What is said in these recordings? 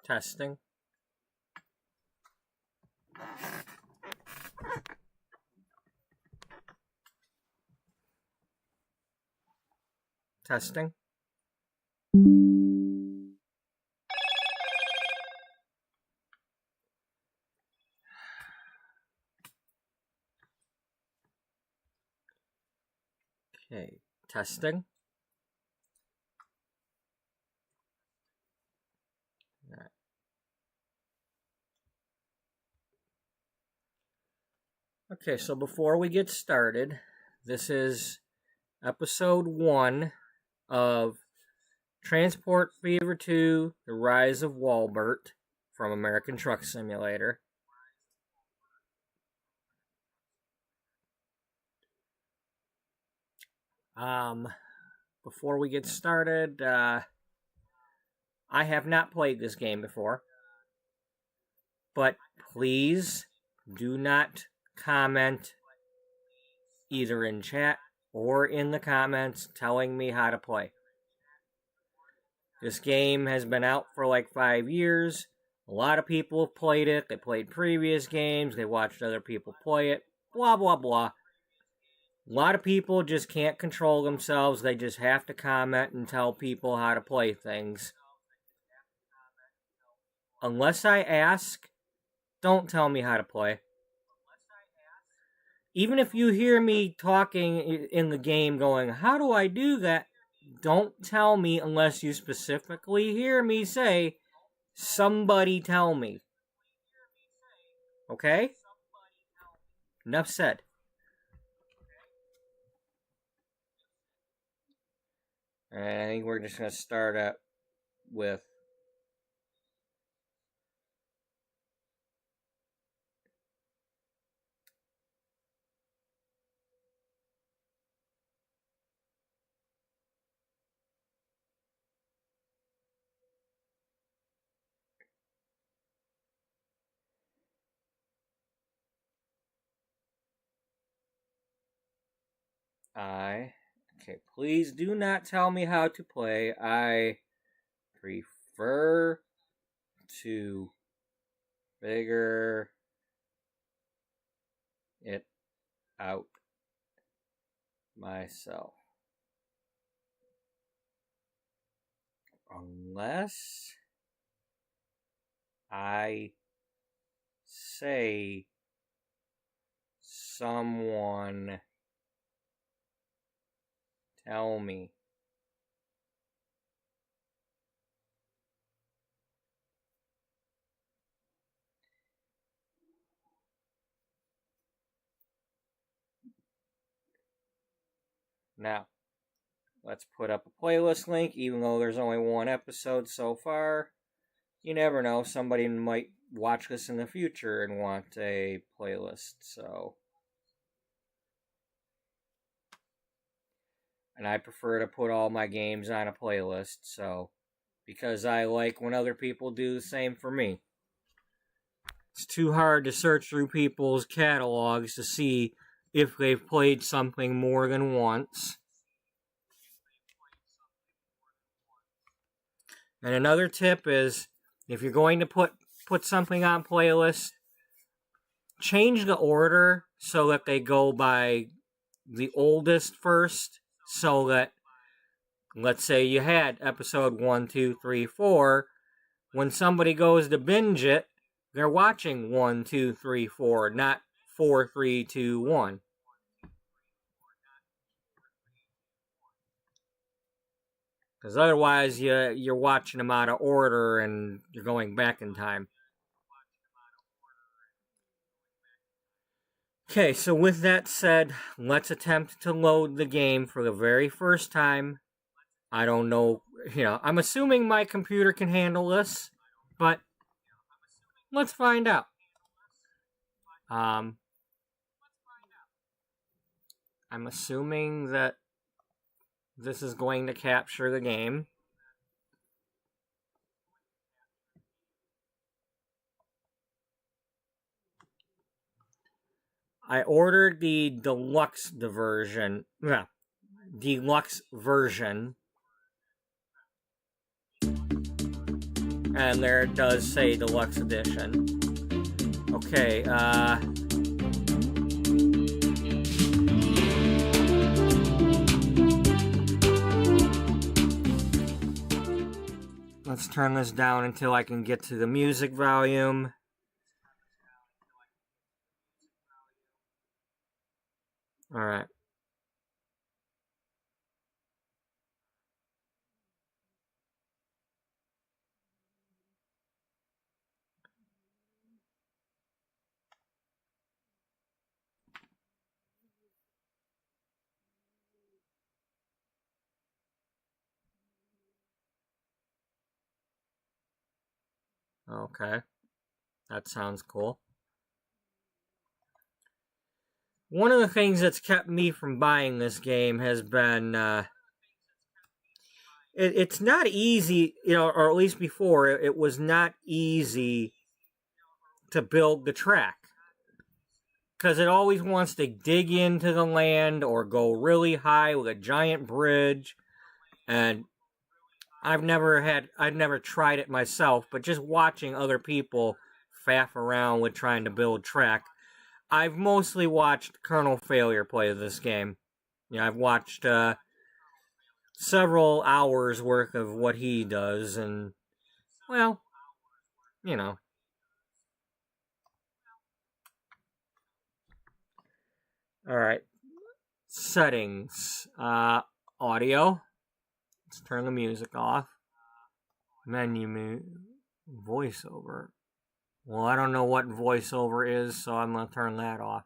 Testing. Testing. Okay, testing. All right. Okay, so before we get started, this is episode 1 of Transport Fever 2, The Rise of Wallbert from American Truck Simulator. Before we get started, I have not played this game before, but please do not comment either in chat or in the comments telling me how to play. This game has been out for like 5 years. A lot of people have played it. They played previous games. They watched other people play it. Blah, blah, blah. A lot of people just can't control themselves. They just have to comment and tell people how to play things. Unless I ask, don't tell me how to play. Even if you hear me talking in the game going, how do I do that? Don't tell me unless you specifically hear me say, somebody tell me. Okay? Enough said. And I think we're just going to start up with Okay, please do not tell me how to play. I prefer to figure it out myself. Unless I say someone tell me. Now, let's put up a playlist link, even though there's only one episode so far. You never know, somebody might watch this in the future and want a playlist, so. And I prefer to put all my games on a playlist, so. Because I like when other people do the same for me. It's too hard to search through people's catalogs to see if they've played something more than once. And another tip is, if you're going to put something on playlist, change the order so that they go by the oldest first, so that, let's say you had episode 1, 2, 3, 4, when somebody goes to binge it, they're watching 1, 2, 3, 4, not 4, 3, 2, 1. Because otherwise, you're watching them out of order and you're going back in time. Okay, so with that said, let's attempt to load the game for the very first time. I don't know, I'm assuming my computer can handle this, but let's find out. I'm assuming that this is going to capture the game. I ordered the deluxe version. And And there it does say Deluxe Edition. Okay, let's turn this down until I can get to the music volume. Alright. Okay. That sounds cool. One of the things that's kept me from buying this game has been, it's not easy, or at least before, it was not easy to build the track. Because it always wants to dig into the land or go really high with a giant bridge. And I've never tried it myself, but just watching other people faff around with trying to build track. I've mostly watched Colonel Failure play this game. I've watched several hours worth of what he does, and, well, Alright. Settings. Audio. Let's turn the music off. Menu. Voiceover. Well, I don't know what voiceover is, so I'm going to turn that off.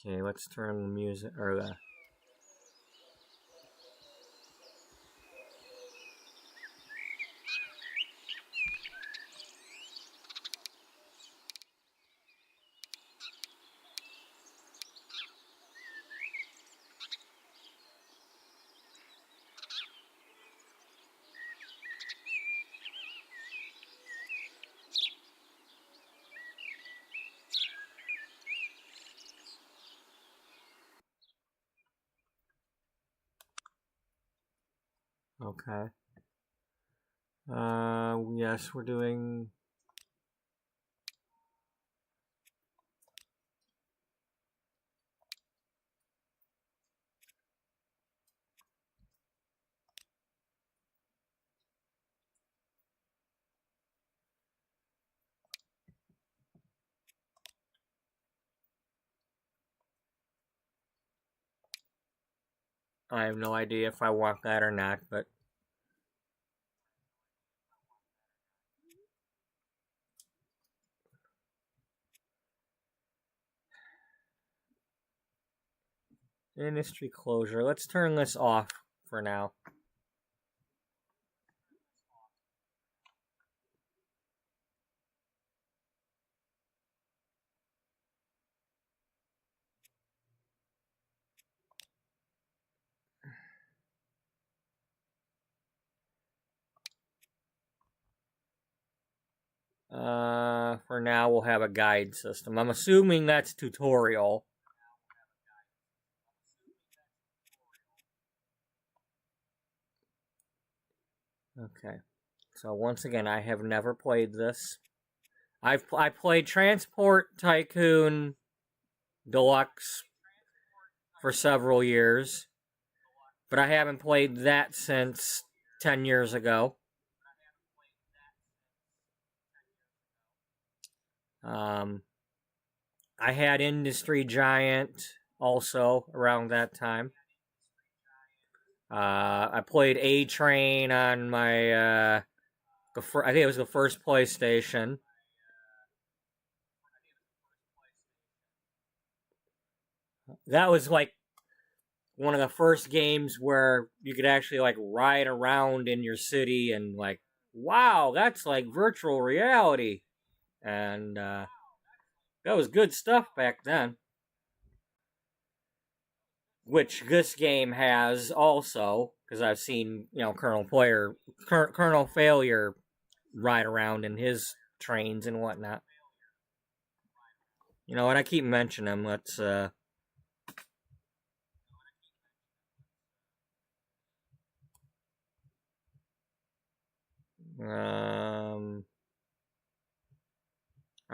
Okay, let's turn the music, or the... Okay. Yes, we're doing... I have no idea if I want that or not, but... Industry closure. Let's turn this off for now. For now, we'll have a guide system. I'm assuming that's tutorial. Okay. So once again, I have never played this. I played Transport Tycoon Deluxe for several years, but I haven't played that since 10 years ago. I had Industry Giant also around that time. I played A-Train on my, I think it was the first PlayStation. That was like one of the first games where you could actually like ride around in your city and like, wow, that's like virtual reality. And that was good stuff back then. Which this game has also, because I've seen, Colonel Failure ride around in his trains and whatnot. You know what? I keep mentioning them. Let's I'm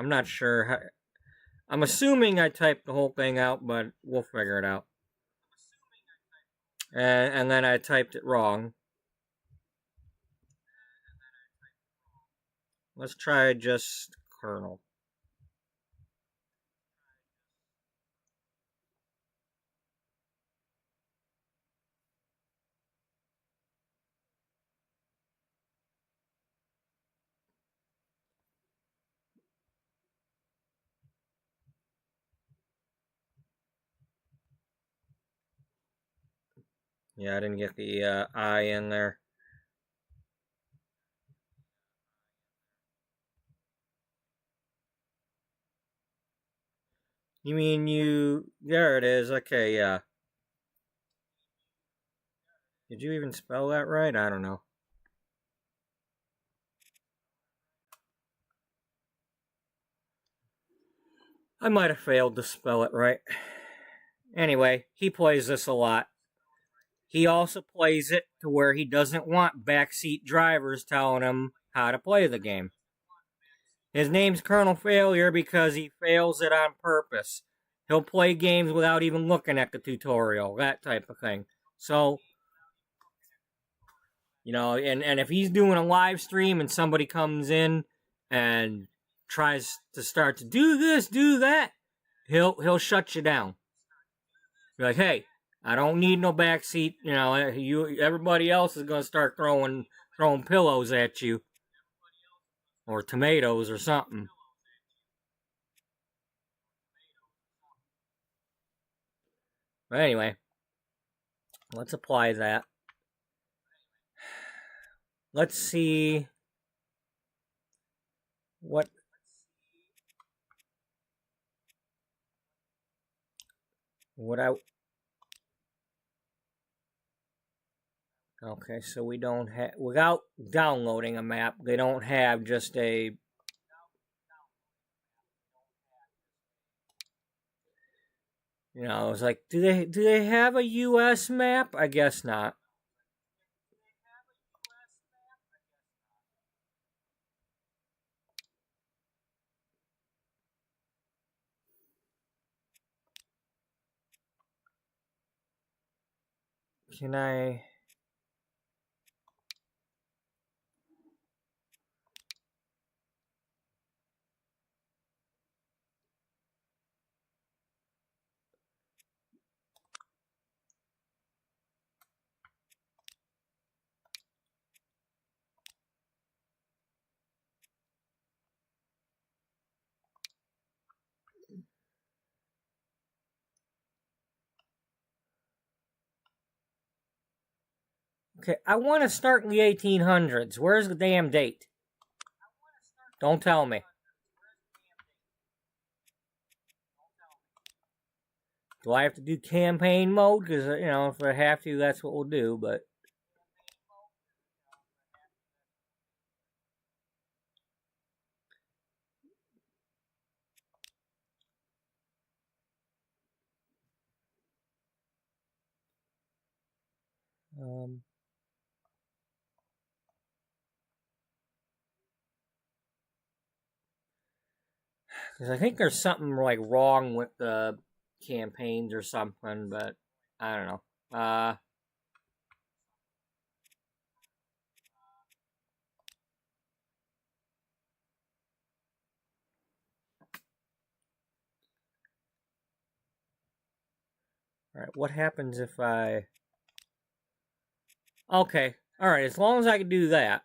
not sure. I'm assuming I typed the whole thing out, but we'll figure it out. And then I typed it wrong. Let's try just kernel. Yeah, I didn't get the I in there. You mean you... There it is. Okay, yeah. Did you even spell that right? I don't know. I might have failed to spell it right. Anyway, he plays this a lot. He also plays it to where he doesn't want backseat drivers telling him how to play the game. His name's Colonel Failure because he fails it on purpose. He'll play games without even looking at the tutorial, that type of thing. So, you know, and if he's doing a live stream and somebody comes in and tries to start to do this, do that, he'll shut you down. Be like, hey, I don't need no backseat. You know, everybody else is gonna start throwing pillows at you or tomatoes or something. But anyway, let's apply that. Let's see what I... Okay, so we don't have... Without downloading a map, they don't have just a... You know, it's like, do they have a US map? I guess not. Can I... Okay, I want to start in the 1800s. Where's the damn date? Don't tell me. Do I have to do campaign mode? Because, you know, if I have to, that's what we'll do, but... Because I think there's something like wrong with the campaigns or something, but I don't know. Alright, what happens if I... Okay, alright, as long as I can do that.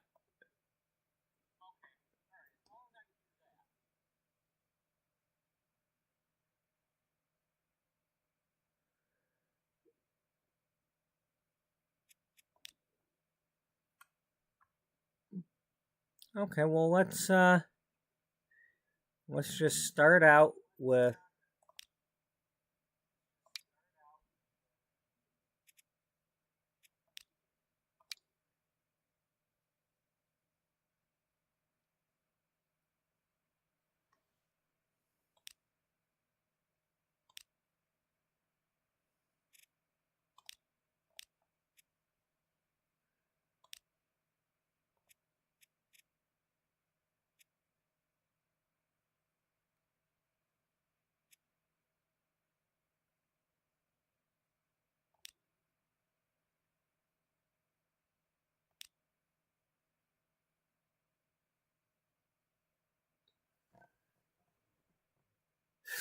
Okay, well, let's just start out with...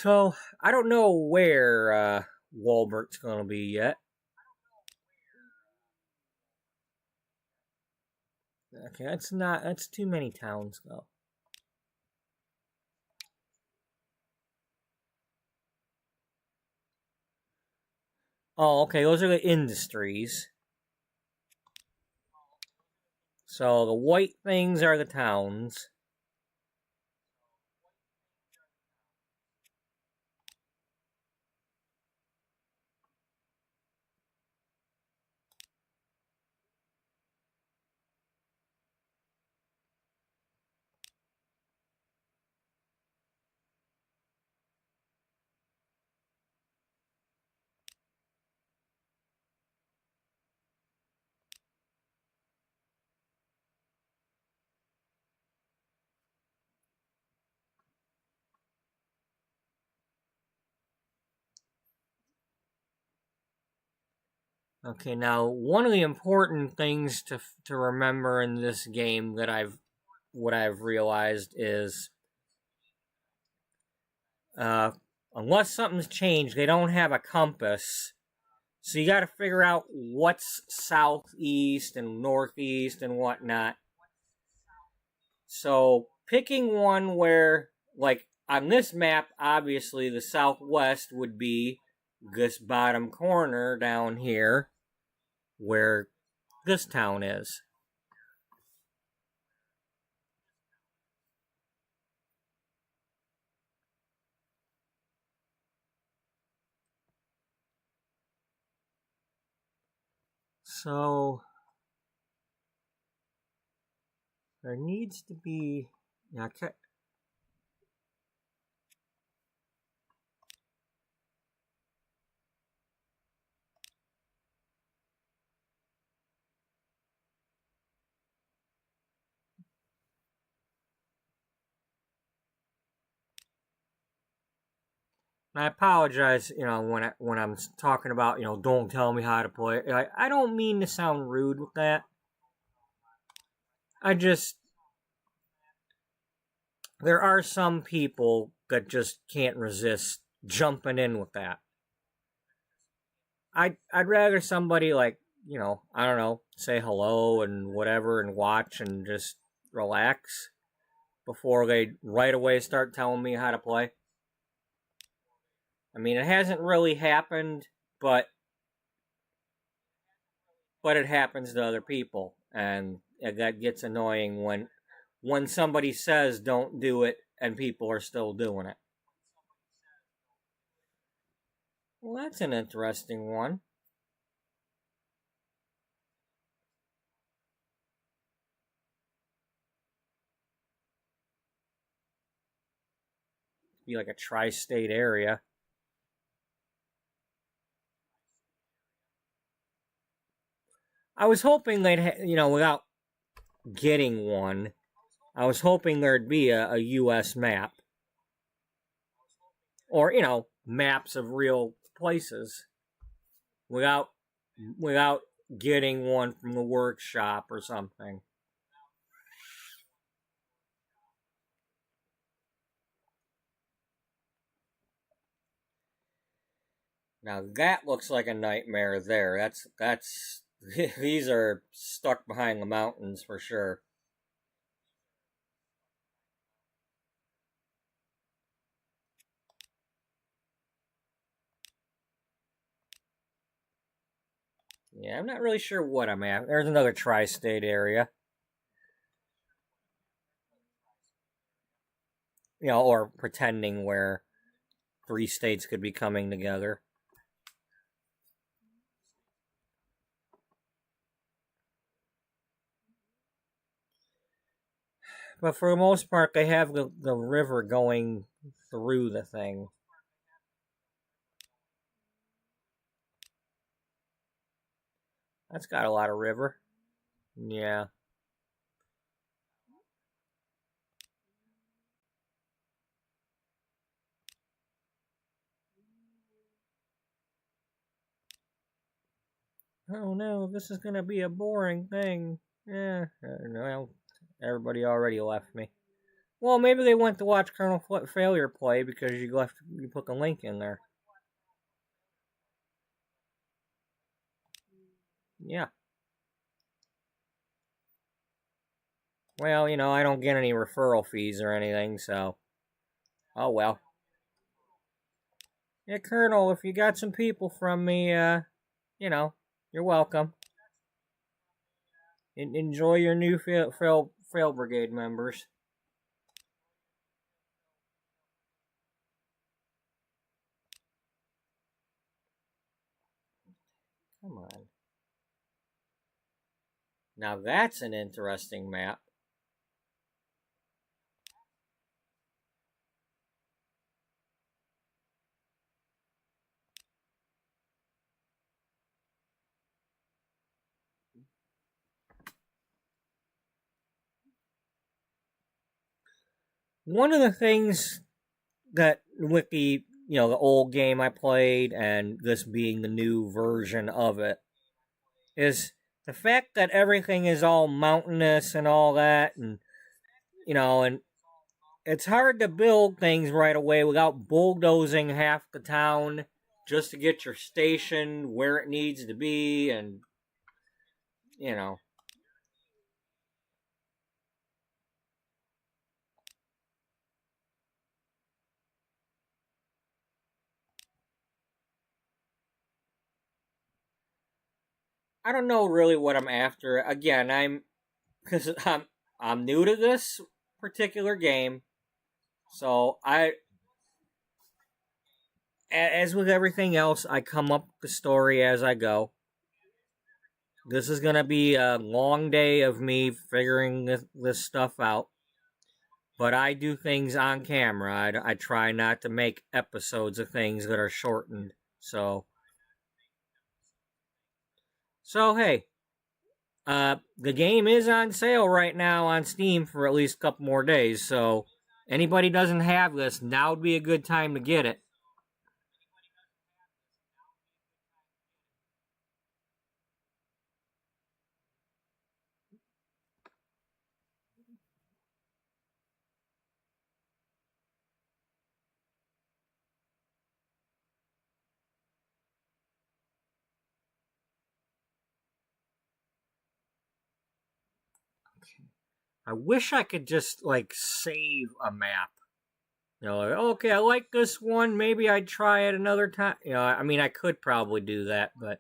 So, I don't know where Wallbert's going to be yet. Okay, that's too many towns, though. Oh, okay, those are the industries. So, the white things are the towns. Okay, now one of the important things to remember in this game that I've realized is uh, unless something's changed, they don't have a compass. So you got to figure out what's southeast and northeast and whatnot. So picking one where, like on this map, obviously the southwest would be this bottom corner down here where this town is. So there needs to be. Okay. I apologize, when I'm talking about, don't tell me how to play. I don't mean to sound rude with that. I just there are some people that just can't resist jumping in with that. I'd rather somebody like, I don't know, say hello and whatever and watch and just relax before they right away start telling me how to play. I mean, it hasn't really happened, but it happens to other people, and that gets annoying when somebody says don't do it and people are still doing it. Well, that's an interesting one. Be like a tri-state area. I was hoping without getting one, I was hoping there'd be a U.S. map, or maps of real places, without without getting one from the workshop or something. Now that looks like a nightmare there. That's these are stuck behind the mountains for sure. Yeah, I'm not really sure what I'm at. There's another tri-state area. Or pretending where three states could be coming together. But for the most part, they have the river going through the thing. That's got a lot of river. Yeah. Oh no, this is gonna be a boring thing. Yeah. Well, everybody already left me. Well, maybe they went to watch Colonel Failure play because you put the link in there. Yeah. Well, I don't get any referral fees or anything, so. Oh well. Yeah, Colonel, if you got some people from me, you're welcome. Enjoy your new fail brigade members. Come on. Now that's an interesting map. One of the things that with the old game I played and this being the new version of it is the fact that everything is all mountainous and all that, and it's hard to build things right away without bulldozing half the town just to get your station where it needs to be, and you know I don't know really what I'm after. Again, because I'm new to this particular game, so as with everything else, I come up with the story as I go. This is gonna be a long day of me figuring this stuff out. But I do things on camera. I try not to make episodes of things that are shortened. So hey, the game is on sale right now on Steam for at least a couple more days. So anybody doesn't have this, now would be a good time to get it. I wish I could just like save a map. Like, okay, I like this one. Maybe I'd try it another time. I mean, I could probably do that, but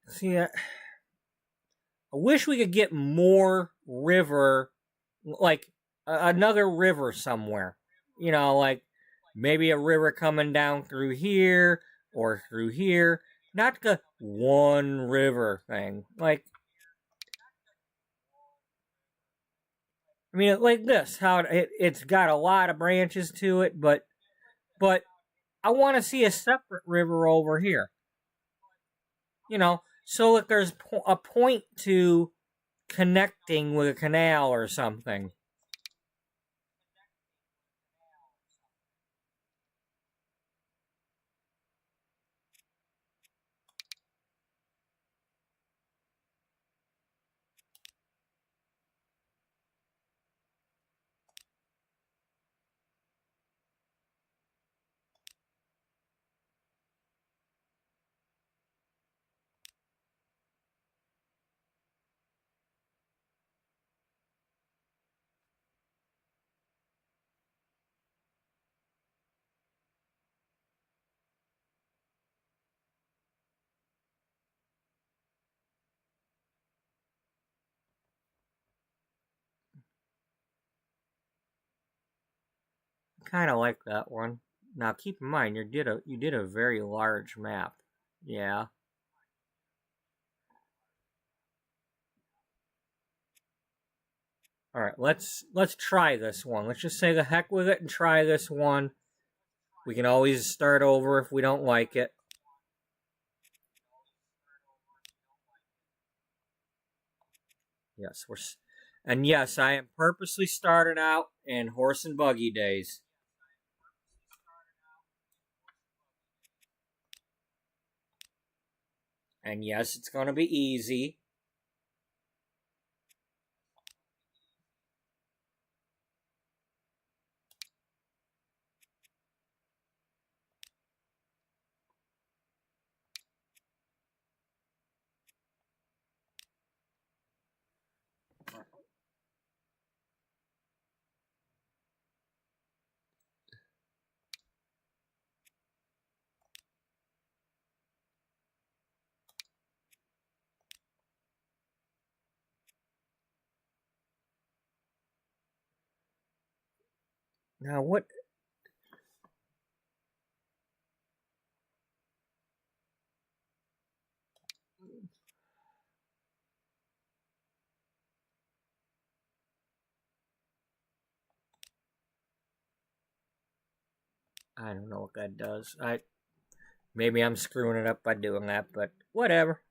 see, I wish we could get more river, like another river somewhere. Like maybe a river coming down through here or through here. Not the one river thing. Like, I mean, like this, how it's got a lot of branches to it, but I want to see a separate river over here. So that there's a point to connecting with a canal or something. Kind of like that one. Now keep in mind you did a very large map. Yeah. All right, let's try this one. Let's just say the heck with it and try this one. We can always start over if we don't like it. Yes, and yes, I am purposely starting out in horse and buggy days. And yes, it's going to be easy. Now, what? I don't know what that does. Maybe I'm screwing it up by doing that, but whatever.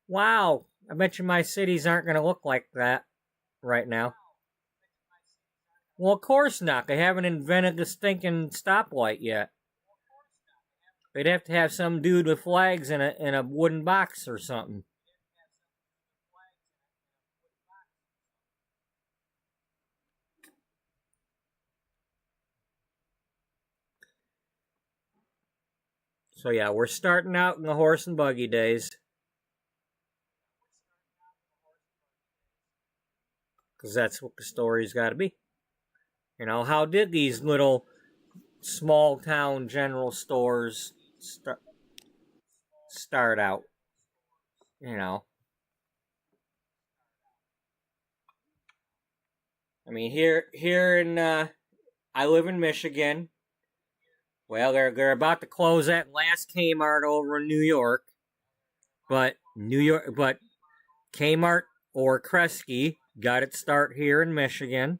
Wow, I bet you my cities aren't going to look like that right now. Well, of course not. They haven't invented the stinking stoplight yet. They'd have to have some dude with flags in a wooden box or something. So yeah, we're starting out in the horse and buggy days. Because that's what the story's got to be. You know, how did these little small town general stores start out? You know, I mean, here in I live in Michigan. Well, they're about to close that last Kmart over in New York, but Kmart or Kresge got its start here in Michigan.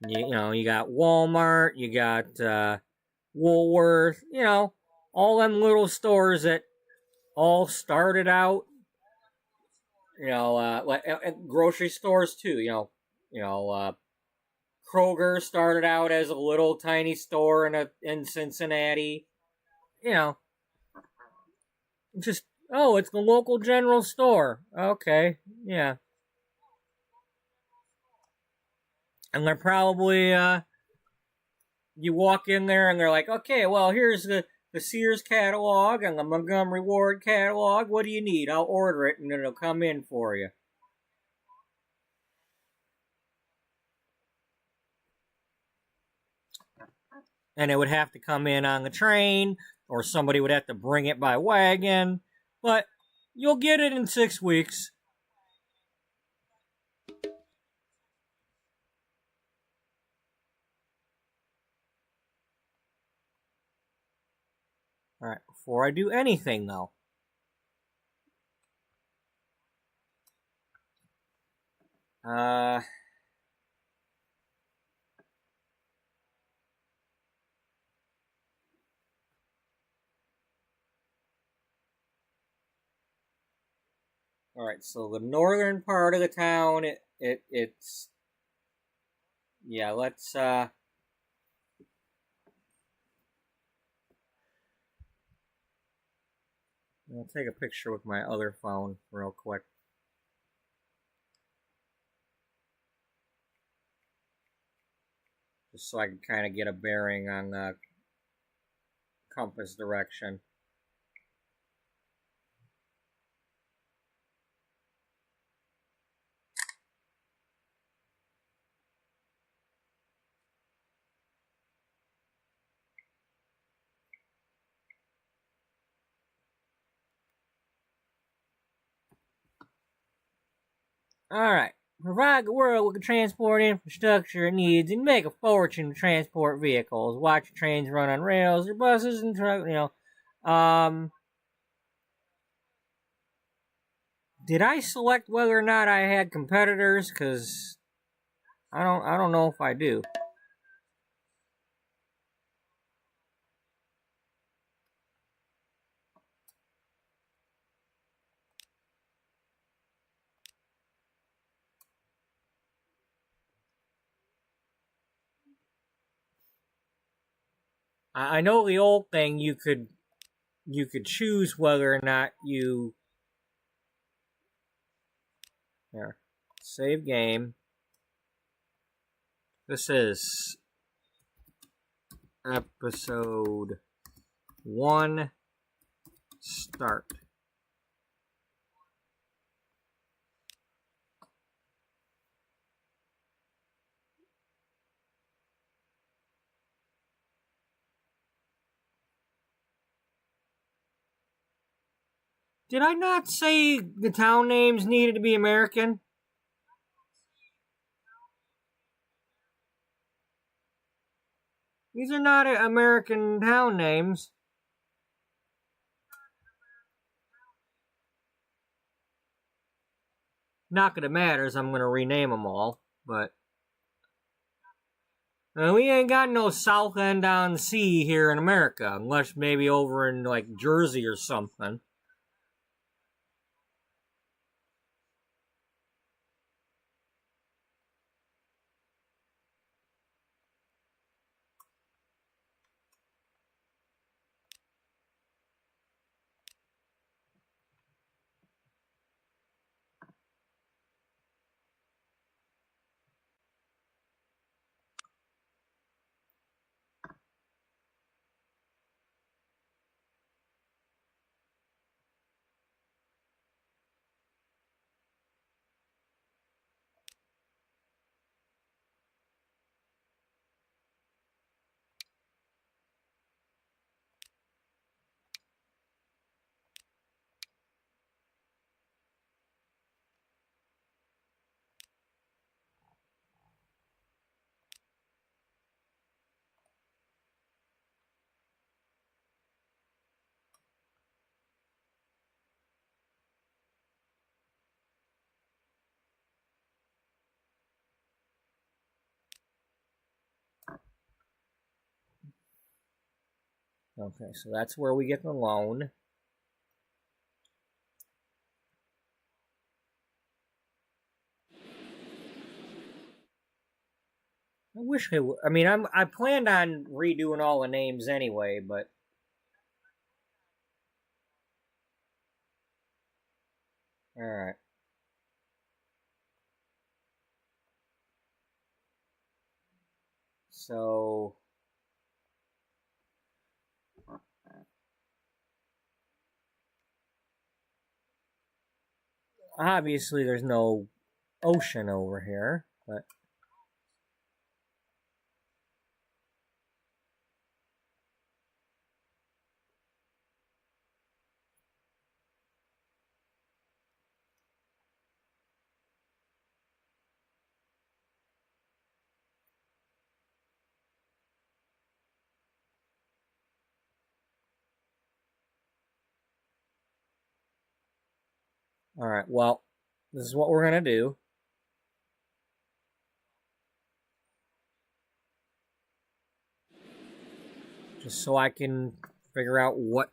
You know, you got Walmart, you got Woolworth, you know, all them little stores that all started out, you know, like grocery stores too. Kroger started out as a little tiny store in Cincinnati. You know, just it's the local general store. Okay, yeah, and they're probably you walk in there and they're like, okay, well here's the Sears catalog and the Montgomery Ward catalog. What do you need? I'll order it and it'll come in for you. And it would have to come in on the train, or somebody would have to bring it by wagon. But you'll get it in 6 weeks. All right, before I do anything though, all right. So the northern part of the town, it's yeah. I'll take a picture with my other phone real quick. Just so I can kind of get a bearing on the compass direction. Alright. Provide the world with the transport infrastructure it needs and make a fortune to transport vehicles. Watch your trains run on rails or buses and trucks, Did I select whether or not I had competitors? Because I don't know if I do. I know the old thing you could choose whether or not you there. Save game. This is episode 1 start. Did I not say the town names needed to be American? These are not American town names. Not that it matters. I'm going to rename them all. But we ain't got no South End on Sea here in America. Unless maybe over in, like, Jersey or something. Okay, so that's where we get the loan. I wish I would. I mean, I planned on redoing all the names anyway, but all right. So obviously there's no ocean over here, but all right. Well, this is what we're gonna do. Just so I can figure out what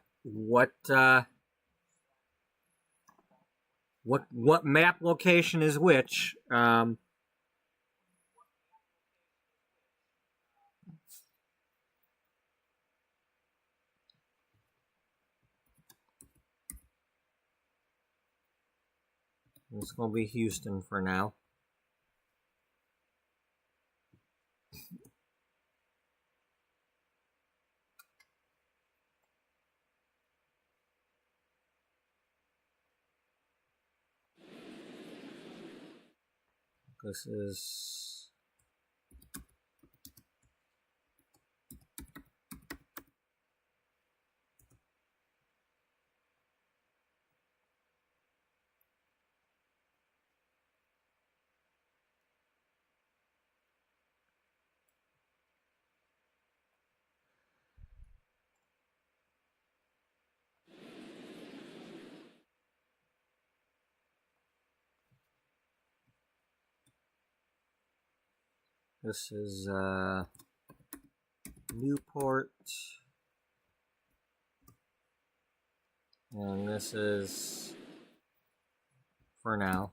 map location is which. It's gonna be Houston for now. This is Newport, and this is for now.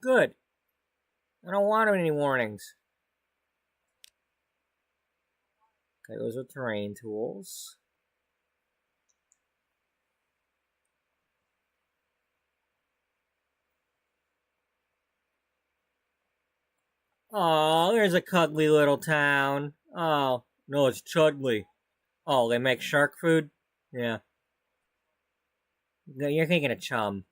Good. I don't want any warnings. Okay, those are terrain tools. Oh, there's a cuddly little town. Oh, no, it's Chudley. Oh, they make shark food? Yeah. You're thinking of Chum.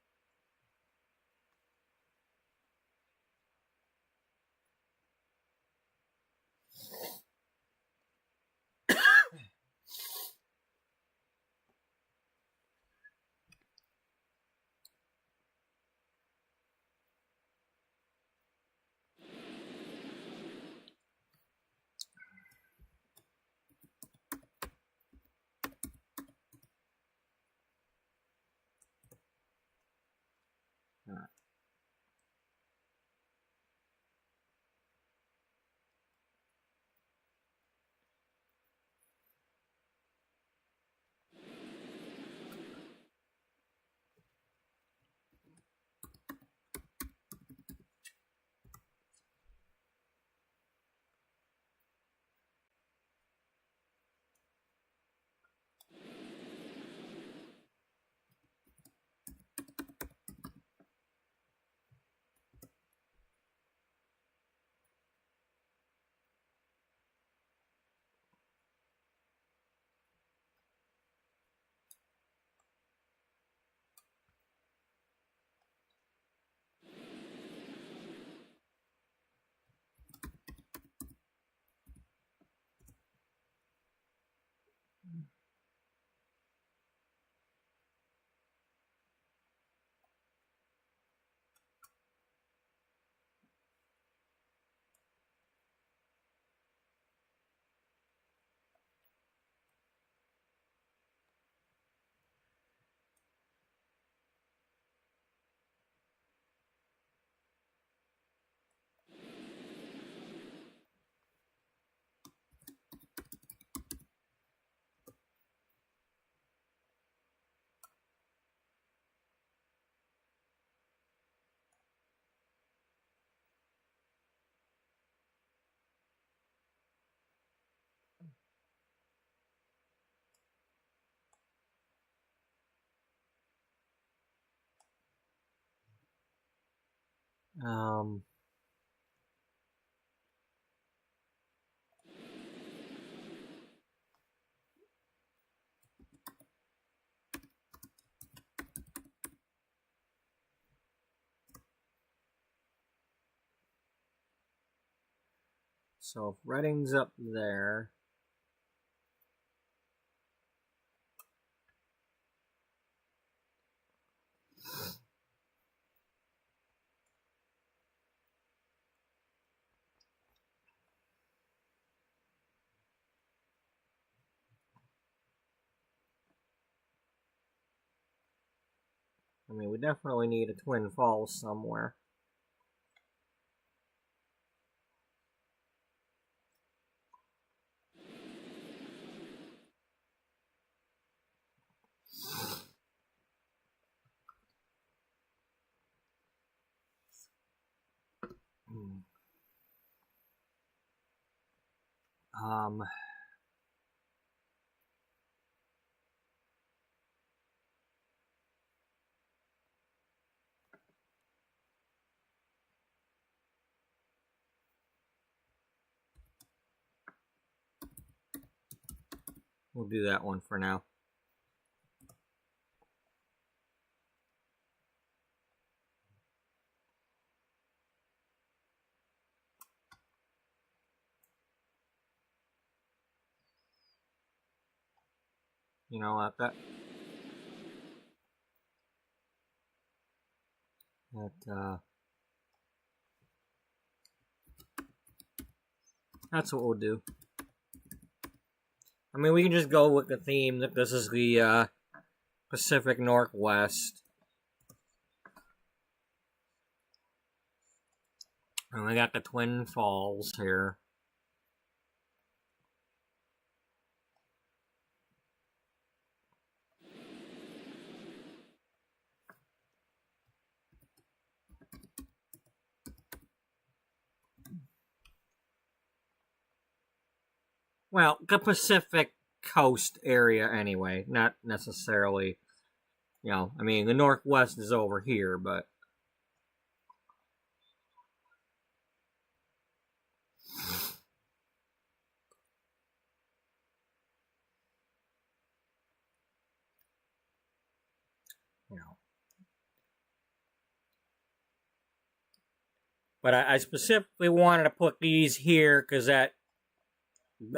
Um, so if Reading's up there. I mean, we definitely need a Twin Falls somewhere. Um, we'll do that one for now. You know what? That's what we'll do. I mean, we can just go with the theme that this is the Pacific Northwest. And we got the Twin Falls here. Well, the Pacific coast area anyway, not necessarily, I mean, the Northwest is over here, but you know. But I specifically wanted to put these here because that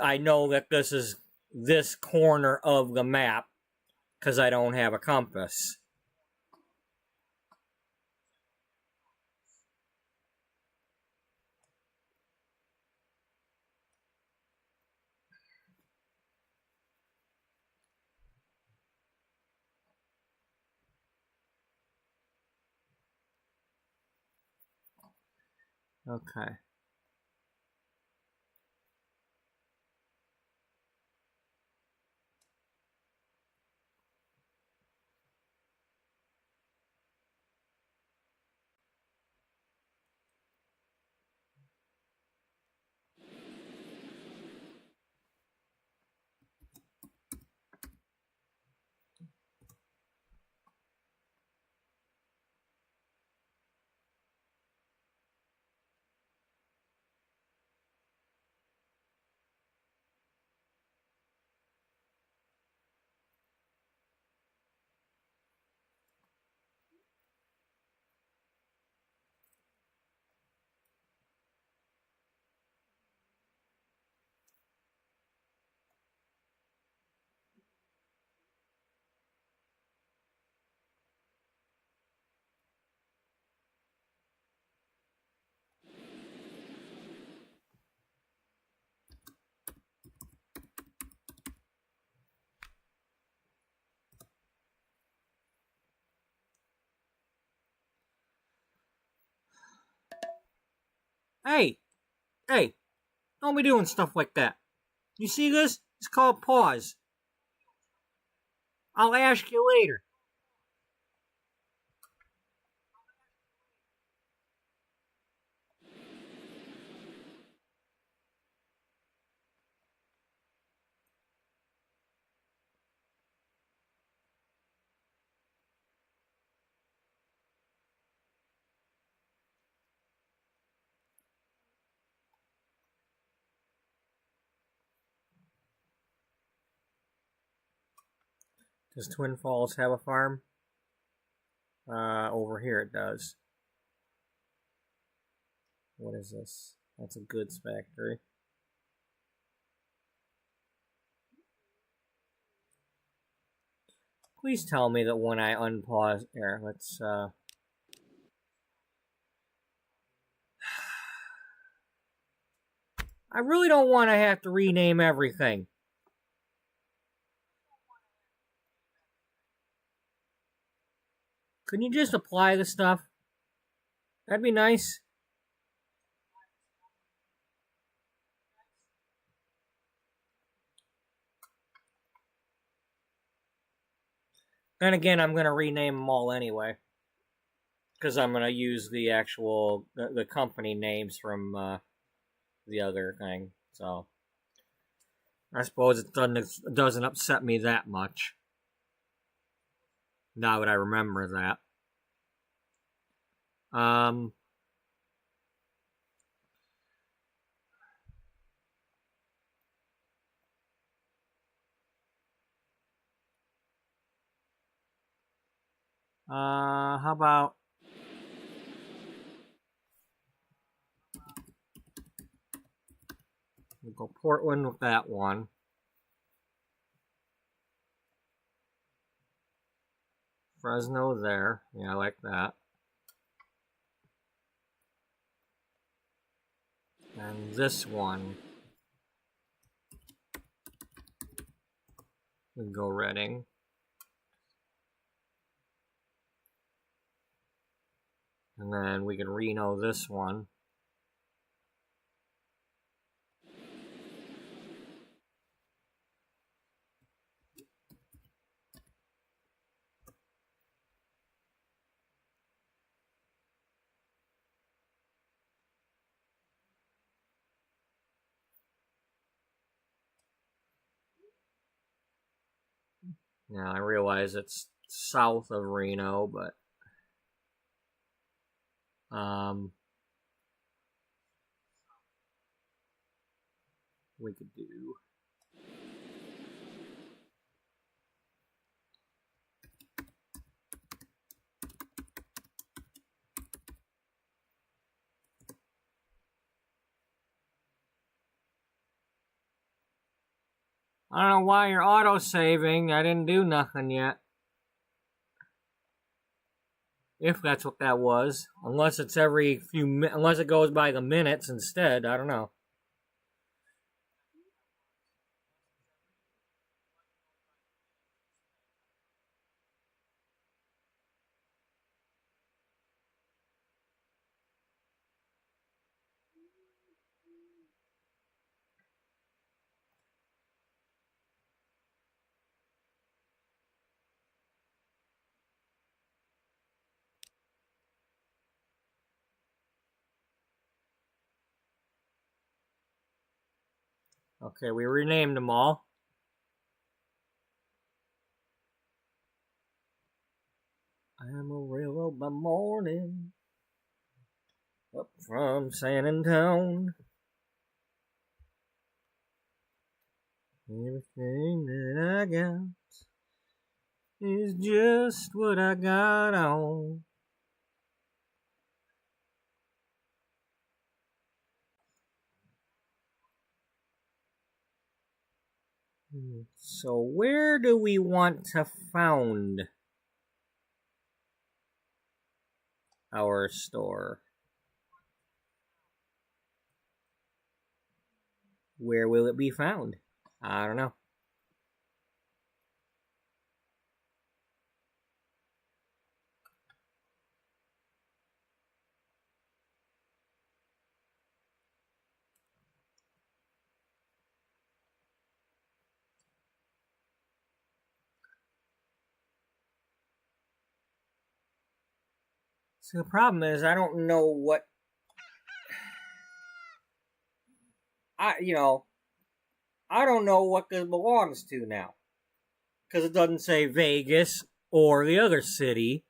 I know that this is this corner of the map because I don't have a compass. Okay. Hey, hey, don't be doing stuff like that. You see this? It's called pause. I'll ask you later. Does Twin Falls have a farm? Over here it does. What is this? That's a goods factory. Please tell me that when I unpause here, let's I really don't want to have to rename everything. Can you just apply the stuff? That'd be nice. Then again, I'm going to rename them all anyway. Because I'm going to use the actual, the company names from the other thing. So, I suppose it doesn't upset me that much. Now that I remember that. Um, how about we'll go Portland with that one. Fresno there. Yeah, I like that. And this one, we can go Reading. And then we can Reno this one. Now, I realize it's south of Reno, but we could do. I don't know why you're auto-saving. I didn't do nothing yet. If that's what that was. Unless it's unless it goes by the minutes instead. I don't know. Okay, we renamed them all. Amarillo by morning, up from San Antonio. Everything that I got is just what I got on. So where do we want to found our store? Where will it be found? I don't know. So the problem is I don't know what I don't know what this belongs to now. Because it doesn't say Vegas or the other city.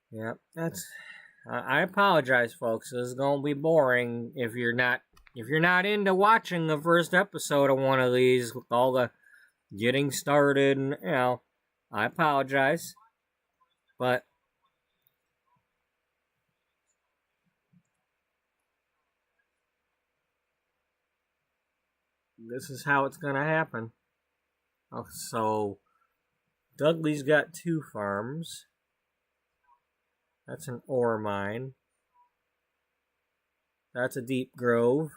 Yep, that's. I apologize, folks. This is gonna be boring if you're not into watching the first episode of one of these with all the getting started and I apologize, but this is how it's gonna happen. Oh, so Dudley's got 2 farms. That's an ore mine. That's a deep grove.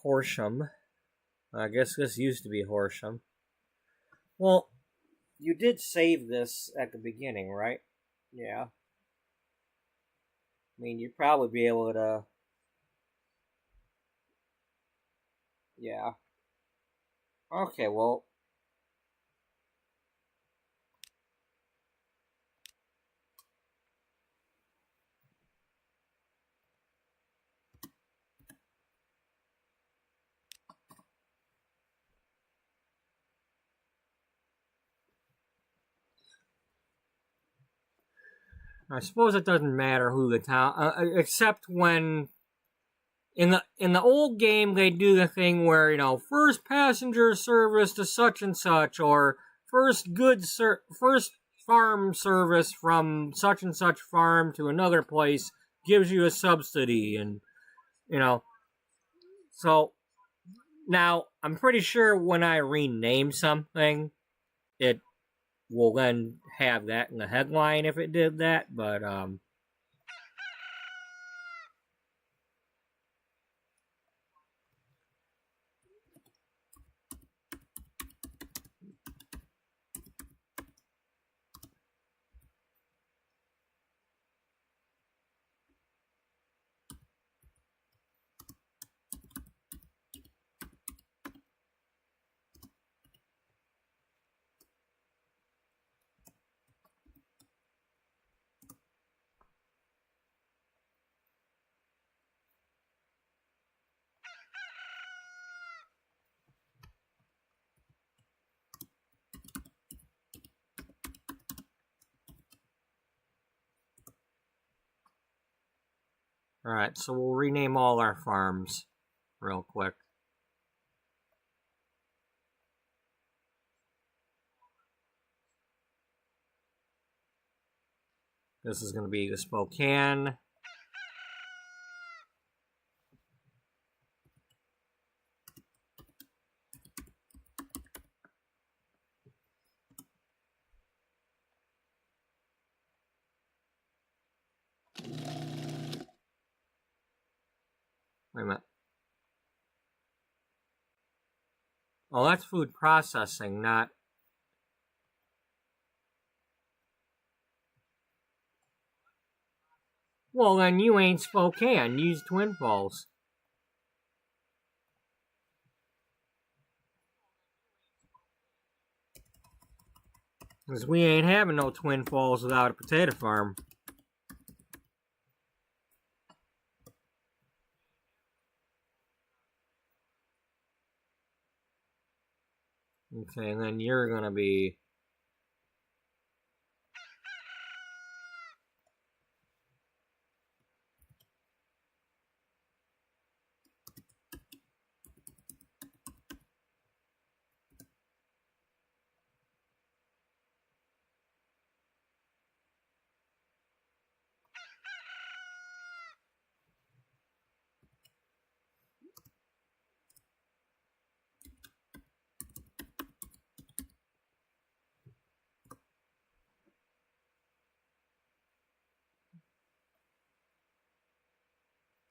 Horsham. I guess this used to be Horsham. Well, you did save this at the beginning, right? Yeah. I mean, you'd probably be able to. Yeah. Okay, well. I suppose it doesn't matter who the town, except when in the old game they do the thing where first passenger service to such and such, or first farm service from such and such farm to another place gives you a subsidy, and so now I'm pretty sure when I rename something, it will then have that in the headline if it did that, but alright, so we'll rename all our farms real quick. This is going to be the Spokane. Wait a minute. Oh, that's food processing, not... Well, then you ain't Spokane. Use Twin Falls. Because we ain't having no Twin Falls without a potato farm. Okay, and then you're gonna be...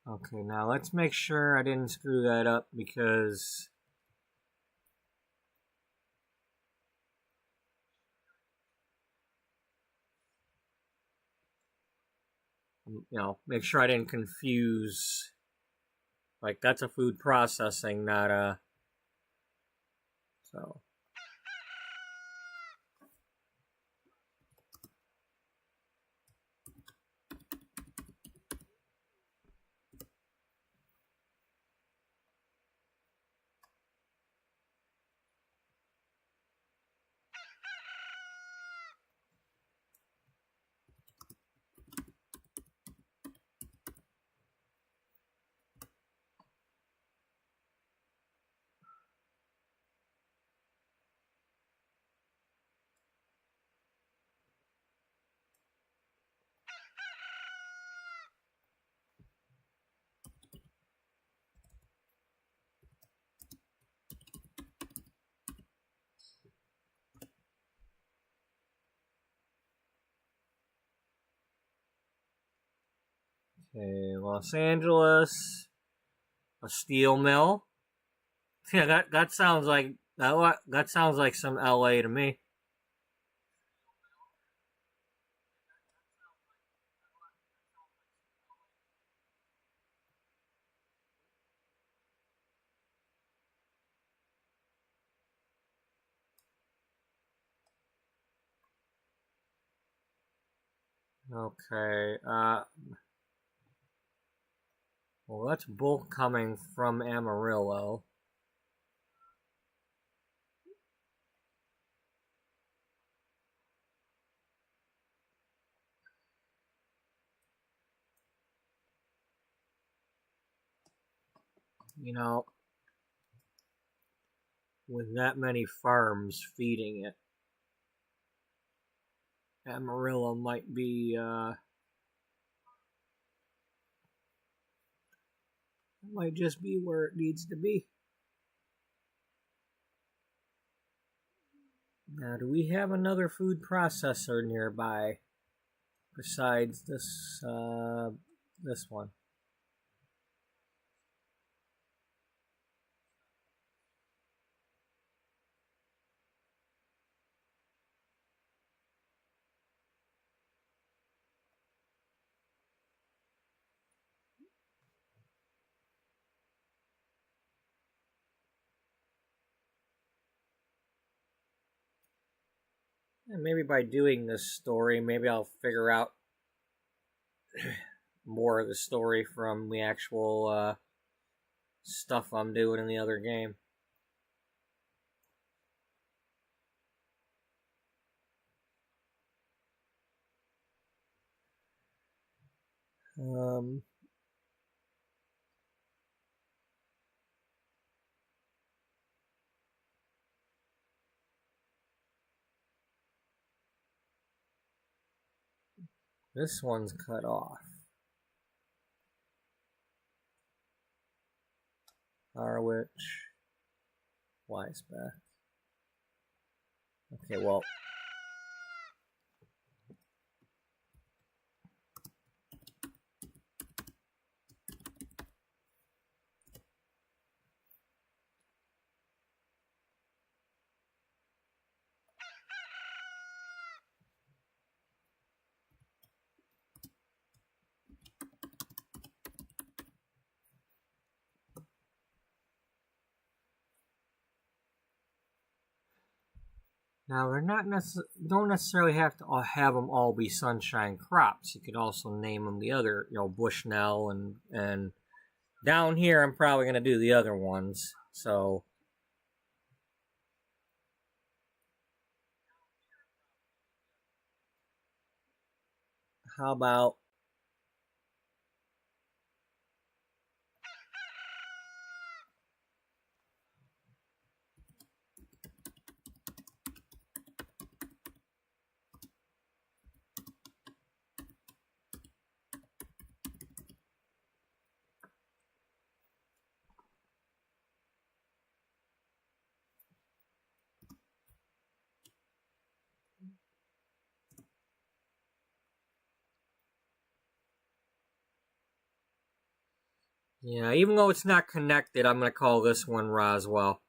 Okay, now let's make sure I didn't screw that up because... make sure I didn't confuse... Like, that's a food processing, not a... So... Okay, Los Angeles, a steel mill. Yeah, that sounds like that sounds like some LA to me. Okay, well, that's bulk coming from Amarillo. With that many farms feeding it. Amarillo might be might just be where it needs to be. Now, do we have another food processor nearby besides this this one? And maybe by doing this story, maybe I'll figure out more of the story from the actual stuff I'm doing in the other game. This one's cut off. Harwich. Weisbach. Okay, well. Now they're not don't necessarily have to have them all be sunshine crops. You could also name them the other, Bushnell and down here I'm probably gonna do the other ones. So how about yeah, even though it's not connected, I'm gonna call this one Roswell.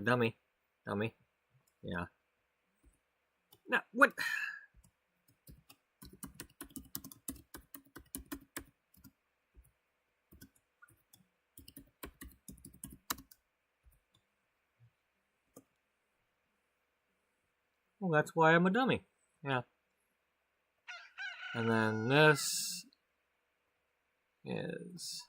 Dummy. Yeah. Now, what? Well, that's why I'm a dummy. Yeah. And then this is...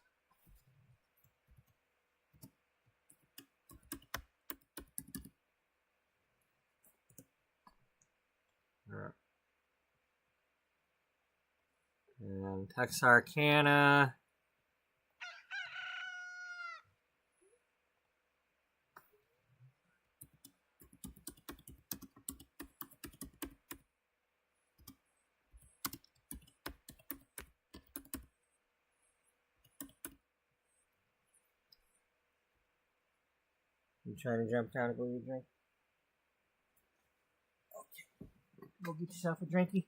And Texarkana. You trying to jump down and go get a drink? Okay. Go get yourself a drinky.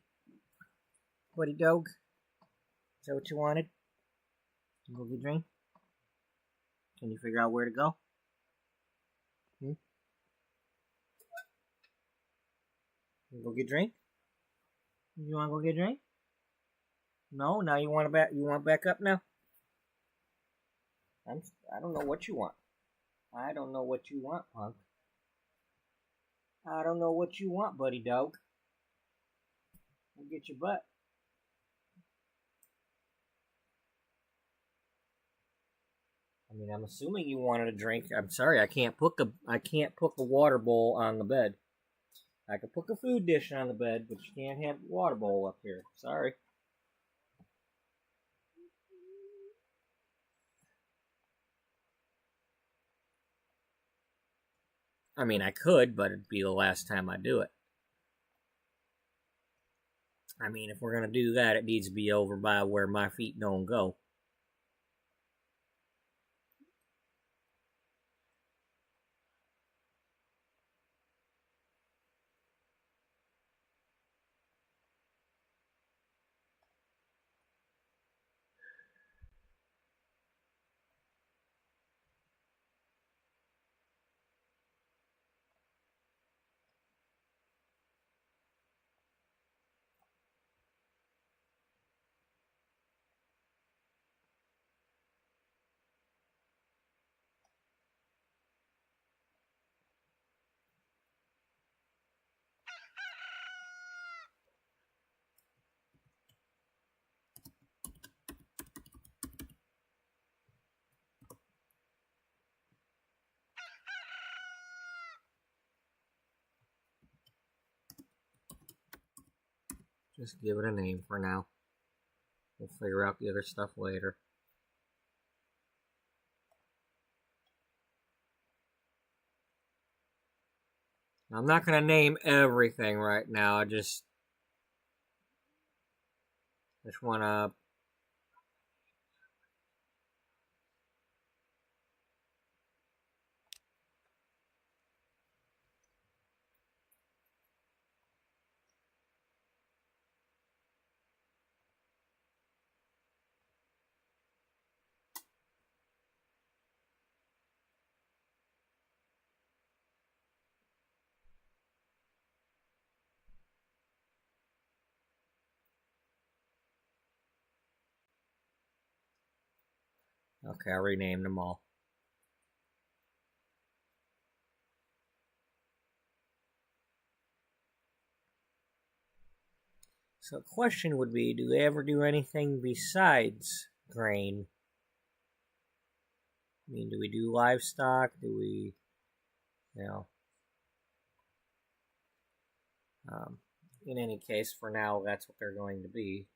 Buddy dog. Is that what you wanted? Go get a drink? Can you figure out where to go? Go get a drink? You want to go get a drink? No? Now you want back up now? I don't know what you want. I don't know what you want, punk. I don't know what you want, buddy dog. Go get your butt. I mean, I'm assuming you wanted a drink. I'm sorry, I can't put the water bowl on the bed. I could put a food dish on the bed, but you can't have the water bowl up here. Sorry. I mean, I could, but it'd be the last time I do it. I mean, if we're gonna do that, it needs to be over by where my feet don't go. Just give it a name for now. We'll figure out the other stuff later. I'm not going to name everything right now. I just want to... Okay, I renamed them all. So the question would be, do they ever do anything besides grain? I mean, do we do livestock? Do we, in any case, for now, that's what they're going to be.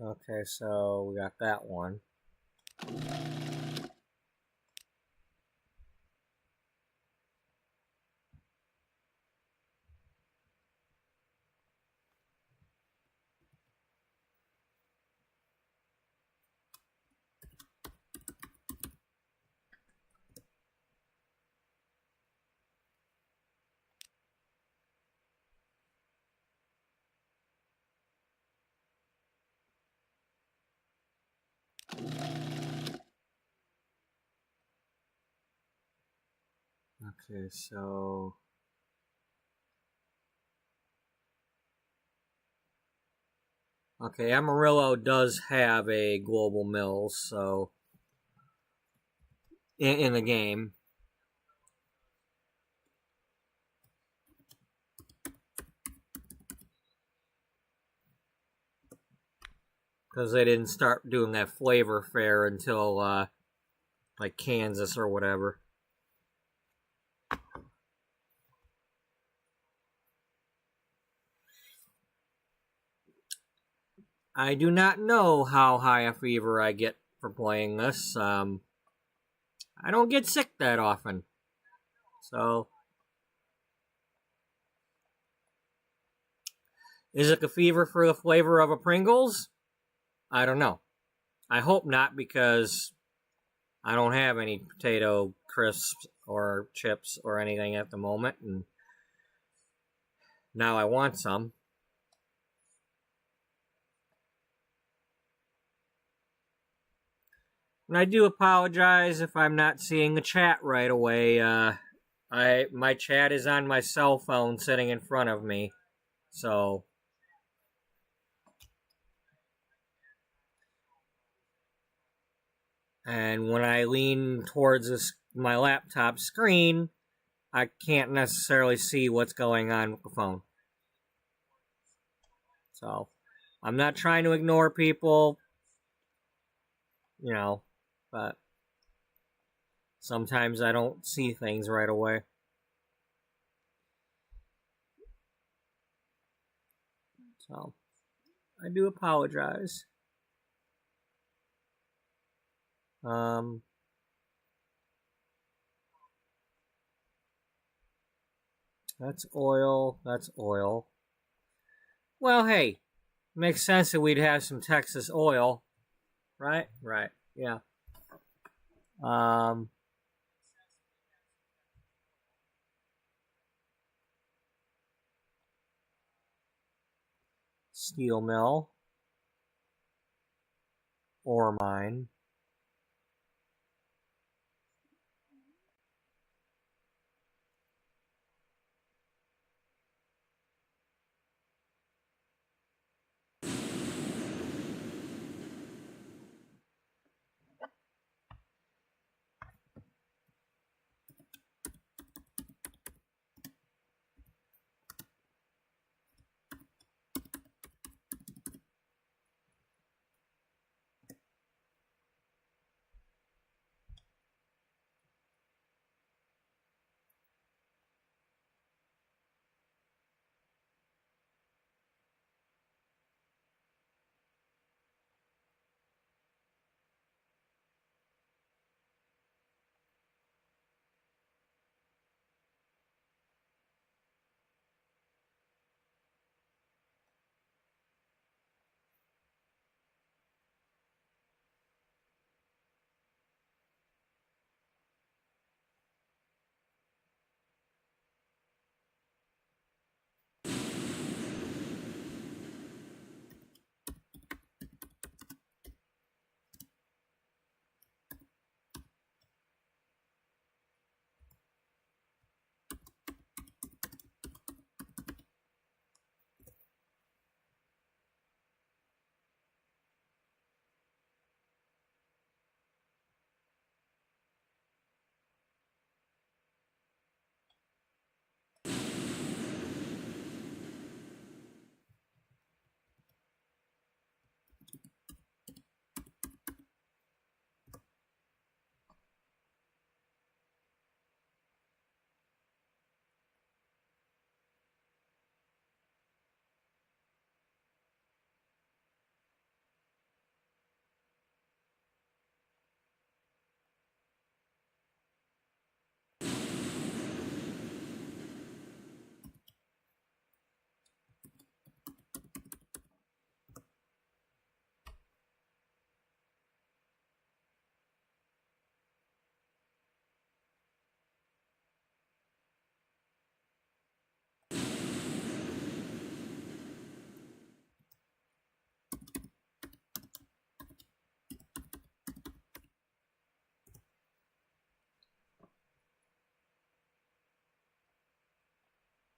Okay, so we got that one. Okay, so okay, Amarillo does have a global mills, so in the game. Because they didn't start doing that flavor fair until like Kansas or whatever. I do not know how high a fever I get for playing this. I don't get sick that often. So, is it a fever for the flavor of a Pringles? I don't know. I hope not, because I don't have any potato crisps or chips or anything at the moment, and now I want some. And I do apologize if I'm not seeing the chat right away. My chat is on my cell phone sitting in front of me, so and when I lean towards my laptop screen, I can't necessarily see what's going on with the phone. So I'm not trying to ignore people, but sometimes I don't see things right away. So I do apologize. That's oil. That's oil. Well, hey, makes sense that we'd have some Texas oil, right? Right. Yeah. Steel mill, ore mine.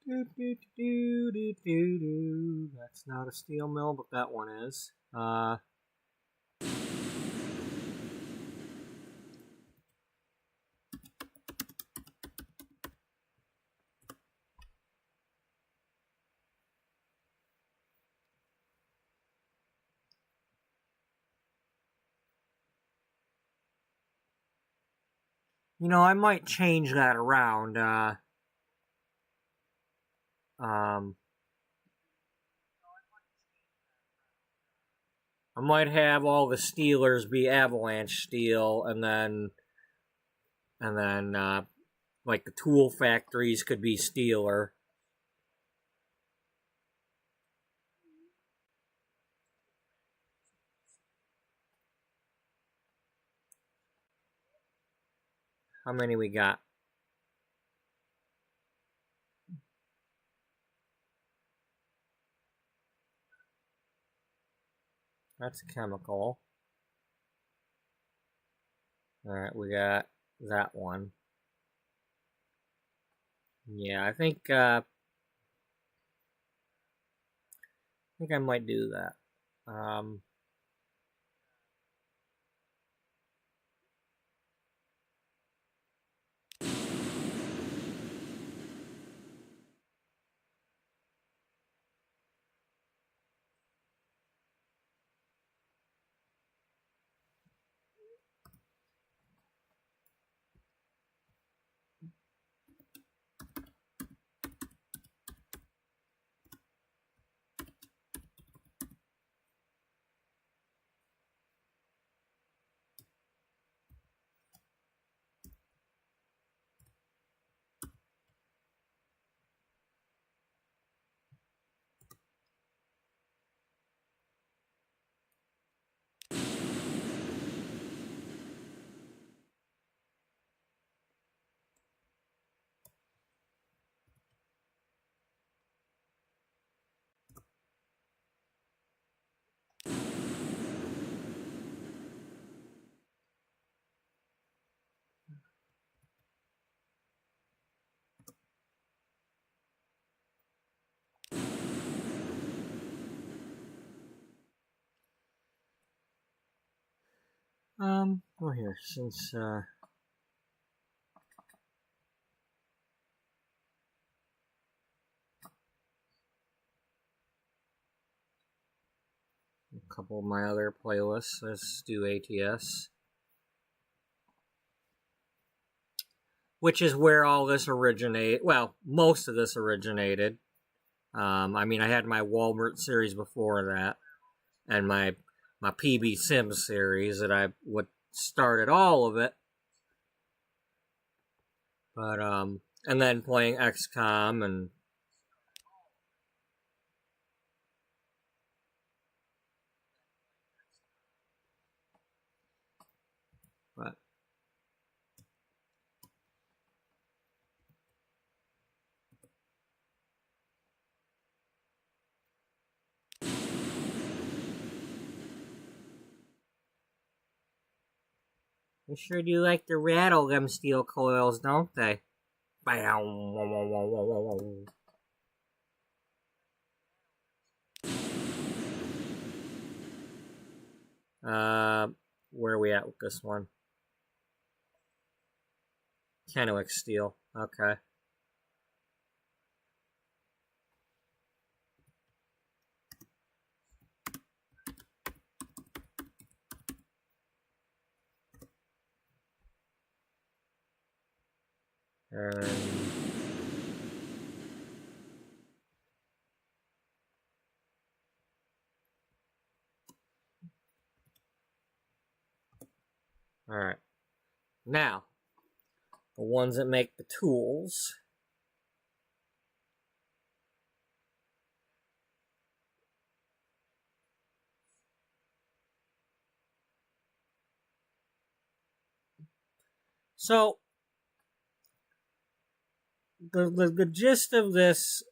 That's not a steel mill, but that one is. You know, I might change that around. I might have all the Steelers be Avalanche steel, and then like the tool factories could be Steeler. How many we got? That's a chemical. Alright, we got that one. Yeah, I think I might do that. Well, here, since a couple of my other playlists, let's do ATS. Which is where all this originated. Well, most of this originated. I mean, I had my Wallbert series before that, and my PB Sims series that I would started all of it. But and then playing XCOM and but they sure do like to rattle them steel coils, don't they? Where are we at with this one? Kennewick steel. Okay. Alright. Now, the ones that make the tools. So, the gist of this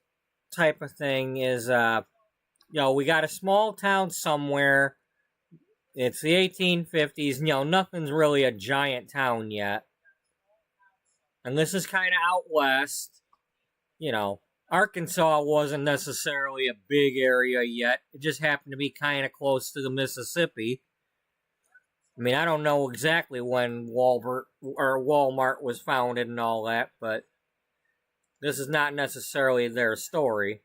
type of thing is, we got a small town somewhere. It's the 1850s. Nothing's really a giant town yet. And this is kind of out west. Arkansas wasn't necessarily a big area yet. It just happened to be kind of close to the Mississippi. I mean, I don't know exactly when Walmart was founded and all that, but this is not necessarily their story.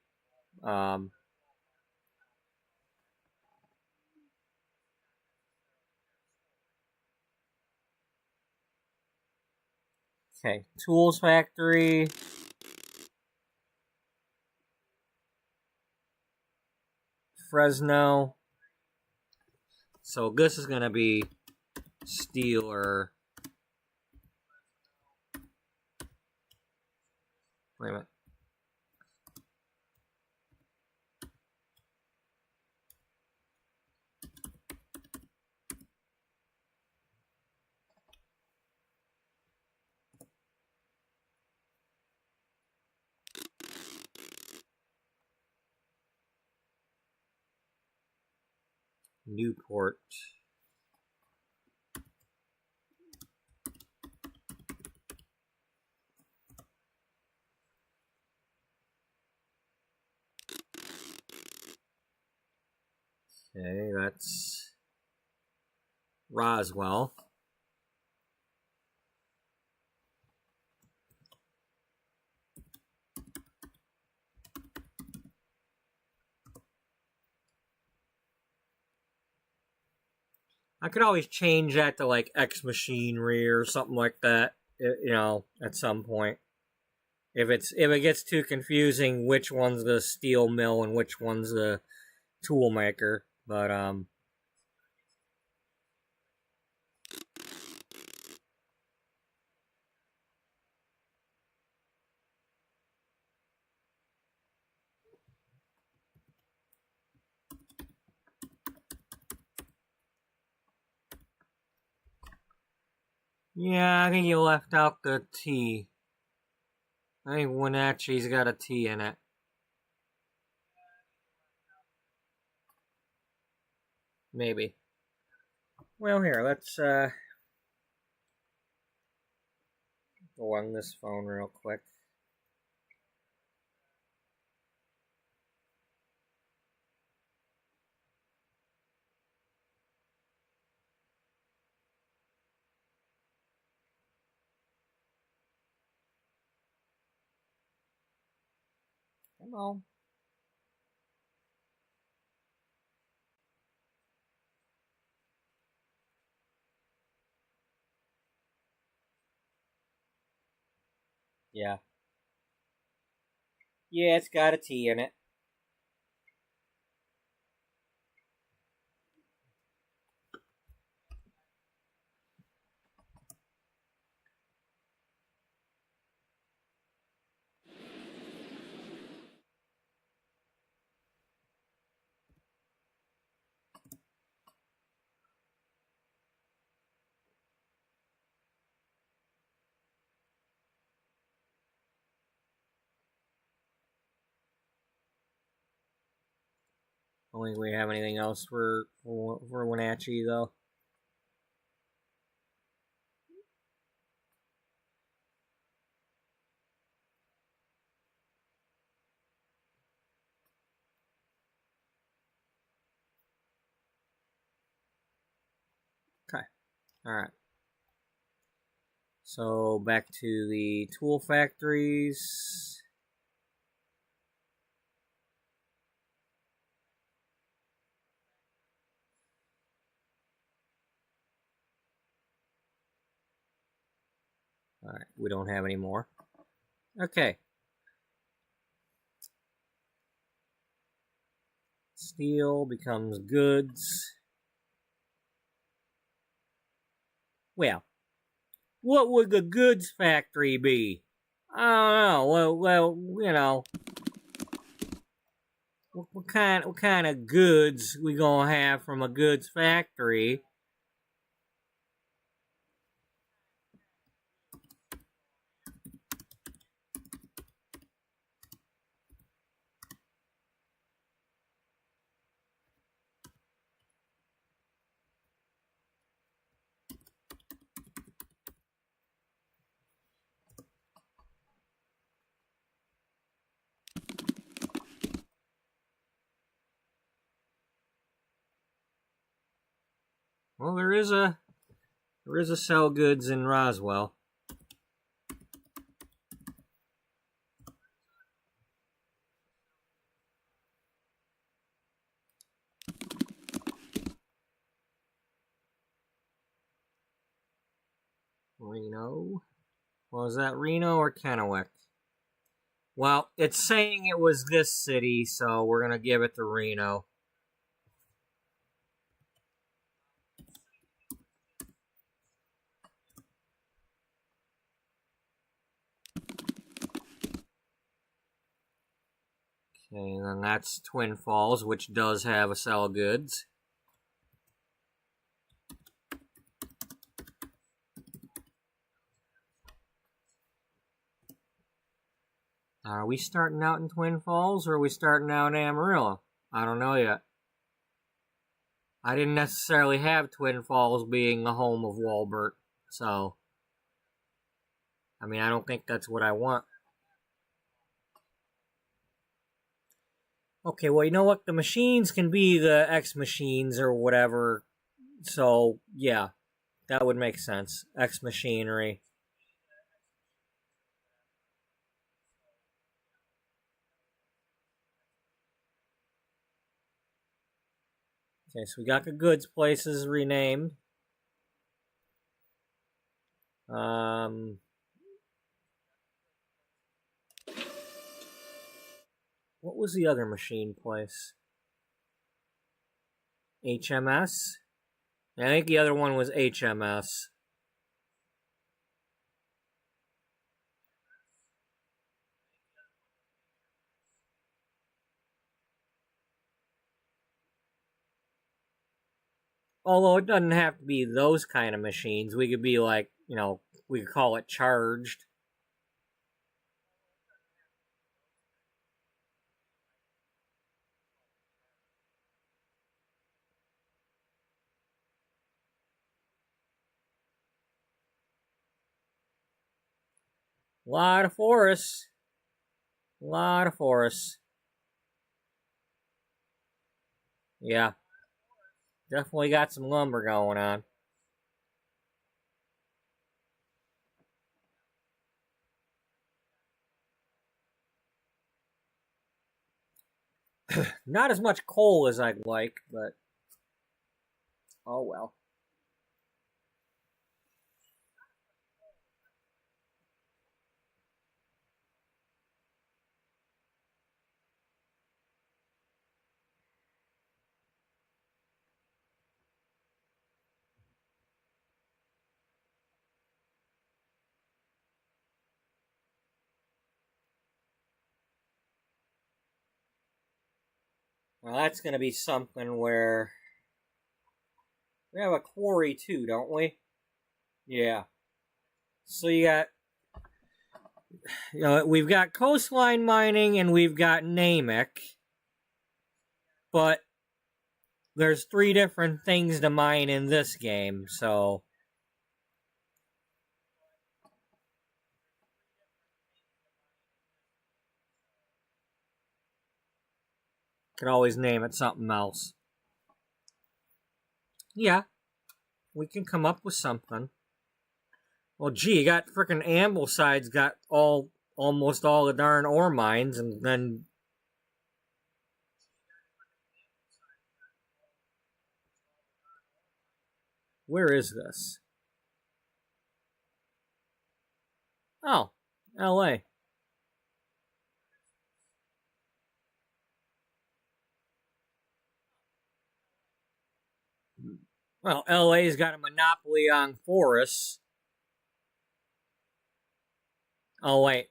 Okay, Tools Factory. Fresno. So this is going to be steel or... Wait a minute. Newport. Okay, that's Roswell. I could always change that to like X Machinery or something like that, you know, at some point. If it gets too confusing, which one's the steel mill and which one's the tool maker, but yeah, I think you left out the T. I think Wenatchee's got a T in it. Maybe. Well, here, let's go on this phone real quick. Come on. Yeah. Yeah, it's got a T in it. I don't think we have anything else for Wenatchee, though. Okay. Alright. So, back to the tool factories. Alright, we don't have any more. Okay. Steel becomes goods. Well, what would the goods factory be? I don't know. Well, you know, what kind of goods we gonna have from a goods factory? Well, there is a sell goods in Roswell. Reno. Was that Reno or Kennewick? Well, it's saying it was this city, so we're gonna give it to Reno. Okay, and then that's Twin Falls, which does have a sell goods. Are we starting out in Twin Falls, or are we starting out in Amarillo? I don't know yet. I didn't necessarily have Twin Falls being the home of Wallbert, so... I mean, I don't think that's what I want. Okay, well, you know what? The machines can be the X machines or whatever. So, yeah, that would make sense. X machinery. Okay, so we got the goods places renamed. What was the other machine place? HMS? I think the other one was HMS. Although it doesn't have to be those kind of machines. We could be like, we could call it charged. A lot of forests. A lot of forests. Yeah. Definitely got some lumber going on. Not as much coal as I'd like, but oh well. Well, that's going to be something where we have a quarry too, don't we? Yeah. So we've got coastline mining and we've got Namek, but there's 3 different things to mine in this game, so could always name it something else. Yeah, we can come up with something. Well, gee, you got frickin' Ambleside's got almost all the darn ore mines, and then where is this? Oh, L.A. Well, L.A.'s got a monopoly on forests. Oh wait,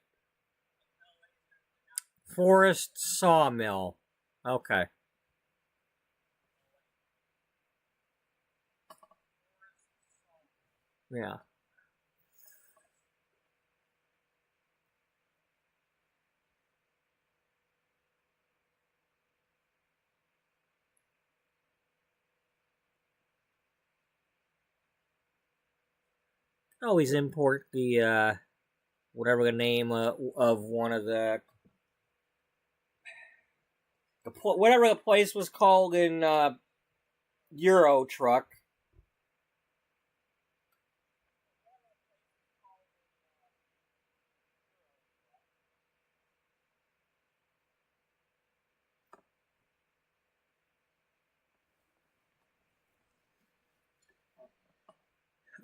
forest sawmill. Okay. Yeah. Always import the whatever the name of one of whatever the place was called in Euro Truck.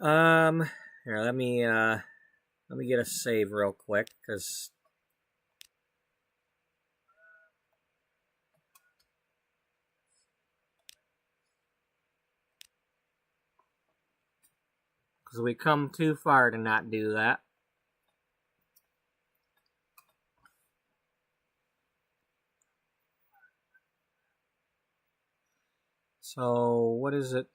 Here, let me get a save real quick, because we come too far to not do that. So, what is it?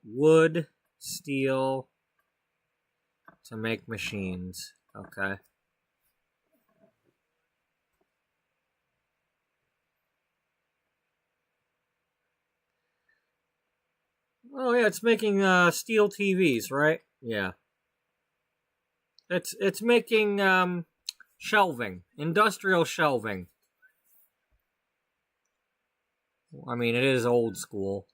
Wood, steel to make machines. Okay. Oh yeah, it's making steel TVs, right? Yeah. It's making shelving, industrial shelving. I mean, it is old school.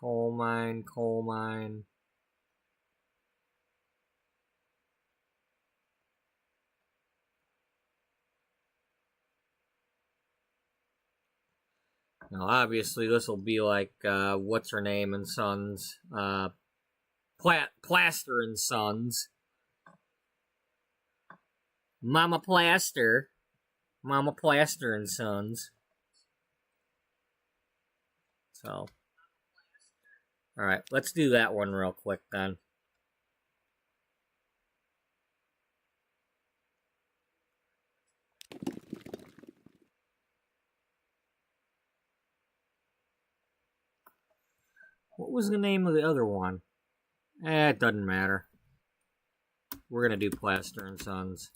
Coal mine, coal mine. Now, obviously, this will be like what's her name and Sons, Plaster and Sons, Mama Plaster and Sons. So, all right, let's do that one real quick then. What was the name of the other one? It doesn't matter. We're gonna do Plaster and Sons.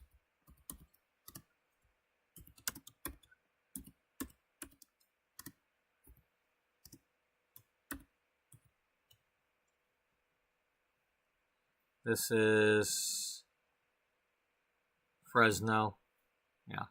This is Fresno. Yeah.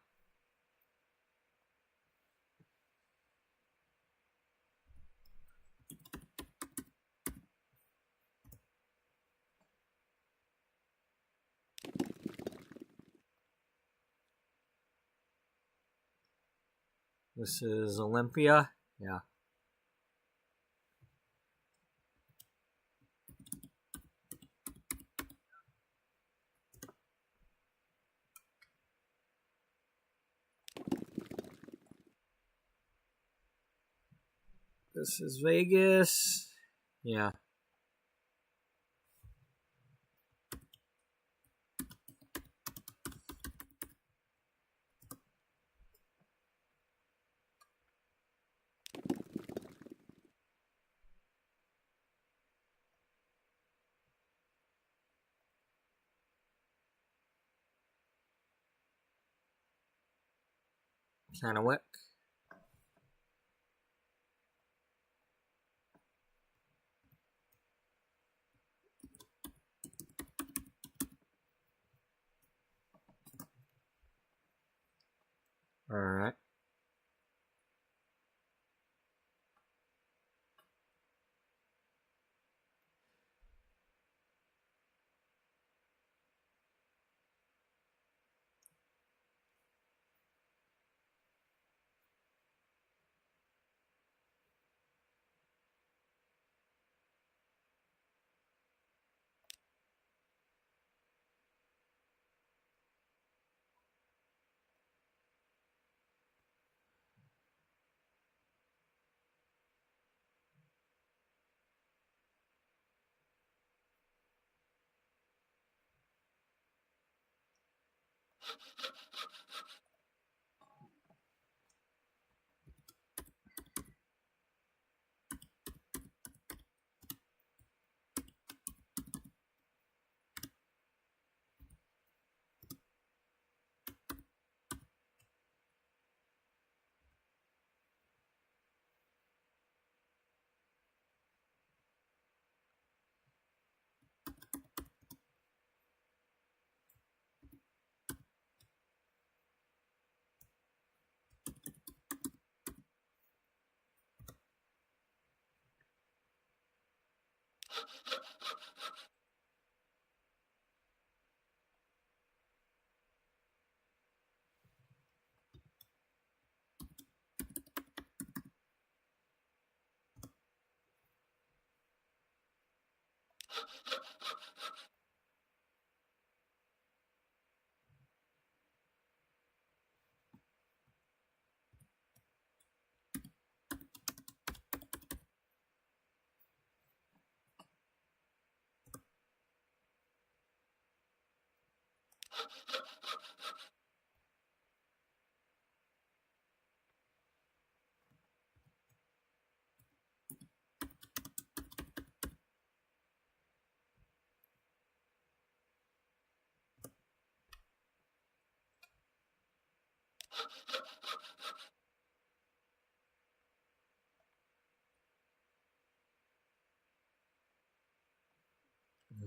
This is Olympia. Yeah. This is Vegas. Yeah. Kennewick. All right.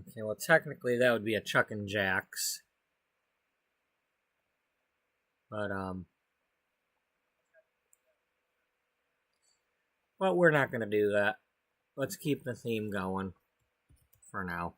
Okay, well, technically that would be a Chuck and Jack's. But we're not going to do that. Let's keep the theme going for now.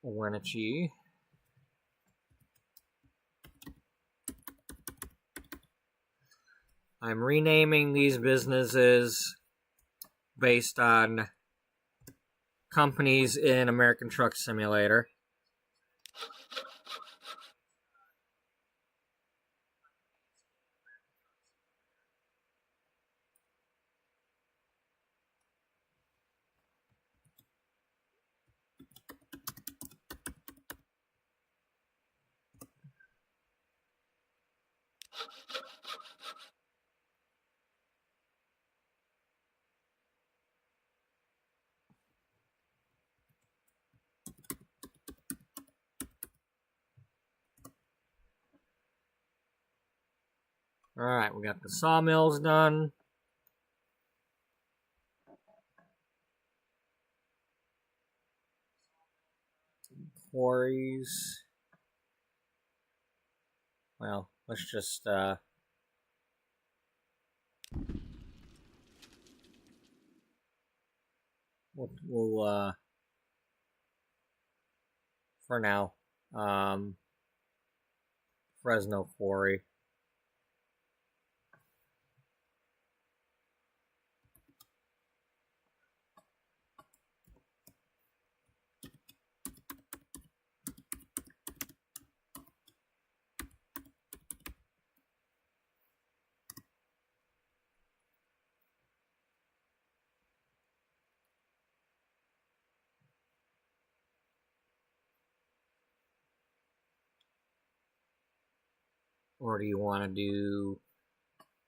Wenatchee. I'm renaming these businesses based on companies in American Truck Simulator. Alright, we got the sawmills done. Quarries. Well, let's just we'll for now, Fresno Quarry. Or do you want to do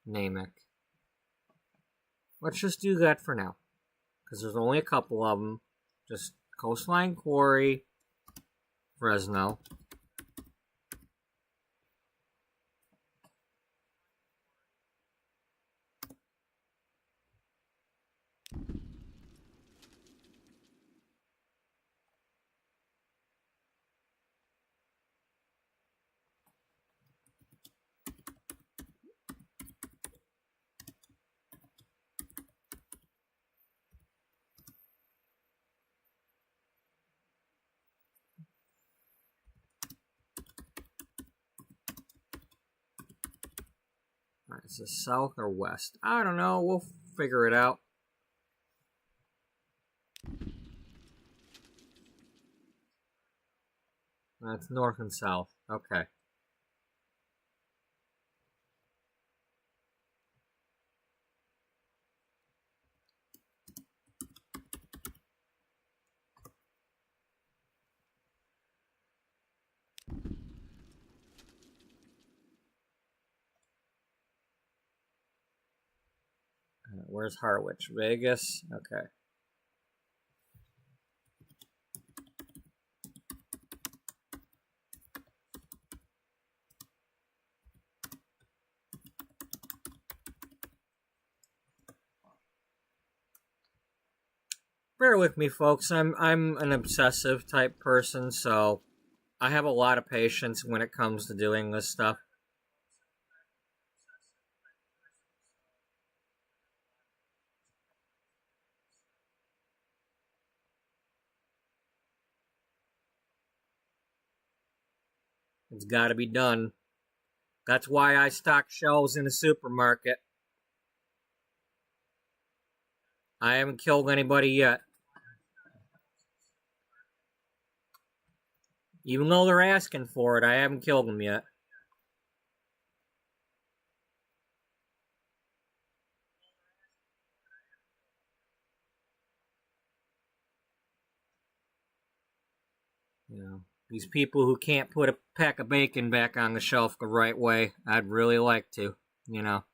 Namek? Let's just do that for now, because there's only a couple of them. Just Coastline Quarry, Fresno. Alright, is this south or west? I don't know. We'll figure it out. That's north and south. Okay. Where's Harwich? Vegas? Okay. bear with me, folks. I'm an obsessive type person, so I have a lot of patience when it comes to doing this stuff. It's got to be done. That's why I stock shelves in a supermarket. I haven't killed anybody yet. Even though they're asking for it, I haven't killed them yet. You know, these people who can't put a pack of bacon back on the shelf the right way, I'd really like to, you know.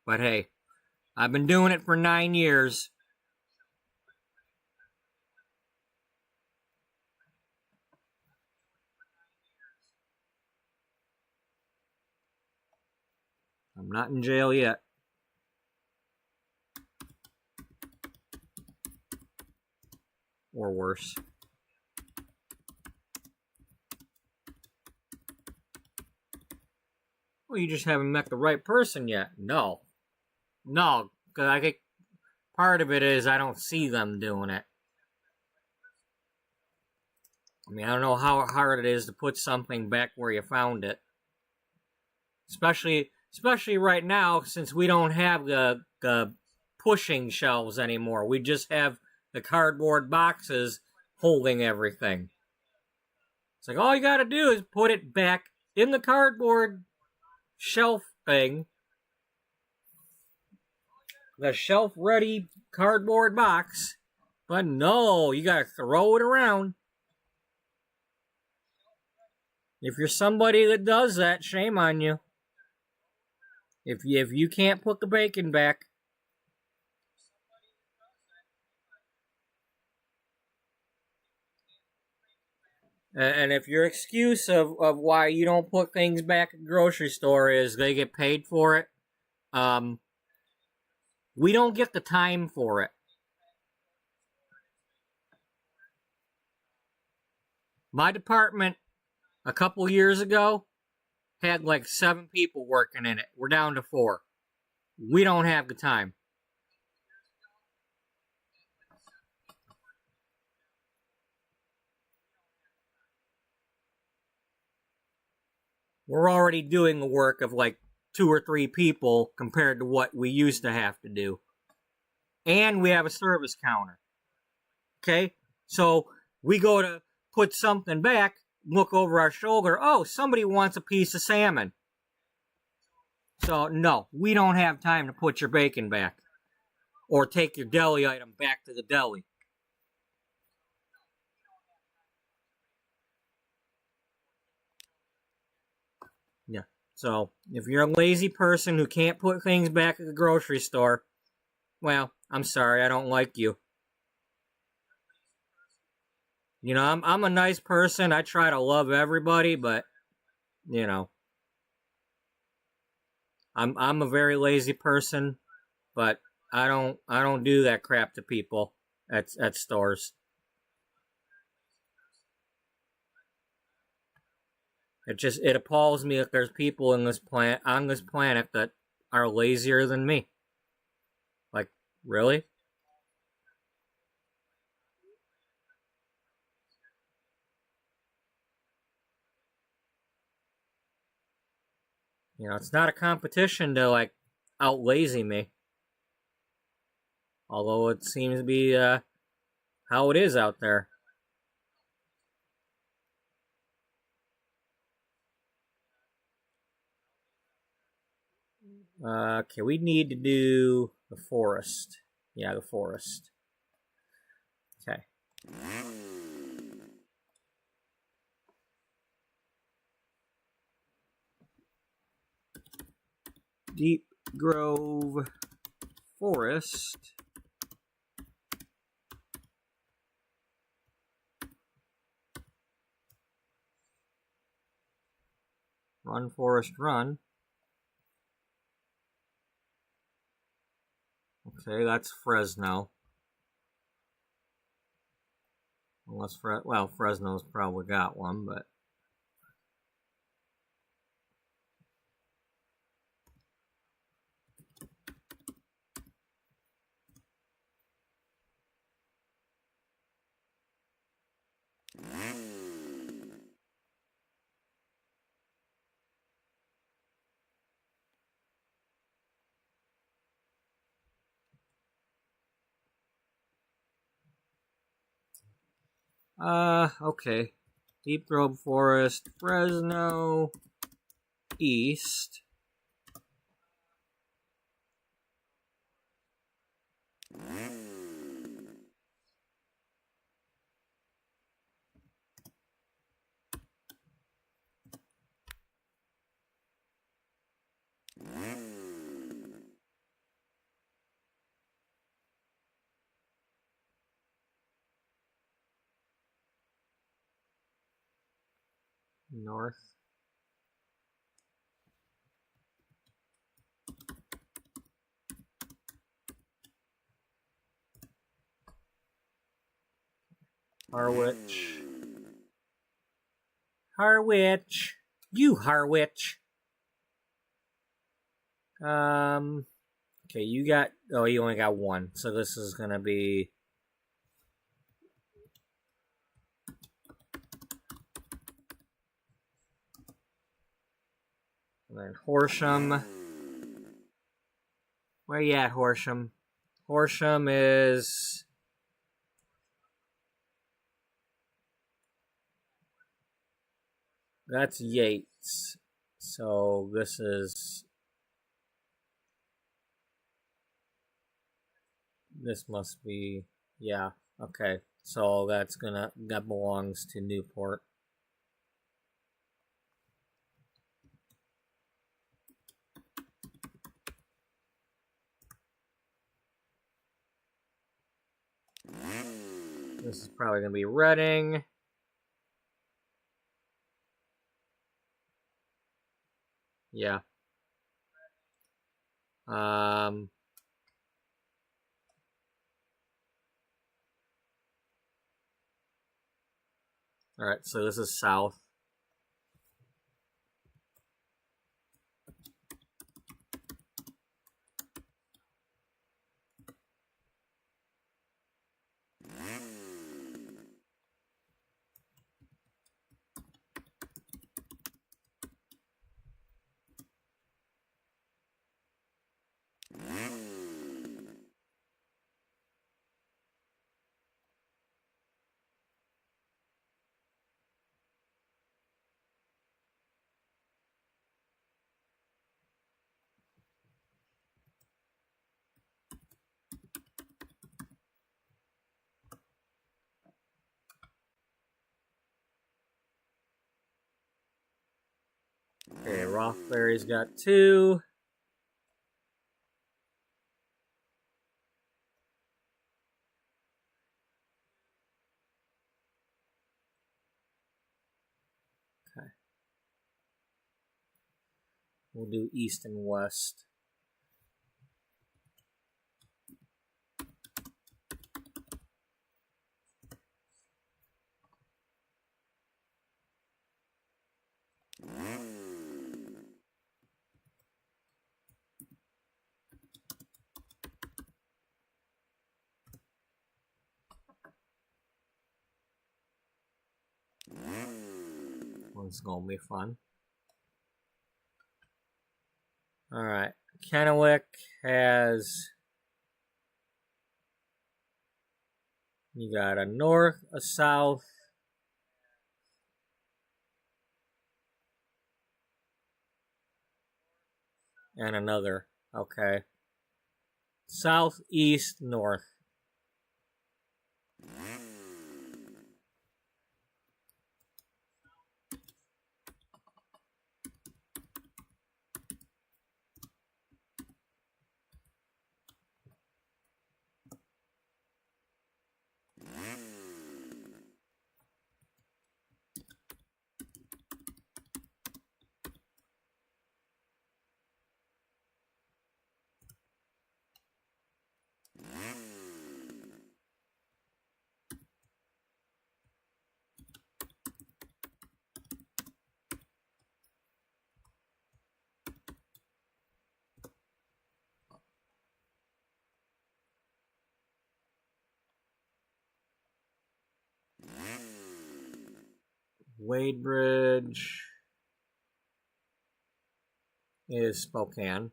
But hey, I've been doing it for 9 years. I'm not in jail yet. Or worse. Well, you just haven't met the right person yet. No. No, because I think part of it is I don't see them doing it. I mean, I don't know how hard it is to put something back where you found it. Especially right now, since we don't have the pushing shelves anymore. We just have the cardboard boxes holding everything. It's like all you gotta do is put it back in the cardboard shelf thing. The shelf ready cardboard box. But no, you gotta throw it around. If you're somebody that does that, shame on you. If you can't put the bacon back. And if your excuse of why you don't put things back at the grocery store is they get paid for it, we don't get the time for it. My department, a couple years ago, had like 7 people working in it. We're down to 4. We don't have the time. We're already doing the work of like 2 or 3 people compared to what we used to have to do. And we have a service counter. Okay? So we go to put something back, look over our shoulder. Oh, somebody wants a piece of salmon. So, no, we don't have time to put your bacon back. Or take your deli item back to the deli. Yeah. So, if you're a lazy person who can't put things back at the grocery store, well, I'm sorry, I don't like you. You know, I'm a nice person. I try to love everybody, but you know, I'm a very lazy person, but I don't do that crap to people at stores. It appalls me that there's people in this planet on this planet that are lazier than me. Like, really? You know, it's not a competition to like out lazy me. Although it seems to be how it is out there. Okay, we need to do the forest. Yeah, the forest. Okay. Deep Grove Forest. Run, Forest, run. Okay, that's Fresno. Unless, well, Fresno's probably got one, but... Okay. Deep Grove Forest, Fresno, East. North. Harwich. Harwich. You Harwich. Okay, you got... Oh, you only got one. So this is going to be... And then Horsham. Where you at, Horsham? Horsham is... That's Yates. So this is... This must be... Yeah, okay. So that's gonna... That belongs to Newport. This is probably gonna be Reading. Yeah. Alright, so this is south. Okay, Rothbury's got 2. Okay. We'll do east and west. One's gonna be fun. Alright. Kennewick has... You got a north, a south, and another. Okay. South, east, north. Wadebridge is Spokane.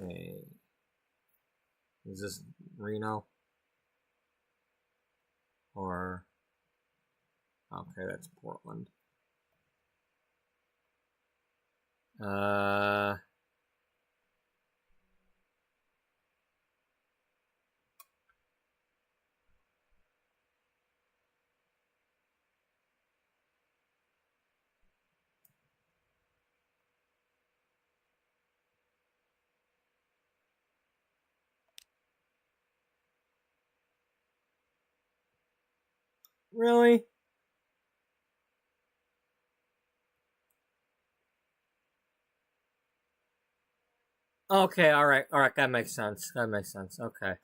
Okay. Is this Reno? Or okay, that's Portland. Really? Okay, alright, that makes sense. That makes sense. Okay.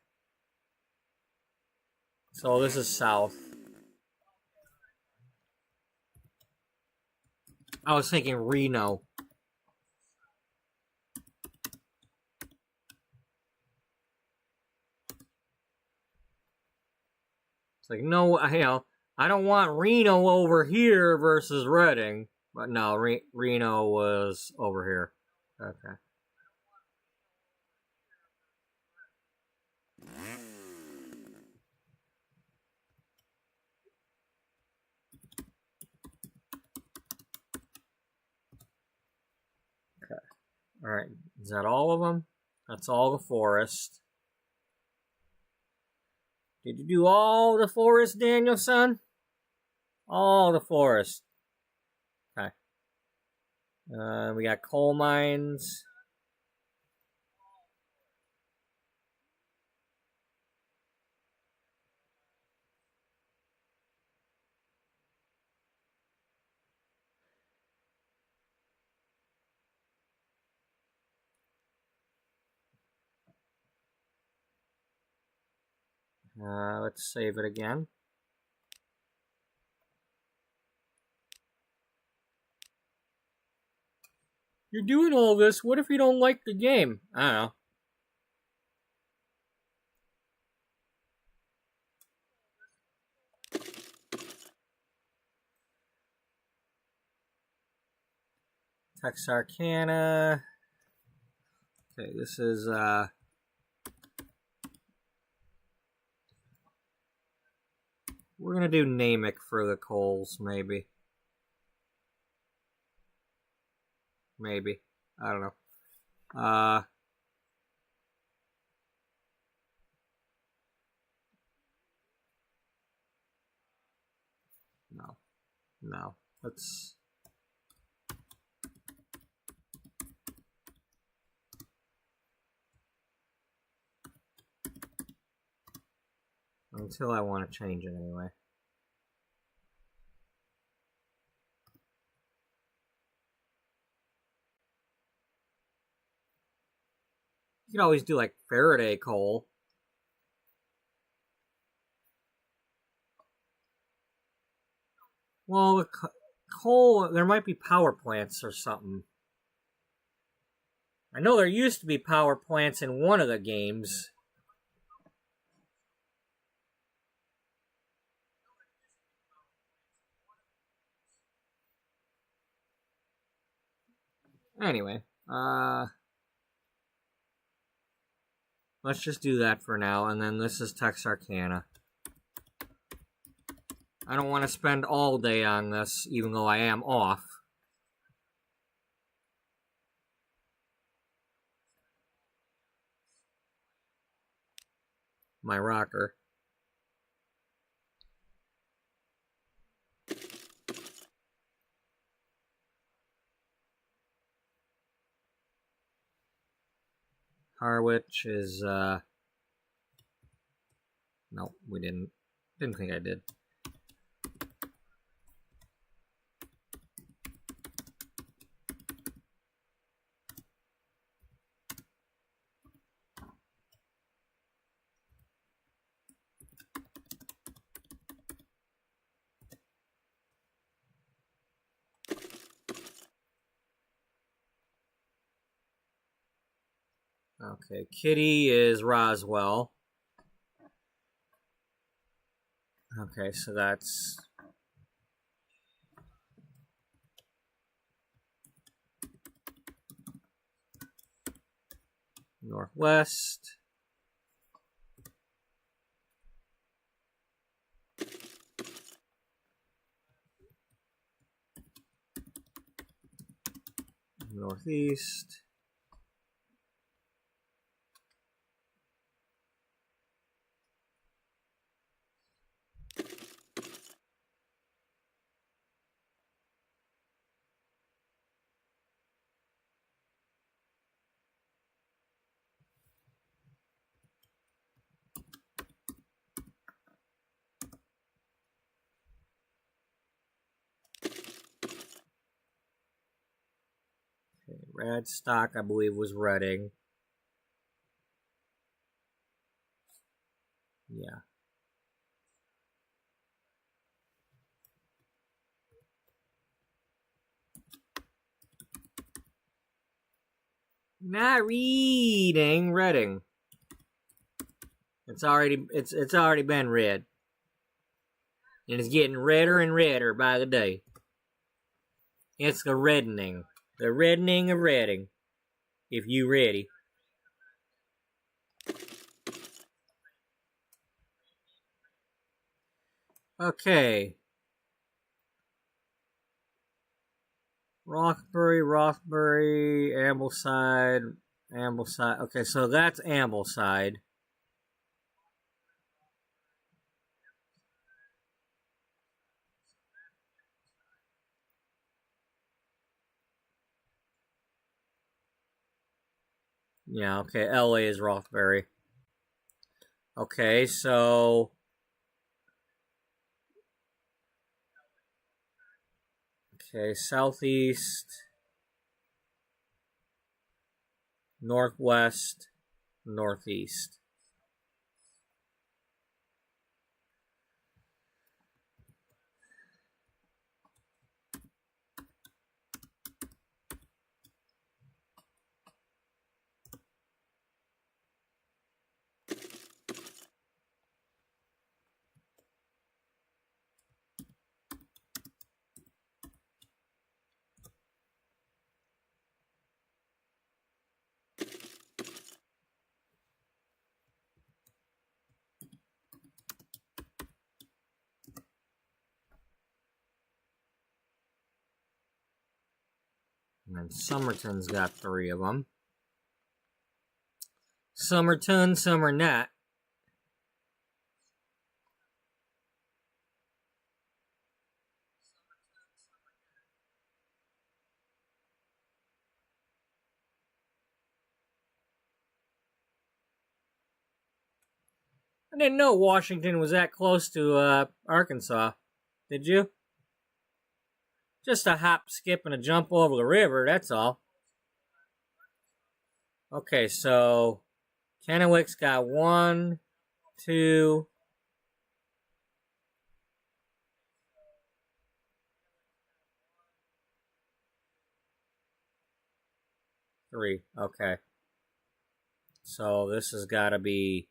So this is south. I was thinking Reno. It's like, no, I don't want Reno over here versus Reading. But no, Reno was over here. Okay. Okay. Alright. Is that all of them? That's all the forest. Did you do all the forest, Danielson? All the forest. Okay. We got coal mines. Let's save it again. You're doing all this. What if you don't like the game? I don't know. Texarkana. Okay, this is we're gonna do Namick for the coals, maybe. Maybe. I don't know. No. No. Let's until I want to change it anyway. You could always do like Faraday coal. Well, the coal, there might be power plants or something. I know there used to be power plants in one of the games. Anyway, let's just do that for now, and then this is Texarkana. I don't want to spend all day on this, even though I am off. My rocker. Harwich is, no, we didn't. Didn't think I did. Okay, Kitty is Roswell. Okay, so that's northwest. Northeast. Okay, Radstock, I believe, was Reading. Yeah. Not reading Reading. It's already been read. And it's getting redder and redder by the day. It's the reddening. The reddening of Reading. If you ready. Okay. Rothbury, Ambleside. Okay, so that's Ambleside. Yeah, okay, LA is Rothbury. Okay, so okay, southeast, northwest, northeast. And then Somerton's got 3 of them. Somerton, Somernet. I didn't know Washington was that close to Arkansas. Did you? Just a hop, skip, and a jump over the river, that's all. Okay, so Kennewick's got 1, 2, 3. Okay. So this has got to be...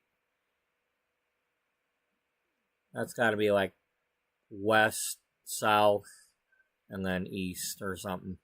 That's got to be like west, south, and then east or something.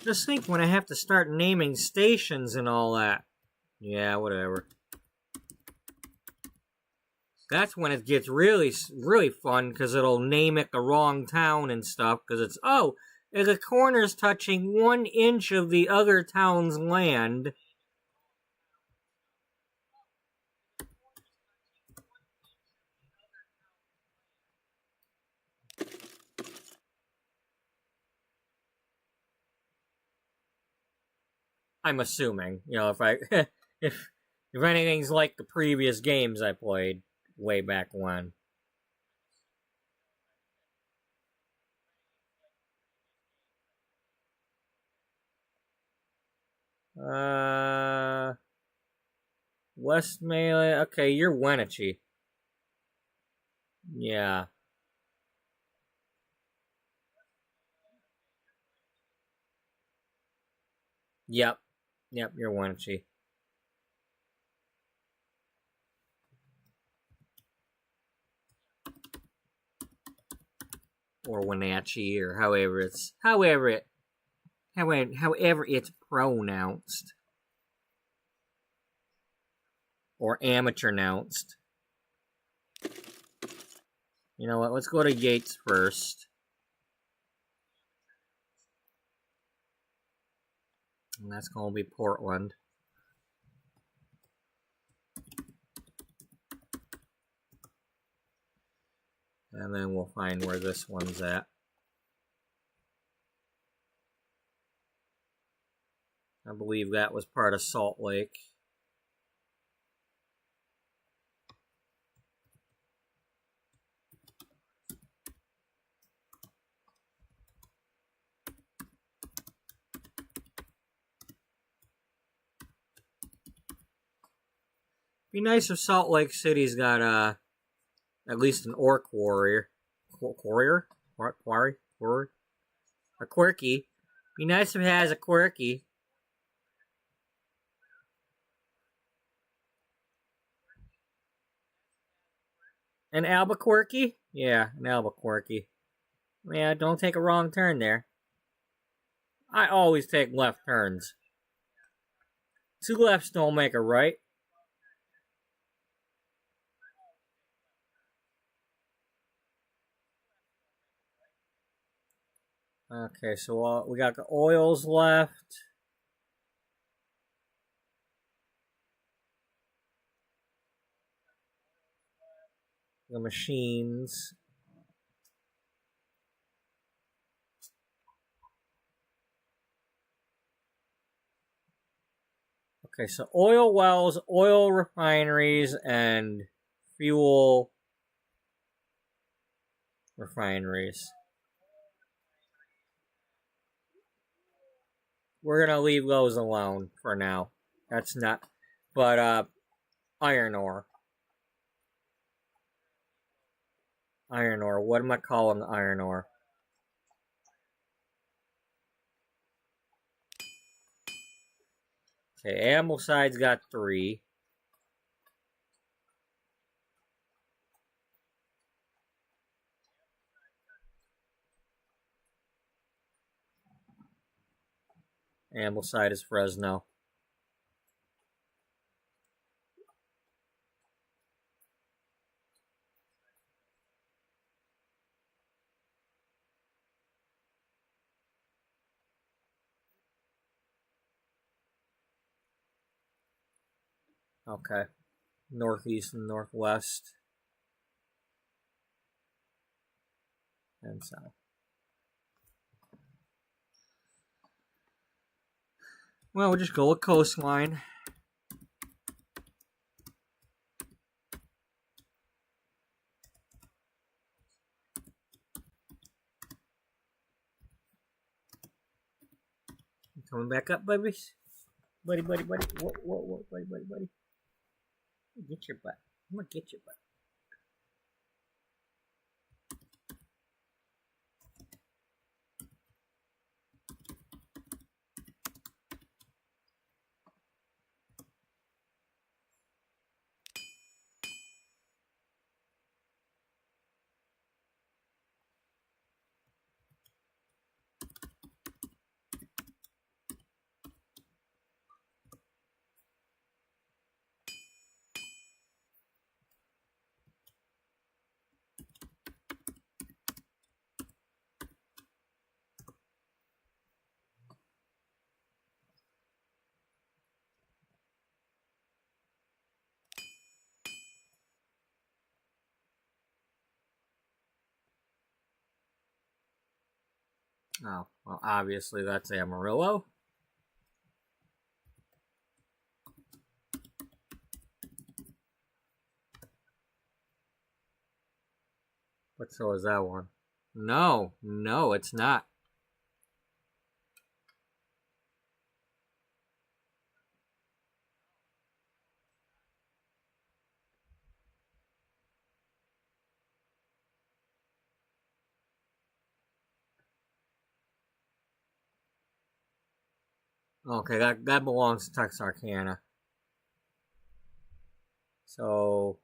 Just think when I have to start naming stations and all that. Yeah, whatever. That's when it gets really, really fun because it'll name it the wrong town and stuff. Because it's, oh, the corner's touching 1 inch of the other town's land. I'm assuming, you know, if I if anything's like the previous games I played way back when. Uh, West Melee. Okay, you're Wenatchee. Yeah. Yep. Yep, you're Wenatchee. Or Wenatchee, or however it's pronounced. Or amateur announced. You know what? Let's go to Yates first. And that's going to be Portland. And then we'll find where this one's at. I believe that was part of Salt Lake. Be nice if Salt Lake City's got at least an orc warrior. Warrior? Quarry? A quirky. Be nice if it has a quirky. An Albuquerque? Yeah, an Albuquerque. Yeah, don't take a wrong turn there. I always take left turns. Two lefts don't make a right. Okay, so we got the oils left. The machines. Okay, so oil wells, oil refineries, and fuel refineries. We're gonna leave those alone for now. That's not, but iron ore. Iron ore. What am I calling iron ore? Okay, Ambleside's got 3. Ambleside is Fresno. Okay. Northeast and northwest. And south. Well, we'll just go with coastline. Coming back up, babies? Buddy. Whoa, buddy. Get your butt. I'm gonna get your butt. Oh, well, obviously that's Amarillo. What so is that one? No, no, it's not. Okay, that belongs to Texarkana. So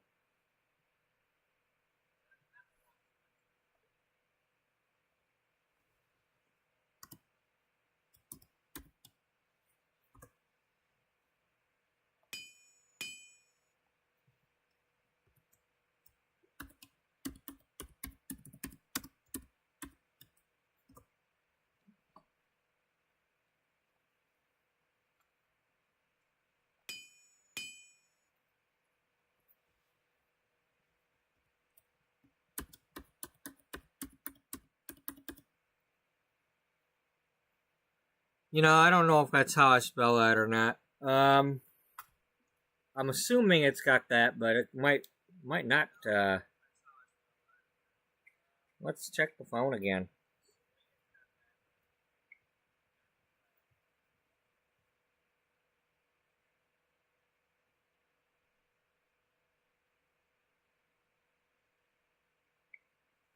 I don't know if that's how I spell that or not. I'm assuming it's got that, but it might not. Let's check the phone again.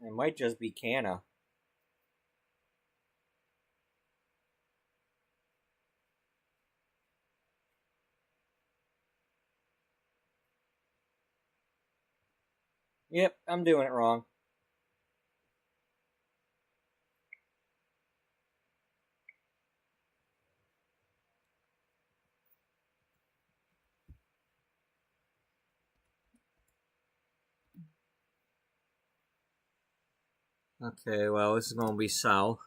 It might just be Canna. Yep, I'm doing it wrong. Okay, well, this is going to be south.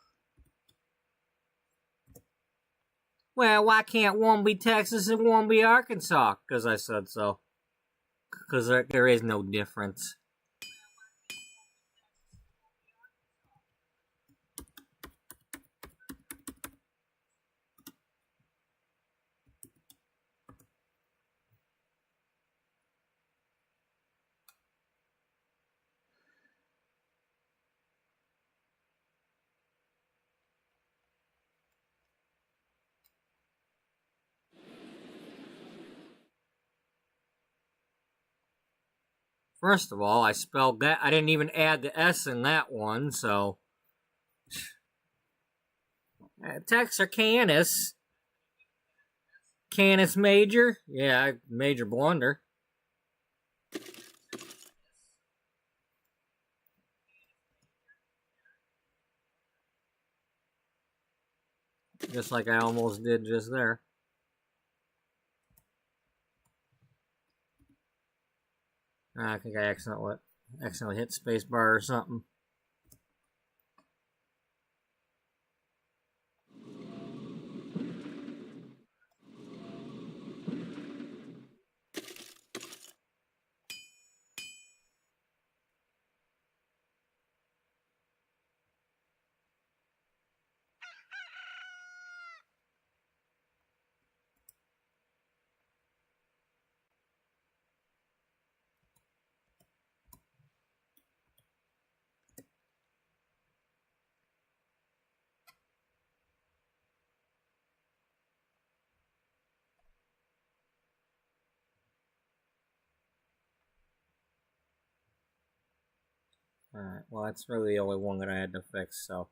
Well, why can't one be Texas and one be Arkansas? Because I said so. Because there is no difference. First of all, I spelled that. I didn't even add the S in that one, so. Texarkana's. Canis Major? Yeah, major blunder. Just like I almost did just there. I think I accidentally hit spacebar or something. Alright, well, that's really the only one that I had to fix, so.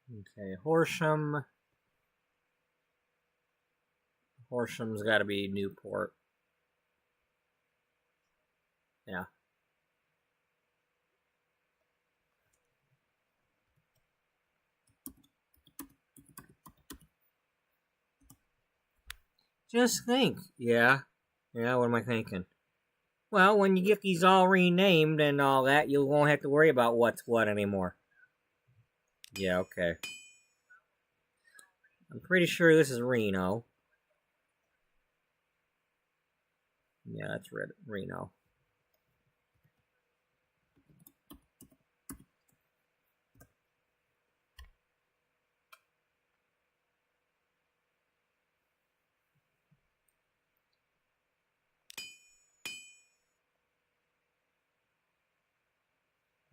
Okay, Horsham. Horsham's got to be Newport. Yeah. Just think. Yeah. Yeah, what am I thinking? Well, when you get these all renamed and all that, you won't have to worry about what's what anymore. Yeah, okay. I'm pretty sure this is Reno. Yeah, that's Reno.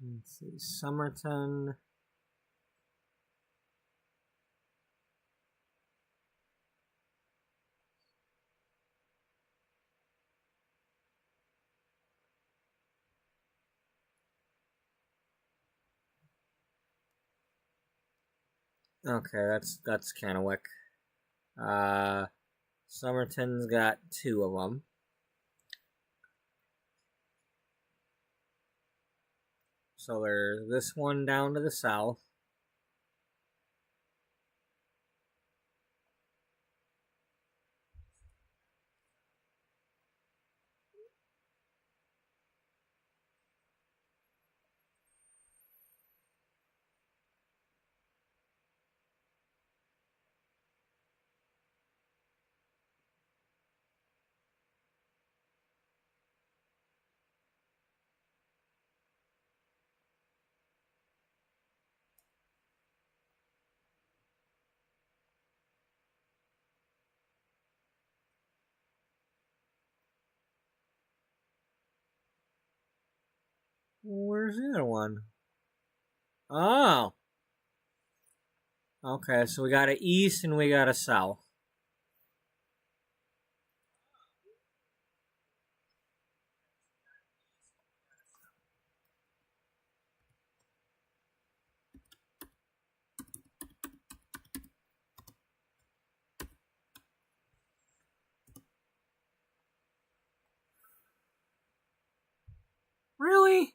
Let's see, Somerton. Okay, that's Kennewick. Somerton's got 2 of them. So there's this one down to the south. Where's the other one? Oh. Okay, so we got a east and we got a south. Really?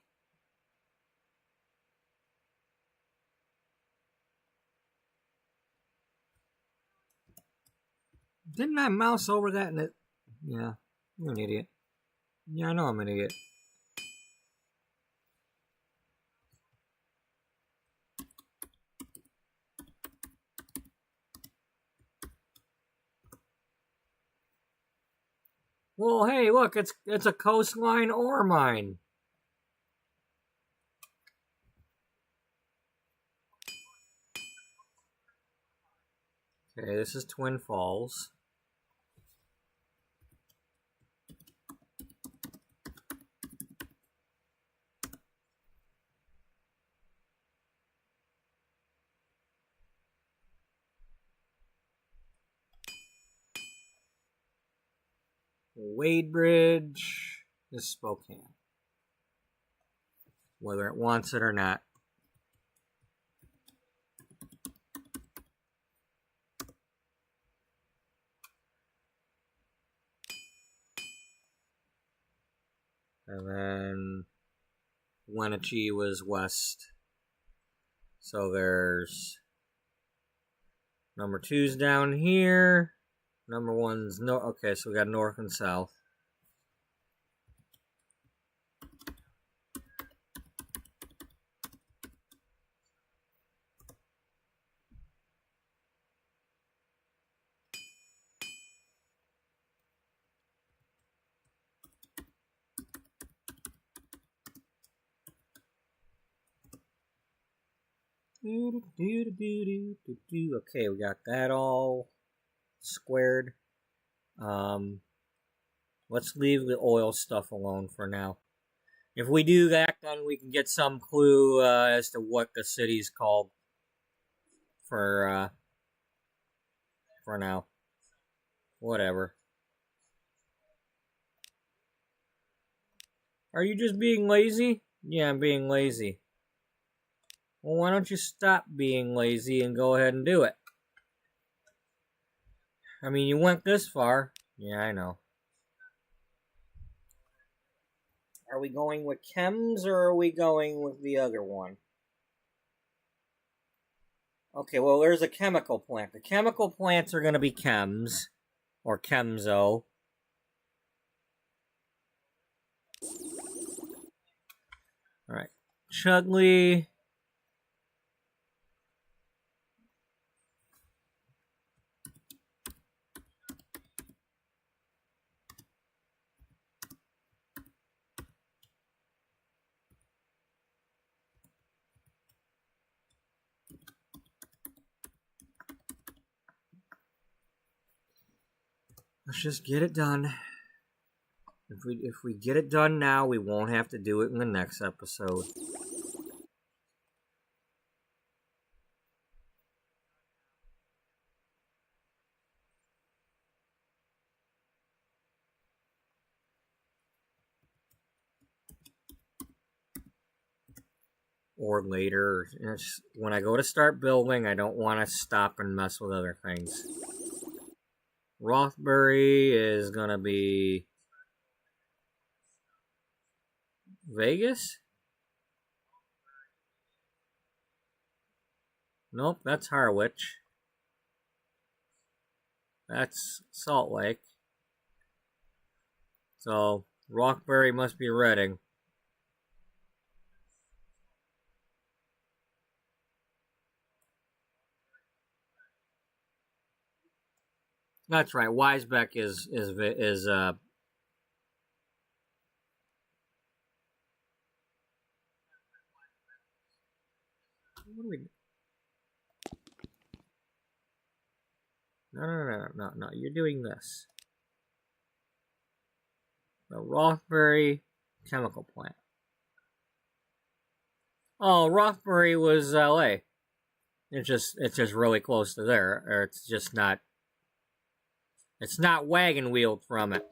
Didn't I mouse over that and it... Yeah, you're an idiot. Yeah, I know I'm an idiot. Well, hey, look, it's a coastline ore mine. Okay, this is Twin Falls. Wadebridge is Spokane. Whether it wants it or not. And then Wenatchee was west. So there's number 2's down here. Number 1's no. Okay, so we got north and south. Okay, we got that all squared. Let's leave the oil stuff alone for now. If we do that, then we can get some clue as to what the city's called for now. Whatever. Are you just being lazy? Yeah, I'm being lazy. Well, why don't you stop being lazy and go ahead and do it? I mean, you went this far. Yeah, I know. Are we going with chems or are we going with the other one? Okay, well, there's a chemical plant. The chemical plants are going to be chems or chemzo. Alright. Chudley. Let's just get it done. If we get it done now, we won't have to do it in the next episode. Or later. When I go to start building, I don't want to stop and mess with other things. Rothbury is gonna be Vegas? Nope, that's Harwich. That's Salt Lake. So, Rothbury must be Reading. That's right. Weisbeck is what are we? No. You're doing this. The Rothbury chemical plant. Oh, Rothbury was L.A. It's just really close to there, or it's just not. It's not wagon wheeled from it.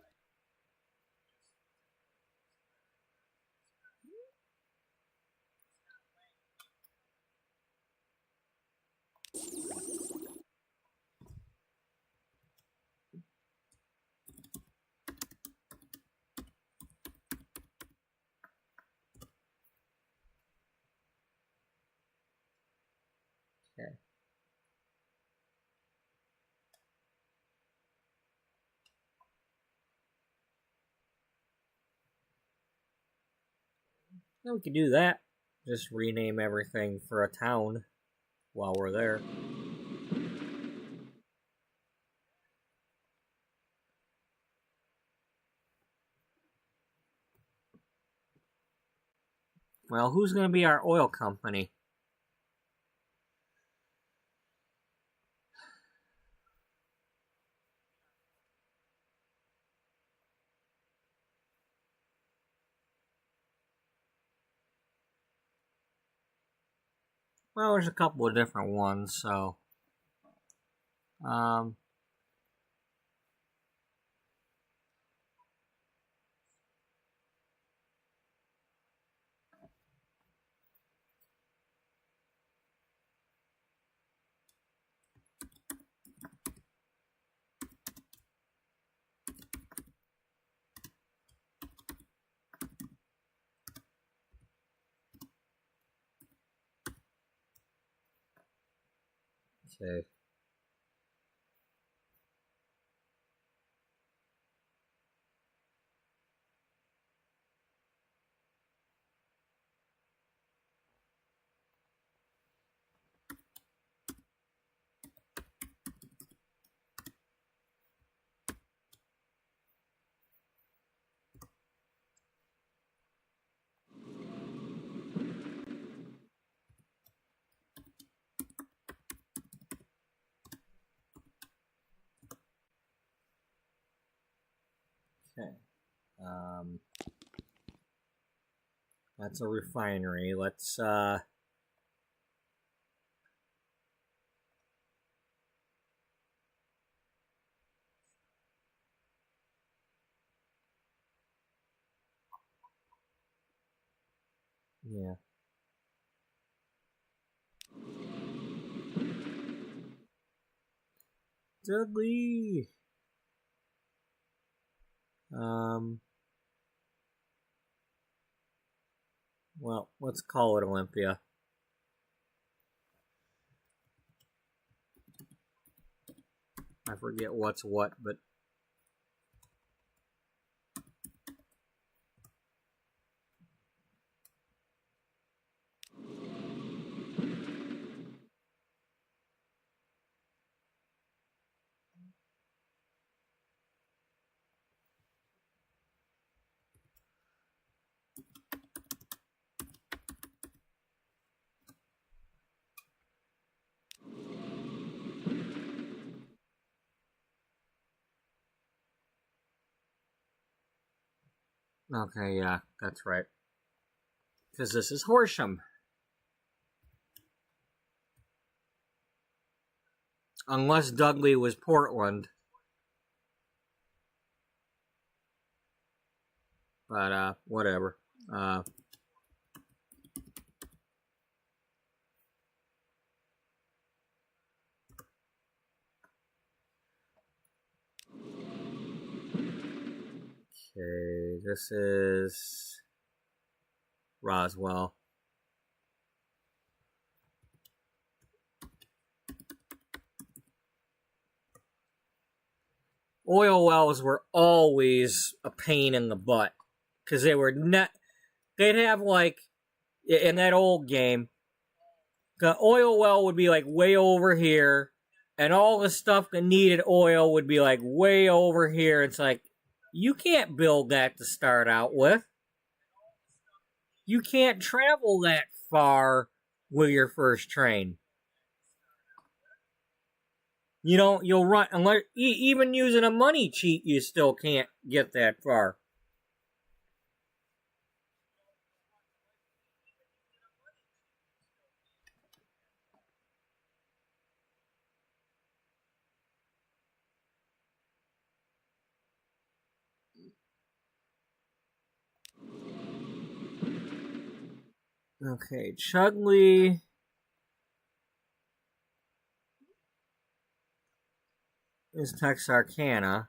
Okay. Yeah, we could do that. Just rename everything for a town while we're there. Well, who's going to be our oil company? Well, there's a couple of different ones, so... Okay. Okay. That's a refinery. Let's, yeah. Dudley! Well, let's call it Olympia. I forget what's what, but... Okay, yeah, that's right. Because this is Horsham. Unless Dudley was Portland. But, whatever. Okay, this is Roswell. Oil wells were always a pain in the butt. Because they were they'd have like, in that old game, the oil well would be like way over here, and all the stuff that needed oil would be like way over here. It's like, you can't build that to start out with. You can't travel that far with your first train. You'll run, unless, even using a money cheat, you still can't get that far. Okay, Chudley is Texarkana.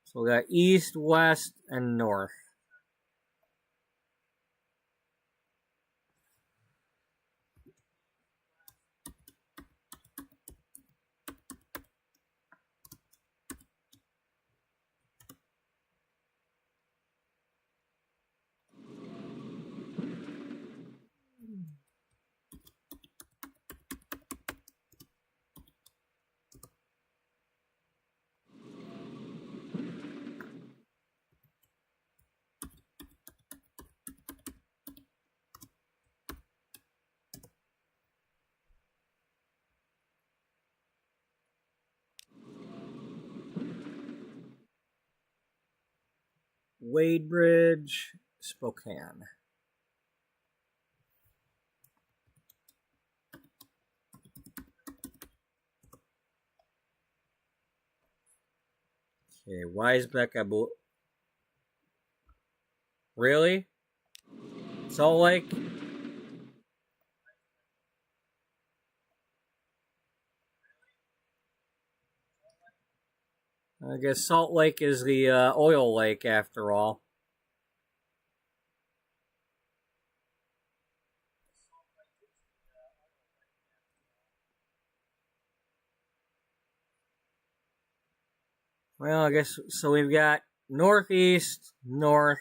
So we got east, west, and north. Wadebridge, Spokane. Okay, Wisebeck, Really? Salt Lake? I guess Salt Lake is the oil lake after all. Well, I guess so. We've got northeast, north.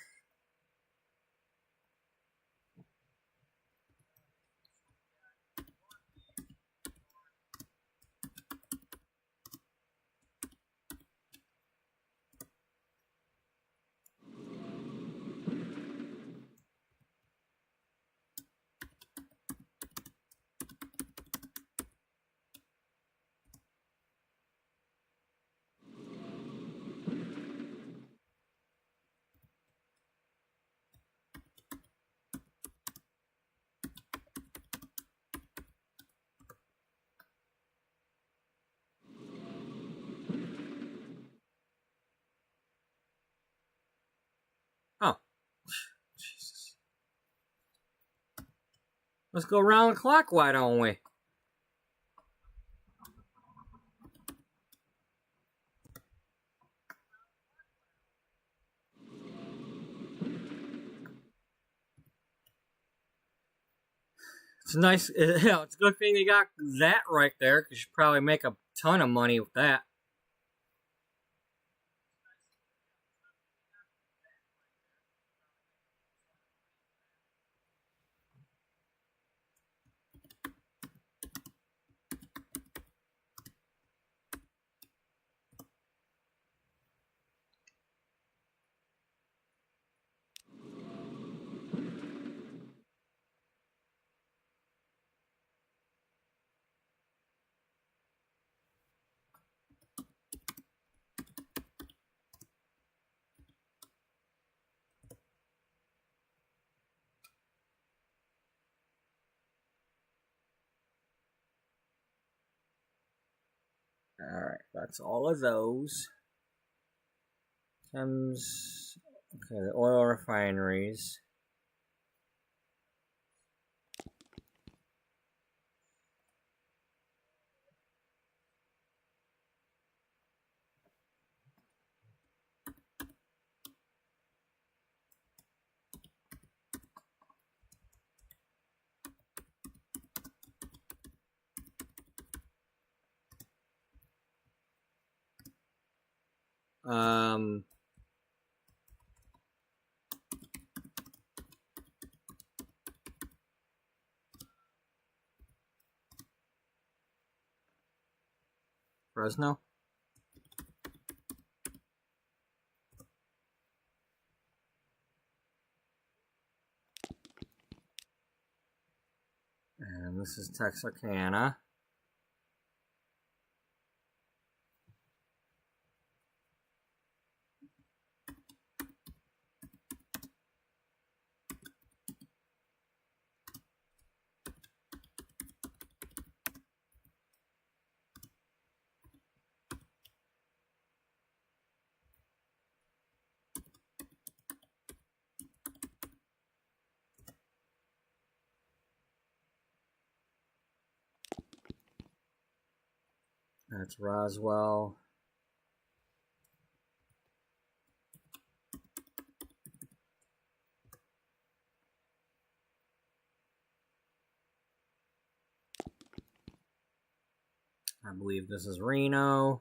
Oh, Jesus. Let's go round the clock, why don't we? It's nice. It's a good thing you got that right there, because you probably make a ton of money with that. Alright, that's all of those. Comes, okay, the oil refineries. Fresno. And this is Texarkana. That's Roswell. I believe this is Reno.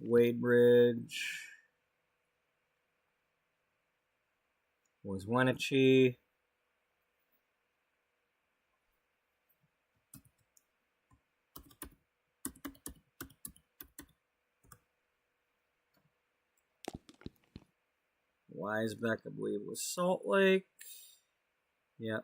Wadebridge was Wenatchee. Wisebeck, I believe, was Salt Lake. Yep.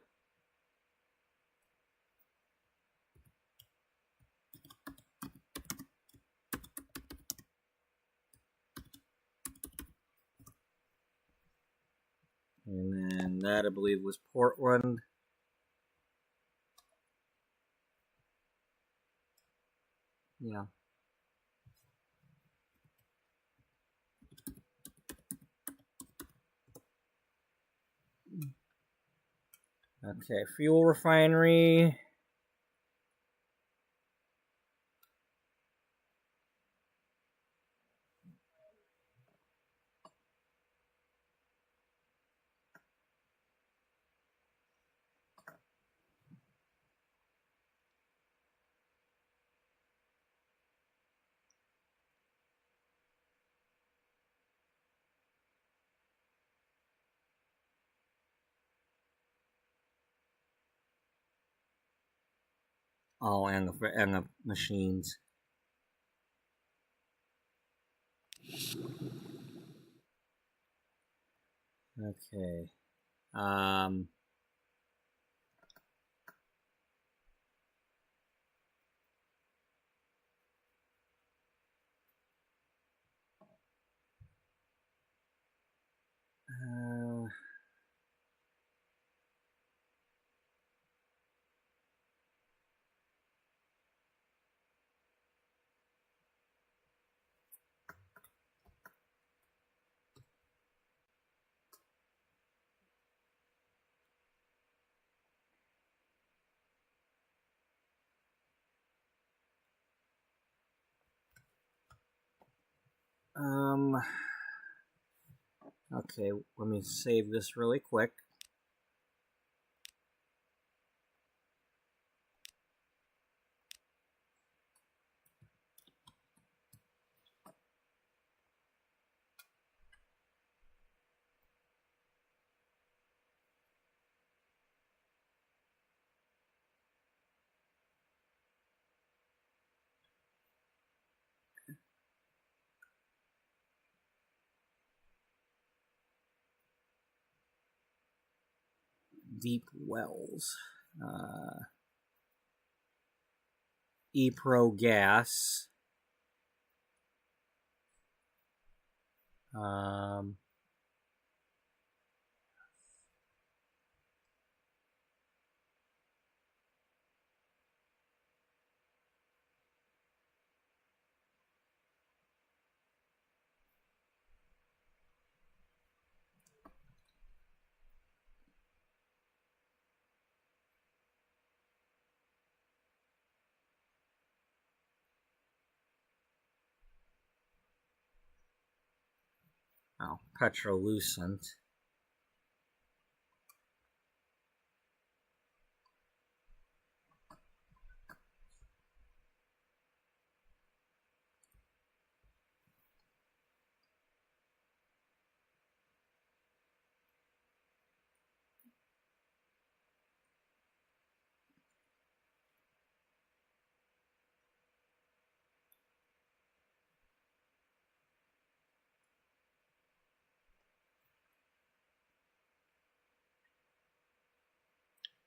And then that, I believe, was Portland. Yeah. Okay, fuel refinery. Oh, and the machines. Okay. Okay, let me save this really quick. Deep wells. E-Pro gas. Oh, petrolucent.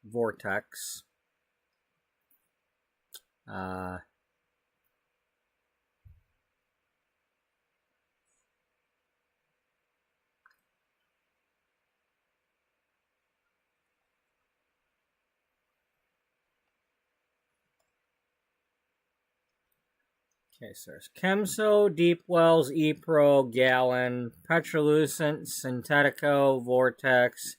Vortex. Okay, so there's Chemso, Deep Wells, ePro, Gallon, Petrolucent, Syntetico, Vortex.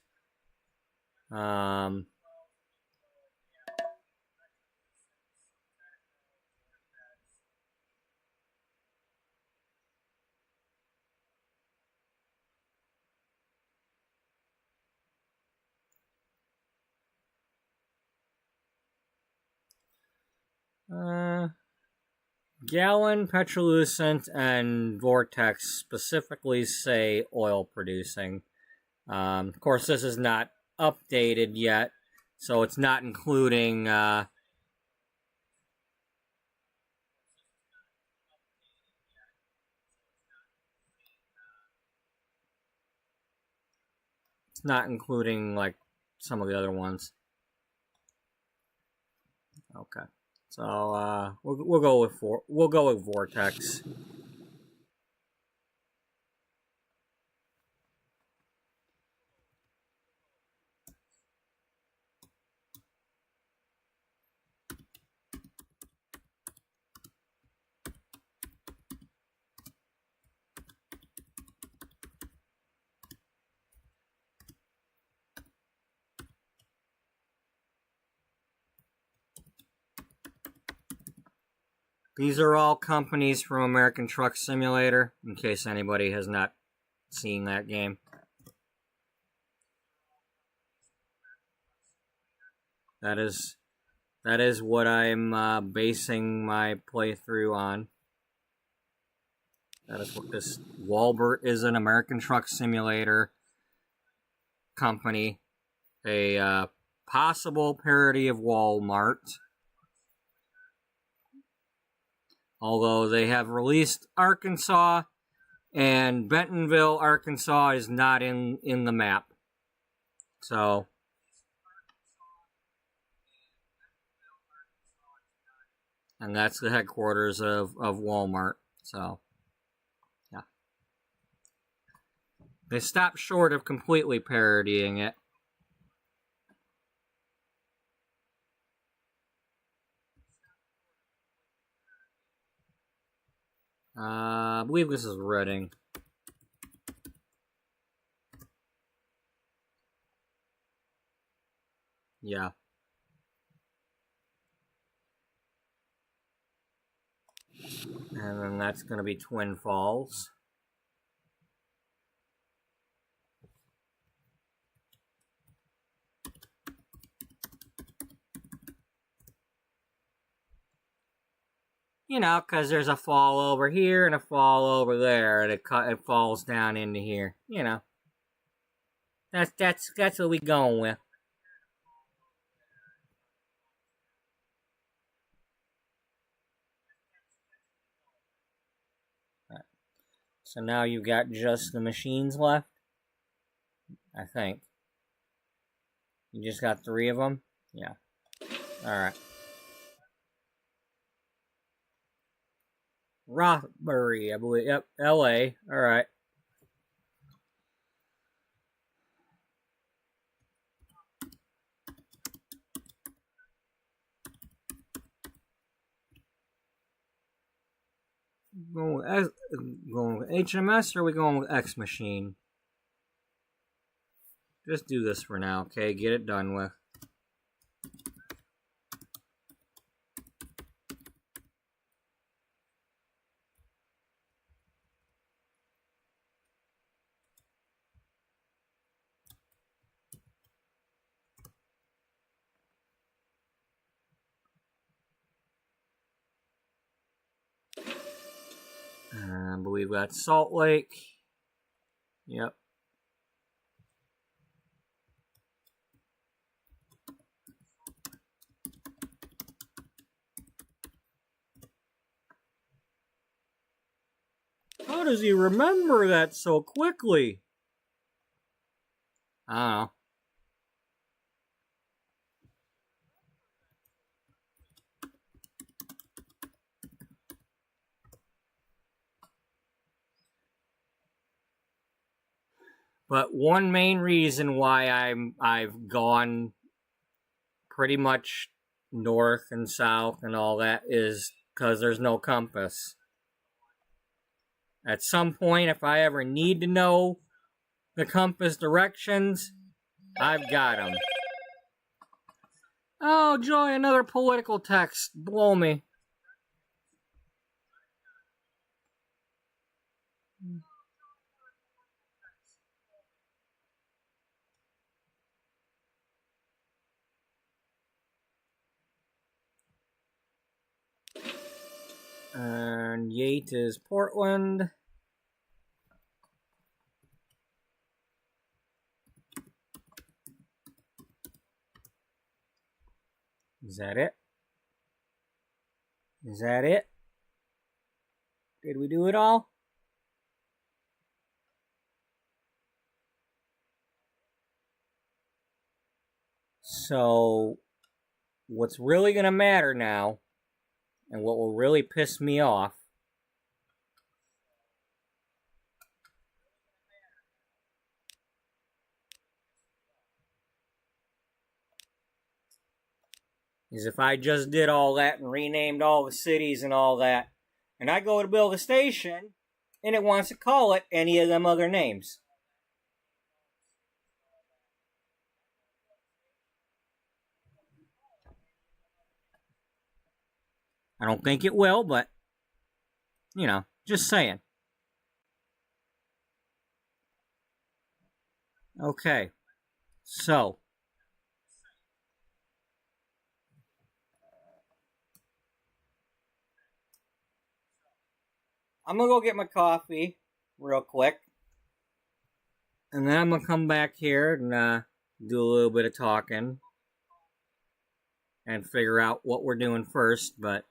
Gallon, Petrolucent, and Vortex specifically say oil producing. Of course, this is not updated yet, so it's not including. It's not including like some of the other ones. Okay, so we'll go with Vortex. These are all companies from American Truck Simulator, in case anybody has not seen that game. That is what I'm basing my playthrough on. That is what this Wallbert is, an American Truck Simulator company, a possible parody of Walmart. Although they have released Arkansas, and Bentonville, Arkansas is not in the map. So and that's the headquarters of Walmart. So yeah. They stopped short of completely parodying it. I believe this is Reading. Yeah. And then that's going to be Twin Falls. You know, because there's a fall over here and a fall over there, and it falls down into here. You know, that's what we going with. Right. So now you've got just the machines left. I think you just got 3 of them. Yeah. All right. Rothbury, I believe. Yep, L.A. All right. Going with HMS, or are we going with X Machine? Just do this for now, okay? Get it done with. believe that's Salt Lake. Yep. How does he remember that so quickly? I don't know. But one main reason why I've gone pretty much north and south and all that is because there's no compass. At some point, if I ever need to know the compass directions, I've got them. Oh, joy, another political text. Blow me. And Yate is Portland. Is that it? Is that it? Did we do it all? So, what's really going to matter now, and what will really piss me off, is if I just did all that and renamed all the cities and all that, and I go to build a station, and it wants to call it any of them other names. I don't think it will, but, you know, just saying. Okay, so I'm gonna go get my coffee real quick, and then I'm gonna come back here and do a little bit of talking and figure out what we're doing first. But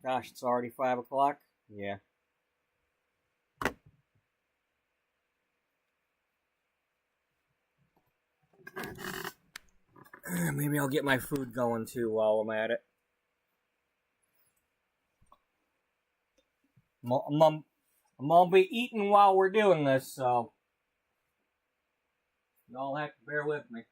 gosh, it's already 5 o'clock. Yeah. Maybe I'll get my food going too while I'm at it. I'm gonna be eating while we're doing this, so y'all have to bear with me.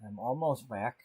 I'm almost back.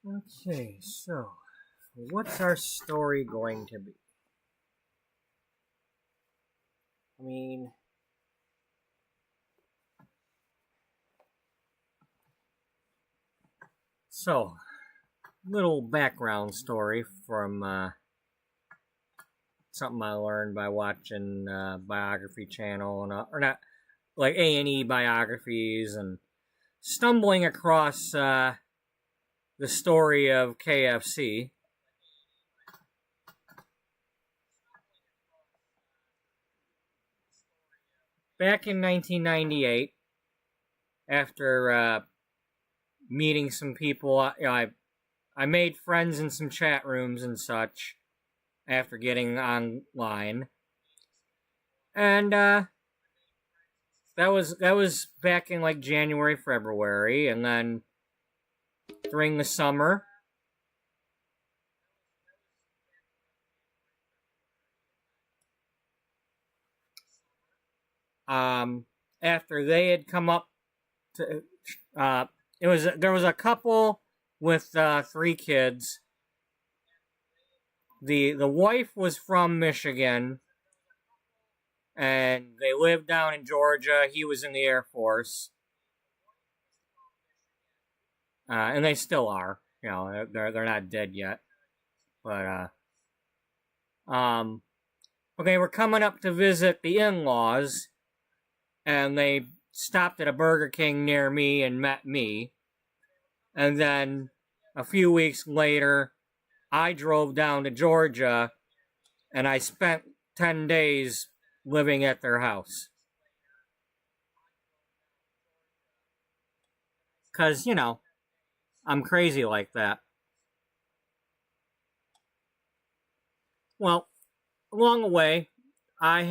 Okay, so what's our story going to be? I mean, so little background story from something I learned by watching biography channel and or not like A&E biographies and stumbling across the story of KFC. Back in 1998, after meeting some people, I made friends in some chat rooms and such after getting online, and that was back in like January, February, and then during the summer, after they had come up to, there was a couple with 3 kids. The wife was from Michigan, and they lived down in Georgia. He was in the Air Force. And they still are. You know, they're not dead yet. But okay, we're coming up to visit the in-laws, and they stopped at a Burger King near me and met me. And then a few weeks later, I drove down to Georgia, and I spent 10 days living at their house. Because, you know, I'm crazy like that. Well, along the way, I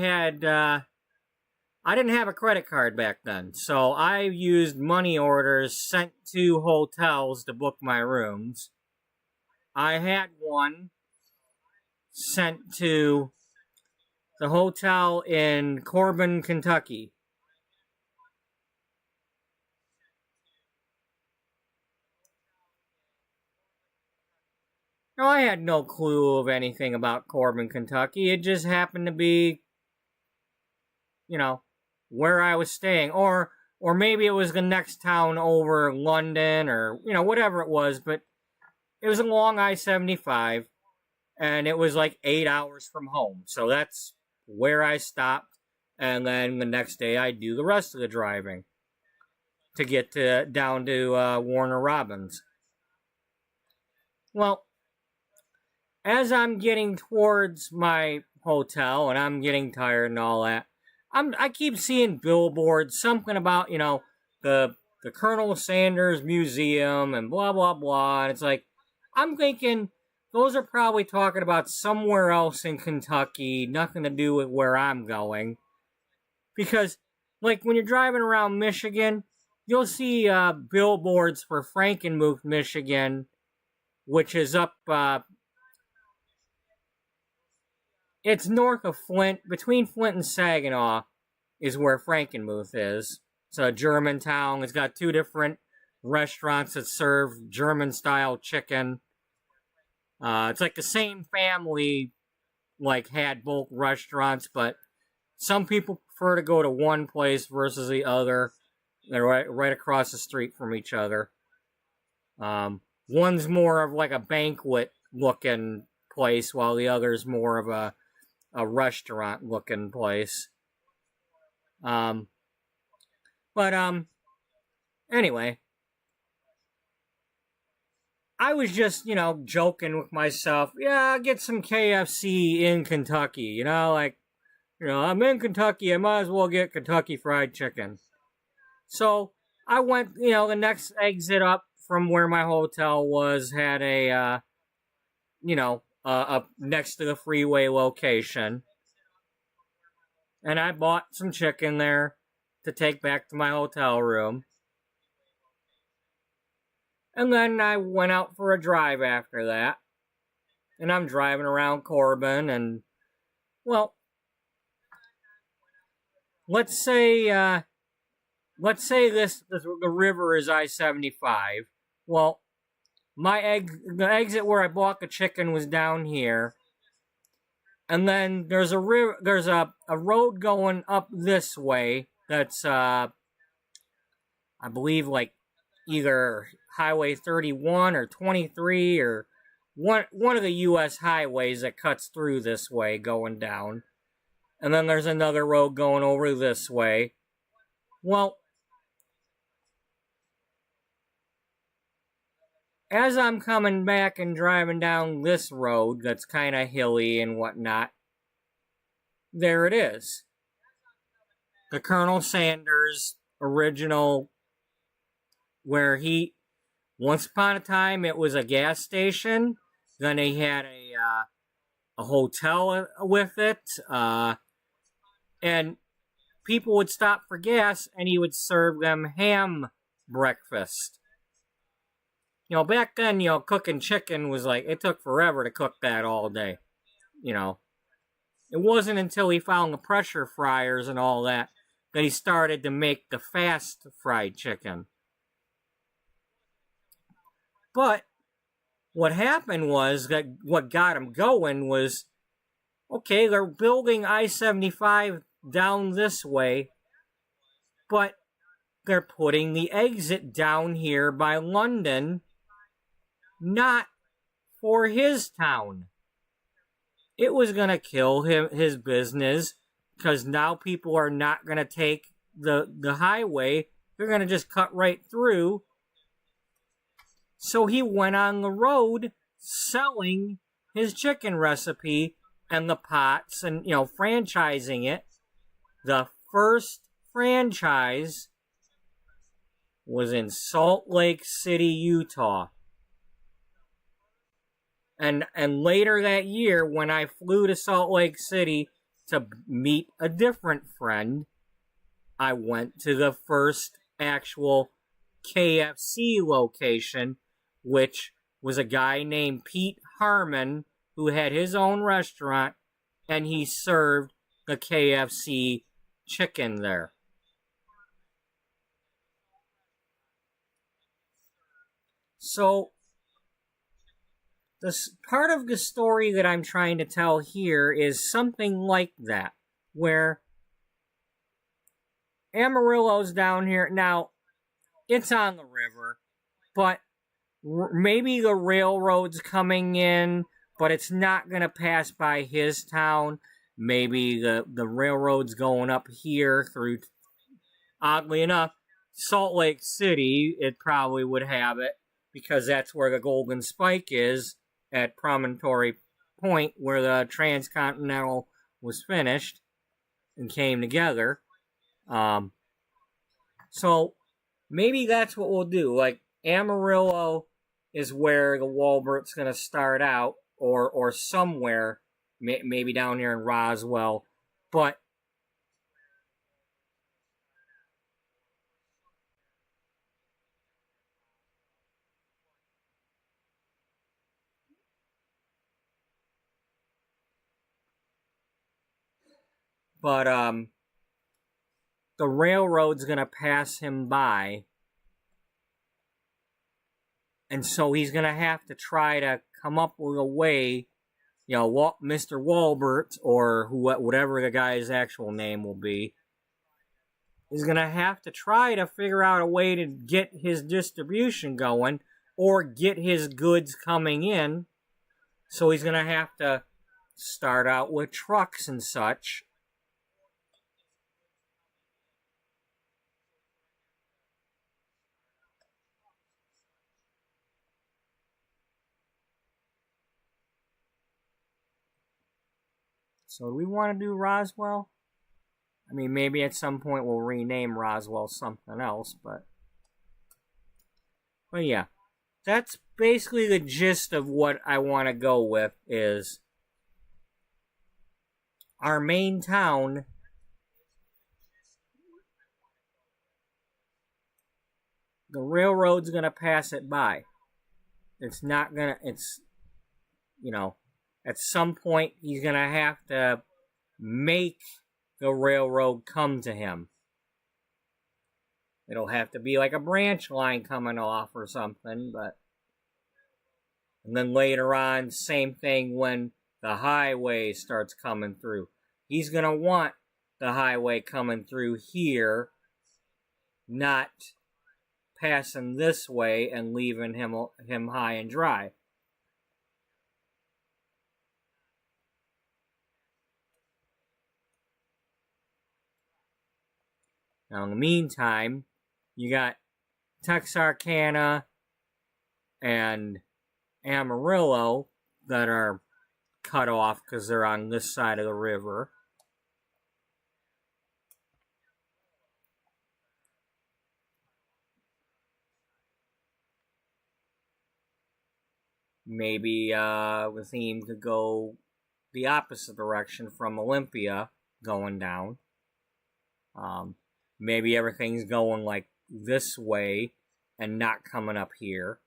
didn't have a credit card back then, so I used money orders sent to hotels to book my rooms. I had one sent to the hotel in Corbin, Kentucky. Now, I had no clue of anything about Corbin, Kentucky. It just happened to be, you know, where I was staying, or maybe it was the next town over, London, or you know, whatever it was. But it was along I-75, and it was like 8 hours from home. So that's where I stopped, and then the next day I do the rest of the driving to get down to Warner Robins. Well, as I'm getting towards my hotel and I'm getting tired and all that, I keep seeing billboards, something about, you know, the Colonel Sanders Museum and blah blah blah, and it's like, I'm thinking those are probably talking about somewhere else in Kentucky, nothing to do with where I'm going. Because, like, when you're driving around Michigan, you'll see billboards for Frankenmuth, Michigan, which is up. It's north of Flint, between Flint and Saginaw, is where Frankenmuth is. It's a German town. It's got 2 different restaurants that serve German-style chicken. It's like the same family, like, had both restaurants, but some people prefer to go to one place versus the other. They're right across the street from each other. One's more of like a banquet-looking place, while the other's more of a restaurant-looking place. Anyway, I was just, you know, joking with myself. Yeah, I'll get some KFC in Kentucky, you know, like, you know, I'm in Kentucky, I might as well get Kentucky Fried Chicken. So, I went, you know, the next exit up from where my hotel was had a, you know, up next to the freeway location. And I bought some chicken there to take back to my hotel room. And then I went out for a drive after that. And I'm driving around Corbin, and, well, let's say the river is I-75. Well, the exit where I bought the chicken was down here. And then there's a road going up this way that's I believe, like, either Highway 31 or 23, or one of the US highways that cuts through this way going down. And then there's another road going over this way. Well, as I'm coming back and driving down this road that's kind of hilly and whatnot, there it is. The Colonel Sanders original, where once upon a time it was a gas station, then he had a hotel with it, and people would stop for gas and he would serve them ham breakfast. You know, back then, you know, cooking chicken was like, it took forever to cook that all day. You know, it wasn't until he found the pressure fryers and all that he started to make the fast fried chicken. But what happened was that what got him going was, okay, they're building I-75 down this way, but they're putting the exit down here by London, not for his town. It was going to kill his business, because now people are not going to take the highway. They're going to just cut right through. So he went on the road selling his chicken recipe and the pots and, franchising it. The first franchise was in Salt Lake City, Utah. And later that year, when I flew to Salt Lake City to meet a different friend, I went to the first actual KFC location, which was a guy named Pete Harmon, who had his own restaurant, and he served the KFC chicken there. So, this part of the story that I'm trying to tell here is something like that, where Amarillo's down here. Now, it's on the river, but maybe the railroad's coming in, but it's not going to pass by his town. Maybe the railroad's going up here through, oddly enough, Salt Lake City. It probably would have it, because that's where the Golden Spike is, at Promontory Point, where the Transcontinental was finished and came together. So maybe that's what we'll do. Like, Amarillo is where the Wallbert's going to start out, or somewhere, maybe down here in Roswell. But the railroad's going to pass him by, and so he's going to have to try to come up with a way, Mr. Wallbert, or whatever the guy's actual name will be, is going to have to try to figure out a way to get his distribution going, or get his goods coming in. So he's going to have to start out with trucks and such. So do we want to do Roswell? I mean, maybe at some point we'll rename Roswell something else, but yeah. That's basically the gist of what I want to go with, is our main town. The railroad's going to pass it by. It's not going to, at some point he's going to have to make the railroad come to him. It'll have to be like a branch line coming off or something, but... And then later on, same thing when the highway starts coming through. He's going to want the highway coming through here, not passing this way and leaving him high and dry. Now, in the meantime, you got Texarkana and Amarillo that are cut off because they're on this side of the river. Maybe the theme could go the opposite direction from Olympia going down. Maybe everything's going like this way and not coming up here.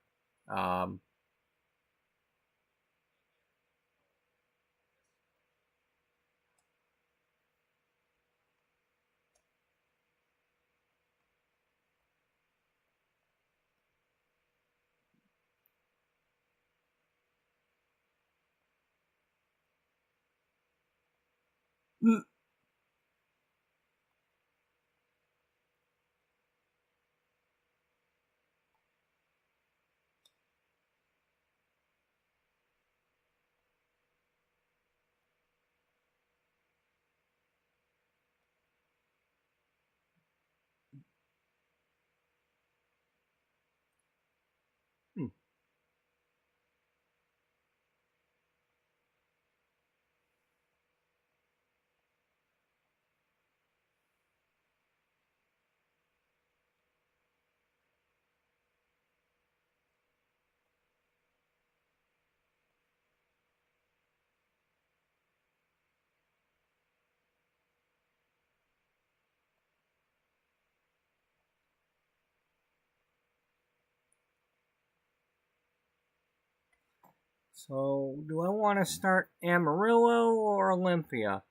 So, do I want to start Amarillo or Olympia?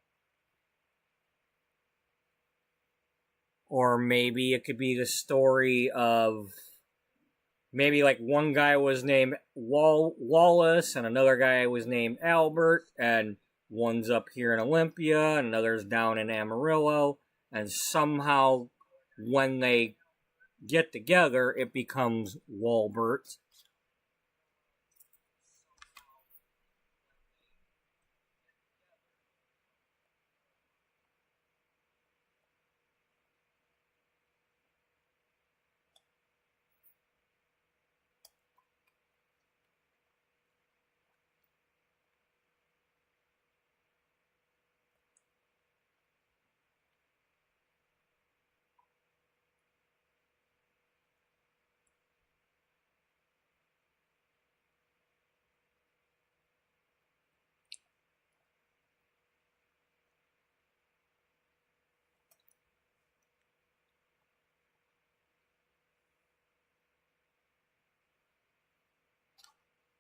Or maybe it could be the story of maybe like one guy was named Wallace and another guy was named Albert, and one's up here in Olympia and another's down in Amarillo, and somehow when they get together it becomes Wallbert.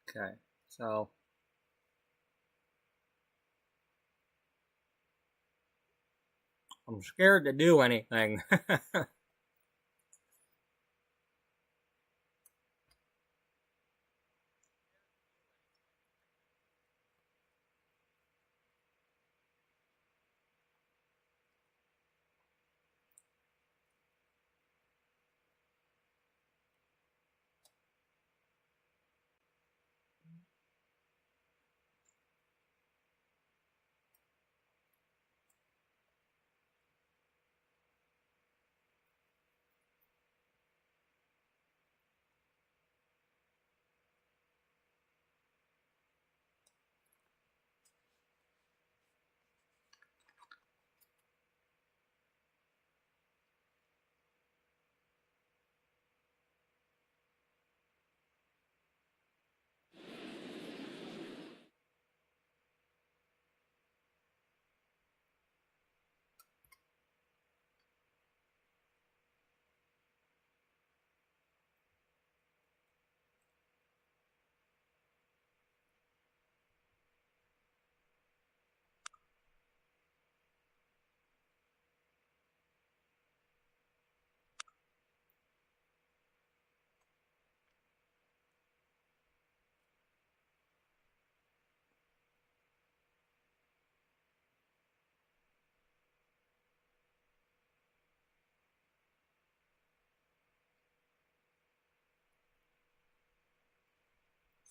Okay, so I'm scared to do anything.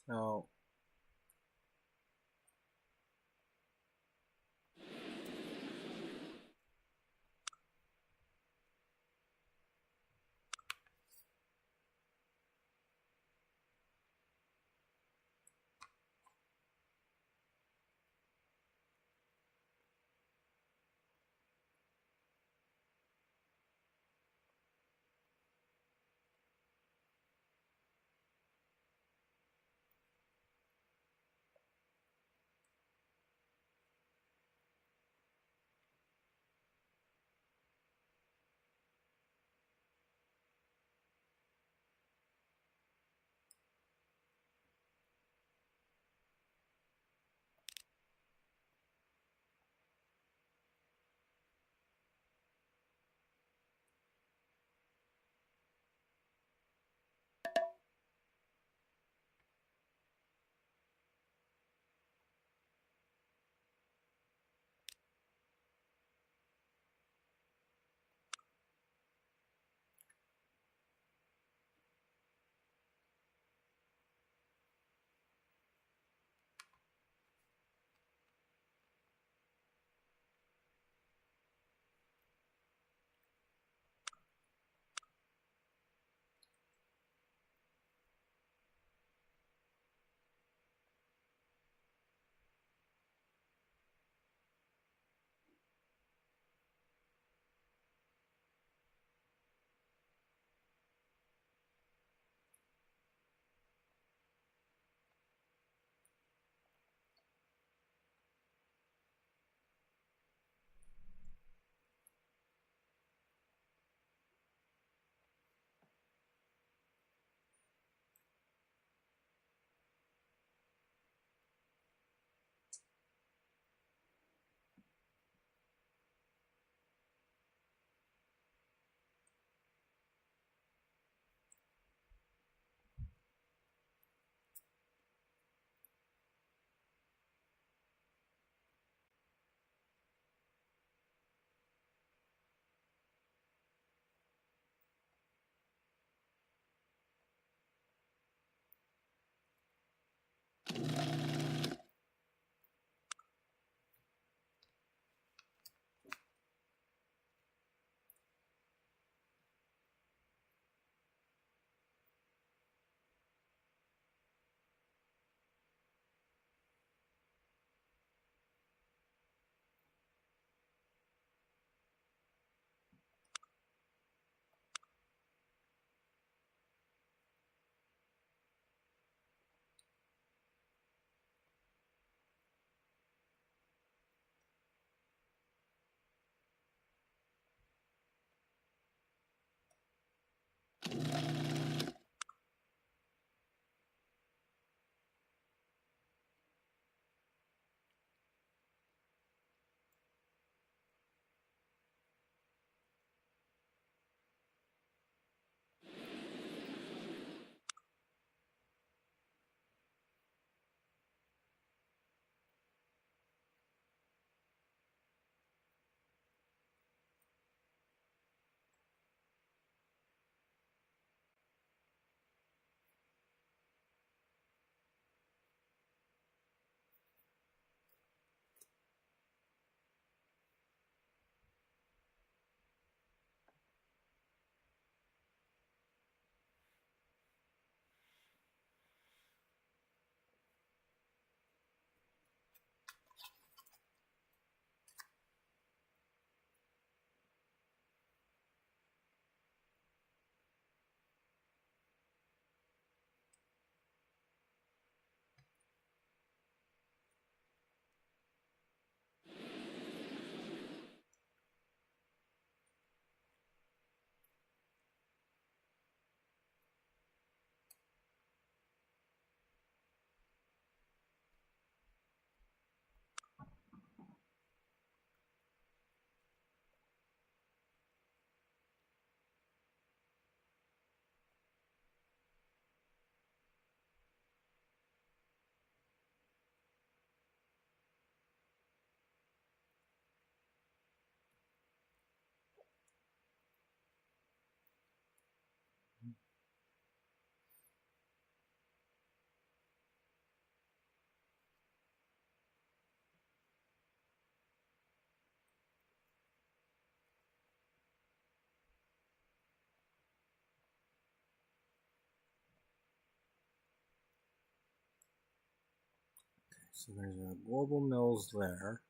So So there's a Global Mills there.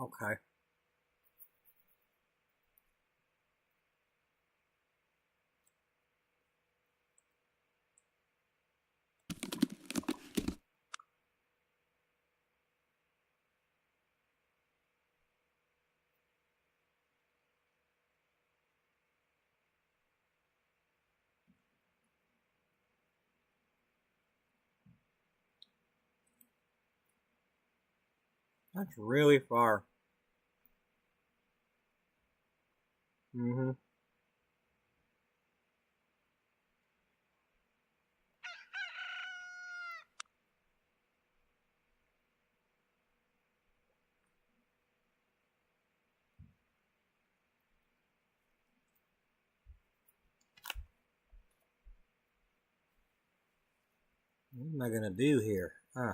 Okay. That's really far. Mm-hmm. What am I gonna do here? Huh.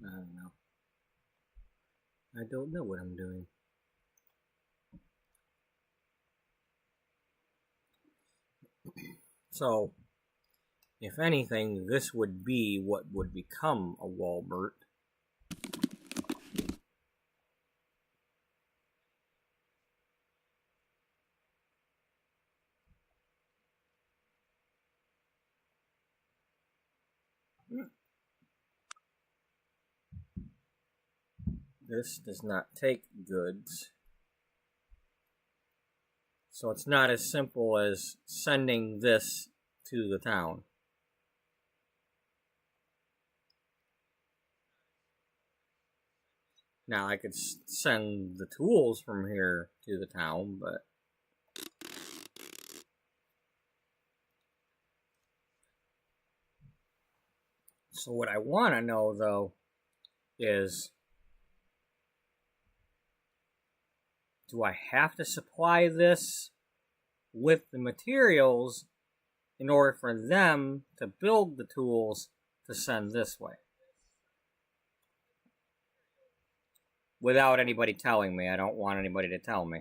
I don't know. I don't know what I'm doing. So, if anything, this would be what would become a Wallbert. This does not take goods. So it's not as simple as sending this to the town. Now I could send the tools from here to the town, but so what I want to know though is, do I have to supply this with the materials in order for them to build the tools to send this way? Without anybody telling me. I don't want anybody to tell me.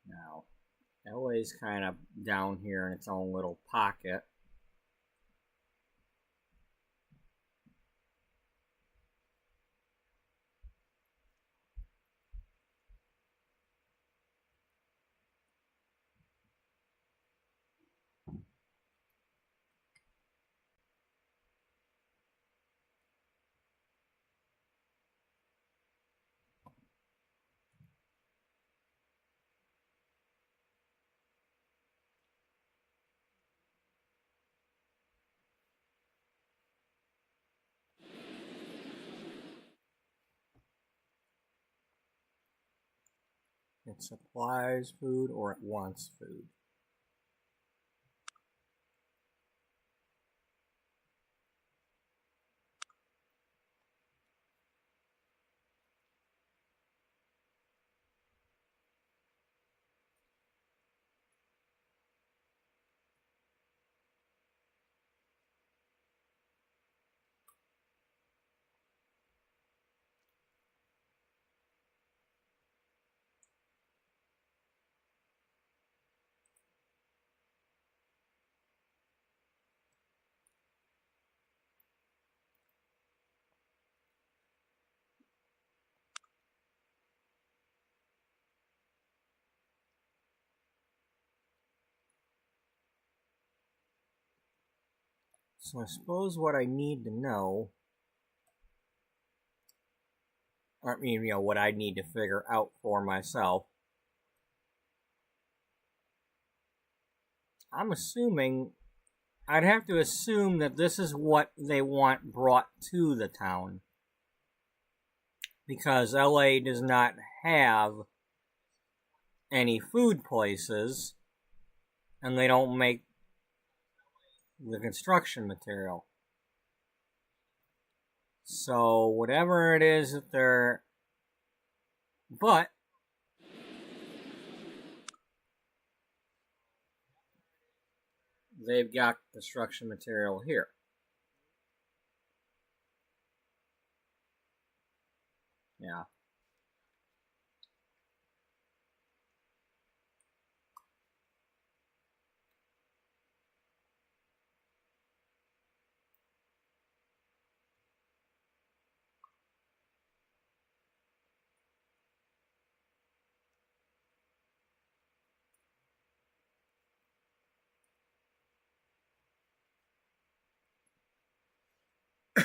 Now, LA's kind of down here in its own little pocket. It supplies food or it wants food. So I suppose what I need to know, I mean, you know, what I need to figure out for myself, I'm assuming, I'd have to assume that this is what they want brought to the town. Because LA does not have any food places, and they don't make the construction material. So whatever it is that they're... But they've got construction material here. Yeah.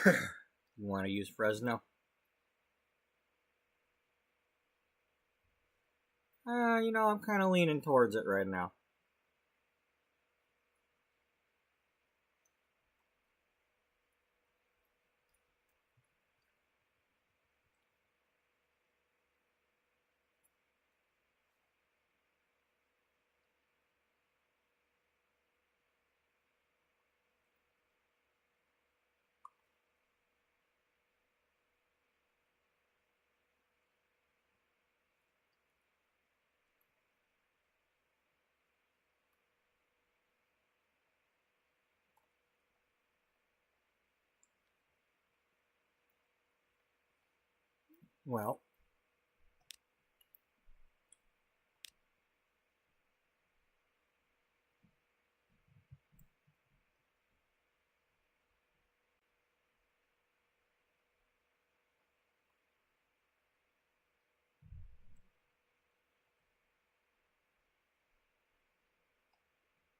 You want to use Fresno? You know, I'm kind of leaning towards it right now. Well,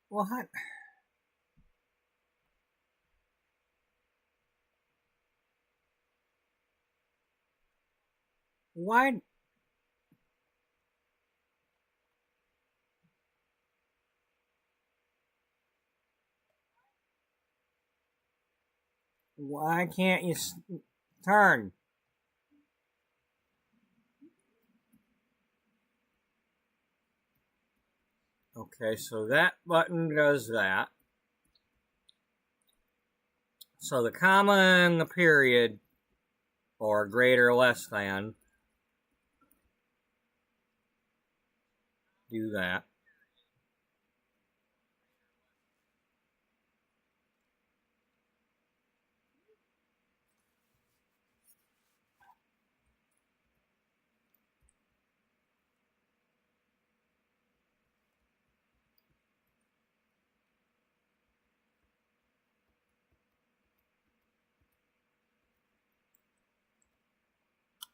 what? Why? Why can't you turn? Okay, so that button does that. So the comma and the period, or greater or less than, do that.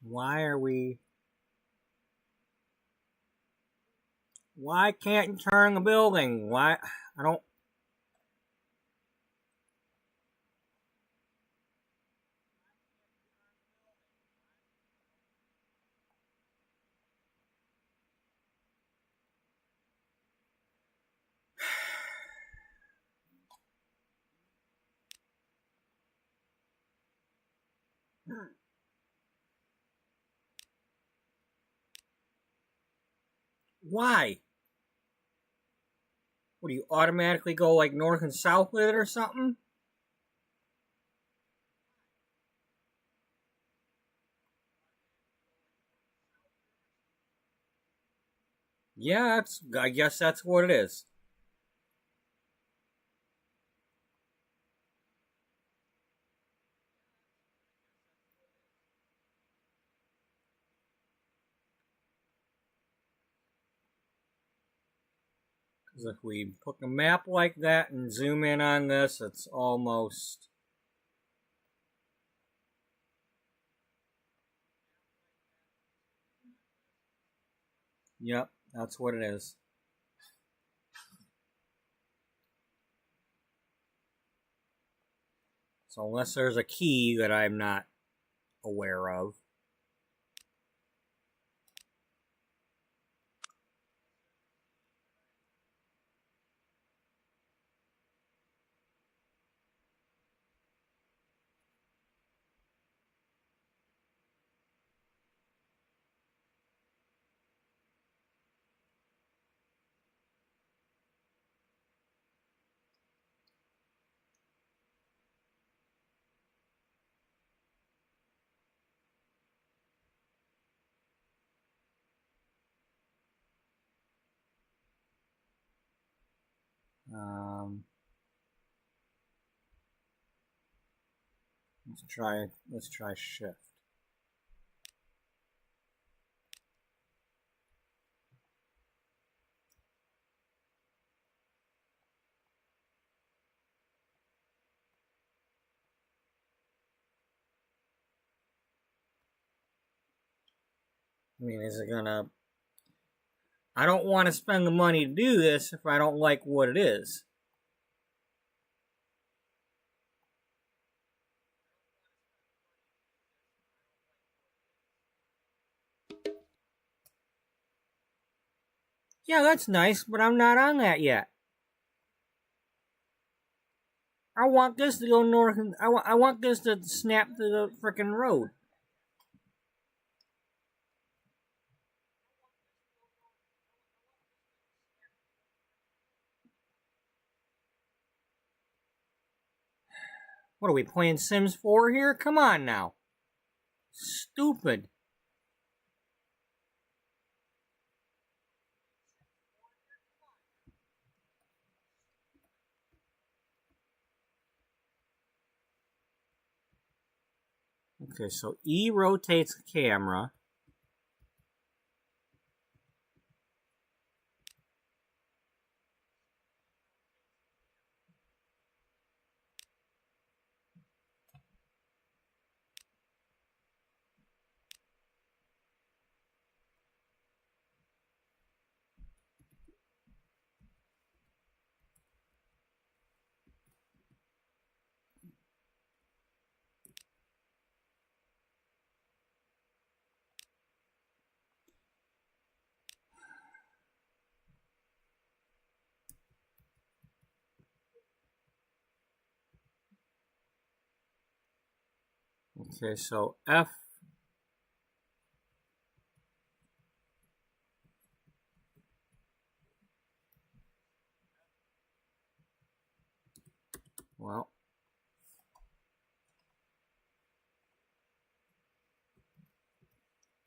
Why are we... Why can't you turn the building? Why? I don't... Why? What, do you automatically go like north and south with it or something? Yeah, I guess that's what it is. Because if we put a map like that and zoom in on this, it's almost... Yep, that's what it is. So unless there's a key that I'm not aware of. Let's try shift. I mean, is it gonna... I don't want to spend the money to do this if I don't like what it is. Yeah, that's nice, but I'm not on that yet. I want this to go north, and I want this to snap to the frickin' road. What are we playing Sims 4 here? Come on now. Stupid. Okay, so E rotates the camera. Okay, so F. Well.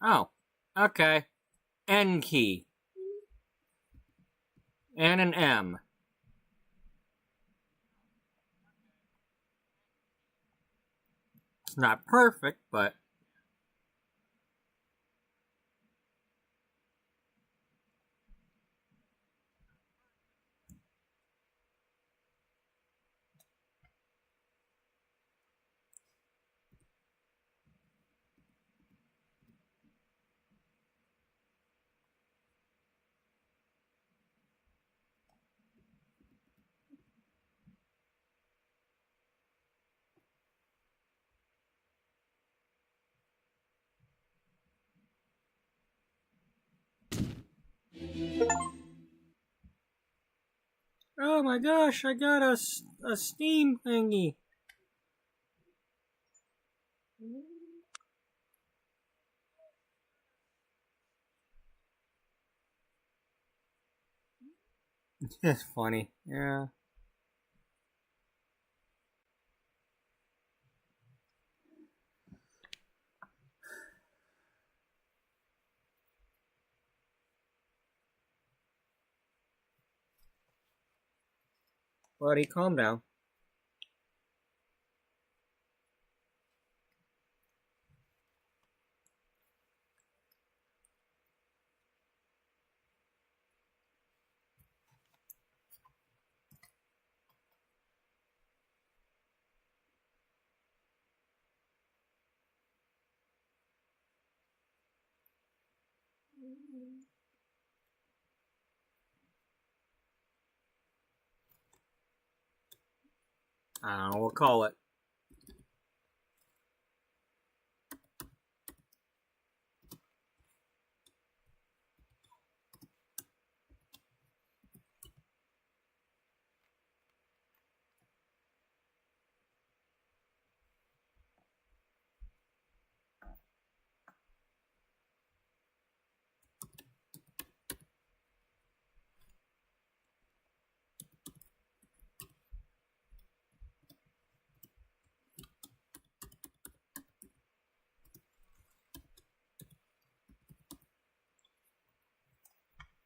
Oh, okay. N key. And an M. It's not perfect, but... Oh my gosh, I got a Steam thingy. It's funny, yeah. Buddy, calm down. I don't know, we'll call it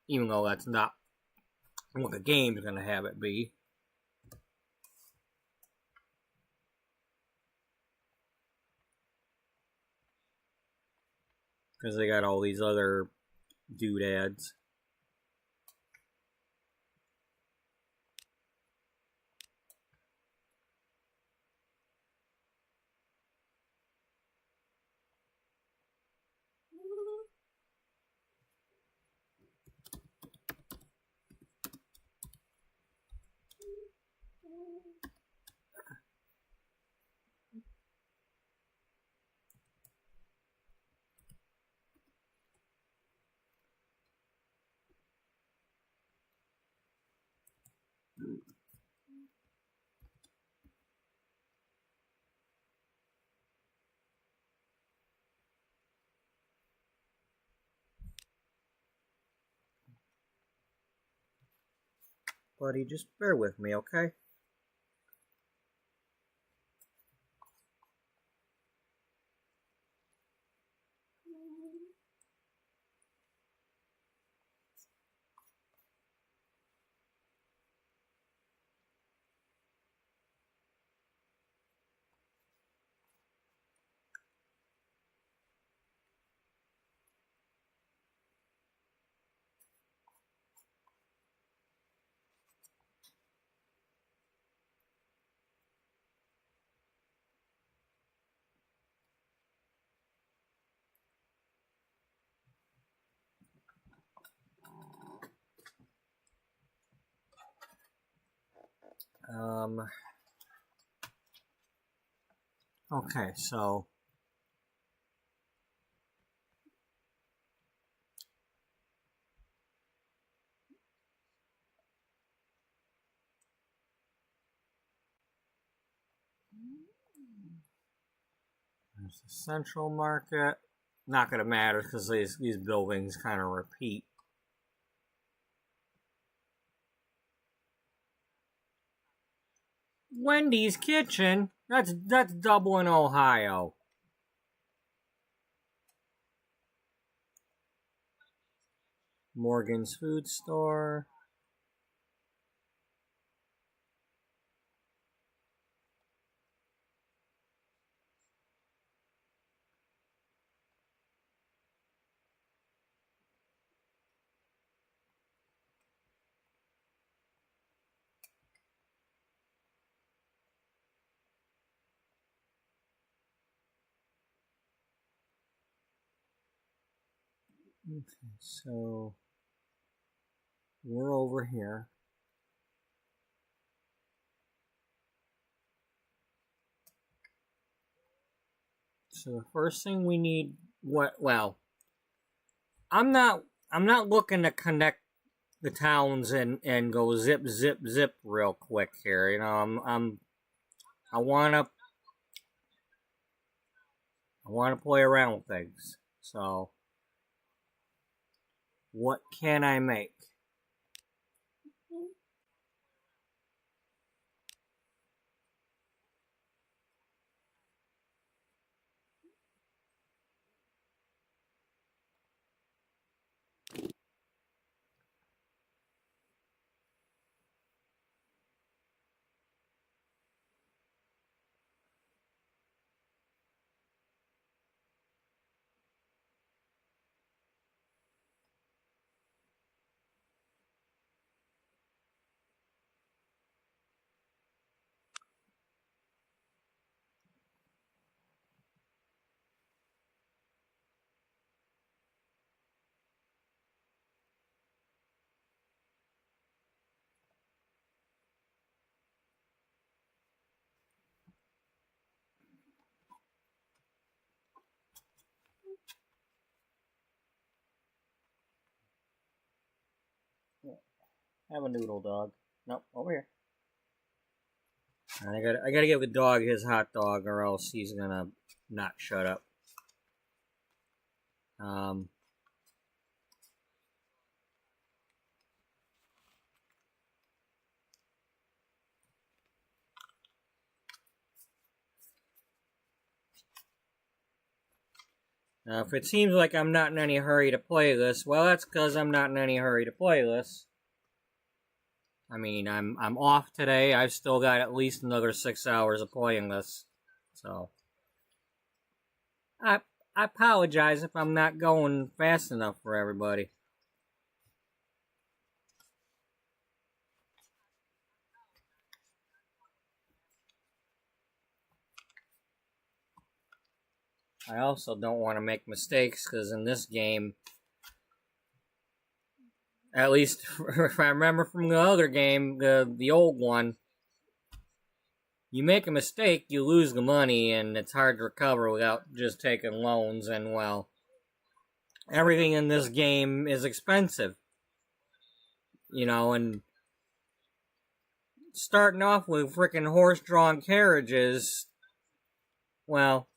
even though that's not what the game's going to have it be. Because they got all these other doodads. Buddy, just bear with me, okay? Okay, so there's the Central Market. Not going to matter because these buildings kind of repeat. Wendy's Kitchen? That's Dublin, Ohio. Morgan's Food Store. Okay, so we're over here. So the first thing we need, well, I'm not looking to connect the towns and go zip real quick here. You know, I wanna play around with things. So what can I make? Have a noodle dog. Nope, over here. I gotta give the dog his hot dog, or else he's gonna not shut up. Now, if it seems like I'm not in any hurry to play this, well, that's because I'm not in any hurry to play this. I mean, I'm off today. I've still got at least another 6 hours of playing this. So, I apologize if I'm not going fast enough for everybody. I also don't want to make mistakes, because in this game, at least if I remember from the other game, the old one, you make a mistake, you lose the money, and it's hard to recover without just taking loans, and well, everything in this game is expensive. You know, and starting off with freaking horse-drawn carriages, well,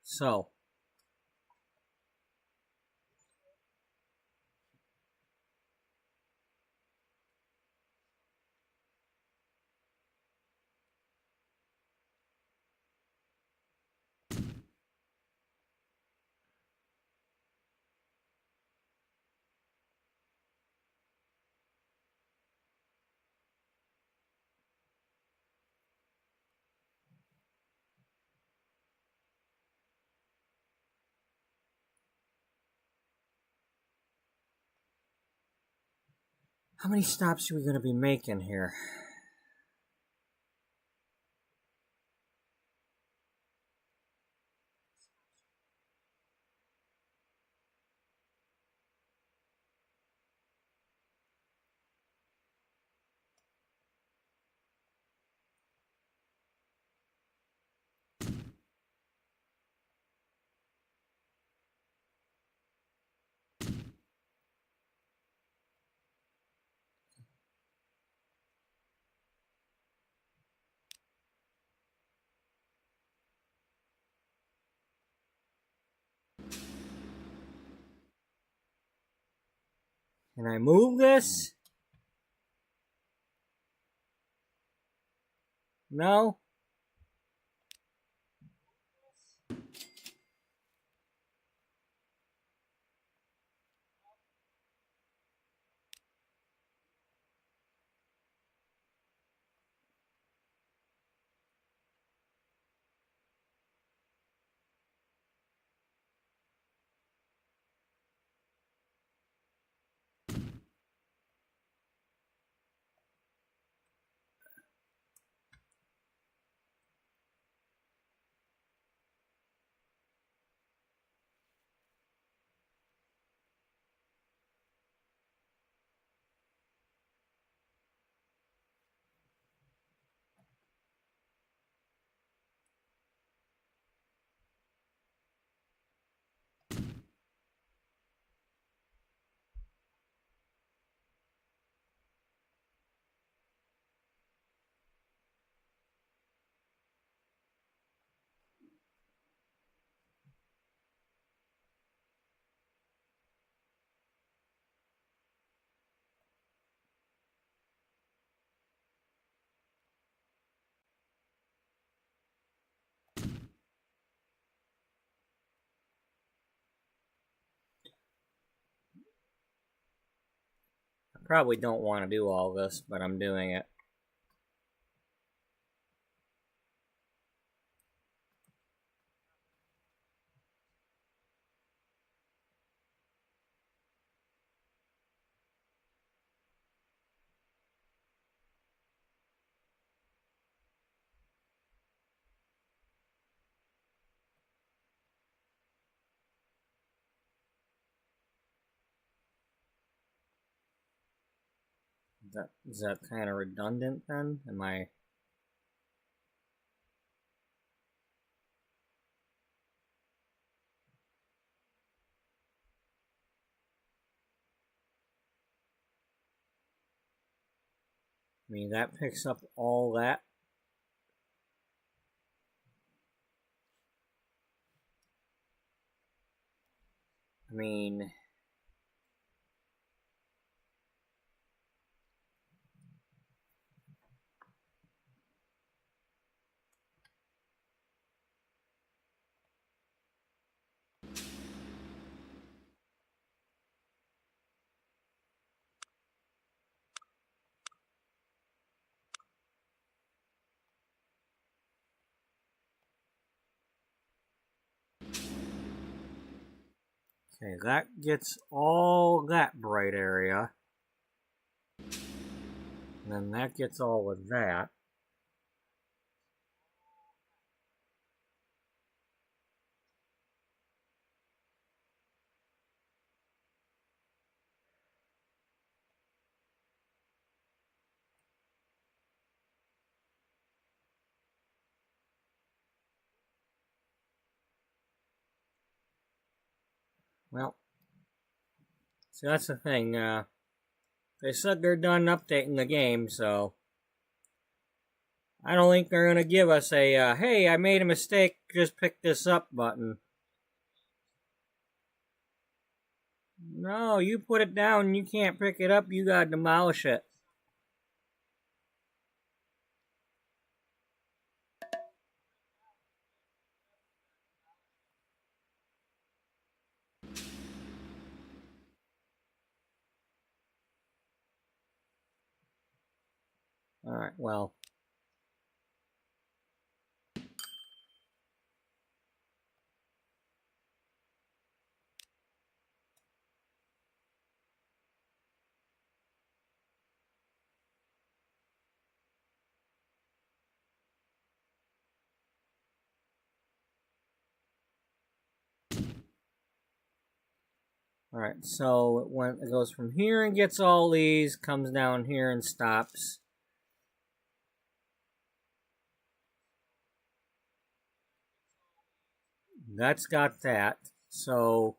so, how many stops are we going to be making here? Can I move this? No? I probably don't want to do all this, but I'm doing it. Is that kind of redundant then? Am I... I mean, that picks up all that. I mean, okay, that gets all that bright area. And then that gets all of that. Well, see, that's the thing. They said they're done updating the game, so I don't think they're gonna give us a "Hey, I made a mistake. Just pick this up" button. No, you put it down. You can't pick it up. You gotta demolish it. All right. Well. Alright, so it goes from here and gets all these, comes down here and stops. That's got that. So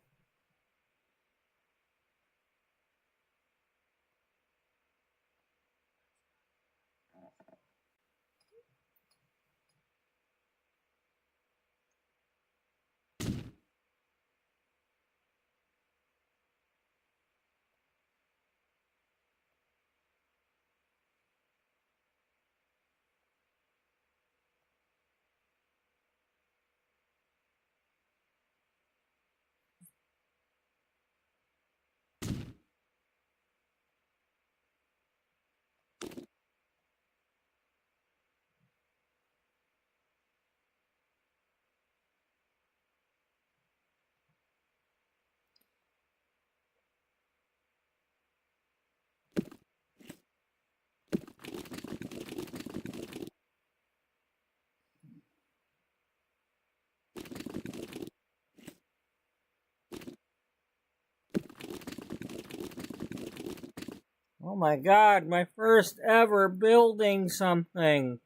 oh my god, my first ever building something.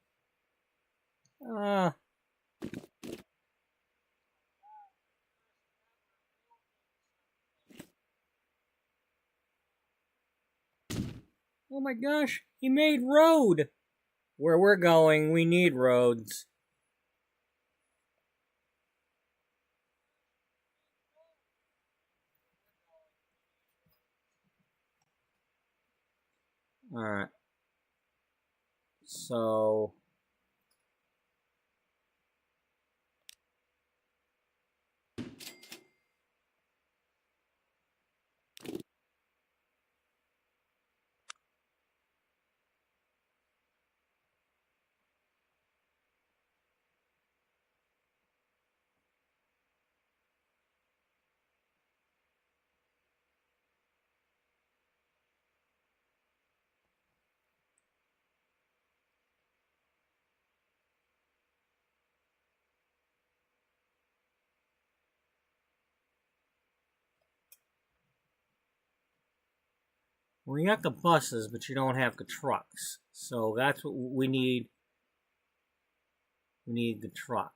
Oh my gosh, he made road. Where we're going, we need roads. Alright. So we got the buses, but you don't have the trucks. So that's what we need. We need the truck.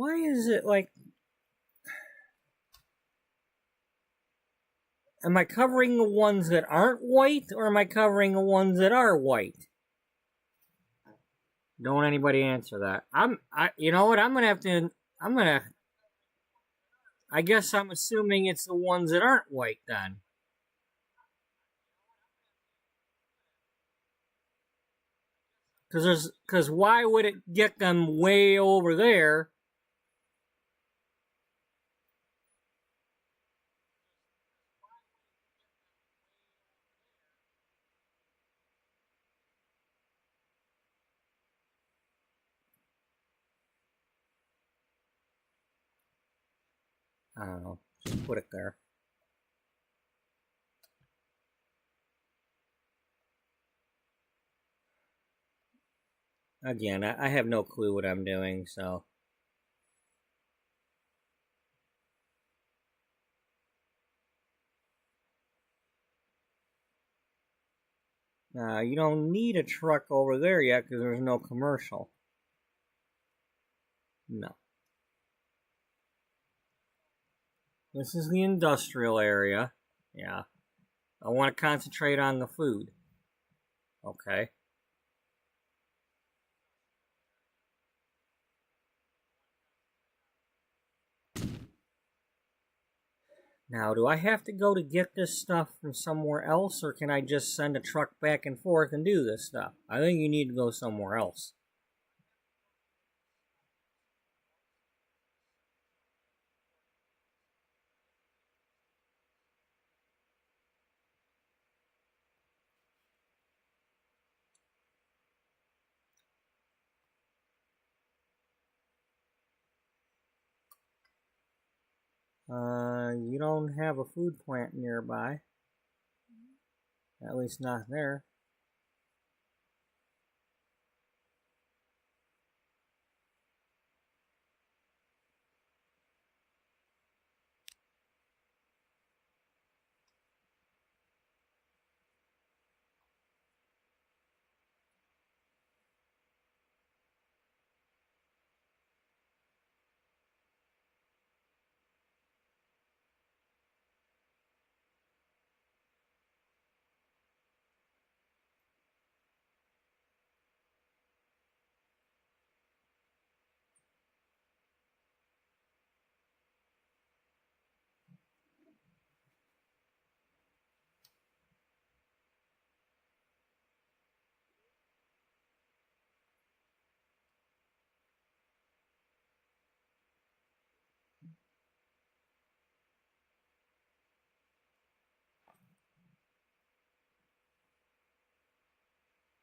Why is it like... Am I covering the ones that aren't white, or am I covering the ones that are white? Don't anybody answer that. You know what? I guess I'm assuming it's the ones that aren't white then. Because why would it get them way over there? I don't know. Just put it there. Again, I have no clue what I'm doing, so... You don't need a truck over there yet because there's no commercial. No. This is the industrial area. Yeah. I want to concentrate on the food. Okay. Now, do I have to go to get this stuff from somewhere else, or can I just send a truck back and forth and do this stuff? I think you need to go somewhere else. You don't have a food plant nearby. At least not there.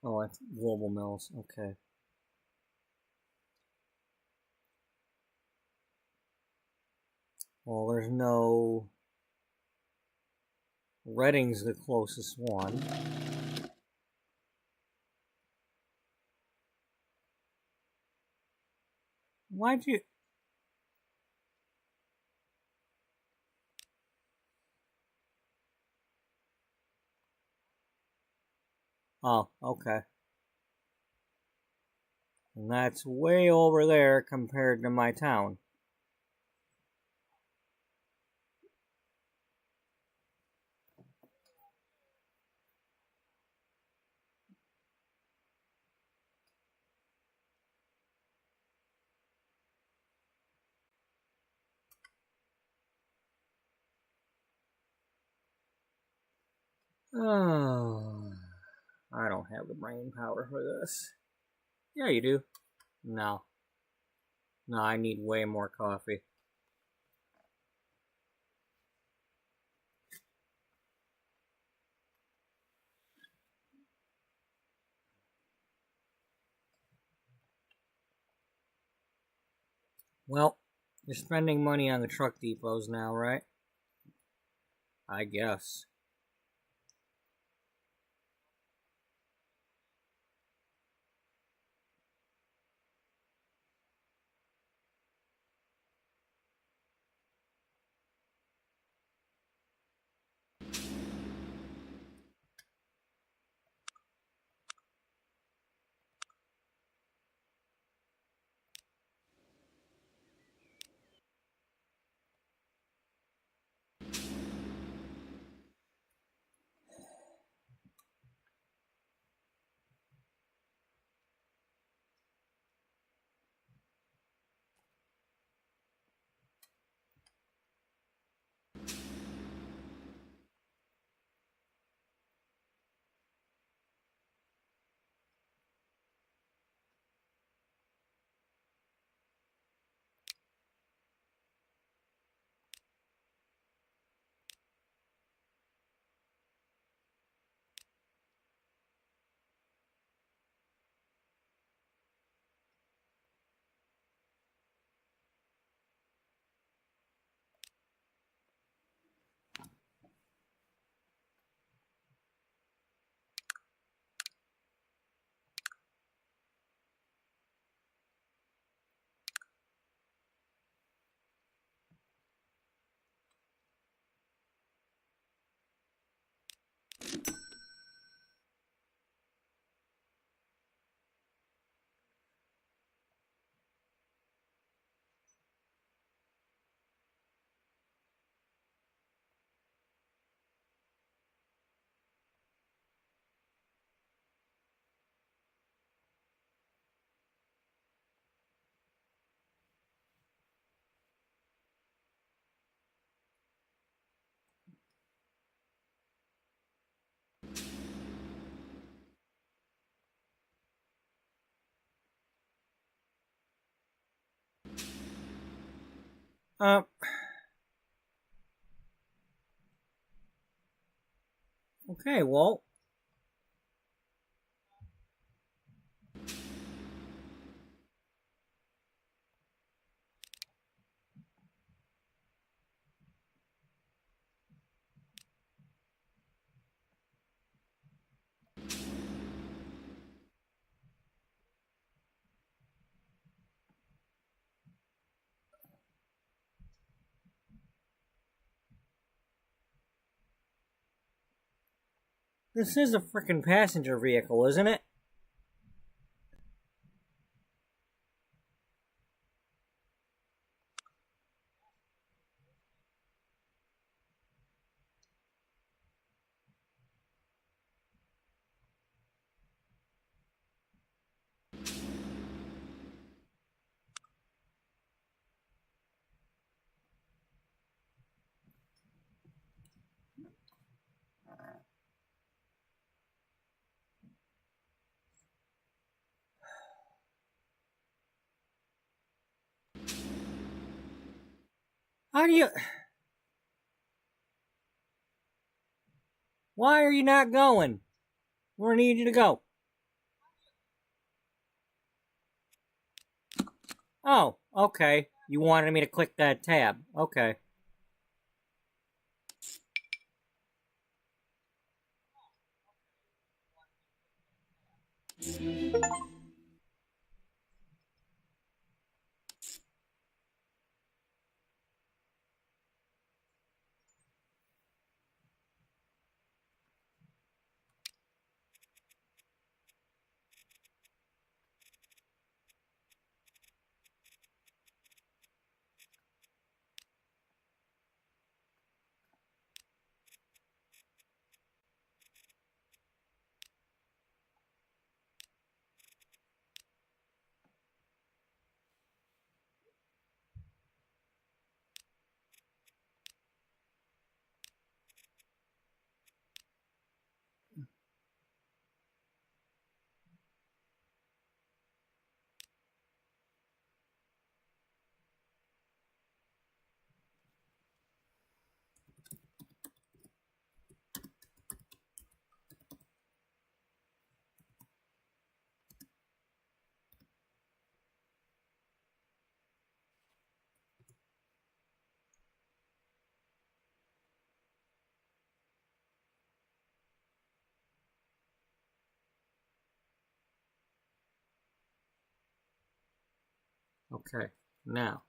Oh, that's Global Mills. Okay. Well, there's no... Reading's the closest one. Why'd you... Oh, okay. And that's way over there compared to my town. Oh, I don't have the brain power for this. Yeah, you do. No. No, I need way more coffee. Well, you're spending money on the truck depots now, right? I guess. Uh, okay, well. This is a freaking passenger vehicle, isn't it? How do you... Why are you not going? Where do you need you to go? Oh, okay. You wanted me to click that tab. Okay. Okay. Now.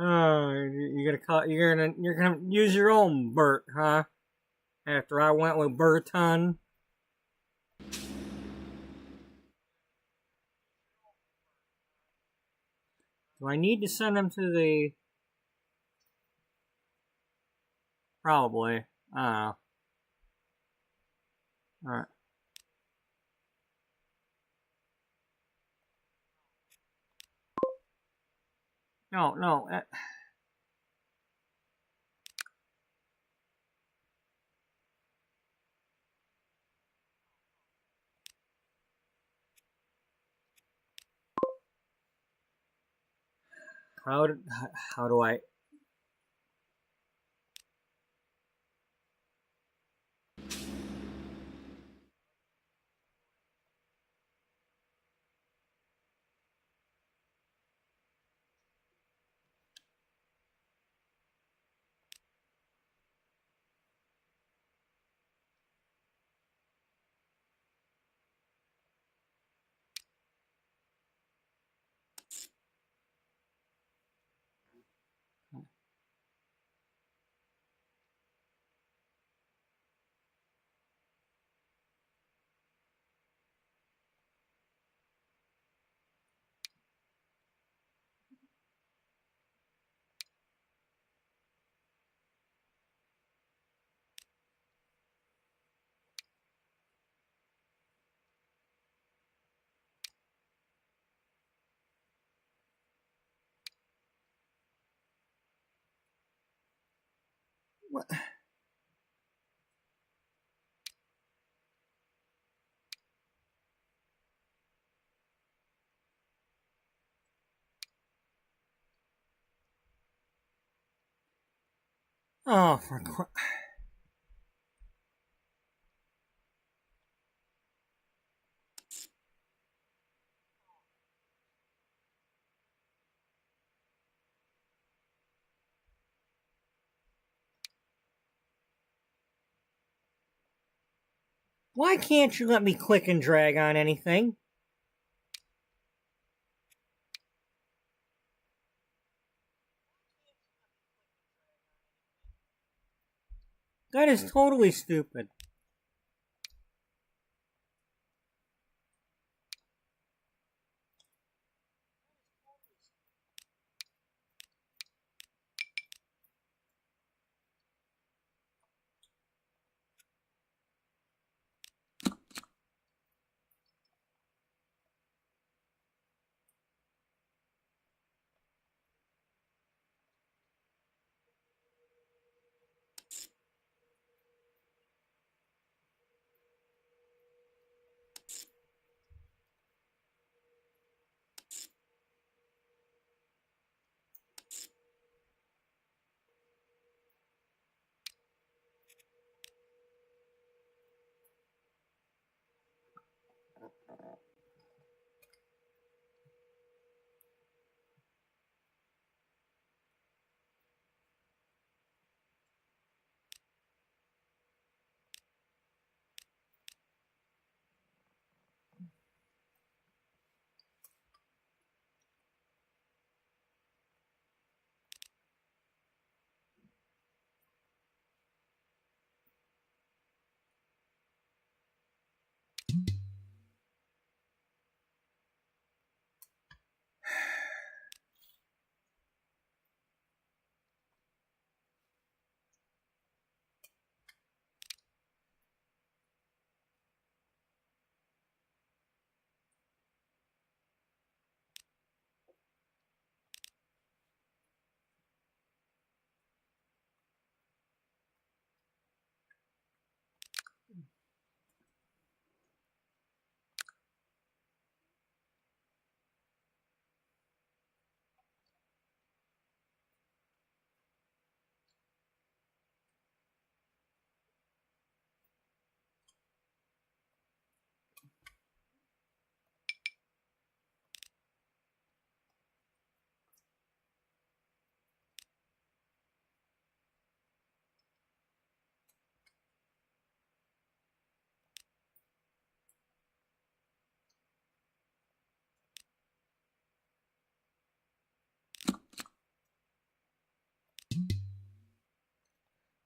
Oh, you're gonna use your own Bert, huh? After I went with Burton. Do I need to send them to the... Probably. I don't know. Alright. No, no. how do I... What? Oh, for Why can't you let me click and drag on anything? That is totally stupid.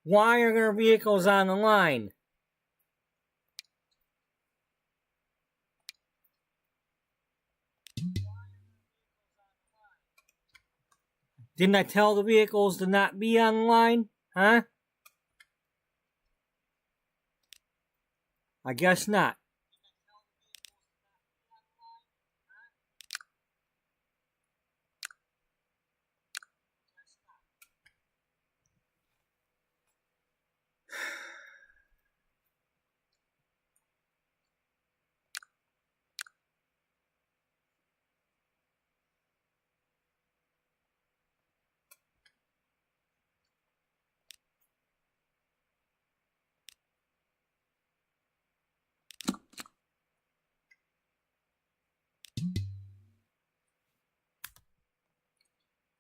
Why are there vehicles on the line? Didn't I tell the vehicles to not be on the line? Huh? I guess not.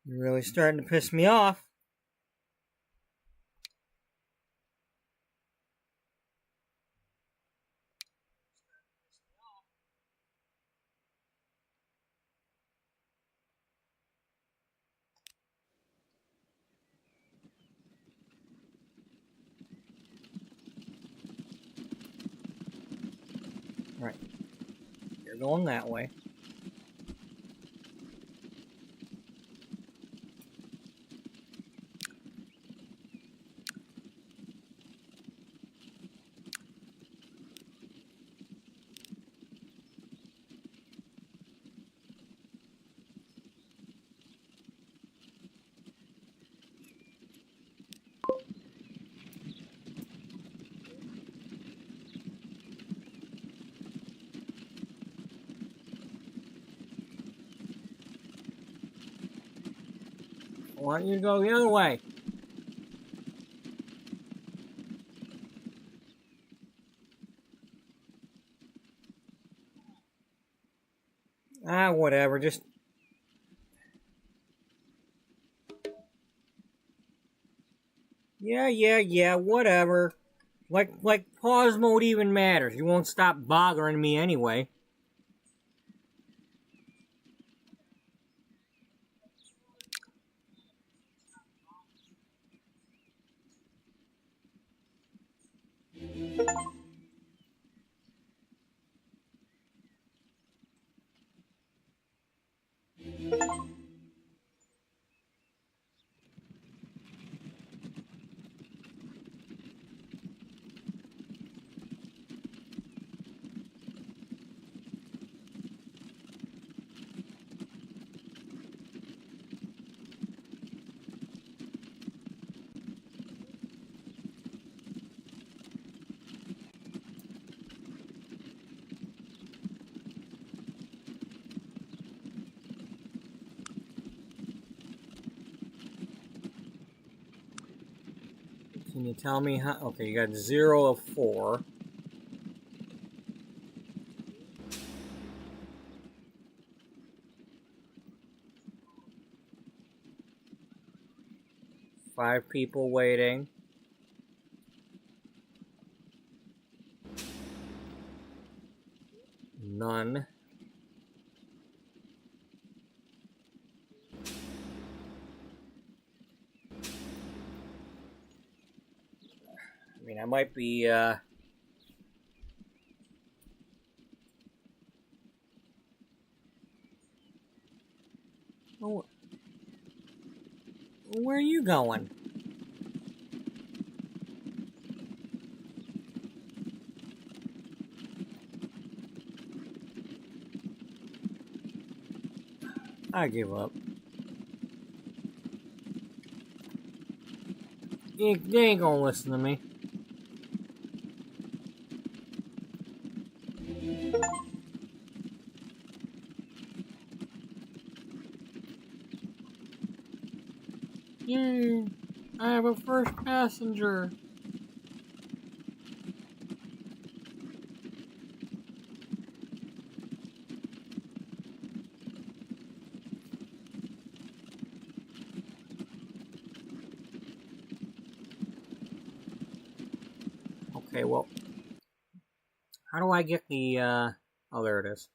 You're really starting to piss me off. Right. You're going that way. I want you to go the other way. Ah, whatever. Just... Yeah, whatever. Like pause mode even matters. You won't stop bothering me anyway. Can you tell me how... Okay, you got 0 of 4. Five people waiting. None. I mean, I might be, Oh, where are you going? I give up. They ain't gonna listen to me. Yay! I have a first passenger. Okay, well, how do I get the, oh, there it is.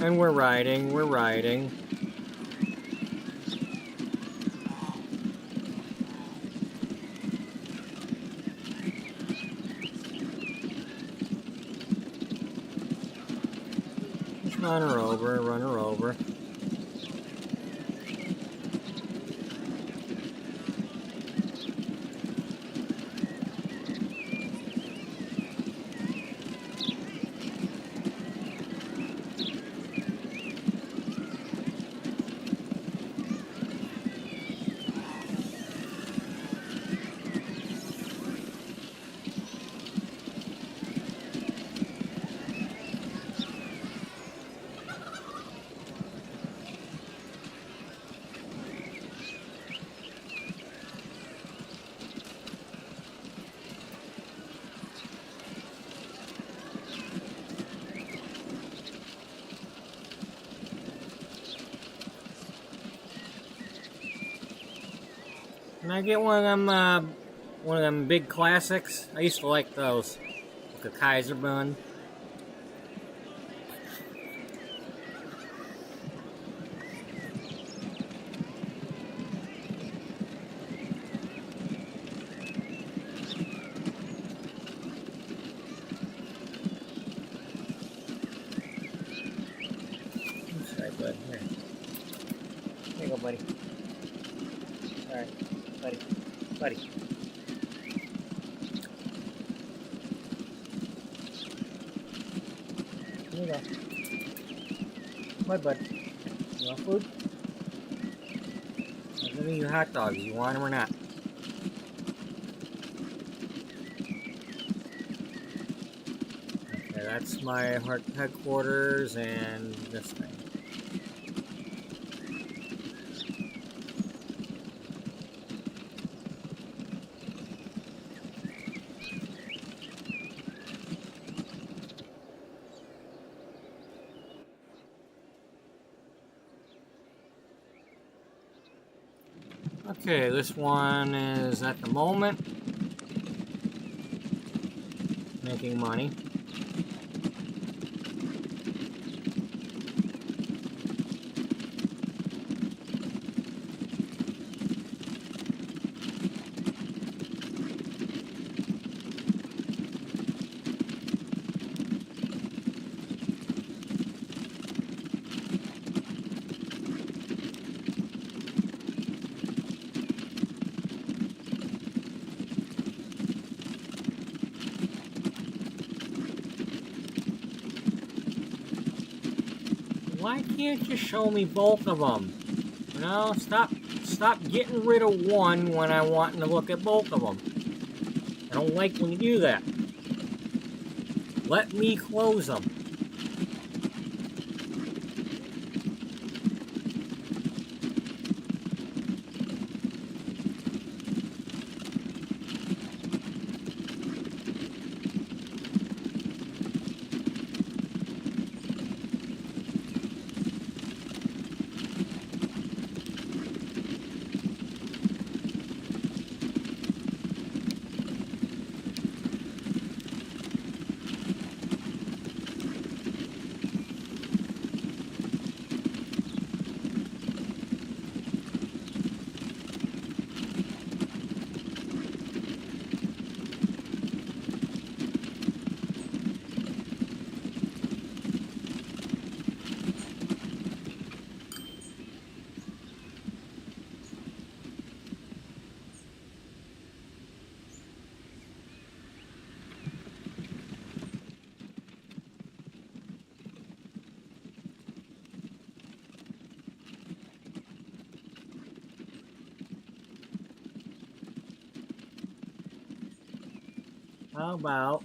And we're riding. Just run her over. Can I get one of them big classics? I used to like those. Like a Kaiser bun. Sorry, bud. Here. Here you go, buddy. Sorry, buddy. Buddy. Here you go. Bud. You want food? I'll give me your hot dogs. You want them or not? Okay, that's my headquarters and this thing. Okay, this one is at the moment making money. Why can't you show me both of them? You know, stop getting rid of one when I want to look at both of them. I don't like when you do that. Let me close them. How about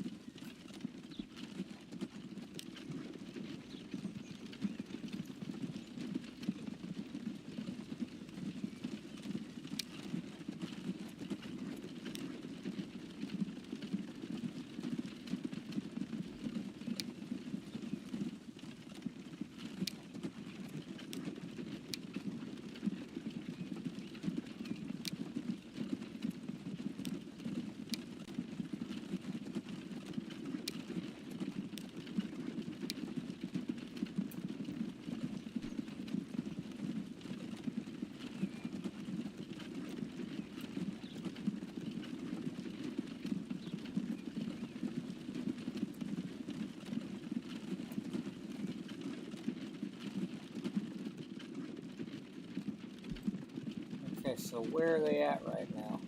okay, so where are they at right now?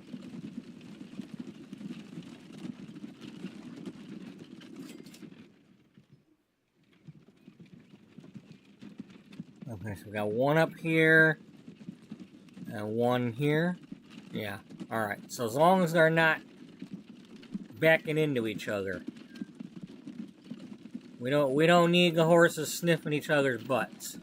Okay, so we got one up here and one here. Yeah, alright. So as long as they're not backing into each other. We don't need the horses sniffing each other's butts.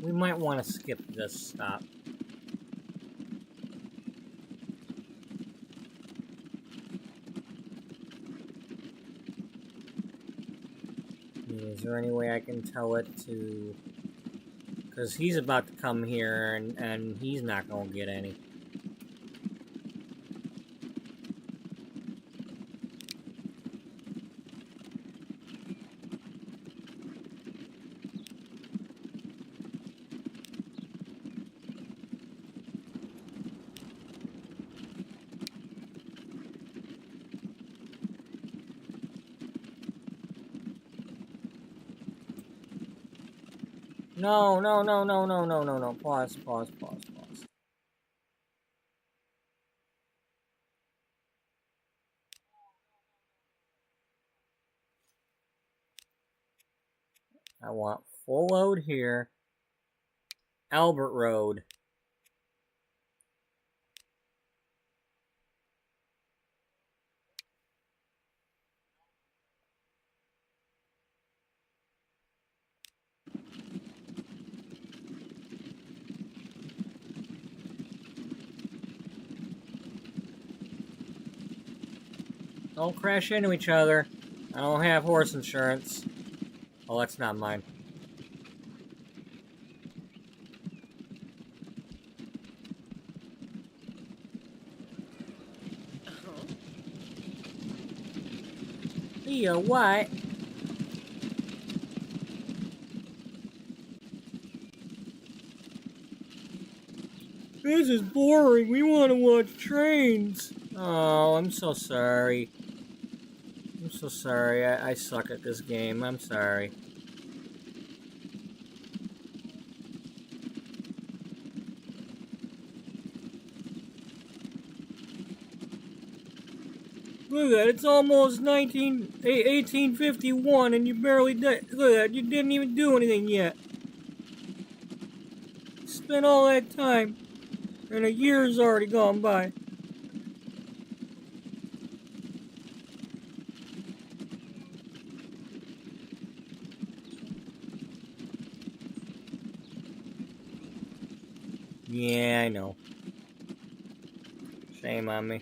We might want to skip this stop. Is there any way I can tell it to... Because he's about to come here, and he's not going to get any. No. Pause. I want full load here. Albert Road. Don't crash into each other. I don't have horse insurance. Oh, that's not mine. Yeah, what? This is boring. We want to watch trains. Oh, I'm so sorry. I'm so sorry. I suck at this game. I'm sorry. Look at that. It's almost 1851 and you barely did. Look at that. You didn't even do anything yet. Spent all that time and a year's already gone by. Yeah, I know. Shame on me.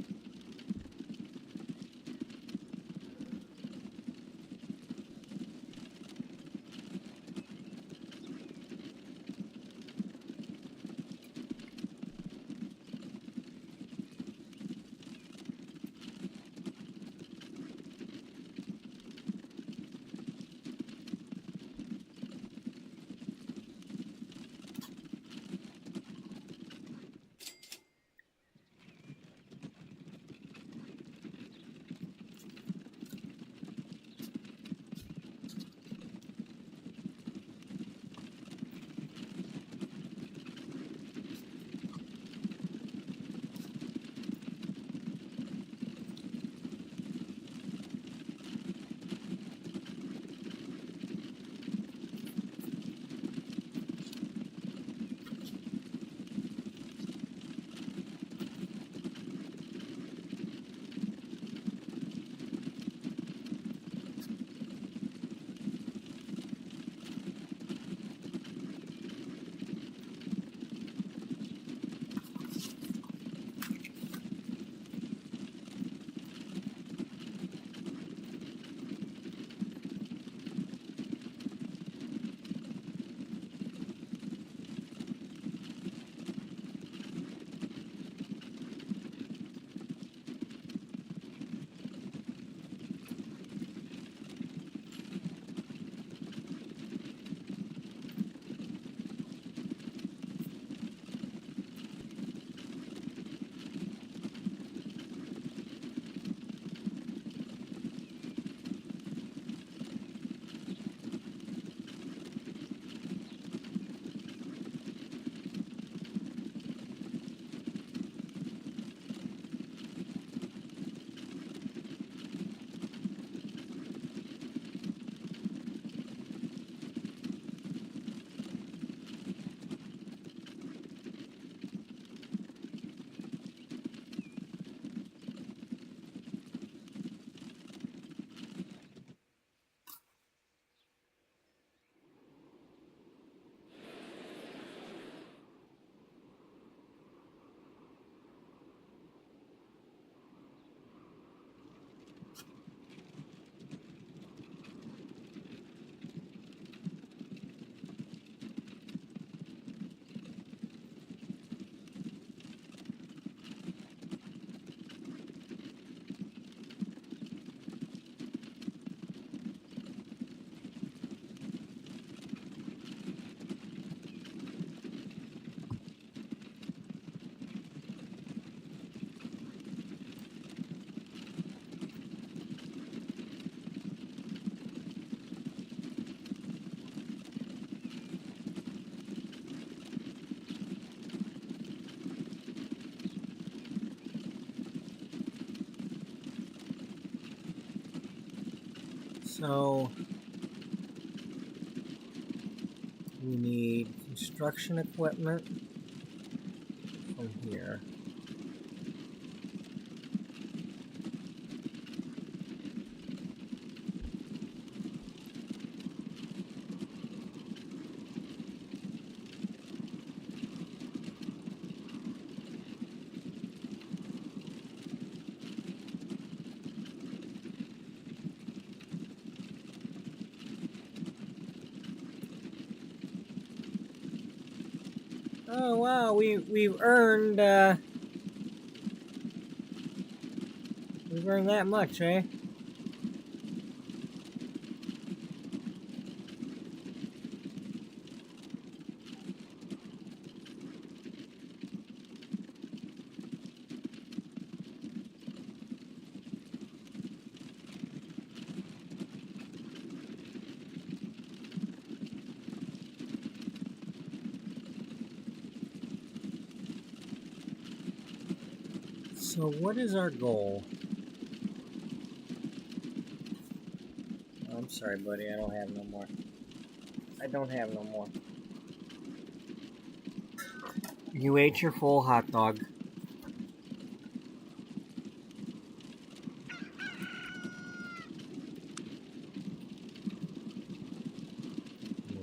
So we need construction equipment from here. Oh wow, we've earned that much, eh? So what is our goal? Oh, I'm sorry, buddy. I don't have no more. I don't have no more. You ate your full hot dog.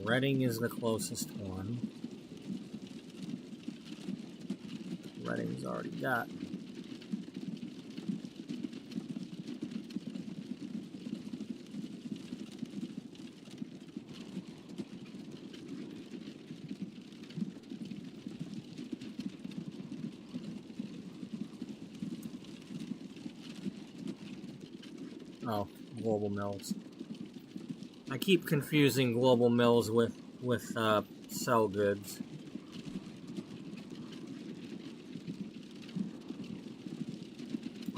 Reading is the closest one. Reading's already got. Oh, Global Mills. I keep confusing Global Mills with Sell Goods.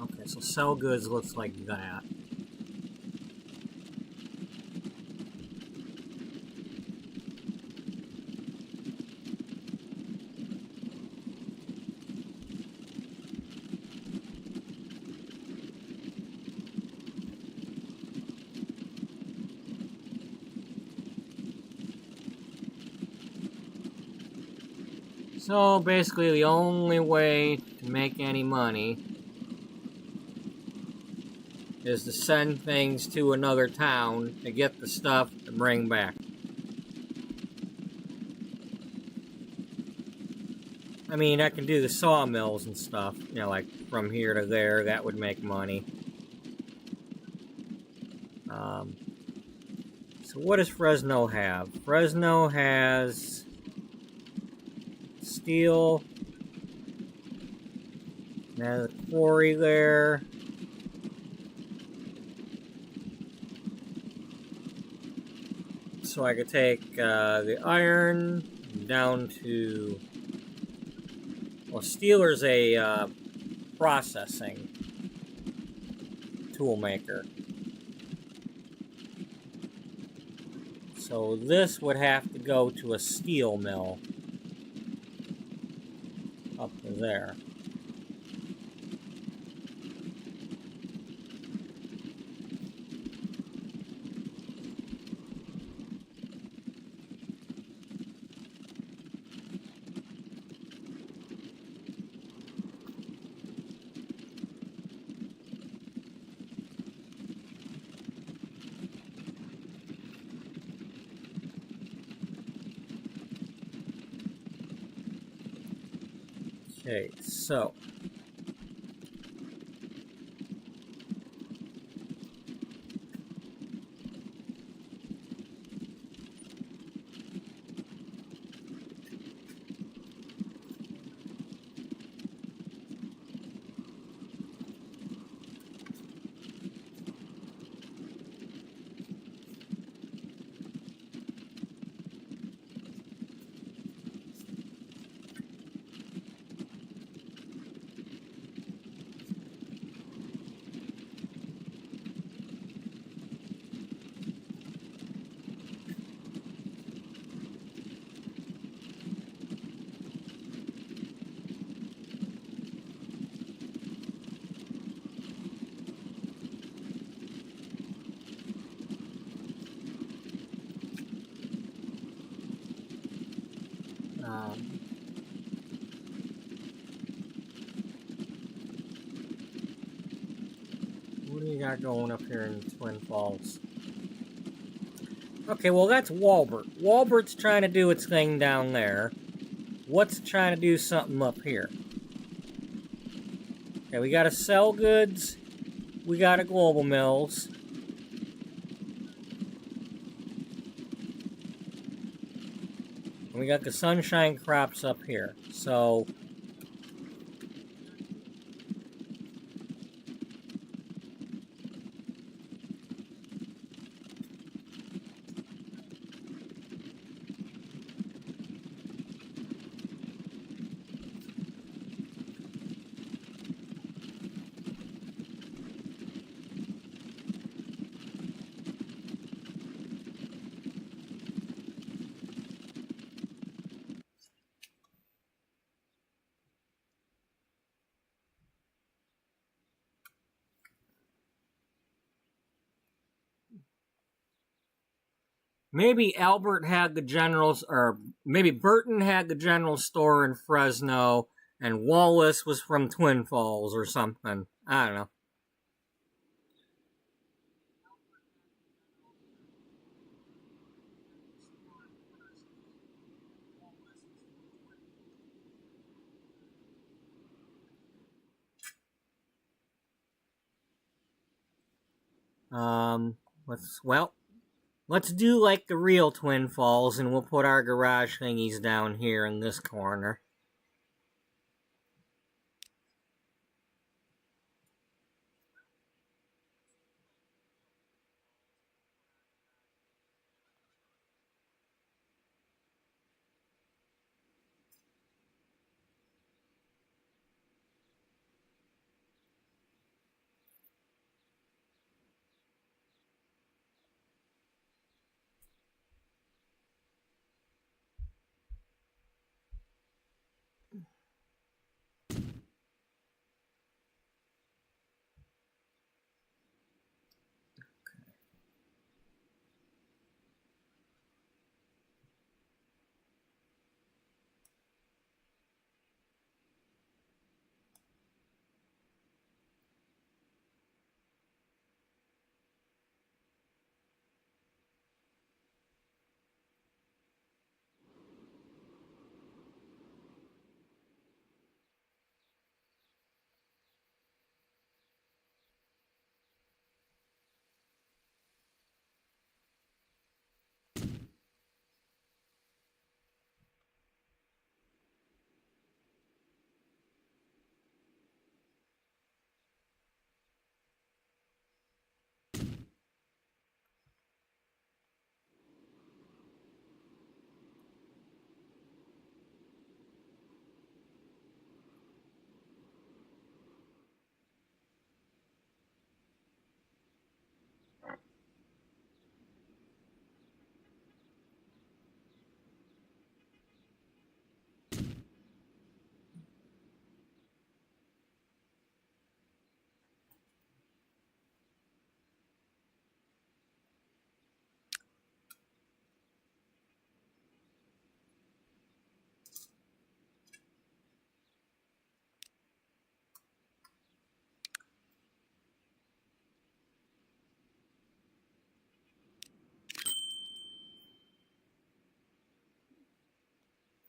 Okay, so Sell Goods looks like that. So basically the only way to make any money is to send things to another town to get the stuff to bring back. I mean, I can do the sawmills and stuff, you know, like from here to there, that would make money. So what does Fresno have? Fresno has steel, there's a quarry there. So I could take the iron down to, well, Steeler's a processing tool maker. So this would have to go to a steel mill up to there. Okay, so you got going up here in Twin Falls? Okay, well that's Wallbert. Wallbert's trying to do its thing down there. What's trying to do something up here? Okay, we got a Sell Goods. We got a Global Mills. And we got the Sunshine Crops up here. So maybe Albert had the General's, or maybe Burton had the General Store in Fresno, and Wallace was from Twin Falls or something. I don't know. Let's do like the real Twin Falls, and we'll put our garage thingies down here in this corner.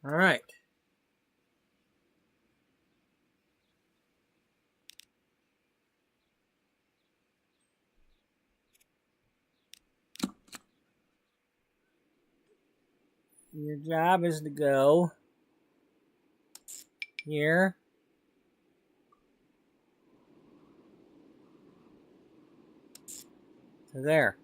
All right. Your job is to go here to there.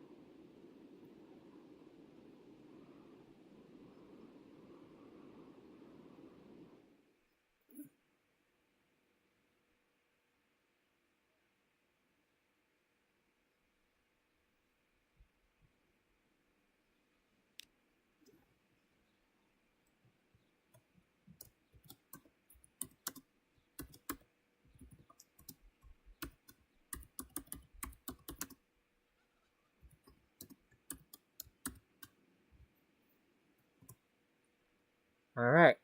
All right.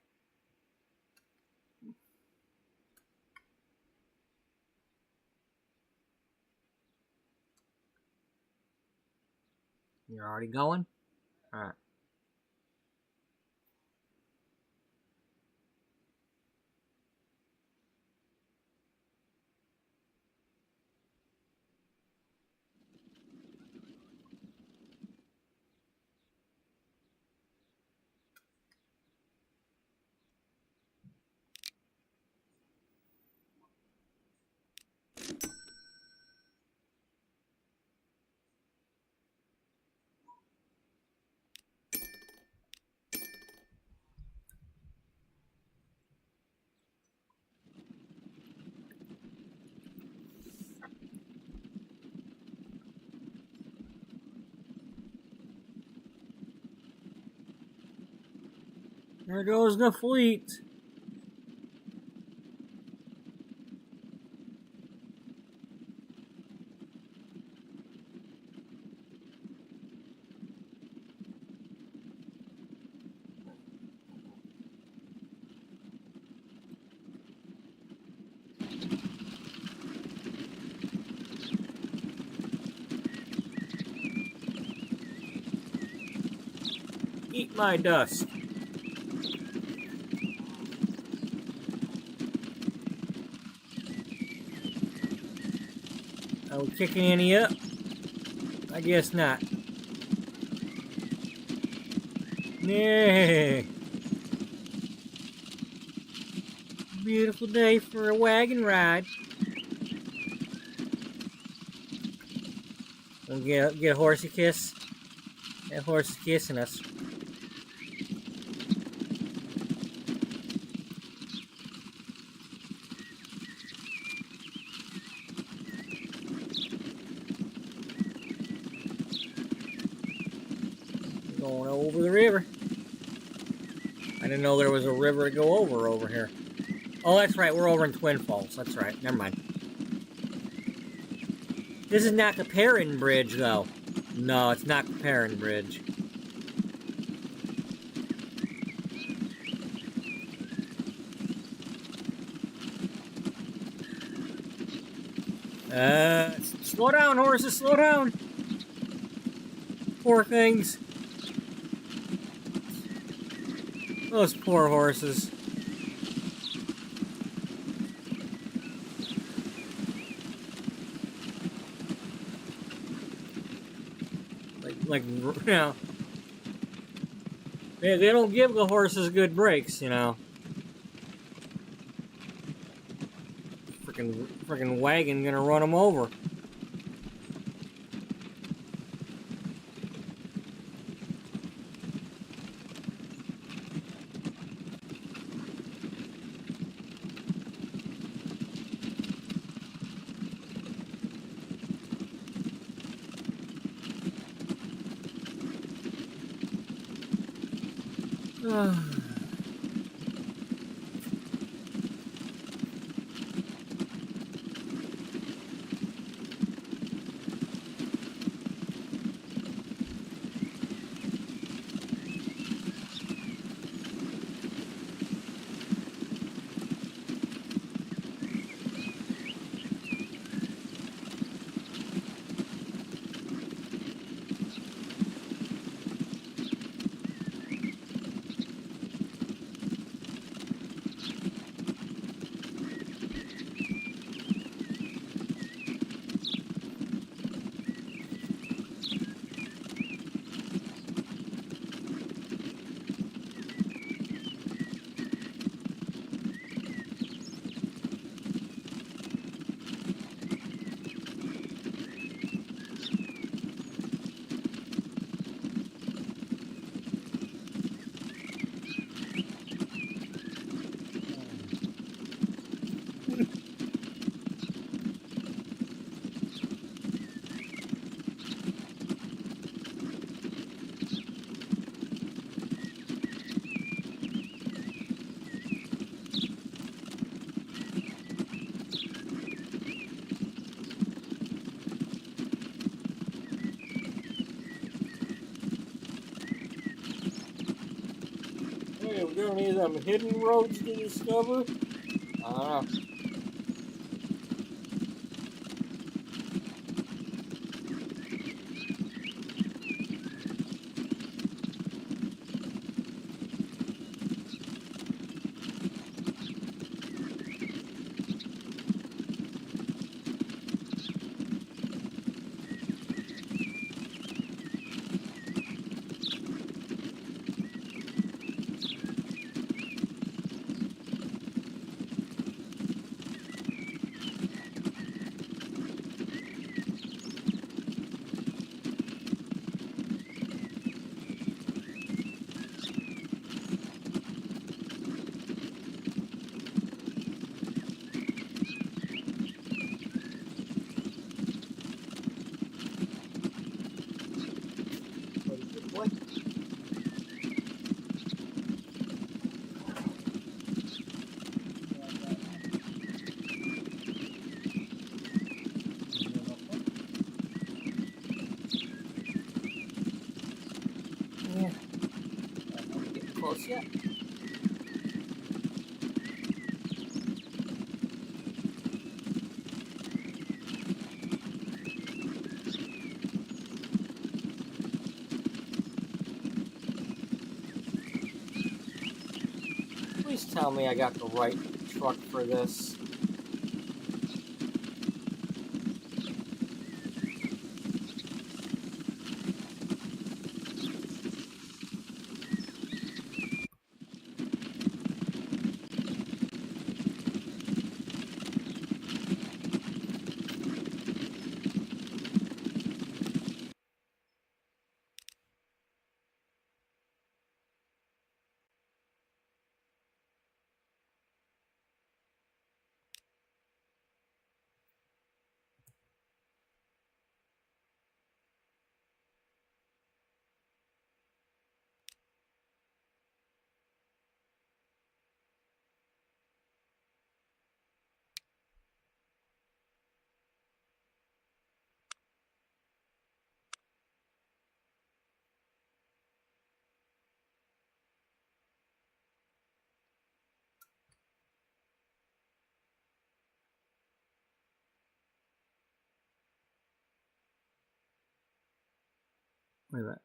You're already going? Alright. There goes the fleet. Eat my dust. Are we kicking any up? I guess not. Yeah. Beautiful day for a wagon ride. We'll get a horsey kiss. That horse is kissing us. Going over the river. I didn't know there was a river to go over here. Oh, that's right. We're over in Twin Falls. That's right. Never mind. This is not the Perrin Bridge, though. No, it's not the Perrin Bridge. Slow down, horses. Slow down. Poor things. Those poor horses. Like you know, they don't give the horses good breaks, you know. Freaking wagon gonna run them over. Hey, we're gonna need them hidden roads to discover. I don't know. yet? Please tell me I got the right truck for this. Wait a minute.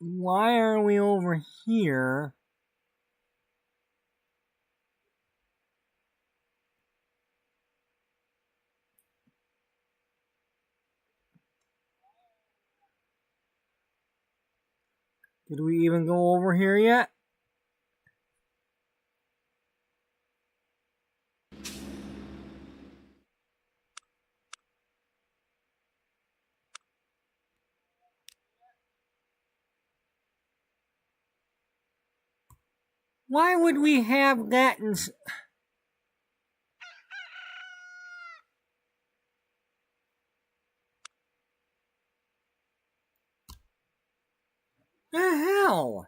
Why are we over here? Did we even go over here yet? Why would we have that in... The hell?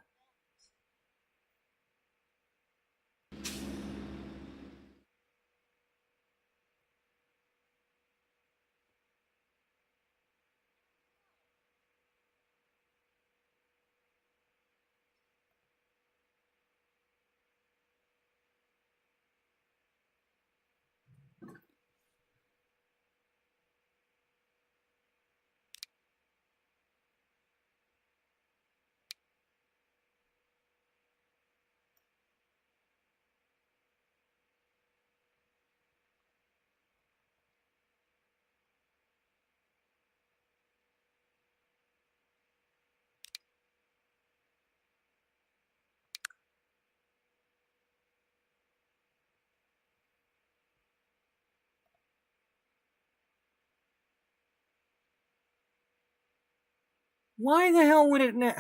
Why the hell would it not...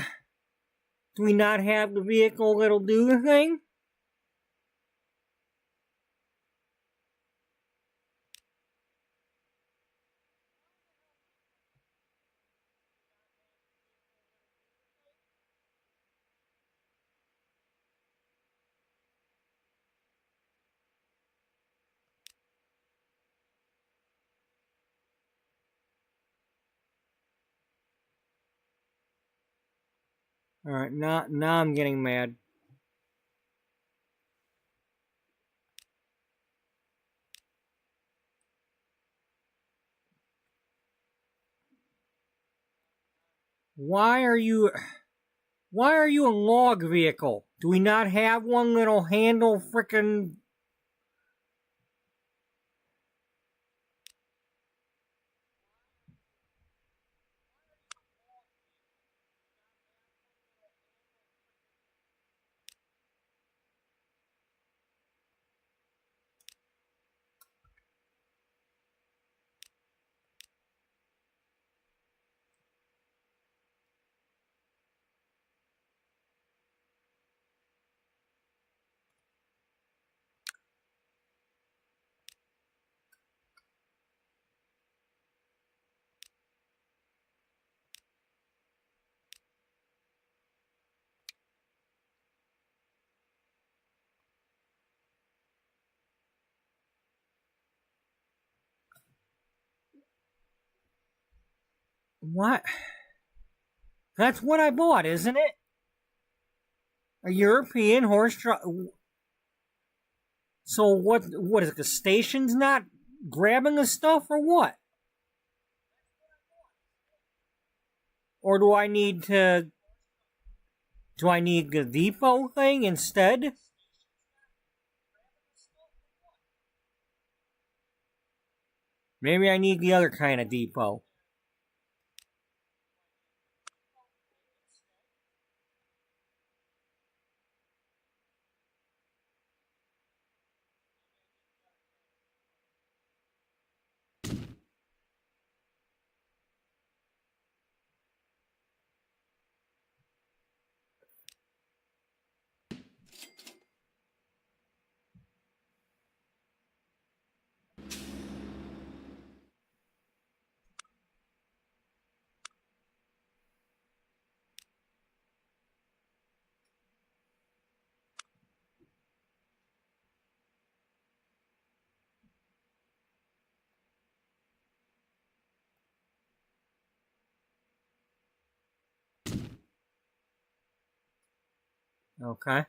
Do we not have the vehicle that'll do the thing? Alright, now I'm getting mad. Why are you a log vehicle? Do we not have one that'll handle frickin'... What? That's what I bought, isn't it? A European horse truck. So what is it? The station's not grabbing the stuff or what? Or do I need the depot thing instead? Maybe I need the other kind of depot. Okay.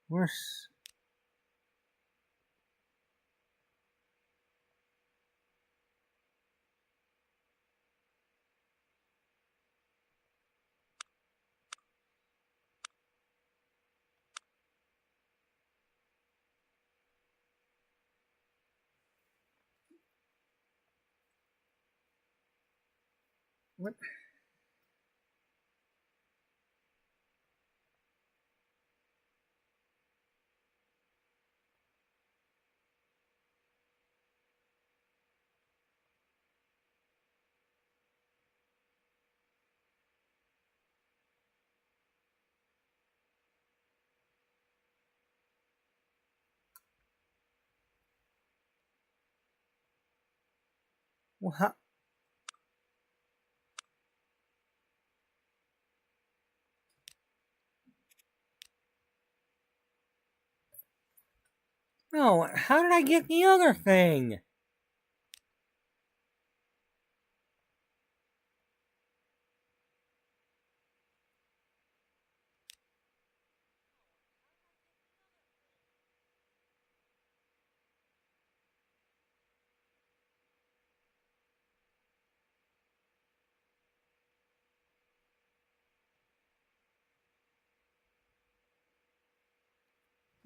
Where's what? Well, no, how did I get the other thing?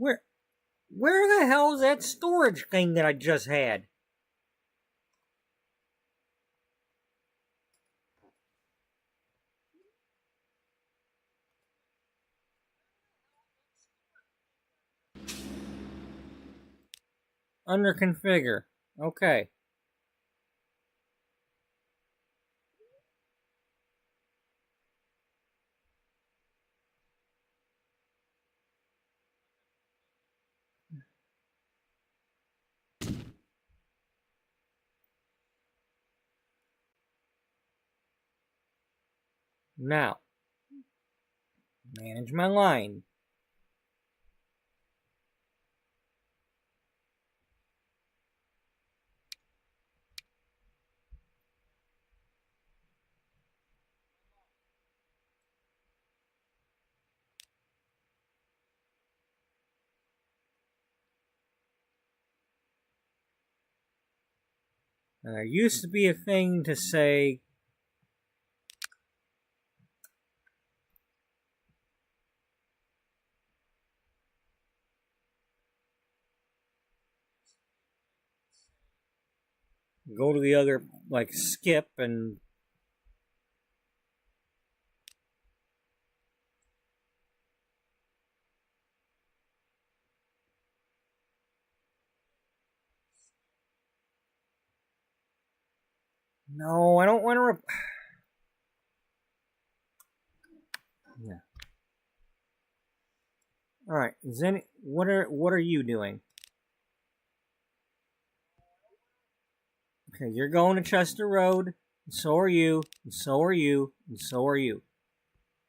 Where where the hell is that storage thing that I just had? Under configure. Okay. Now, manage my line. And there used to be a thing to say, go to the other, like, skip and... No, I don't want to... Yeah. Alright, what are you doing? Okay, you're going to Chester Road, and so are you, and so are you, and so are you.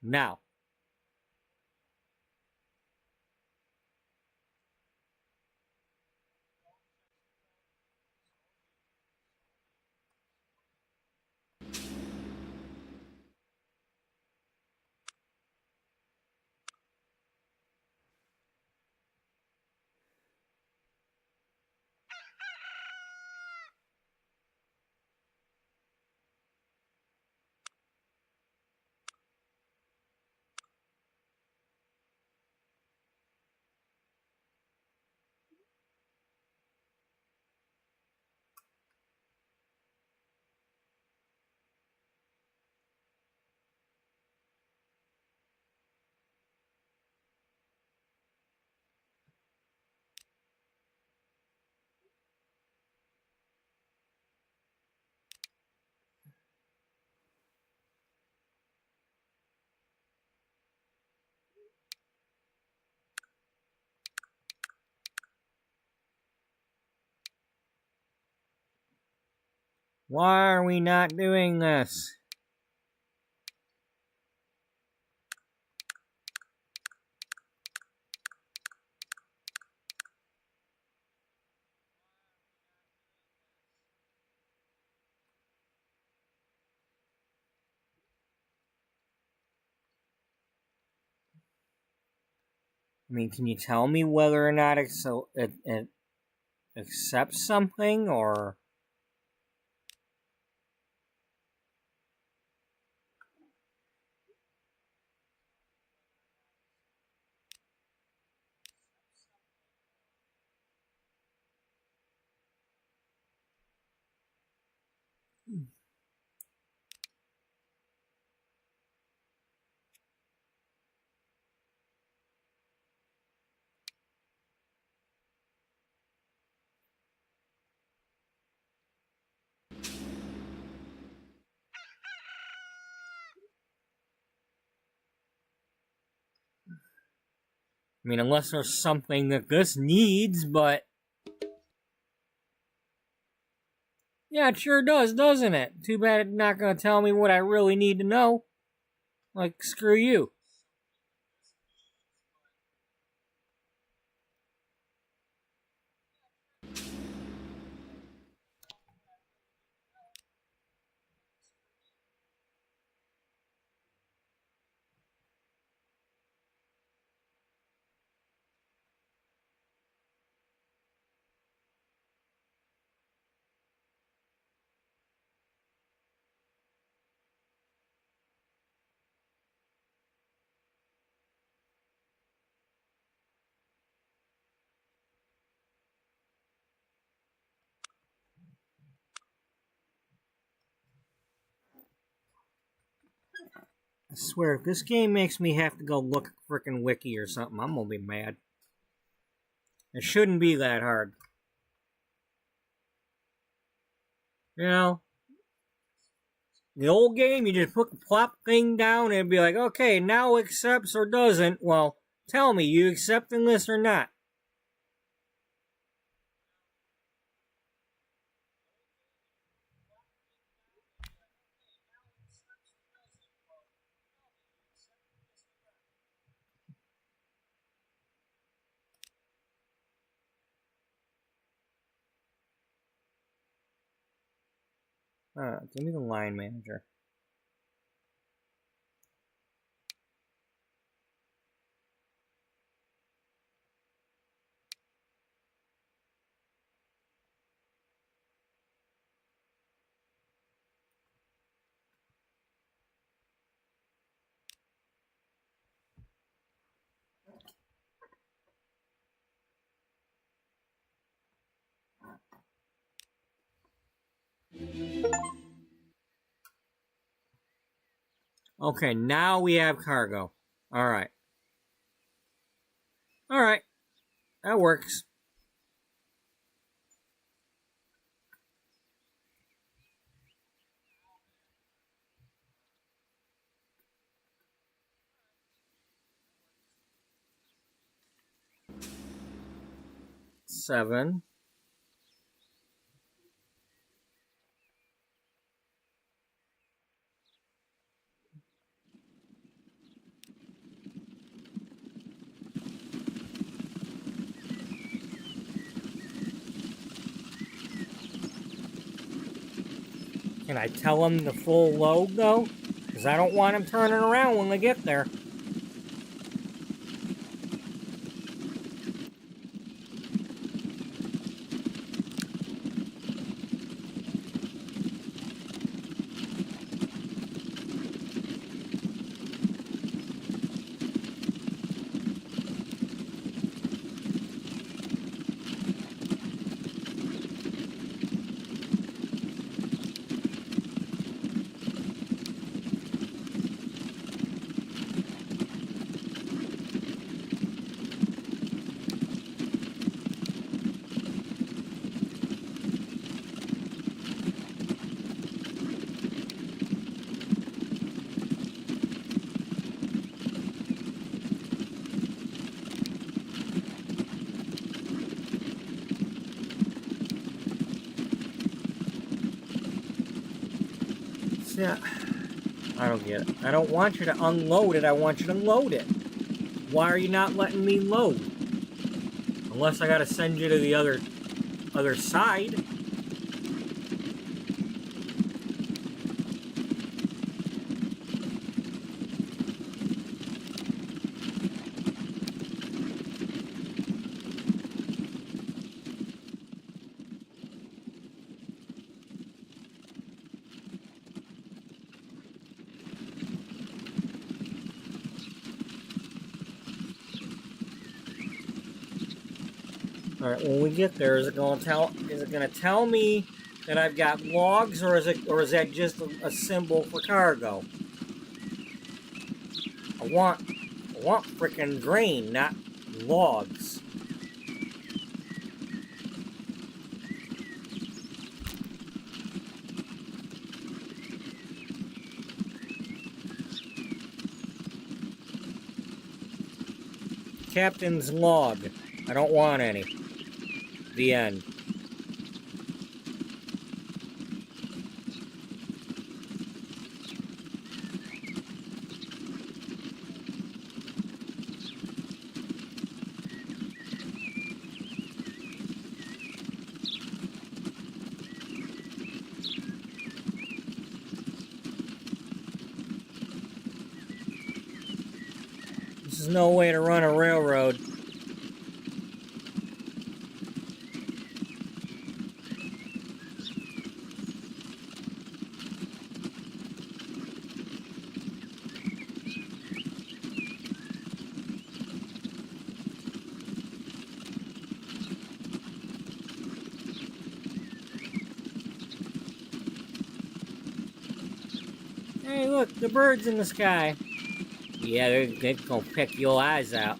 Now. Why are we not doing this? I mean, can you tell me whether or not it accepts something, or... I mean, unless there's something that this needs, but... Yeah, it sure does, doesn't it? Too bad it's not going to tell me what I really need to know. Like, screw you. I swear, if this game makes me have to go look at frickin' wiki or something, I'm gonna be mad. It shouldn't be that hard. You know? The old game, you just put the plop thing down and it'd be like, okay, now accepts or doesn't. Well, tell me, you accepting this or not? Give me the line manager. Okay, now we have cargo. Alright. Alright. That works. Seven. Can I tell them the full load, though? Because I don't want them turning around when they get there. Yeah, I don't get it. I don't want you to unload it. I want you to load it. Why are you not letting me load? Unless I gotta send you to the other side. Alright, when we get there, is it gonna tell me that I've got logs, or is that just a symbol for cargo? I want frickin' grain, not logs. Captain's log. I don't want any. The end. This is no way to run a railroad. Hey, look, the birds in the sky. Yeah, they're gonna peck your eyes out.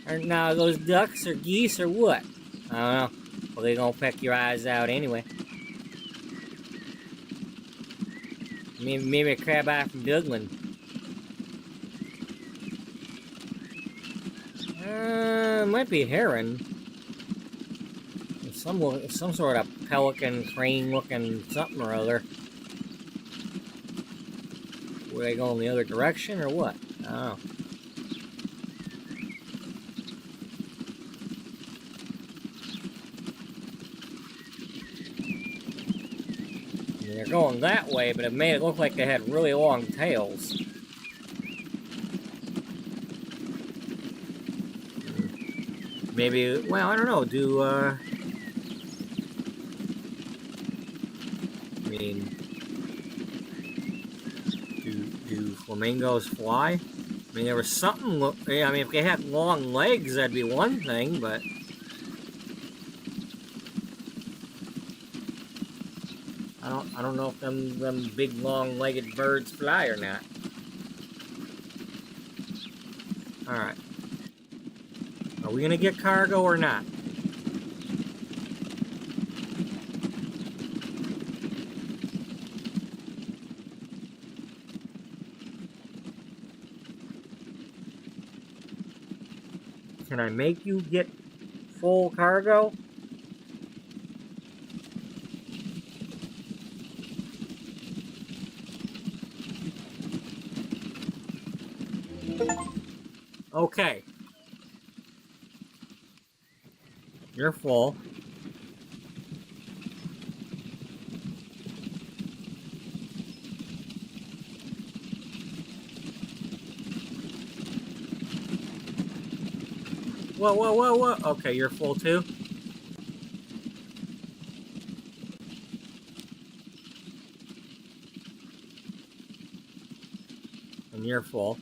Or now those ducks or geese or what? I don't know. Well, they're gonna peck your eyes out anyway. Maybe a crab eye from Douglas. Might be a heron. Some sort of pelican, crane-looking something or other. Were they going the other direction or what? I don't know. I mean, they're going that way, but it made it look like they had really long tails. Maybe, well, I don't know, I mean, do flamingos fly? I mean, there was something, I mean, if they had long legs, that'd be one thing, but... I don't know if them big long-legged birds fly or not. All right. Are we gonna get cargo or not? Can I make you get full cargo? Okay. You're full. Whoa, whoa, whoa, whoa. Okay, you're full too? And you're full.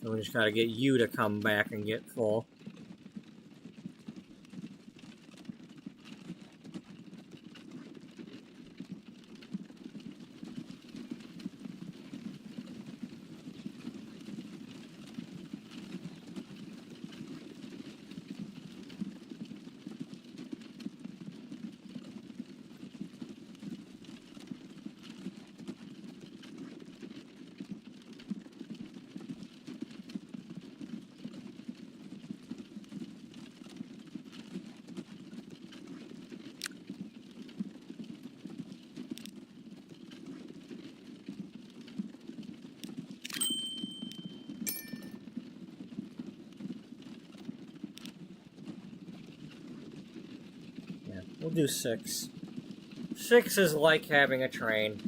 So we just gotta get you to come back and get full. Yeah, we'll do 6. 6 is like having a train.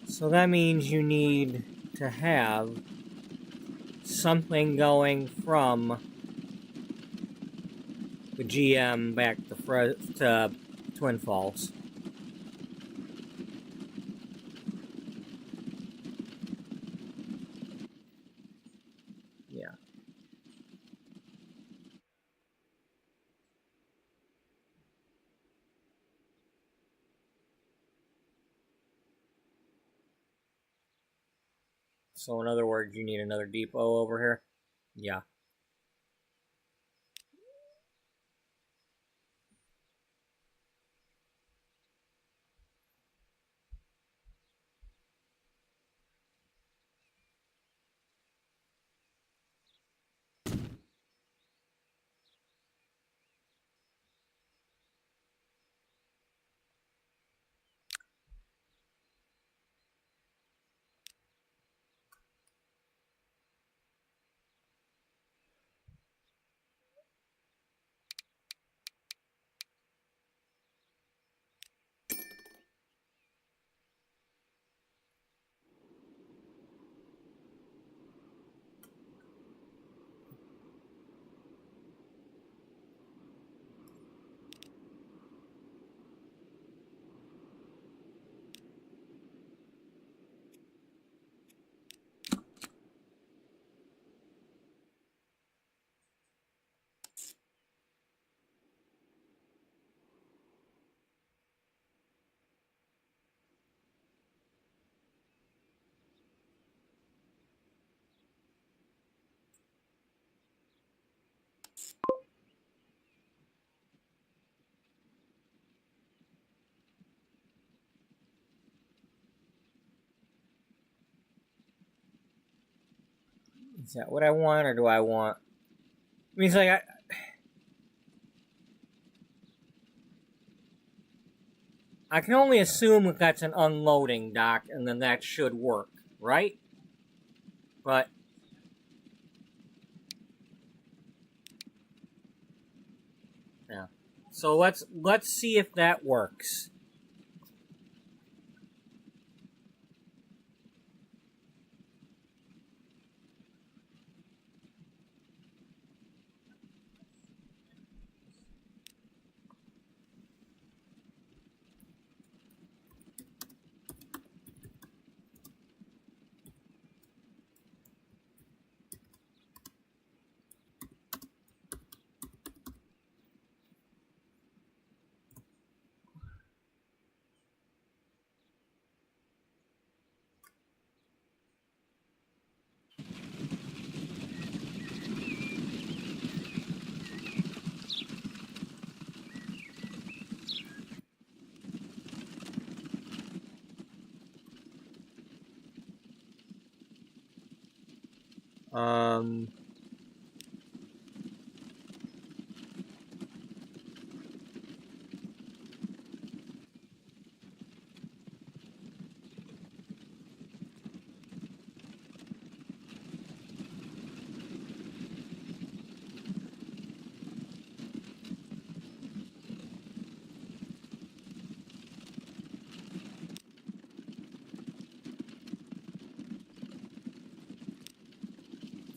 So that means you need to have something going from the GM back to Twin Falls. Yeah. So in other words, you need another depot over here? Yeah. Is that what I want, or do I want... I mean, it's like, I can only assume that that's an unloading dock, and then that should work, right? But So let's see if that works.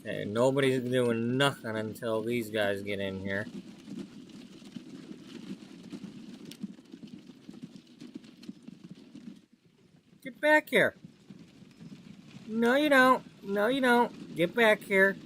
Okay, nobody's doing nothing until these guys get in here. Get back here. No, you don't. No, you don't. Get back here.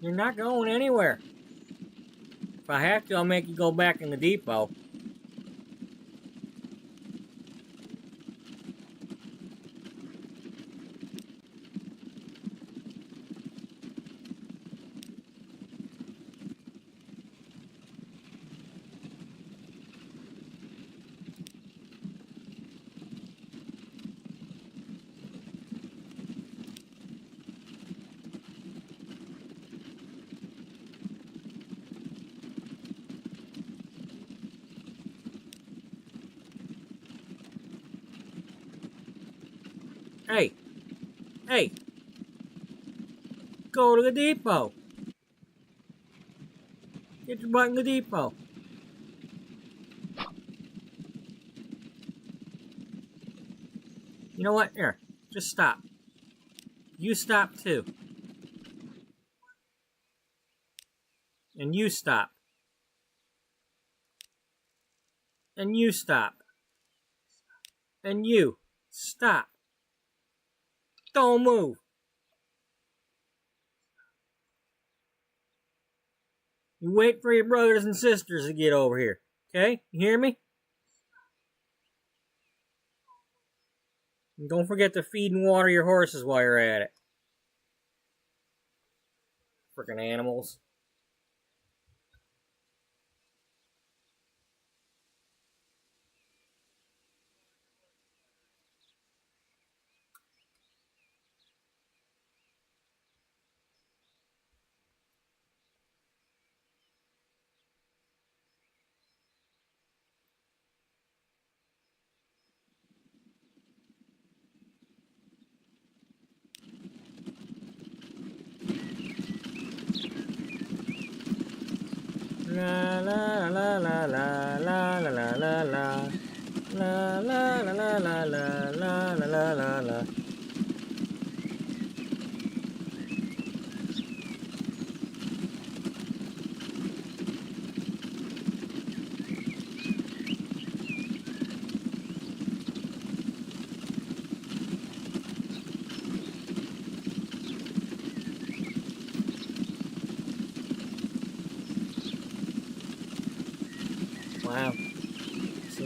You're not going anywhere. If I have to, I'll make you go back in the depot. Hey! Hey! Go to the depot! Get your butt in the depot! You know what? Here, just stop. You stop too. And you stop. And you stop. And you stop. Don't move. You wait for your brothers and sisters to get over here. Okay? You hear me? And don't forget to feed and water your horses while you're at it. Frickin' animals. La la la la la la la la la la la la la la la la la la la.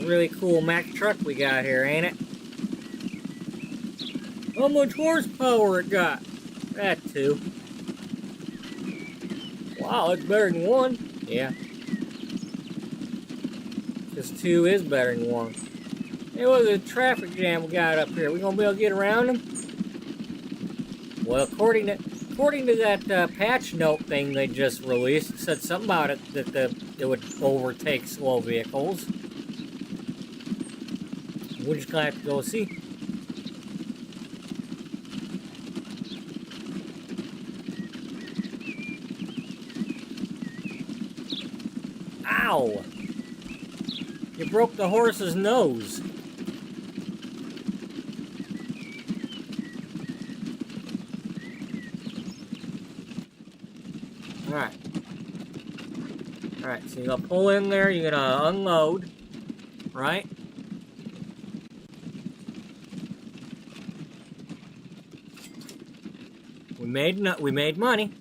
really cool Mack truck we got here, ain't it? How much horsepower it got? That 2. Wow, it's better than 1. Yeah. Because 2 is better than 1. Hey, look at the traffic jam we got up here. We gonna be able to get around them? Well, according to that patch note thing they just released, it said something about it that it would overtake slow vehicles. We're just gonna have to go see. Ow! You broke the horse's nose. Alright. Alright, so you're gonna pull in there, you're gonna unload, right? We made money.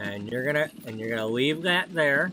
And you're gonna leave that there.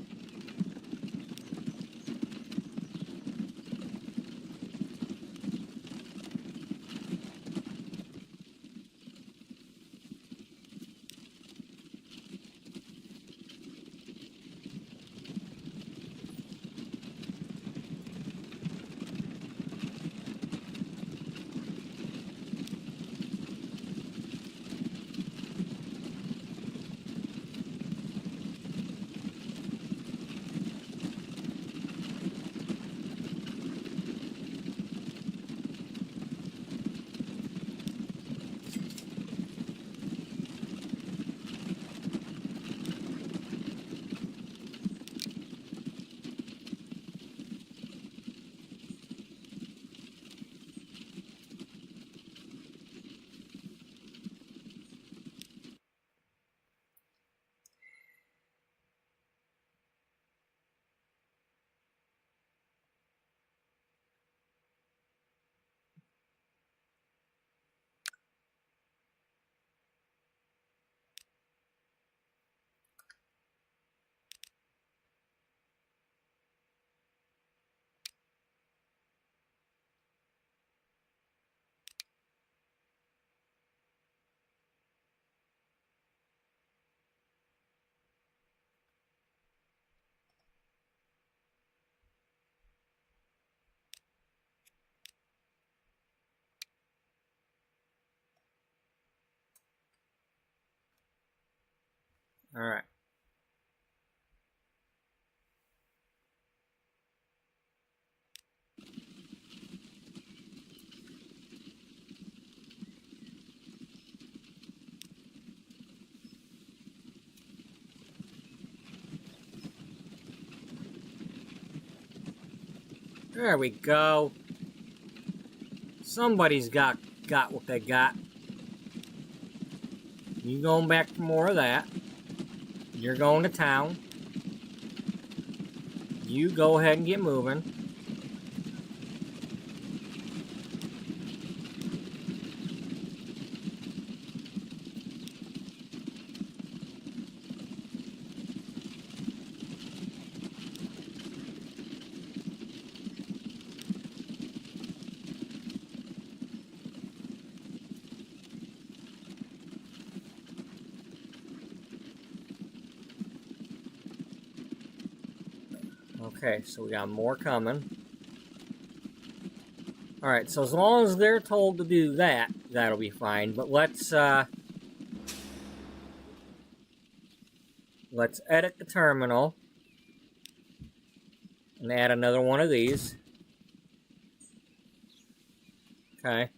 Alright. There we go. Somebody's got what they got. You going back for more of that. You're going to town. You go ahead and get moving. Okay, so we got more coming. Alright, so as long as they're told to do that, that'll be fine. But let's edit the terminal and add another one of these. Okay.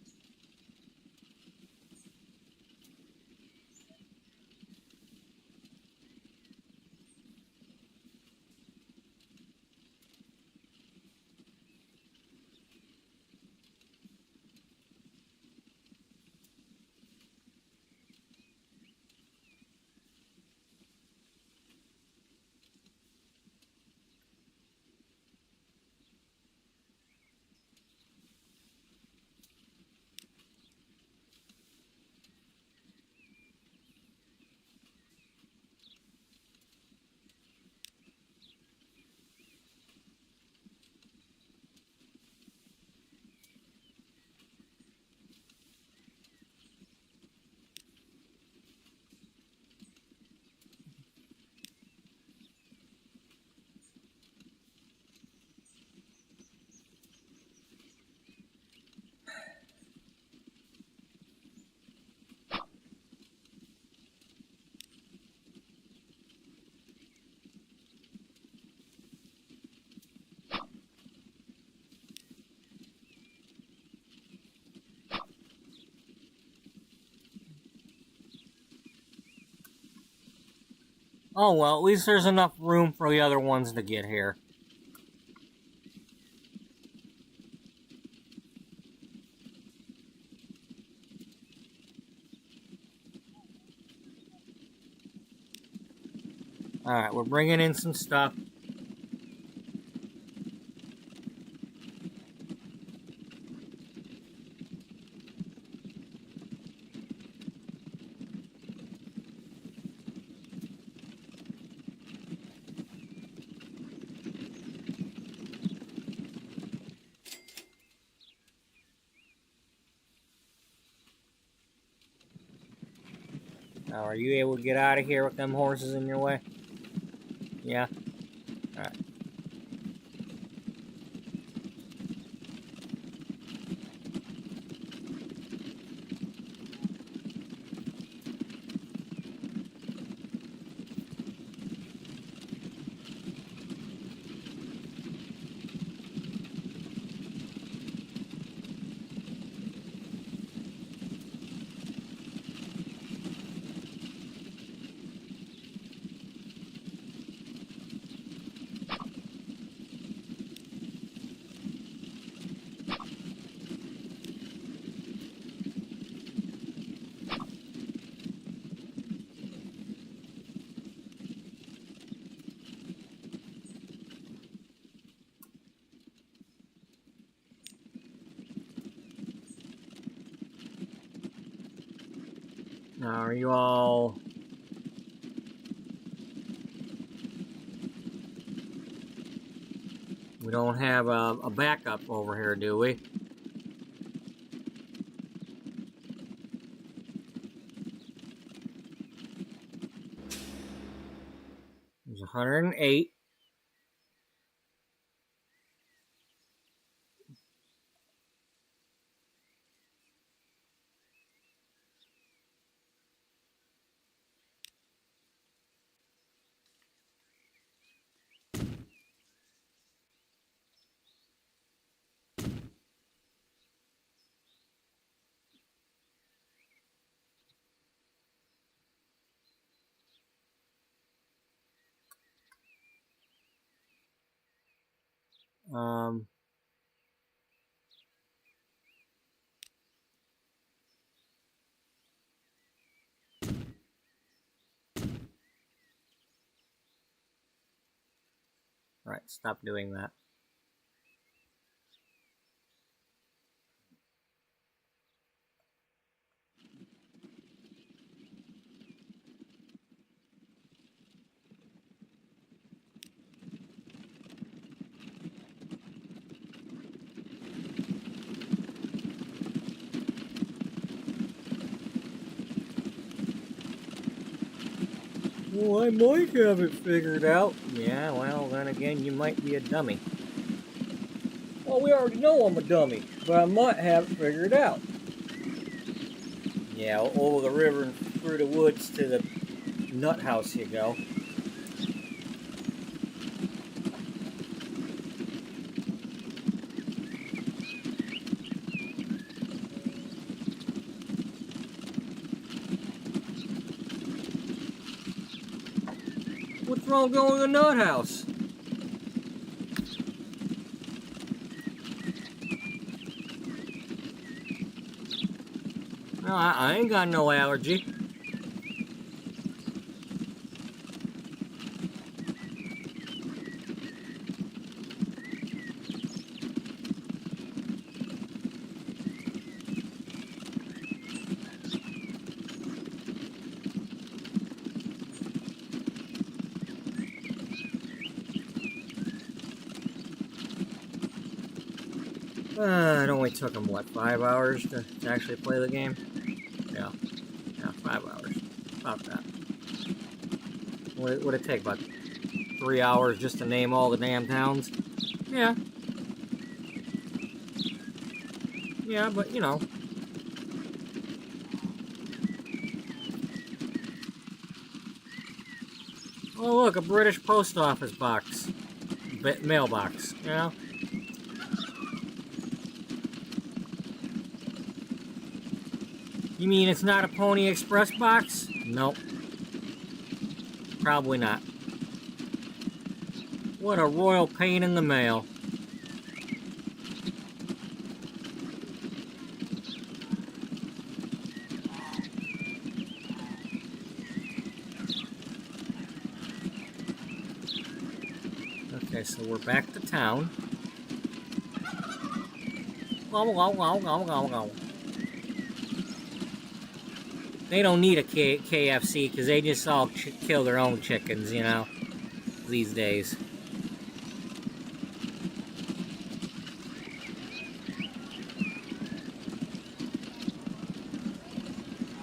Oh well, at least there's enough room for the other ones to get here. Alright, we're bringing in some stuff. Now, are you able to get out of here with them horses in your way? Yeah? Alright. Now, are you all... We don't have a backup over here, do we? There's 108. Alright, stop doing that. Well, I might have it figured out. Yeah, well, then again, you might be a dummy. Well, we already know I'm a dummy, but I might have it figured out. Yeah, over the river and through the woods to the nut house you go. What's wrong going to the nut house? No, I ain't got no allergy. It only took them, what, 5 hours to actually play the game? Yeah, 5 hours. About that. Would it take about 3 hours just to name all the damn towns? Yeah. Yeah, but you know. Oh look, a British post office box. Mailbox, you know? You mean it's not a Pony Express box? Nope. probably not. What a royal pain in the mail. Okay, so we're back to town. They don't need a KFC because they just all kill their own chickens, you know, these days.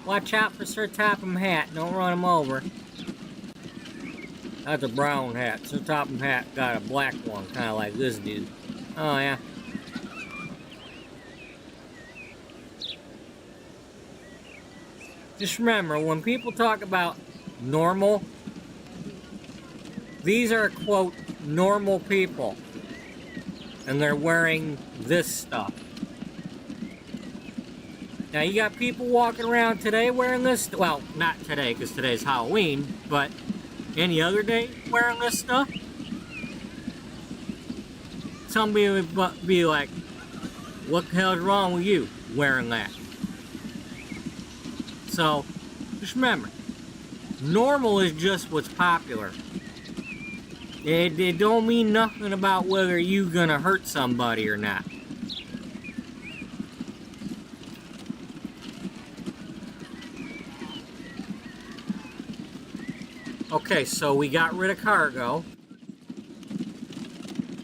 Watch out for Sir Topham Hat. Don't run him over. That's a brown hat. Sir Topham Hat got a black one, kind of like this dude. Oh, yeah. Just remember, when people talk about normal, these are, quote, normal people. And they're wearing this stuff. Now, you got people walking around today wearing this. Well, not today, because today's Halloween, but any other day wearing this stuff. Somebody would be like, what the hell's wrong with you wearing that? So, just remember, normal is just what's popular. It don't mean nothing about whether you gonna hurt somebody or not. Okay, so we got rid of cargo.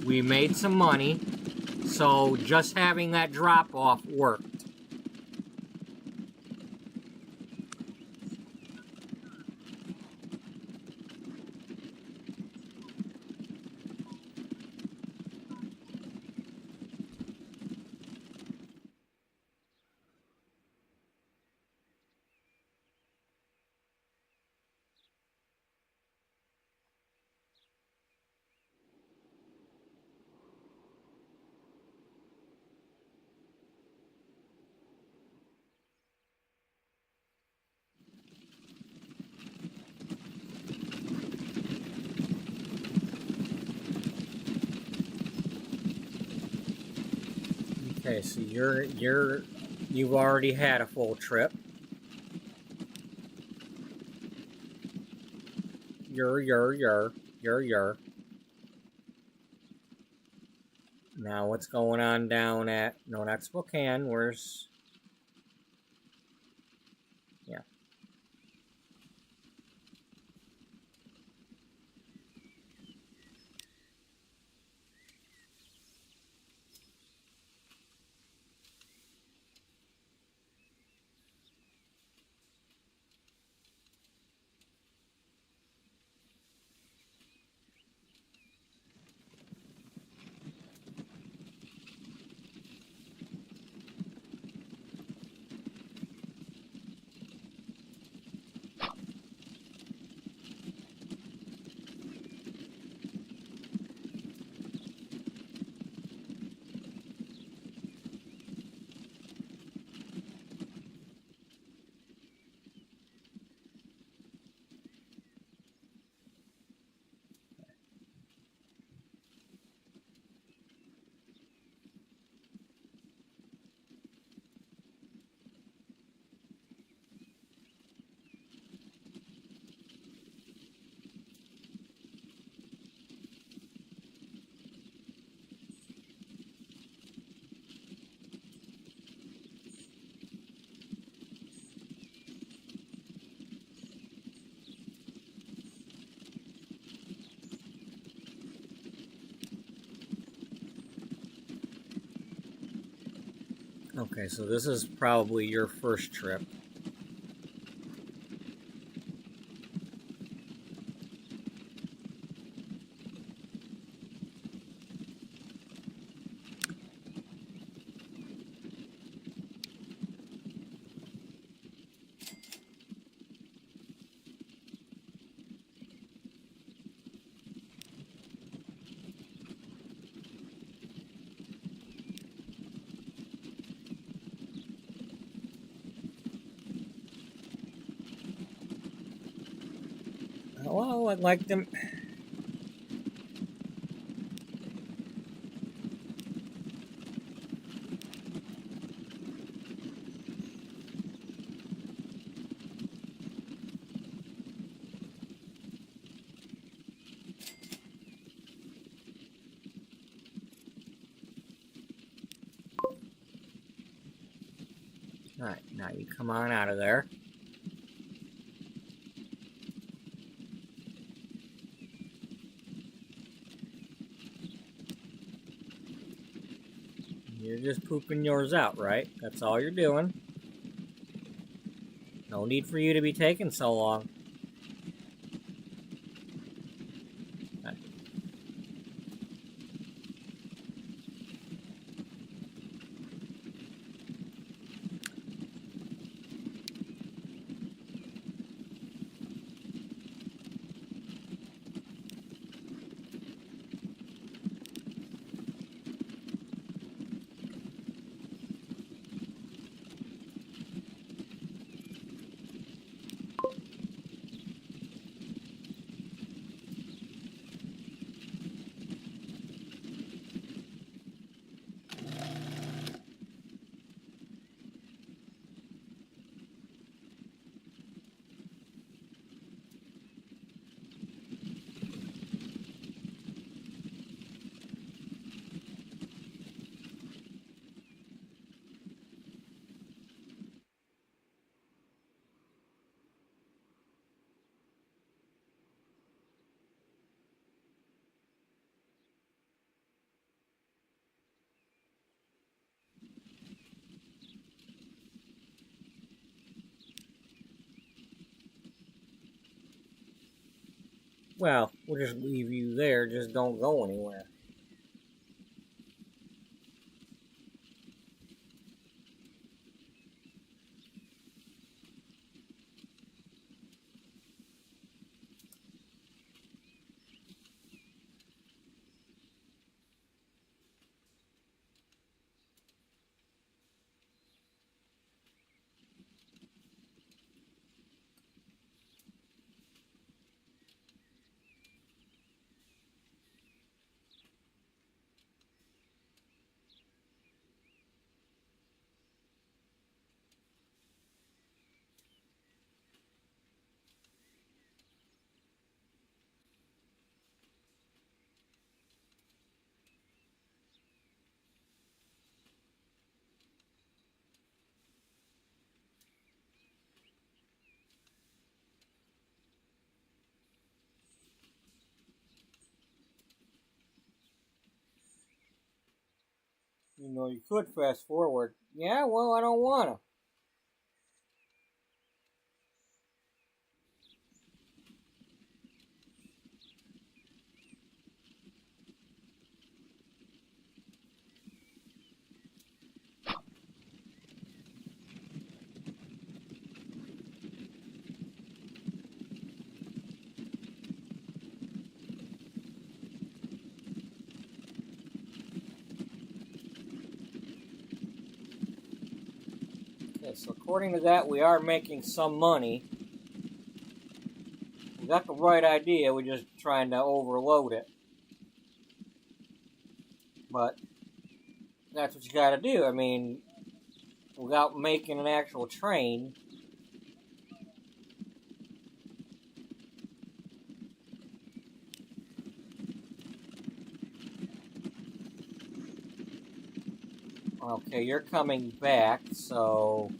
We made some money. So just having that drop-off worked. Okay, so you've already had a full trip. You're. Now what's going on down at, no, not Spokane, where's, yeah. Okay, so this is probably your first trip. Well, I'd like them. Alright, now you come on out of there. You're just pooping yours out, right? That's all you're doing. No need for you to be taking so long. Well, we'll just leave you there. Just don't go anywhere. You know, you could fast forward. Yeah, well, I don't want to. Okay, so according to that, we are making some money. We got the right idea, we're just trying to overload it. But that's what you gotta do. I mean, without making an actual train. Okay, you're coming back, so...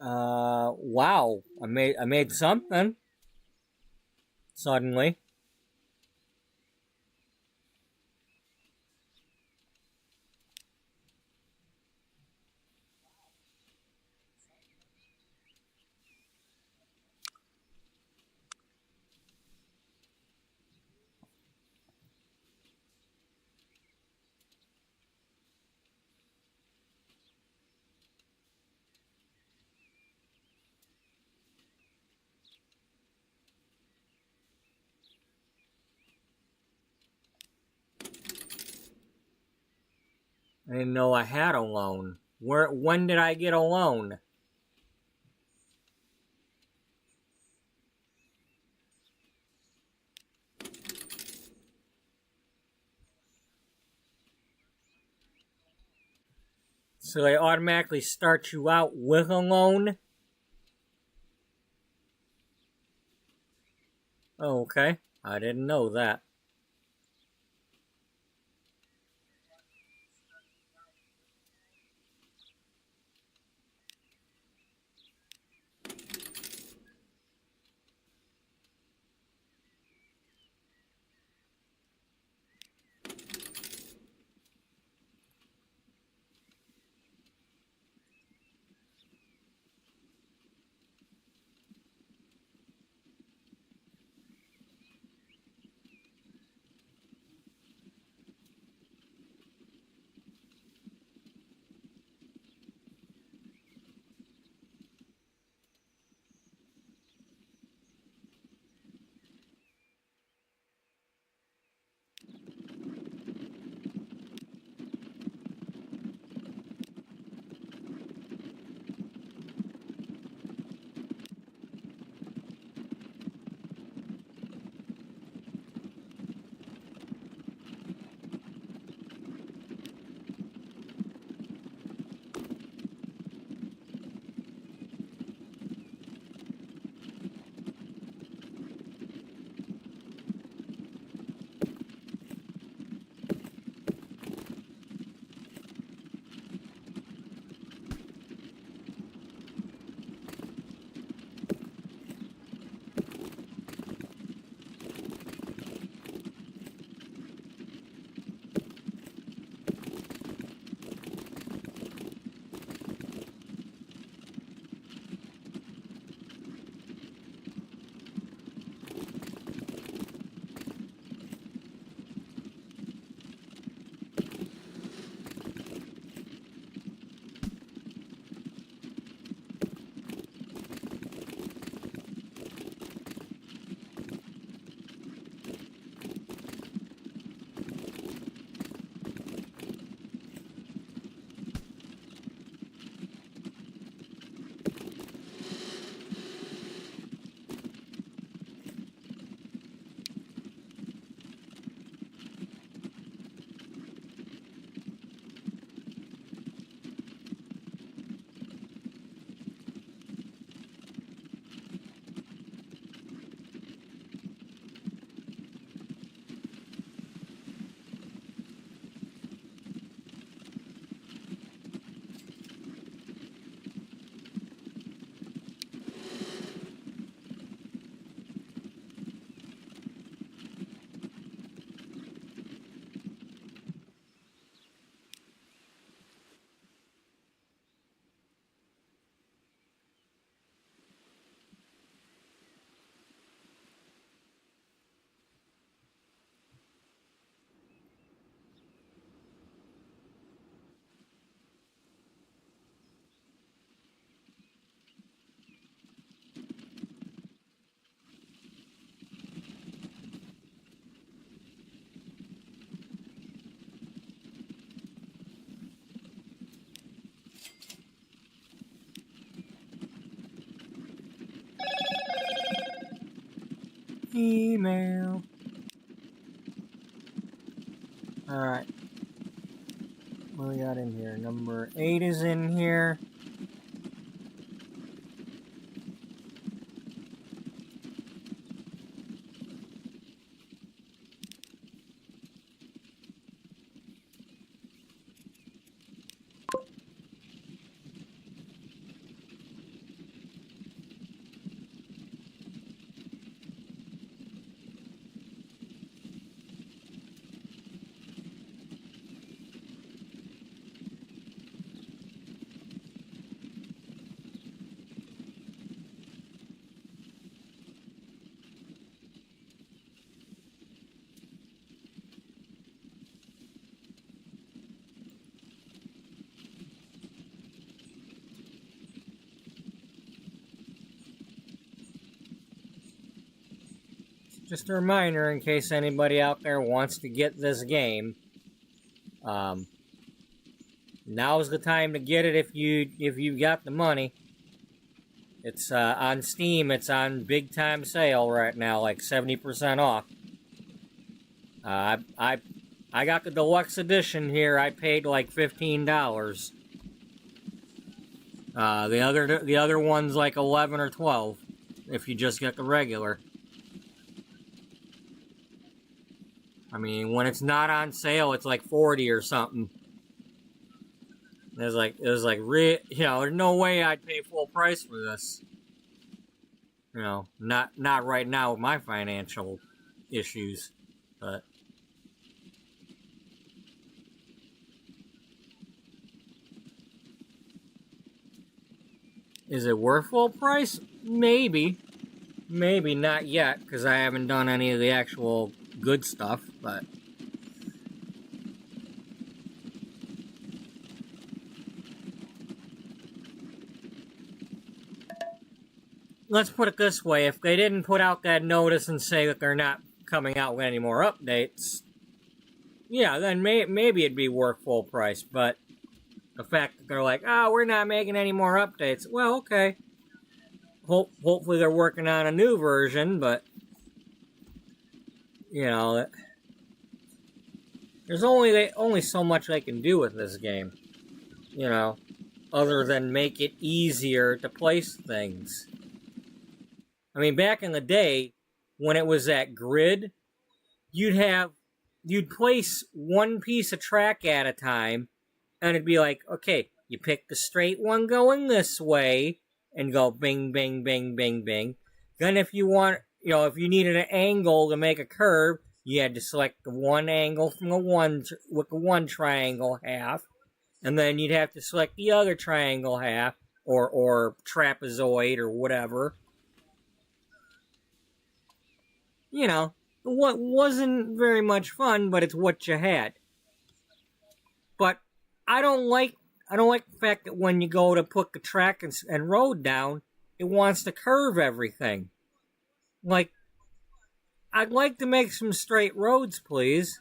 Wow. I made something suddenly. I didn't know I had a loan. When did I get a loan? So they automatically start you out with a loan? Oh, okay. I didn't know that. Email. Alright. What we got in here? Number 8 is in here. just a reminder in case anybody out there wants to get this game. Now's the time to get it if you've got the money. It's on Steam. It's on big time sale right now, like 70% off. I got the deluxe edition here. I paid like $15. The other one's like 11 or 12 if you just get the regular. I mean, when it's not on sale, it's like 40 or something. It was like, there's no way I'd pay full price for this. Not right now with my financial issues, but. Is it worth full price? Maybe. Maybe not yet, because I haven't done any of the actual good stuff, but. Let's put it this way, if they didn't put out that notice and say that they're not coming out with any more updates, yeah, then maybe it'd be worth full price, but the fact that they're like, we're not making any more updates, well, okay. Hopefully they're working on a new version, but, there's only so much they can do with this game, other than make it easier to place things. I mean, back in the day, when it was that grid, you'd place one piece of track at a time, and it'd be like, okay, you pick the straight one going this way, and go bing, bing, bing, bing, bing. Then if you want, if you needed an angle to make a curve, you had to select the one angle from with the one triangle half, and then you'd have to select the other triangle half, or trapezoid, or whatever. What wasn't very much fun, but it's what you had. But I don't like the fact that when you go to put the track and road down, it wants to curve everything. Like, I'd like to make some straight roads, please.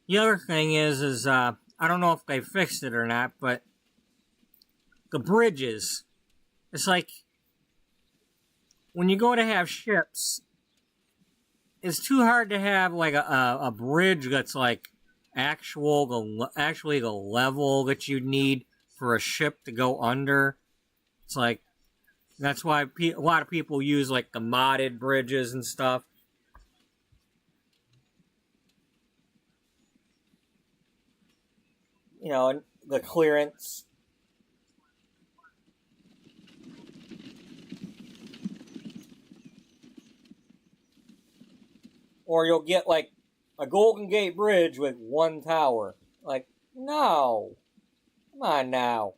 The other thing is I don't know if they fixed it or not, but the bridges. It's like, when you go to have ships, it's too hard to have like a bridge that's like actually the level that you need for a ship to go under. It's like, that's why a lot of people use like the modded bridges and stuff. The clearance. Or you'll get like a Golden Gate Bridge with one tower. Like, no. Come on now.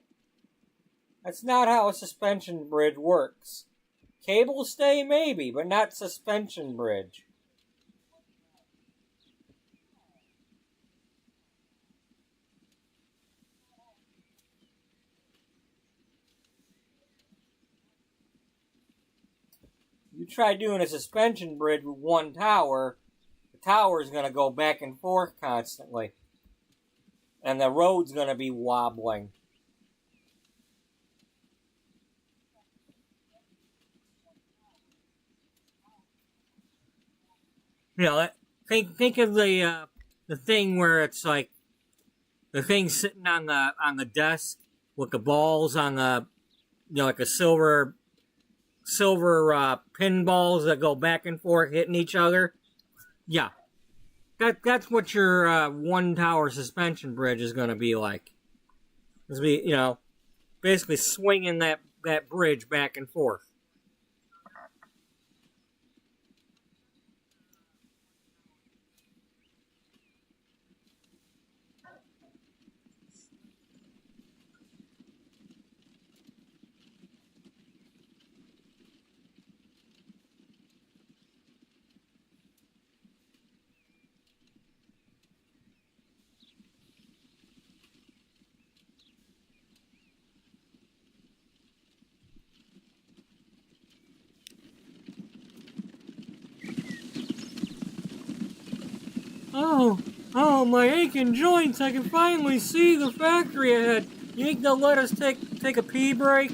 That's not how a suspension bridge works. Cable stay, maybe, but not suspension bridge. You try doing a suspension bridge with one tower, the tower's going to go back and forth constantly. And the road's going to be wobbling. Think of the thing where it's like the thing sitting on the desk with the balls on the like a silver silver pinballs that go back and forth hitting each other. Yeah, that's what your one tower suspension bridge is going to be like. It's be, you know, basically swinging that bridge back and forth. Oh, my aching joints! I can finally see the factory ahead. You think they'll let us take a pee break?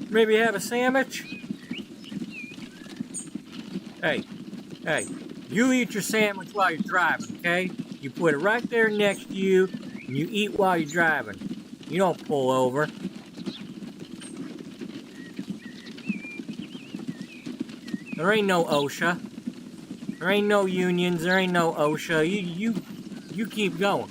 Maybe have a sandwich? Hey, you eat your sandwich while you're driving, okay? You put it right there next to you, and you eat while you're driving. You don't pull over. There ain't no OSHA. There ain't no unions. There ain't no OSHA. You keep going.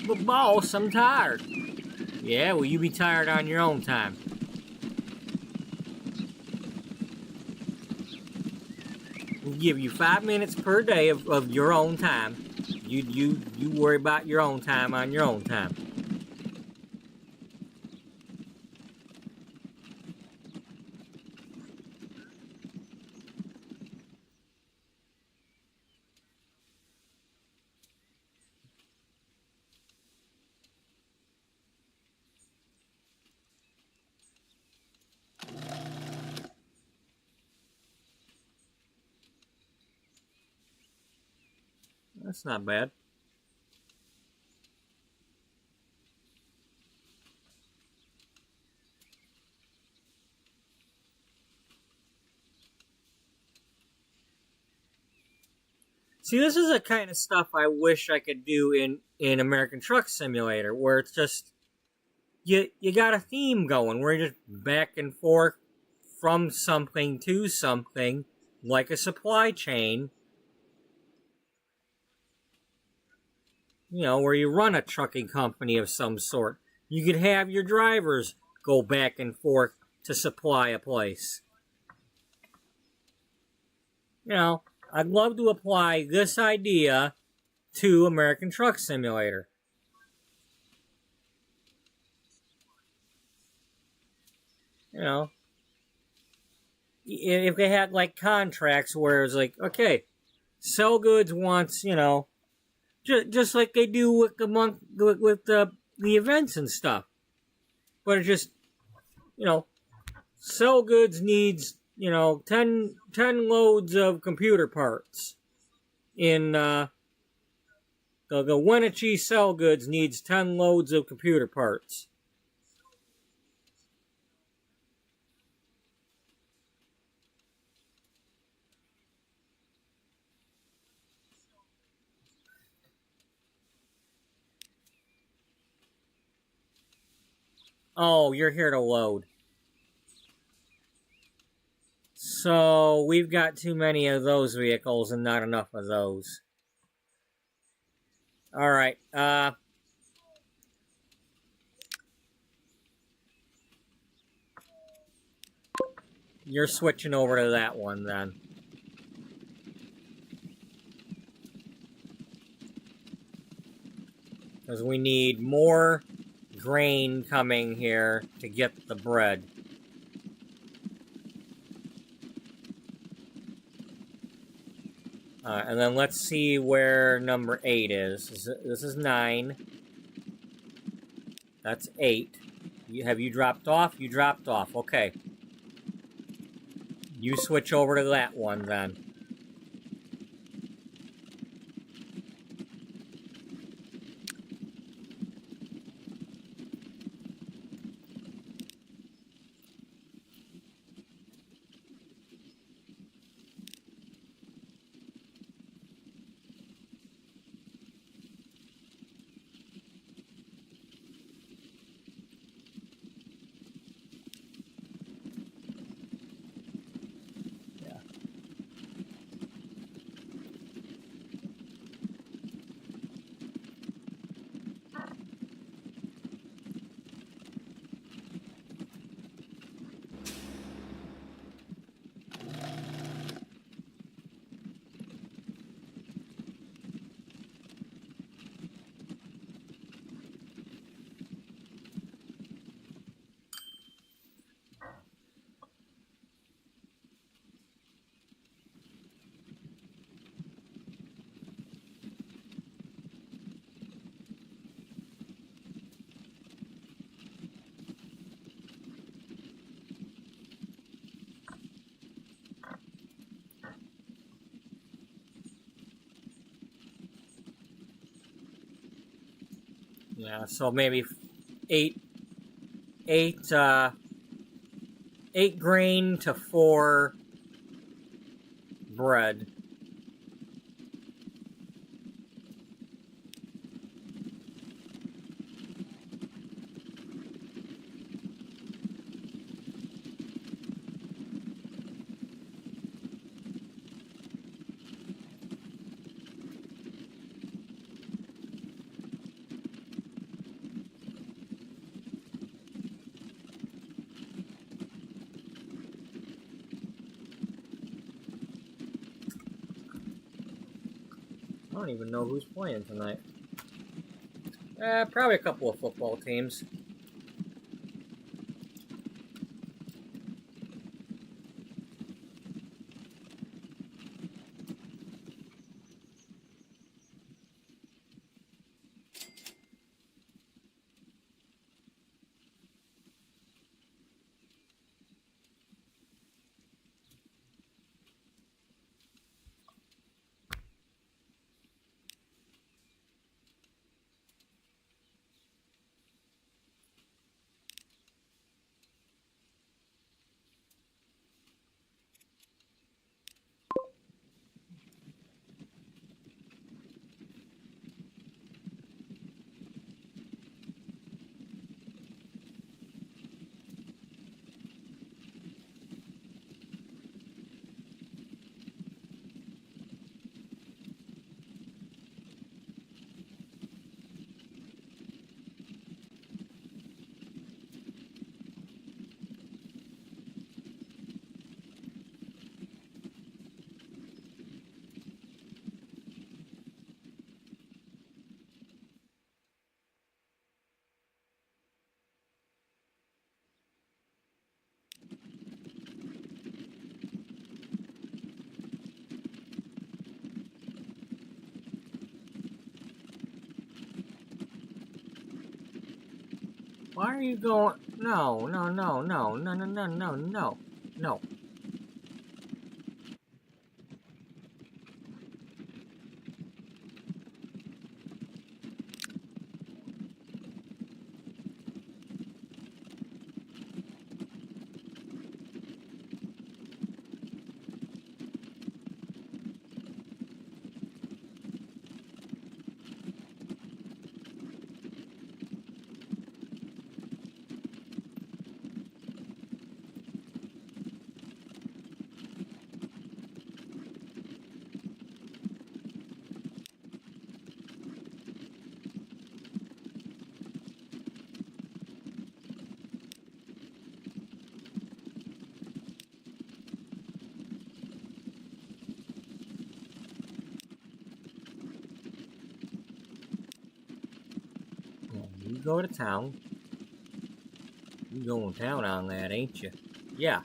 But boss, I'm tired. Yeah, well, you be tired on your own time. We'll give you 5 minutes per day of your own time. You worry about your own time on your own time. That's not bad. See, this is the kind of stuff I wish I could do in American Truck Simulator, where it's just you got a theme going, where you're just back and forth from something to something, like a supply chain. You know, where you run a trucking company of some sort. You could have your drivers go back and forth to supply a place. You know, I'd love to apply this idea to American Truck Simulator. You know, if they had like contracts where it's like, okay, Sell Goods wants, you know, just like they do with the events and stuff, but it's just, you know, Sell Goods needs, you know, 10 loads of computer parts. In the Wenatchee Sell Goods needs 10 loads of computer parts. Oh, you're here to load. So, we've got too many of those vehicles and not enough of those. Alright, you're switching over to that one then. Because we need more grain coming here to get the bread. And then let's see where number 8 is. This is 9. That's 8. Have you dropped off? You dropped off. Okay. You switch over to that one then. Yeah, so maybe eight, eight, uh, 8 grain to 4 bread. I don't even know who's playing tonight. Probably a couple of football teams. Why are you going? No, no, no, no, no, no, no, no, no, no. You go to town. You going to town on that, ain't you? Yeah.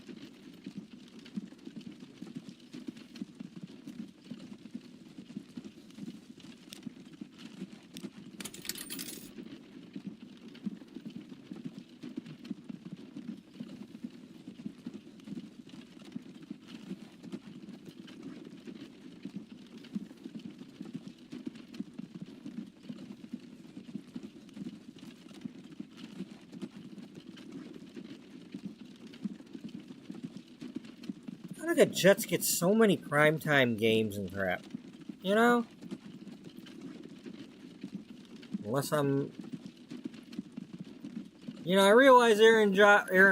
How do the Jets get so many primetime games and crap? You know? Unless I'm... You know, I realize Aaron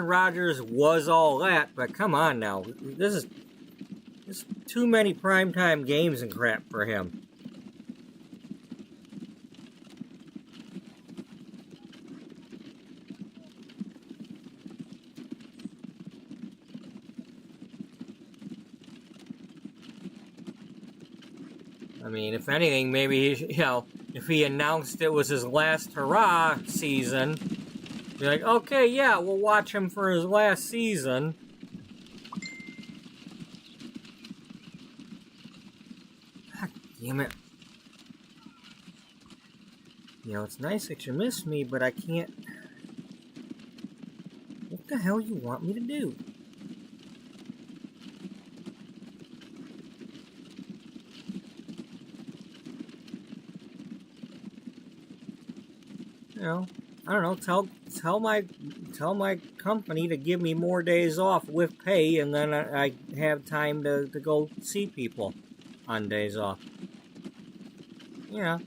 Rodgers was all that, but come on now. This is too many primetime games and crap for him. I mean, if anything, maybe, if he announced it was his last hurrah season, be like, okay, yeah, we'll watch him for his last season. God damn it. It's nice that you miss me, but I can't... What the hell you want me to do? You know, I don't know. Tell my company to give me more days off with pay, and then I have time to go see people on days off. You know,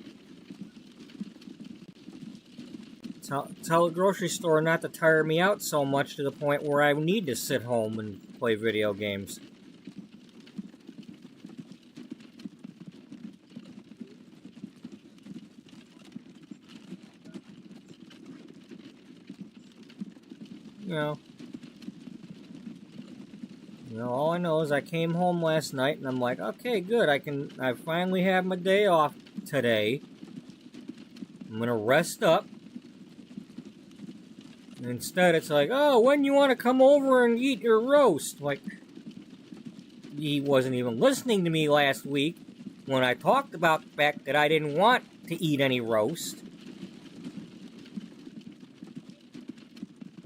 tell the grocery store not to tire me out so much to the point where I need to sit home and play video games. You know, all I know is I came home last night and I'm like, okay, good. I finally have my day off today. I'm gonna rest up. And instead, it's like, oh, when you want to come over and eat your roast? Like, he wasn't even listening to me last week when I talked about the fact that I didn't want to eat any roast.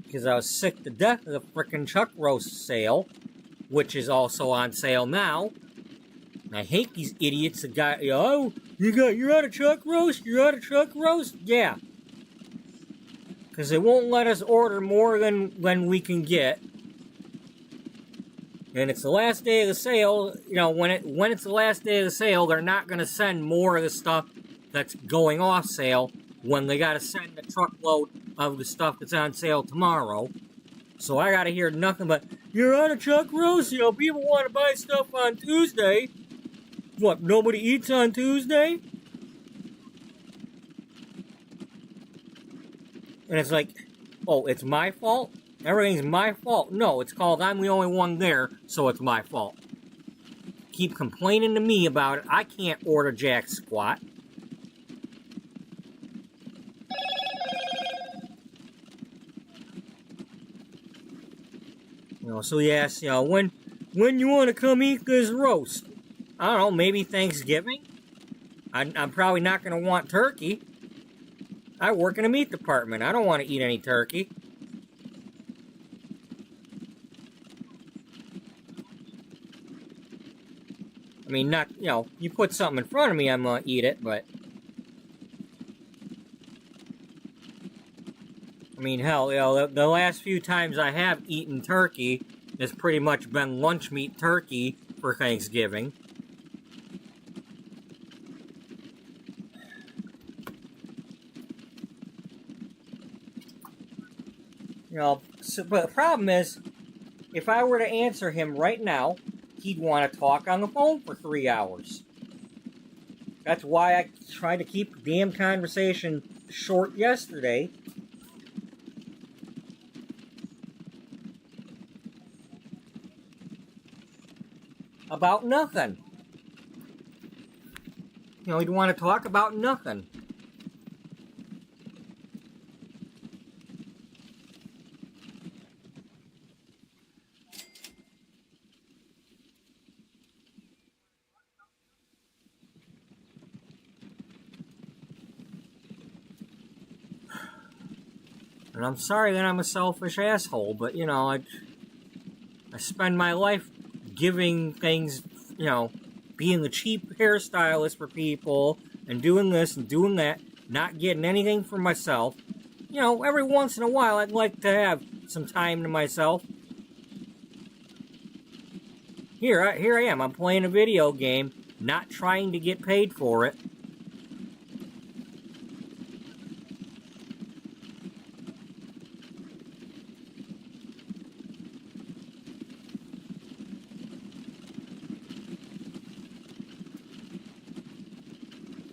Because I was sick to death of the frickin' chuck roast sale, which is also on sale now. And I hate these idiots that got, oh, you're out of chuck roast? You're out of chuck roast? Yeah. Because they won't let us order more than we can get. And it's the last day of the sale. You know, when it's the last day of the sale, they're not going to send more of the stuff that's going off sale when they got to send a truckload of the stuff that's on sale tomorrow. So I got to hear nothing but, you're on a chuck roast, you know, people want to buy stuff on Tuesday. What, nobody eats on Tuesday? And it's like, oh, it's my fault? Everything's my fault. No, it's called I'm the only one there, so it's my fault. Keep complaining to me about it. I can't order jack squat. You know, so yes, you know, when you want to come eat this roast? I don't know, maybe Thanksgiving? I'm probably not going to want turkey. I work in the meat department. I don't want to eat any turkey. I mean, not, you know, you put something in front of me, I'm going to eat it, but... I mean, hell, you know, the last few times I have eaten turkey has pretty much been lunch meat turkey for Thanksgiving. You know, so, but the problem is, if I were to answer him right now, he'd want to talk on the phone for 3 hours. That's why I tried to keep the damn conversation short yesterday. About nothing. You know, he'd want to talk about nothing. And I'm sorry that I'm a selfish asshole, but, you know, I spend my life giving things, you know, being the cheap hairstylist for people, and doing this and doing that, not getting anything for myself. You know, every once in a while, I'd like to have some time to myself. Here I am, I'm playing a video game, not trying to get paid for it.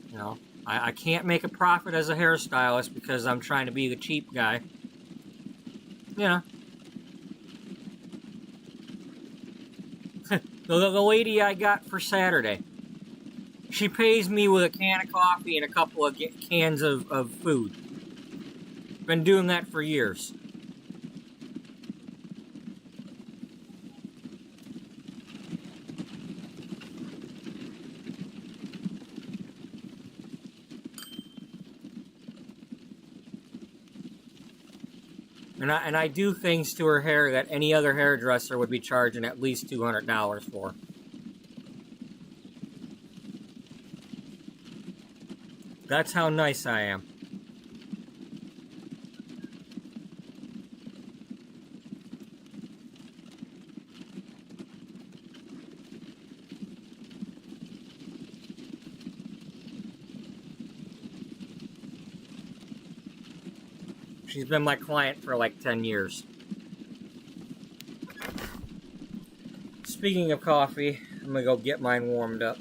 You know, I can't make a profit as a hairstylist because I'm trying to be the cheap guy. You know. The lady I got for Saturday, she pays me with a can of coffee and a couple of cans of food. Been doing that for years. And I do things to her hair that any other hairdresser would be charging at least $200 for. That's how nice I am. She's been my client for like 10 years. Speaking of coffee, I'm gonna go get mine warmed up.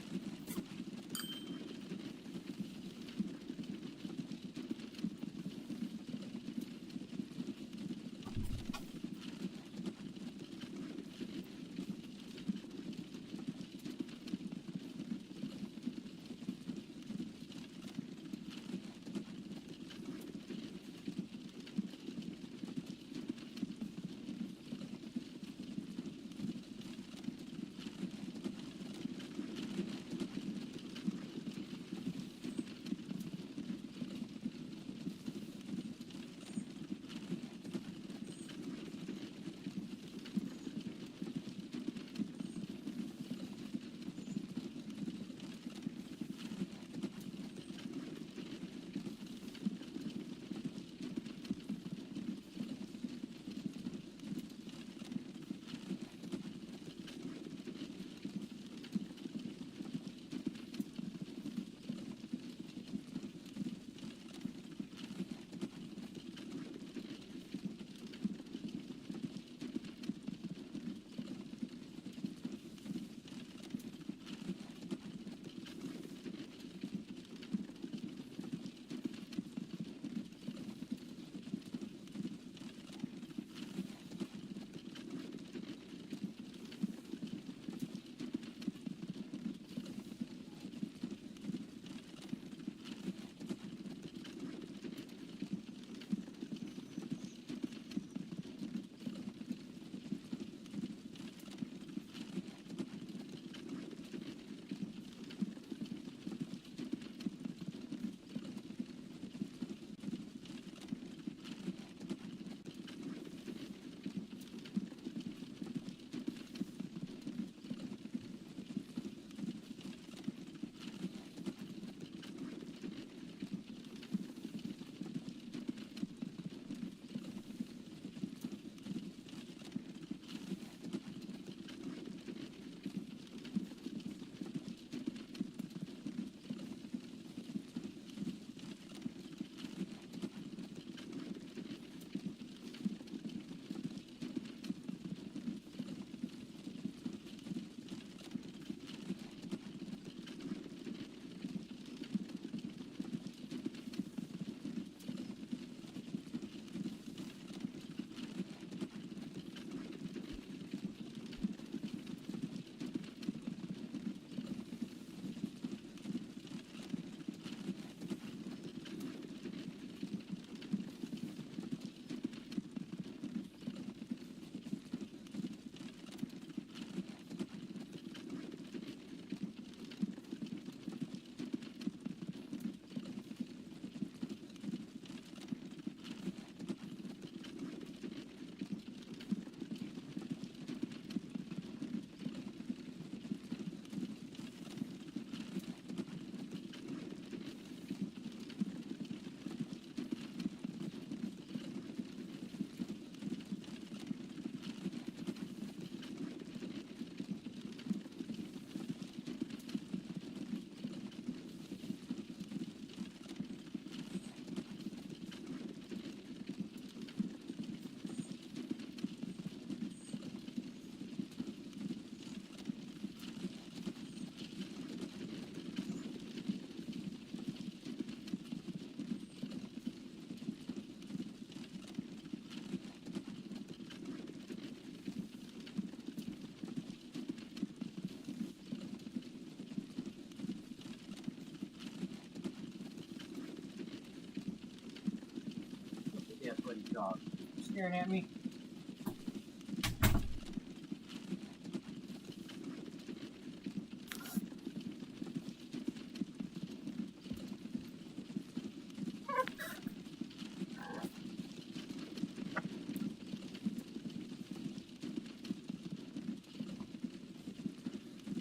Yeah, buddy dog. Staring at me.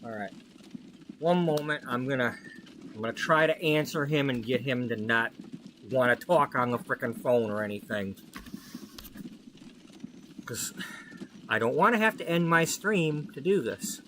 Alright. One moment, I'm gonna try to answer him and get him to not want to talk on the frickin' phone or anything. Because I don't want to have to end my stream to do this.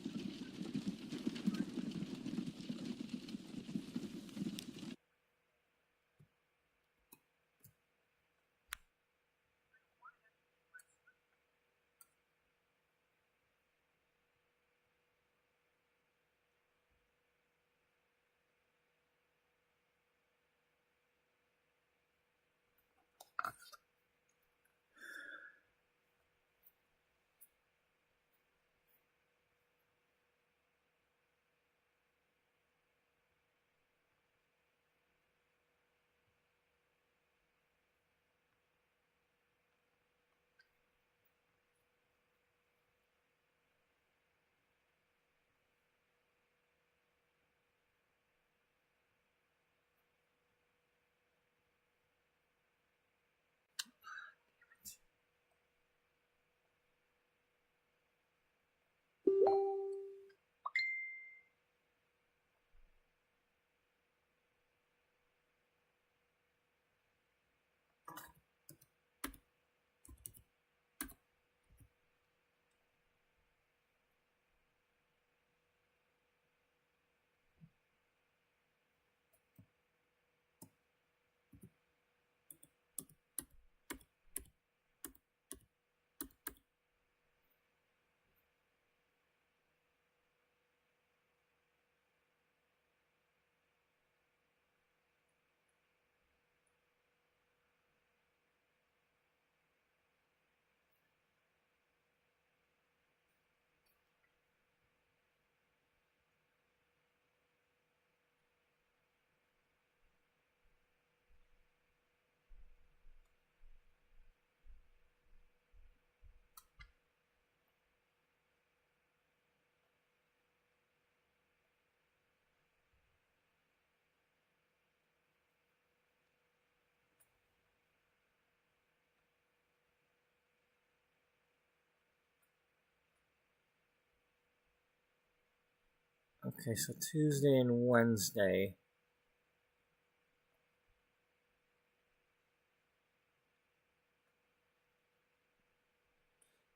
Okay, so Tuesday and Wednesday.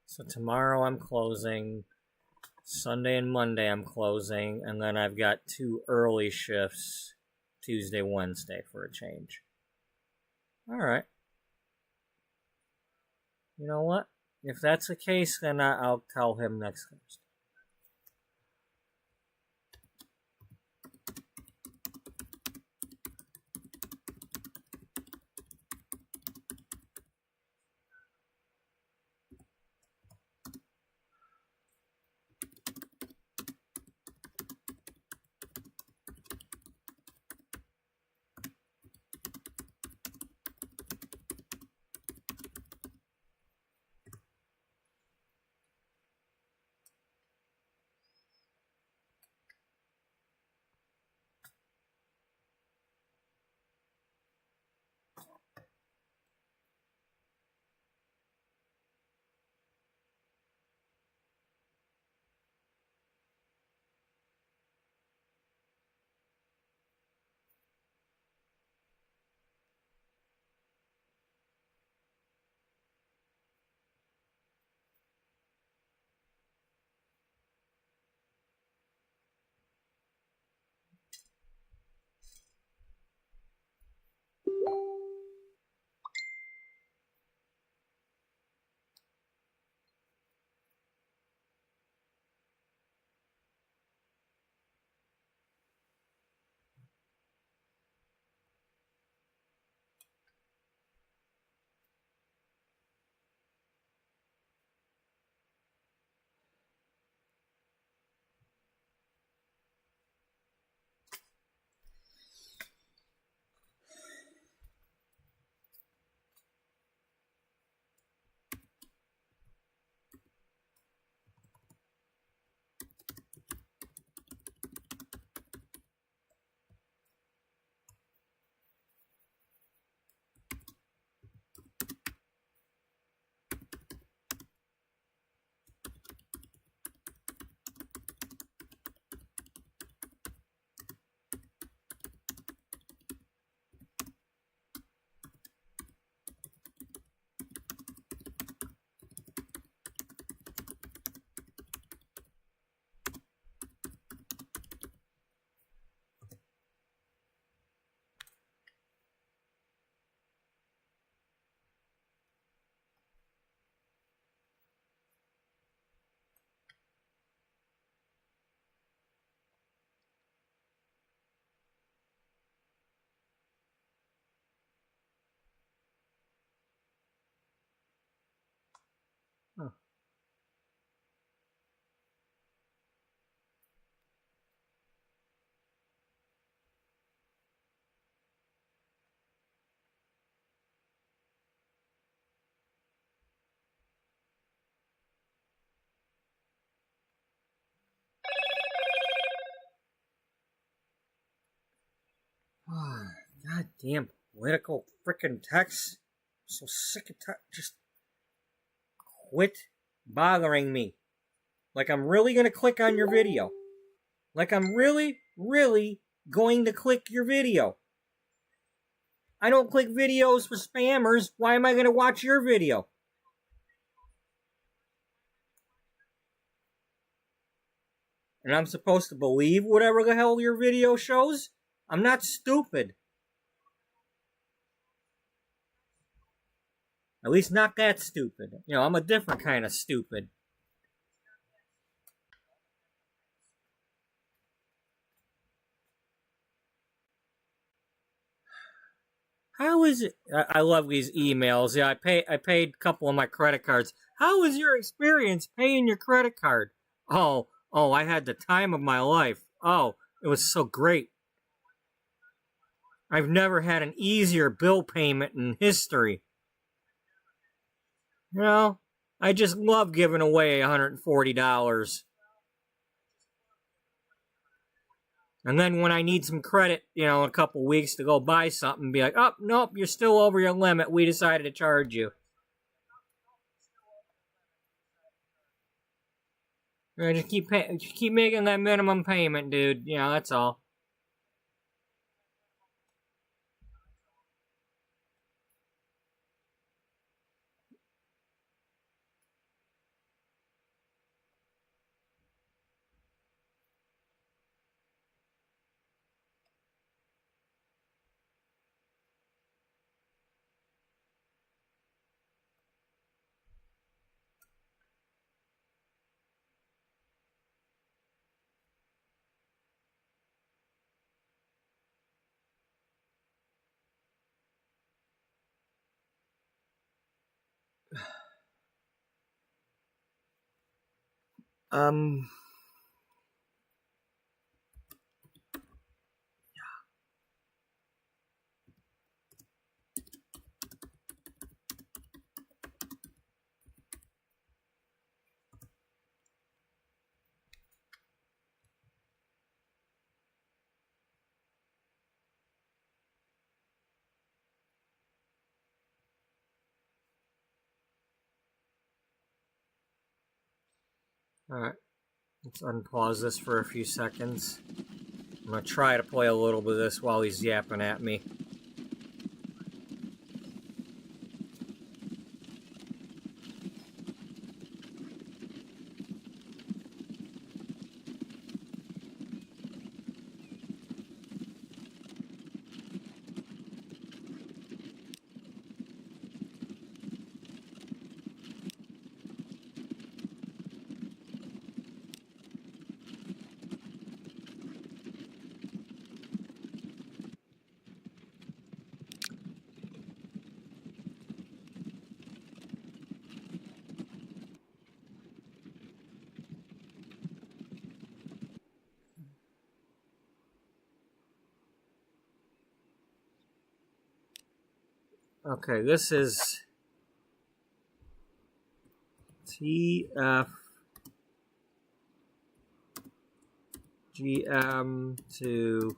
So tomorrow I'm closing. Sunday and Monday I'm closing. And then I've got 2 early shifts Tuesday, Wednesday for a change. Alright. You know what? If that's the case, then I'll tell him next Thursday. Huh. Goddamn political frickin' texts. I'm so sick of just quit bothering me. Like I'm really gonna click on your video. Like I'm really, really going to click your video. I don't click videos for spammers. Why am I gonna watch your video? And I'm supposed to believe whatever the hell your video shows? I'm not stupid. At least not that stupid. You know, I'm a different kind of stupid. How is it? I love these emails. Yeah, I paid a couple of my credit cards. How was your experience paying your credit card? Oh, I had the time of my life. Oh, it was so great. I've never had an easier bill payment in history. You know, I just love giving away $140. And then when I need some credit, you know, in a couple weeks to go buy something, be like, oh, nope, you're still over your limit. We decided to charge you. Just keep making that minimum payment, dude. You know, that's all. Um. Alright. Let's unpause this for a few seconds. I'm gonna try to play a little bit of this while he's yapping at me. Okay, this is TFGM to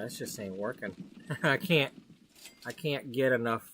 This just ain't working. I can't get enough.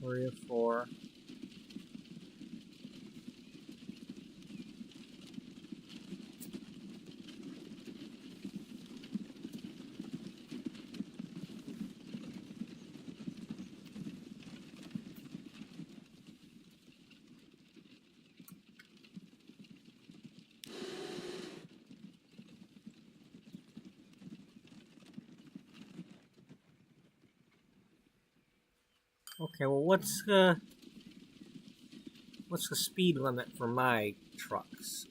Three or four. Okay, well, what's the speed limit for my trucks?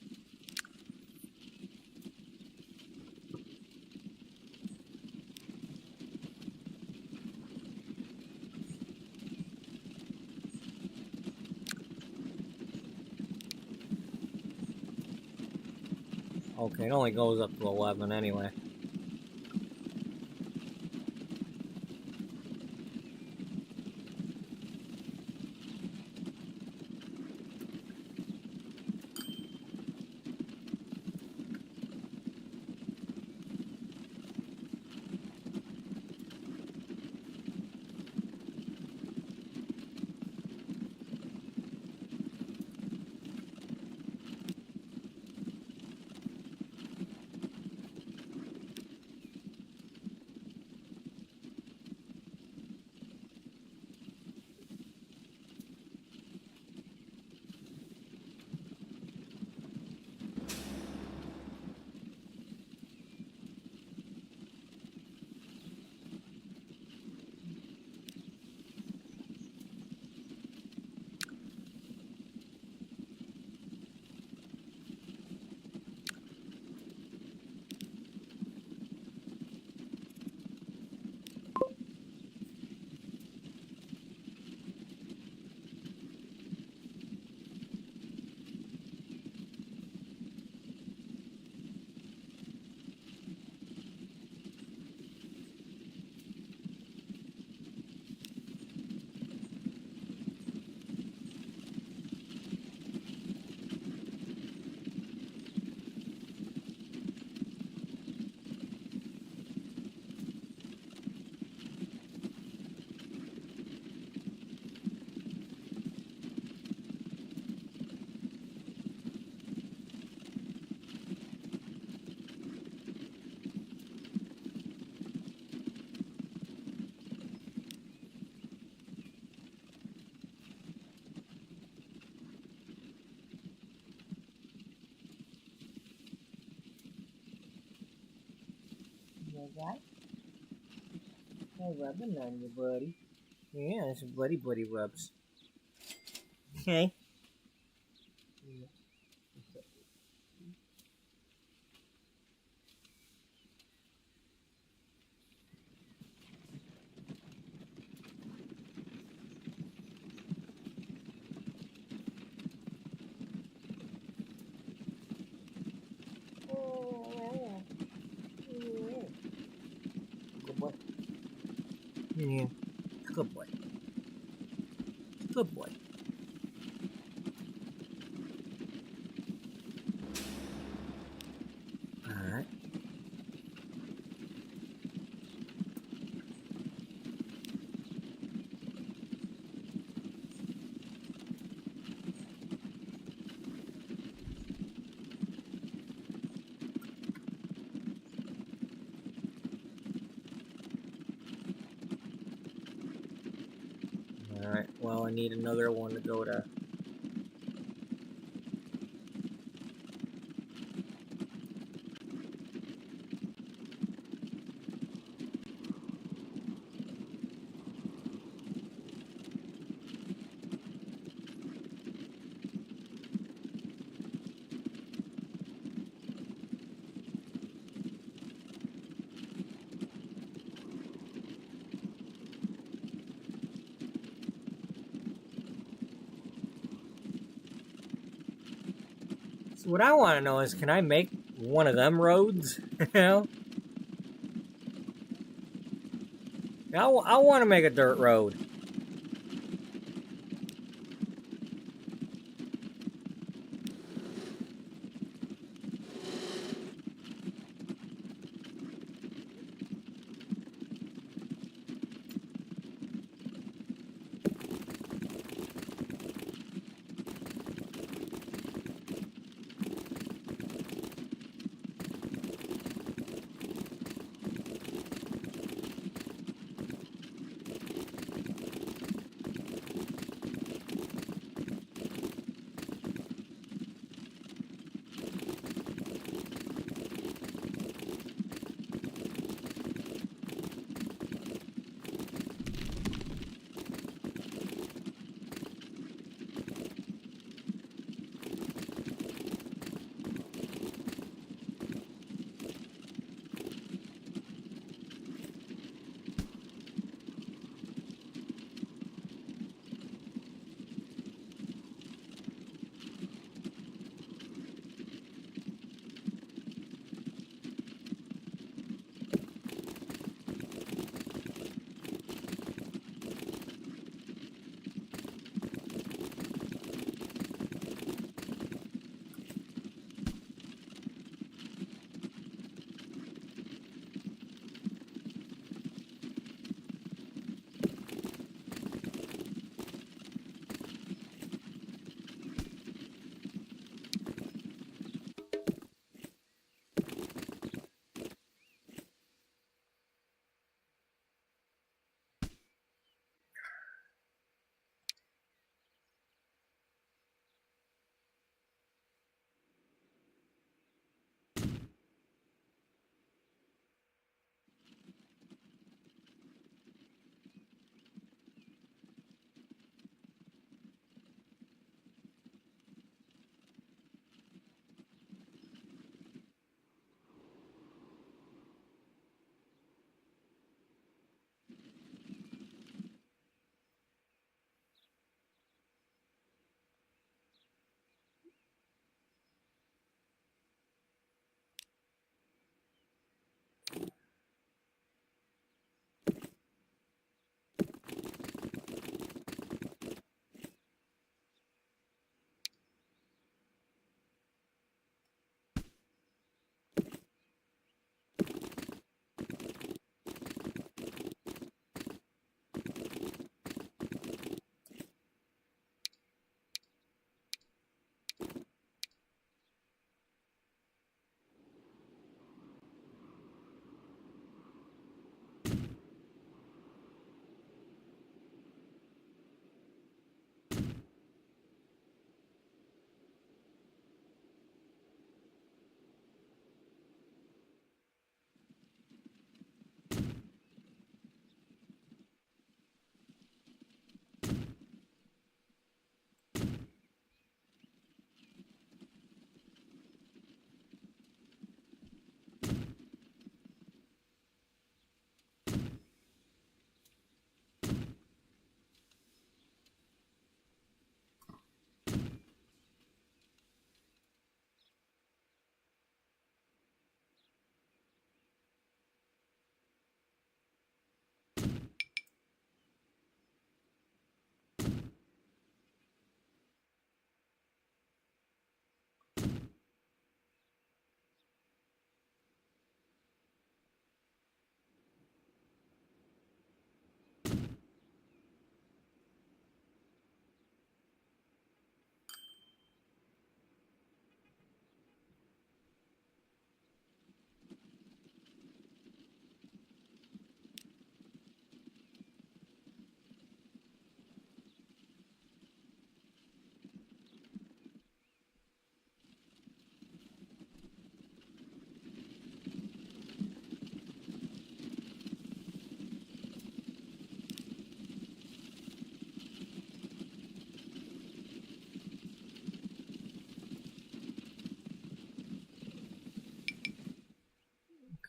Okay, it only goes up to 11 anyway. You got? I'm rubbing on you, buddy. Yeah, it's buddy rubs. Okay. Good boy. Yeah. Good boy. Good boy. Alright. Alright, well, I need another one to go to. So what I want to know is, can I make one of them roads? You know? I want to make a dirt road.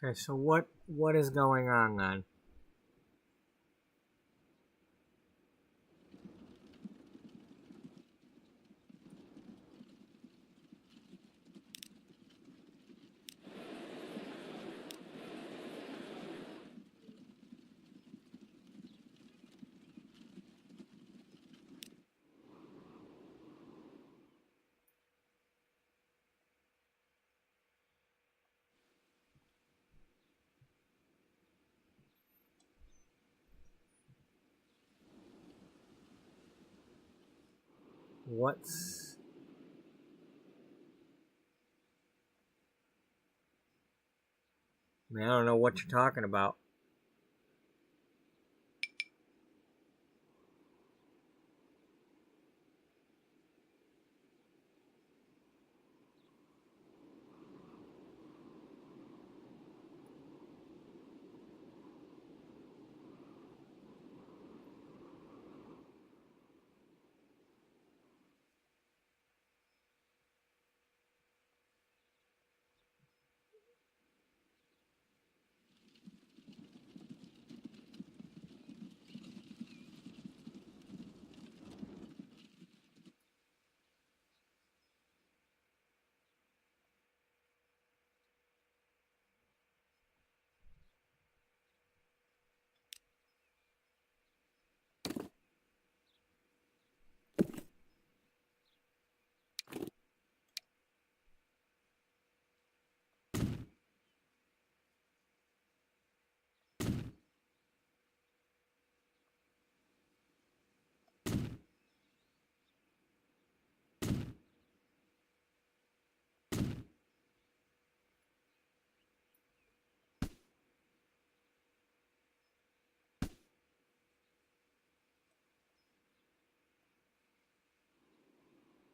Okay, so what is going on then? What's... I mean, I don't know what you're talking about.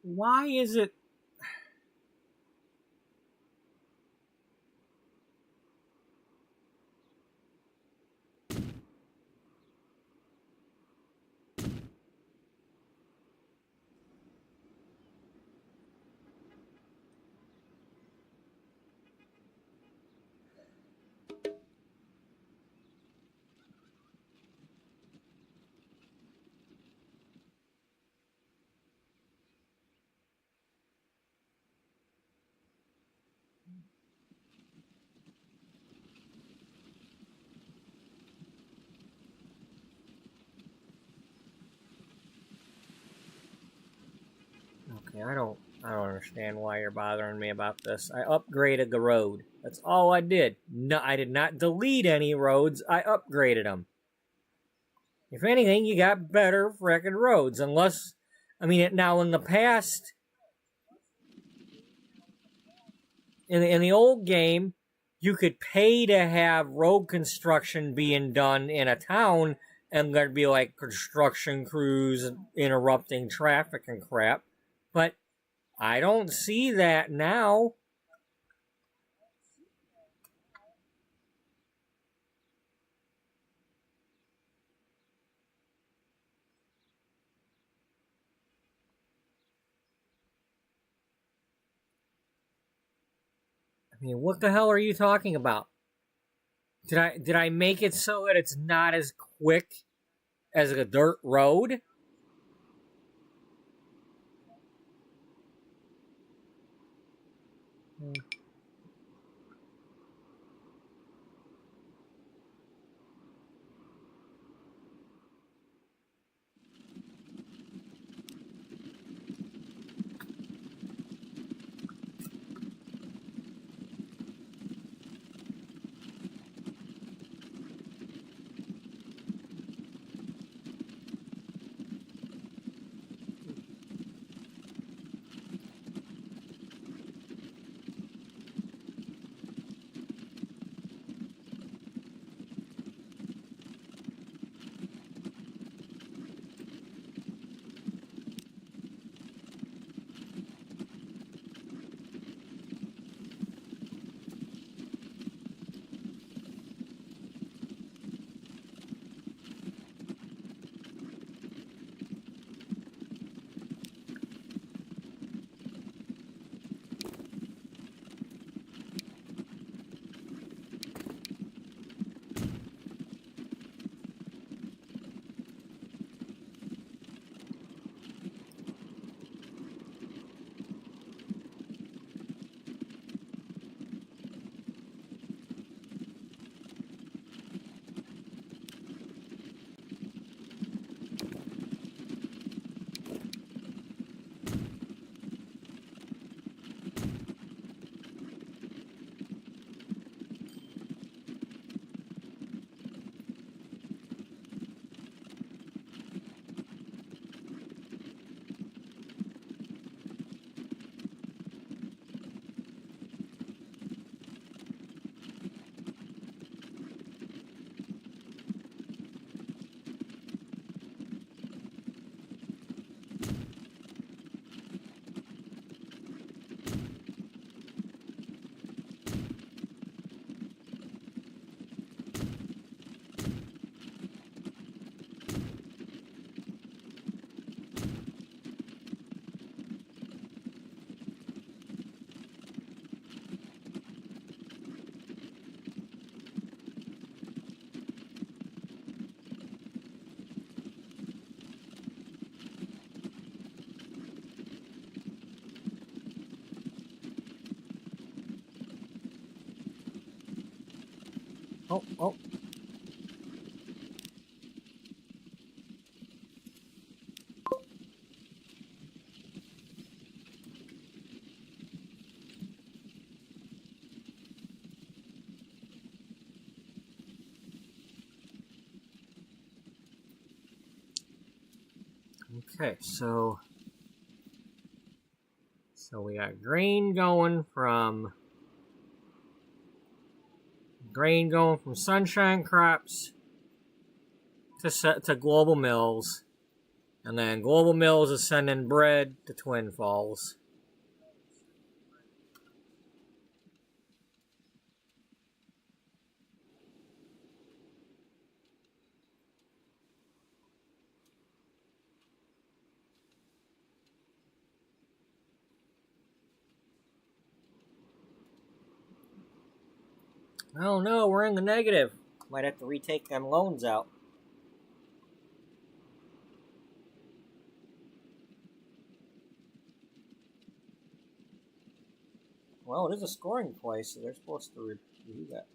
Why is it... Okay, I don't understand why you're bothering me about this. I upgraded the road. That's all I did. No, I did not delete any roads. I upgraded them. If anything, you got better frickin' roads. Unless, I mean, now in the past, in the old game, you could pay to have road construction being done in a town, and there'd be like construction crews interrupting traffic and crap. But I don't see that now. I mean, what the hell are you talking about? Did I make it so that it's not as quick as a dirt road? Oh, oh. Okay, so we got grain going from sunshine crops to global mills, and then global mills is sending bread to Twin Falls. Oh no, we're in the negative. Might have to retake them loans out. Well, it is a scoring place, so they're supposed to review that.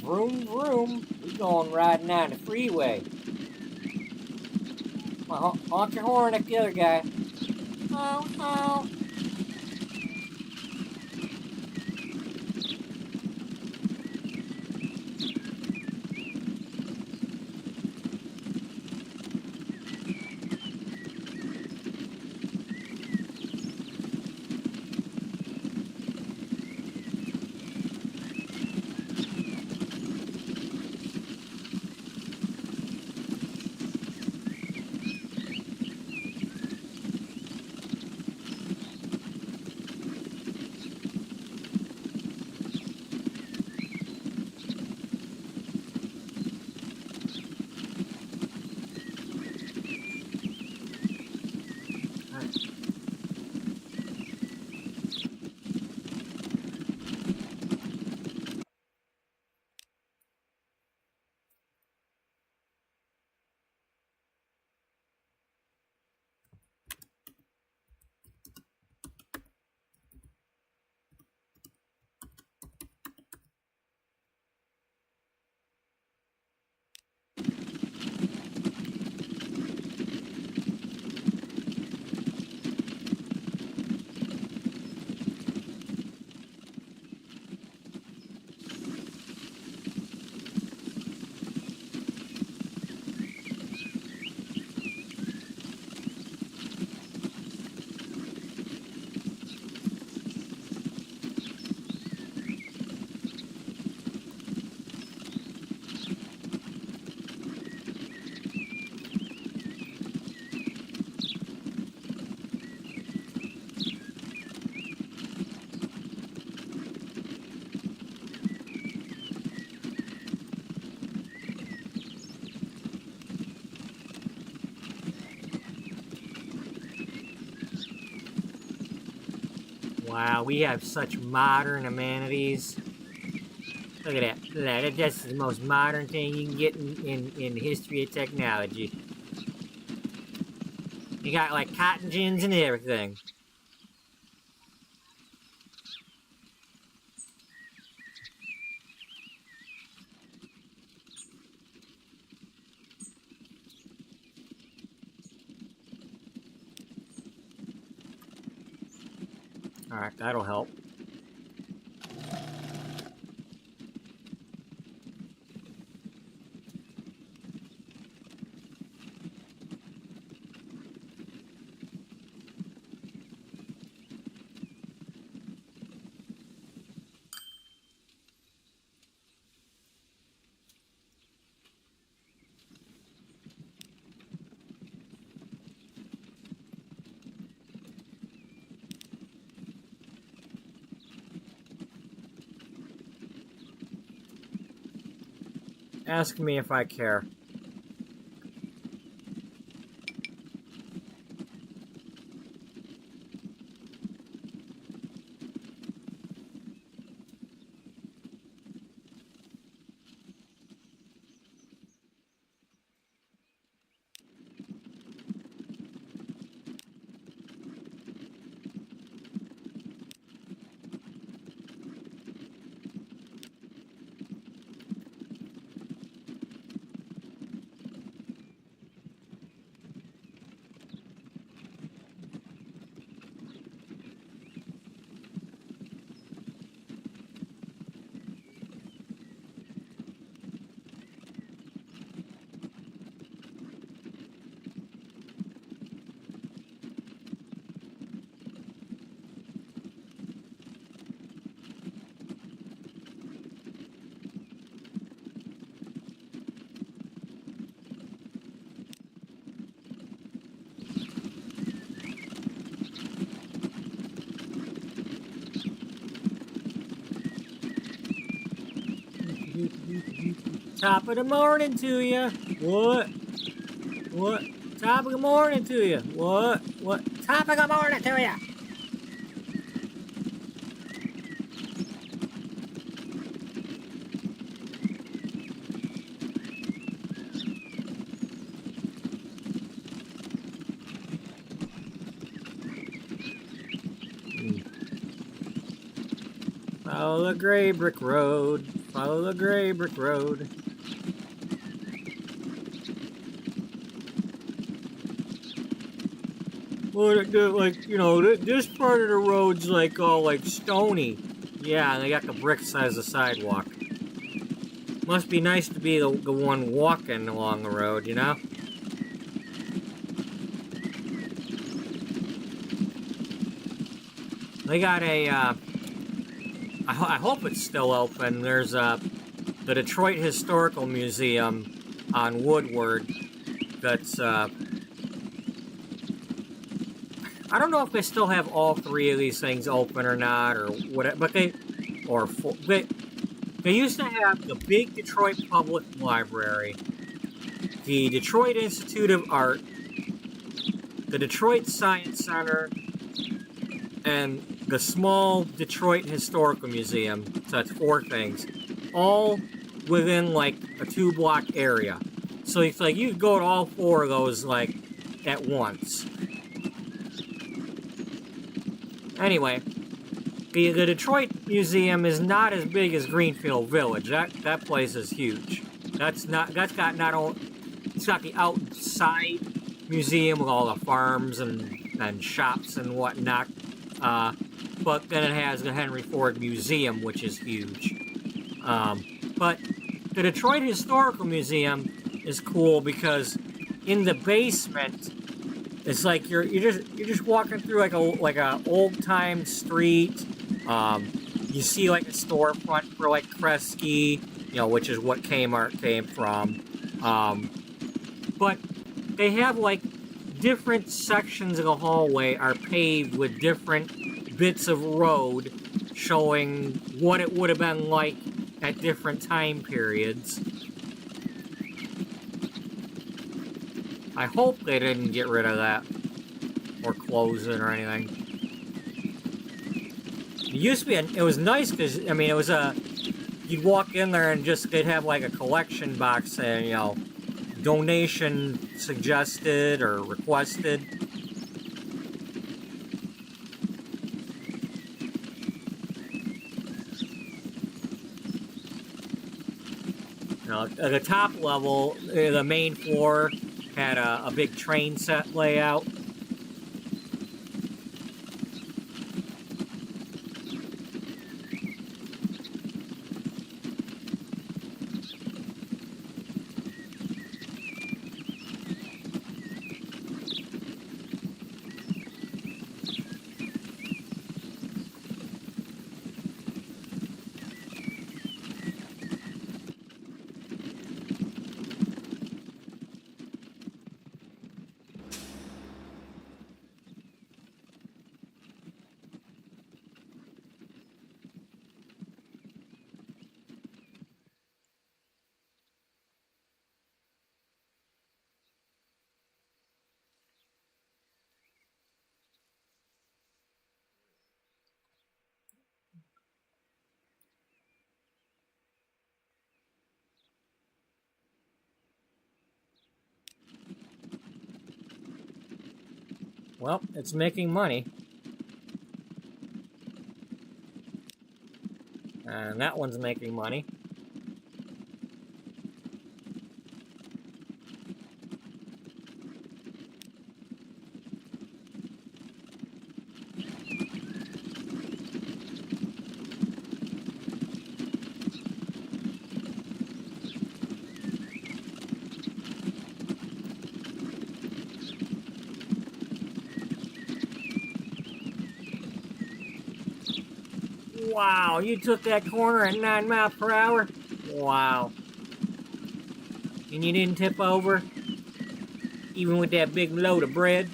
Vroom, vroom. We going riding down the freeway. Well, honk your horn at the other guy. Oh, oh. Wow, we have such modern amenities. Look at that. Look at that. That's the most modern thing you can get in the history of technology. You got like cotton gins and everything. Alright, that'll help. Ask me if I care. Top of the morning to you. What? What? Top of the morning to you. What? What? Top of the morning to you. Follow the gray brick road. Follow the gray brick road. Well, like, you know, this part of the road's like all like stony. Yeah, and they got the bricks as a sidewalk. Must be nice to be the one walking along the road, you know? They got a, I hope it's still open. There's the Detroit Historical Museum on Woodward that's, I don't know if they still have all three of these things open or not, or whatever, but they used to have the big Detroit Public Library, the Detroit Institute of Art, the Detroit Science Center, and the small Detroit Historical Museum. So that's four things, all within like a 2-block area. So it's like you could go to all four of those like at once. Anyway, the Detroit Museum is not as big as Greenfield Village. That place is huge. It's got the outside museum with all the farms and shops and whatnot. But then it has the Henry Ford Museum, which is huge. But the Detroit Historical Museum is cool because in the basement, it's like you're just walking through like a old time street. You see like a storefront for like Kresge, you know, which is what Kmart came from. But they have like different sections of the hallway are paved with different bits of road showing what it would have been like at different time periods. I hope they didn't get rid of that or close it or anything. It used to be, it was nice because, I mean, it was you'd walk in there and just, they'd have like a collection box saying, you know, donation suggested or requested. Now, at the top level, the main floor had a big train set layout. Well, it's making money. And that one's making money. Wow, you took that corner at 9 miles per hour? Wow. And you didn't tip over? Even with that big load of bread?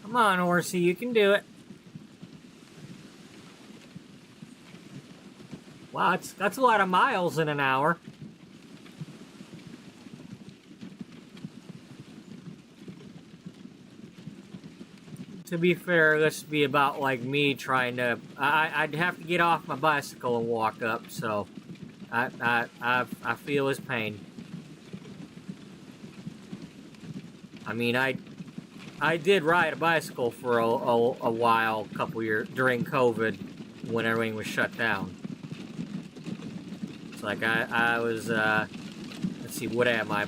Come on, horsey, you can do it. Wow, that's a lot of miles in an hour. To be fair, this would be about like me trying to... I'd have to get off my bicycle and walk up, so... I feel his pain. I mean, I did ride a bicycle for a while, a couple years, during COVID, when everything was shut down. It's like I was, let's see, what am I,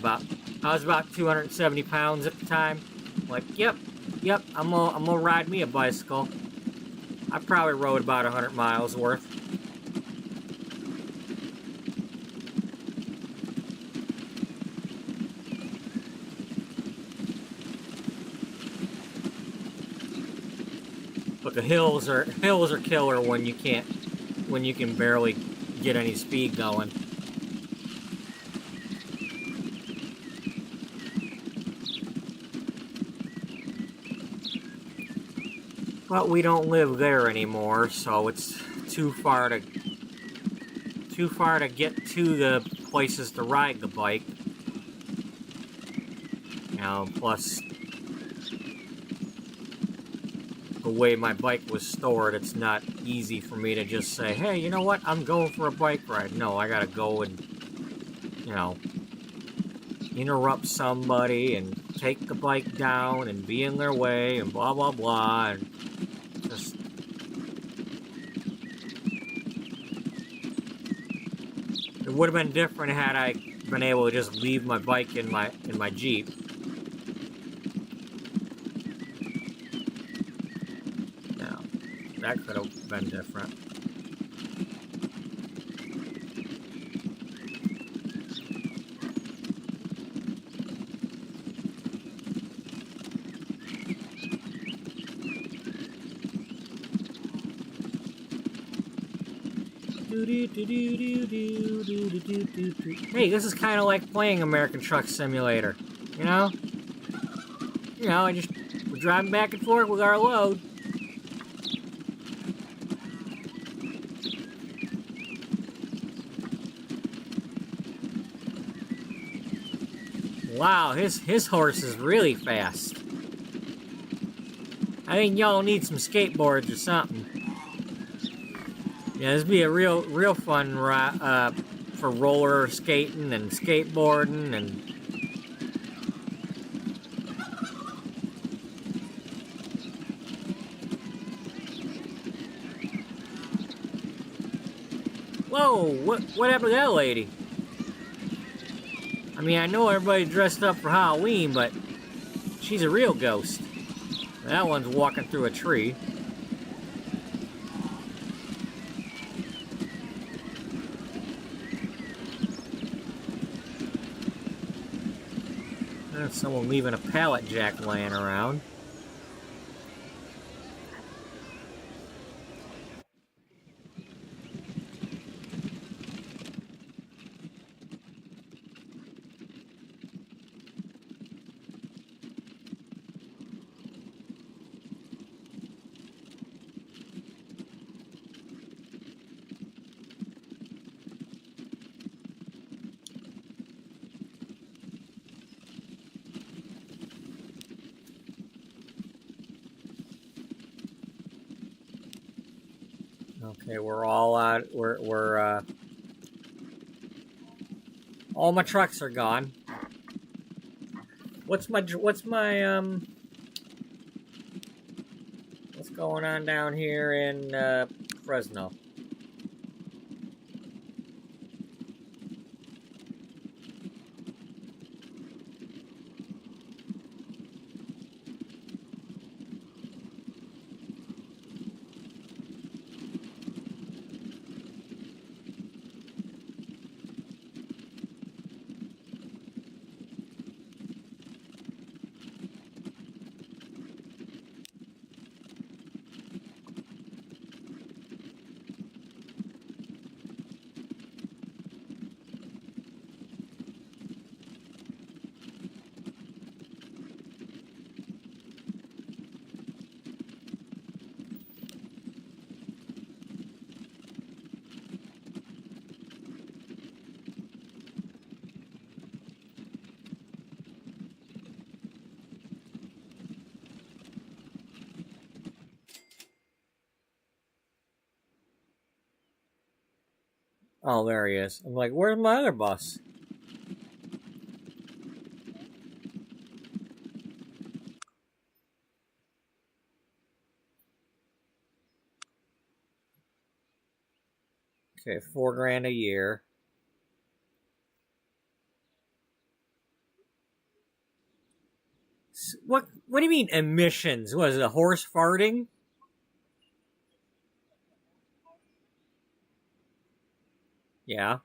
I was about 270 pounds at the time. Like, yep, I'm gonna ride me a bicycle. I probably rode about 100 miles worth. But the hills are killer when you can barely get any speed going. But we don't live there anymore, so it's too far to get to the places to ride the bike. You know, plus the way my bike was stored, it's not easy for me to just say, hey, you know what, I'm going for a bike ride. No, I gotta go and, you know, interrupt somebody and take the bike down and be in their way and blah, blah, blah. And just... It would have been different had I been able to just leave my bike in my Jeep. That could have been different. Hey, this is kind of like playing American Truck Simulator, you know? You know, we're driving back and forth with our load. Wow, his horse is really fast. I think y'all need some skateboards or something. Yeah, this would be a real fun for roller skating and skateboarding and... Whoa, what happened to that lady? I mean, I know everybody dressed up for Halloween, but she's a real ghost. That one's walking through a tree. There's someone leaving a pallet jack laying around. Okay, we're all out. All my trucks are gone. What's what's going on down here in Fresno? Oh, there he is. I'm like, where's my other bus? Okay, $4,000 a year. What do you mean emissions? Was it a horse farting? Yeah.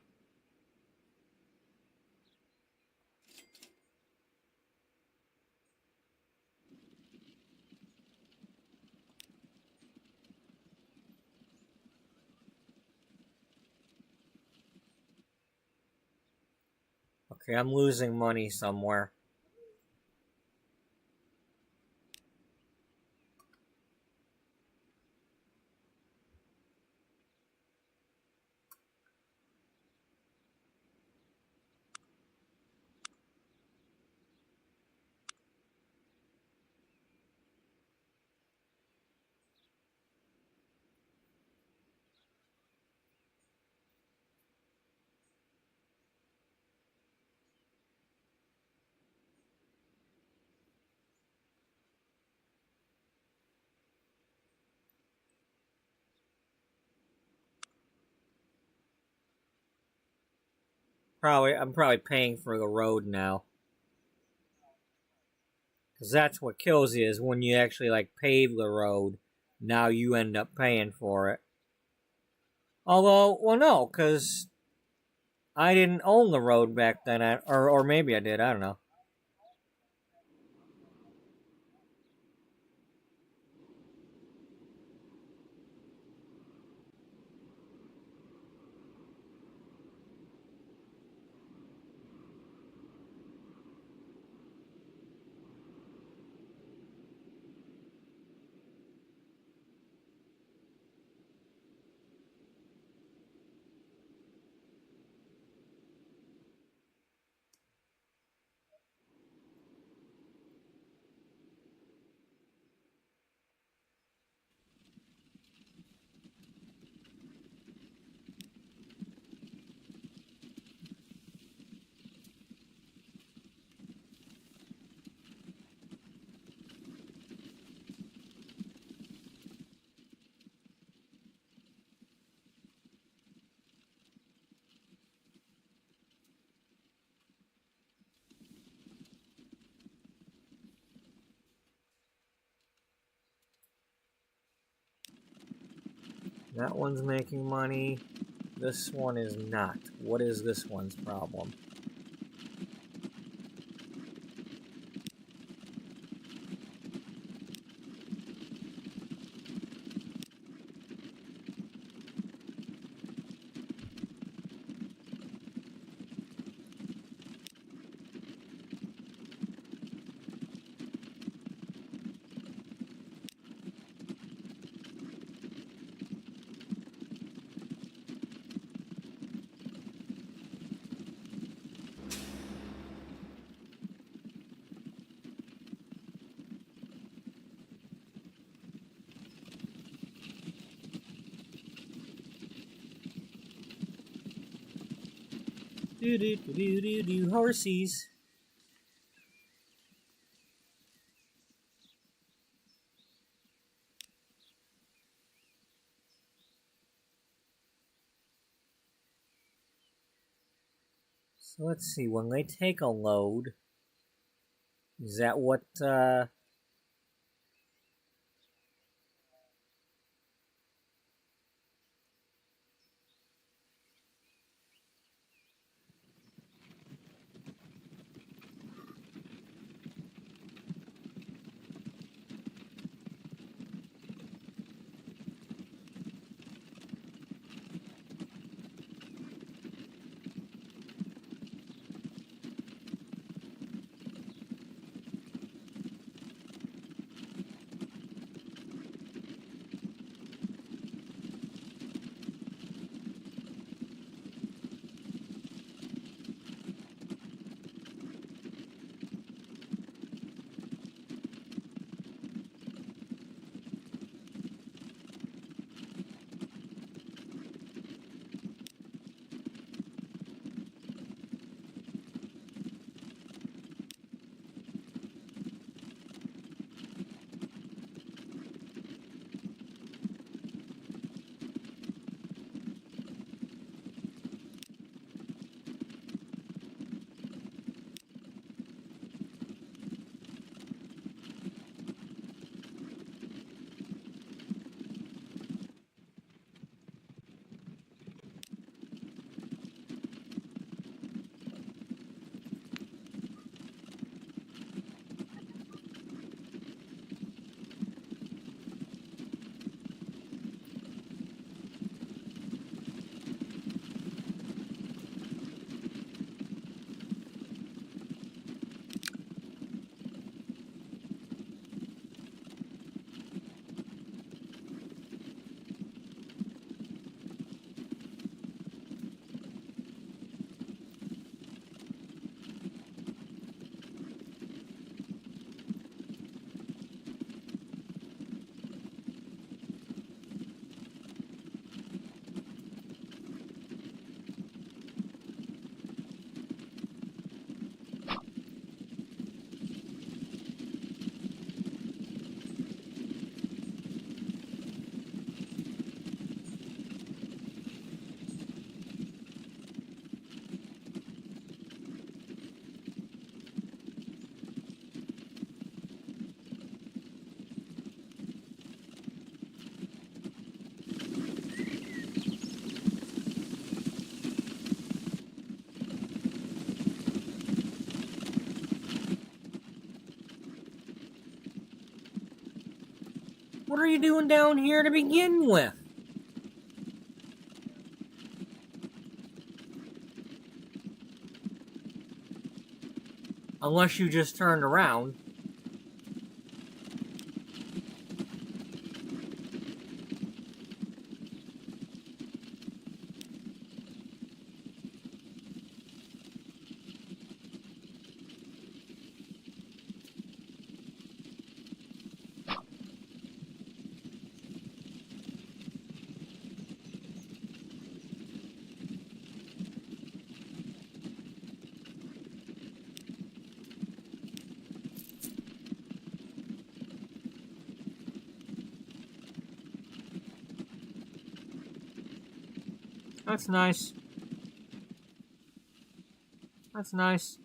Okay, I'm losing money somewhere. I'm probably paying for the road now. Because that's what kills you, is when you actually like pave the road. Now you end up paying for it. Although, well, no, because I didn't own the road back then, or maybe I did. I don't know. That one's making money. This one is not. What is this one's problem? Do do do do do do horsies. So let's see, when they take a load, is that what, what are you doing down here to begin with? Unless you just turned around. That's nice. That's nice.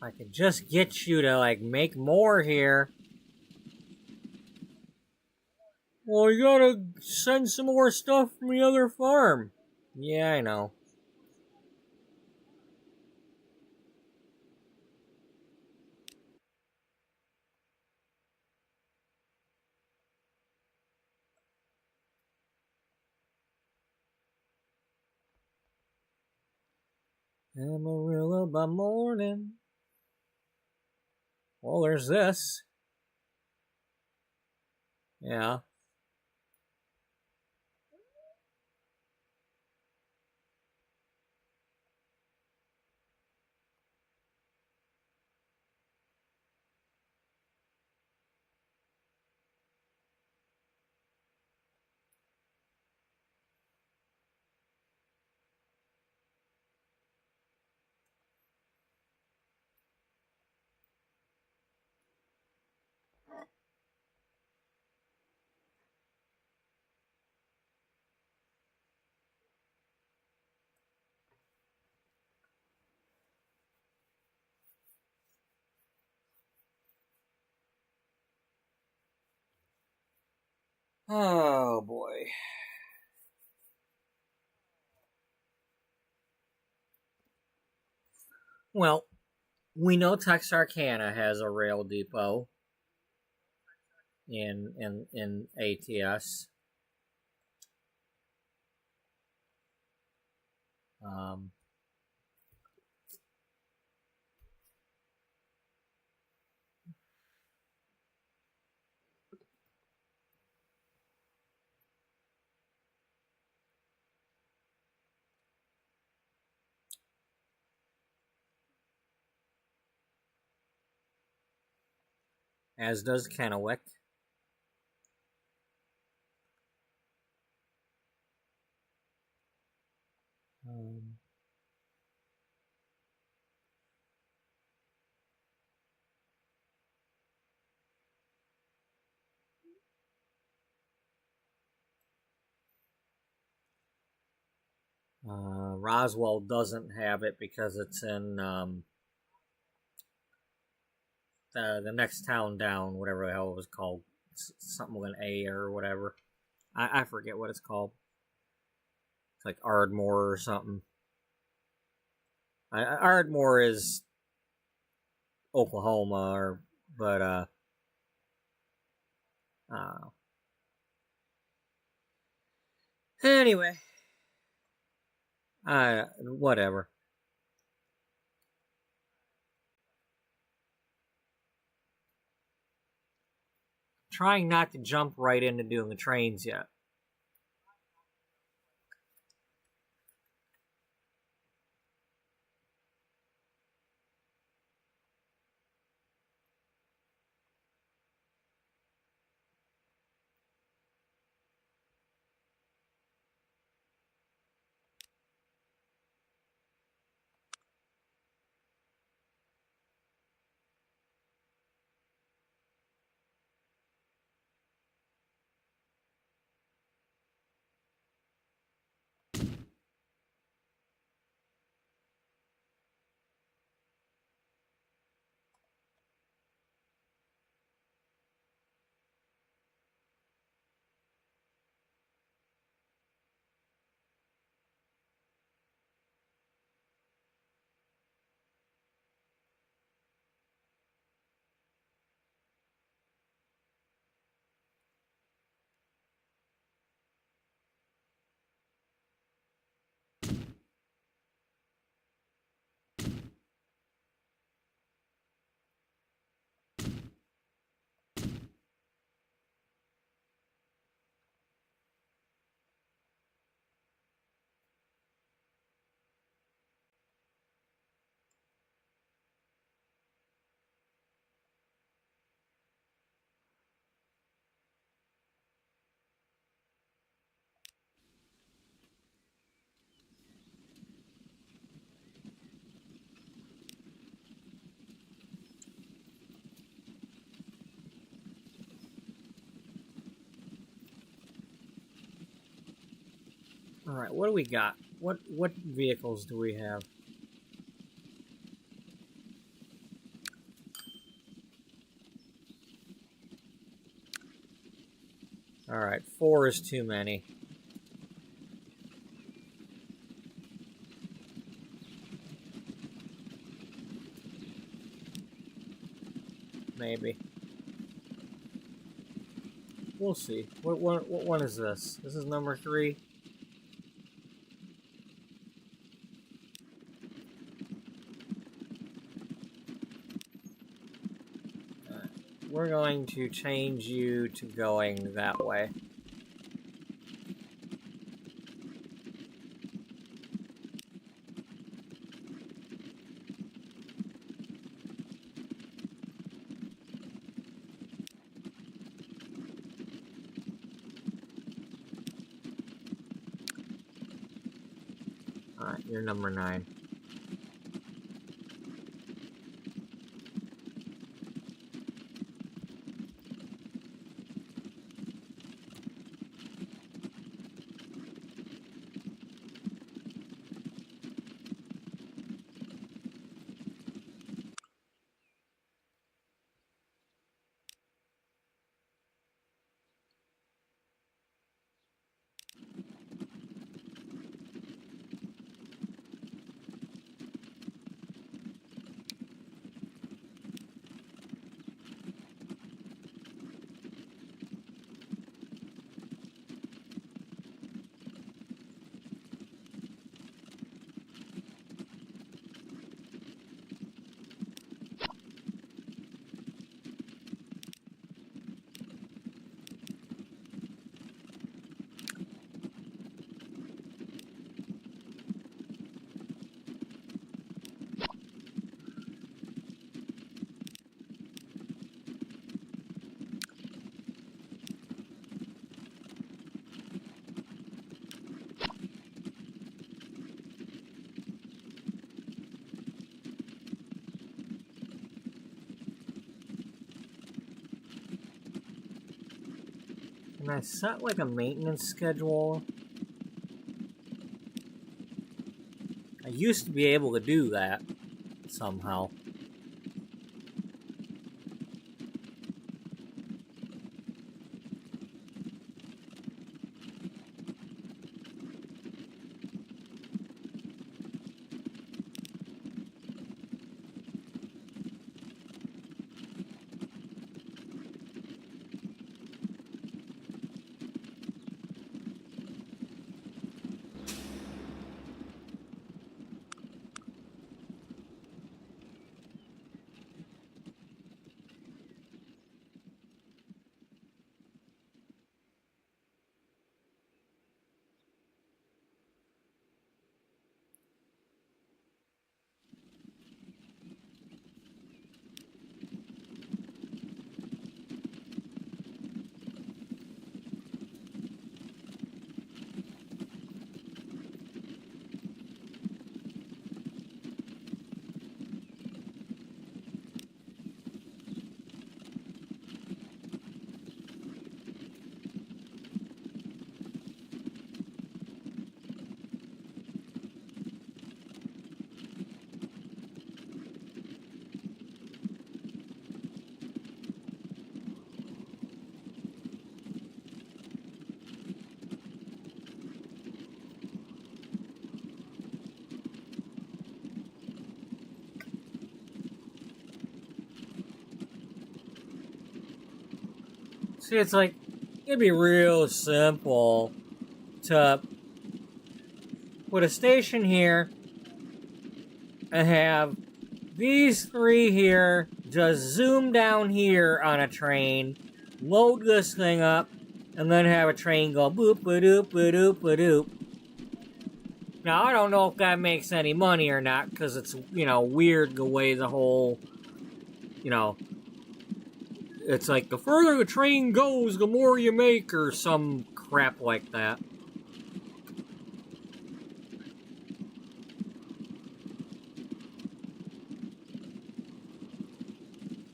I could just get you to, like, make more here. Well, you gotta send some more stuff from the other farm. Yeah, I know. Amarillo by morning. Well, there's this. Yeah. Oh, boy. Well, we know Texarkana has a rail depot in ATS. Um, as does Kennewick. Um, Roswell doesn't have it because it's in the next town down, whatever the hell it was called. Something with an A or whatever. I forget what it's called. It's like Ardmore or something. Ardmore is Oklahoma, but I don't know. Anyway, whatever. Trying not to jump right into doing the trains yet. All right, what do we got? What vehicles do we have? Alright, 4 is too many. Maybe. We'll see. What one is this? This is number 3? We're going to change you to going that way. Alright, you're number 9. Can I set like a maintenance schedule? I used to be able to do that somehow. See, it's like, it'd be real simple to put a station here and have these 3 here just zoom down here on a train, load this thing up, and then have a train go boop-a-doop-a-doop-a-doop. Now, I don't know if that makes any money or not, because it's, weird the way the whole, it's like, the further the train goes, the more you make, or some crap like that.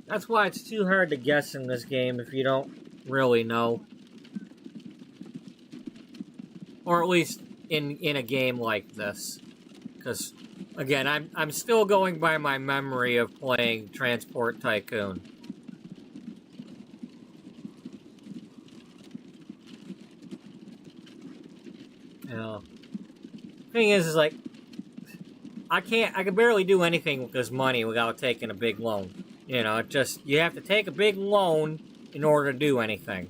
That's why it's too hard to guess in this game if you don't really know. Or at least in a game like this. Because, again, I'm still going by my memory of playing Transport Tycoon. Thing is like, I can barely do anything with this money without taking a big loan. You know, it just, you have to take a big loan in order to do anything.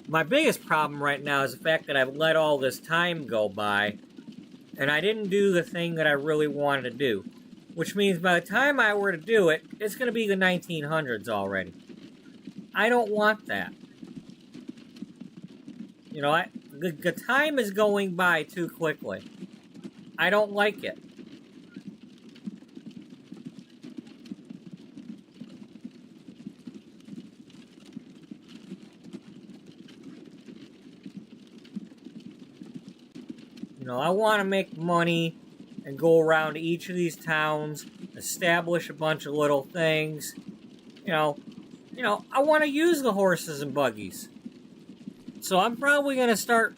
My biggest problem right now is the fact that I've let all this time go by, and I didn't do the thing that I really wanted to do. Which means by the time I were to do it, it's going to be the 1900s already. I don't want that. You know, the time is going by too quickly. I don't like it. You know, I want to make money and go around to each of these towns, establish a bunch of little things. You know, I want to use the horses and buggies. So I'm probably going to start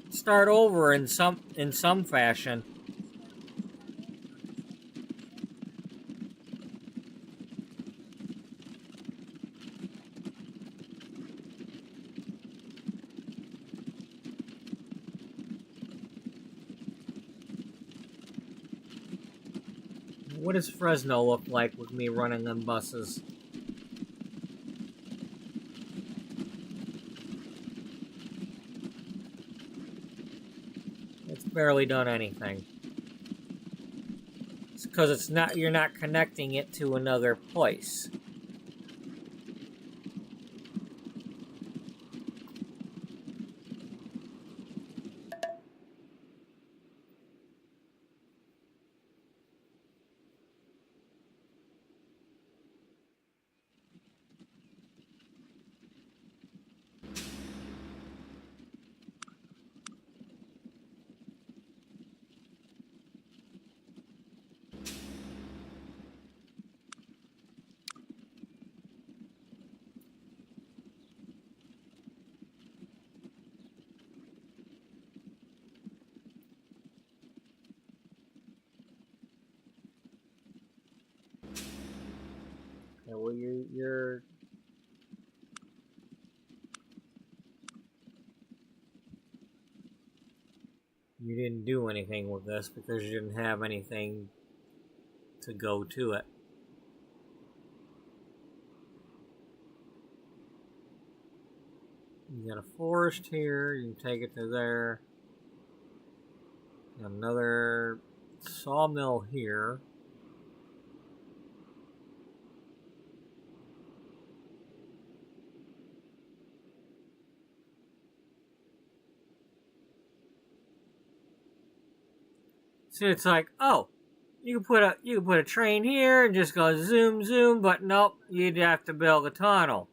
over in some fashion. What does Fresno look like with me running them buses? It's barely done anything. It's because you're not connecting it to another place. Yeah, well, you didn't do anything with this because you didn't have anything to go to it. You got a forest here, you can take it to there. Another sawmill here. So it's like, oh, you can put a train here and just go zoom zoom, but nope, you'd have to build a tunnel.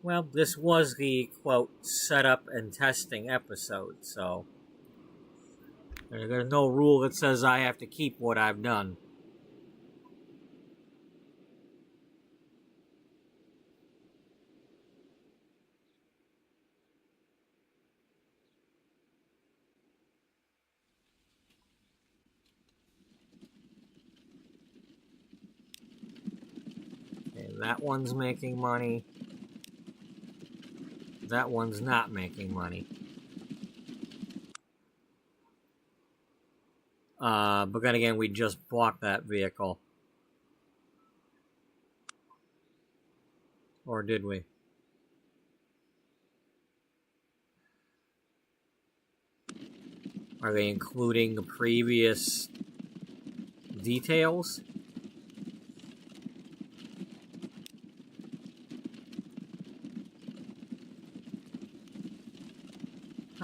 Well, this was the quote setup and testing episode, so there's no rule that says I have to keep what I've done. Okay, that one's making money. That one's not making money. But then again, we just bought that vehicle. Or did we? Are they including the previous details?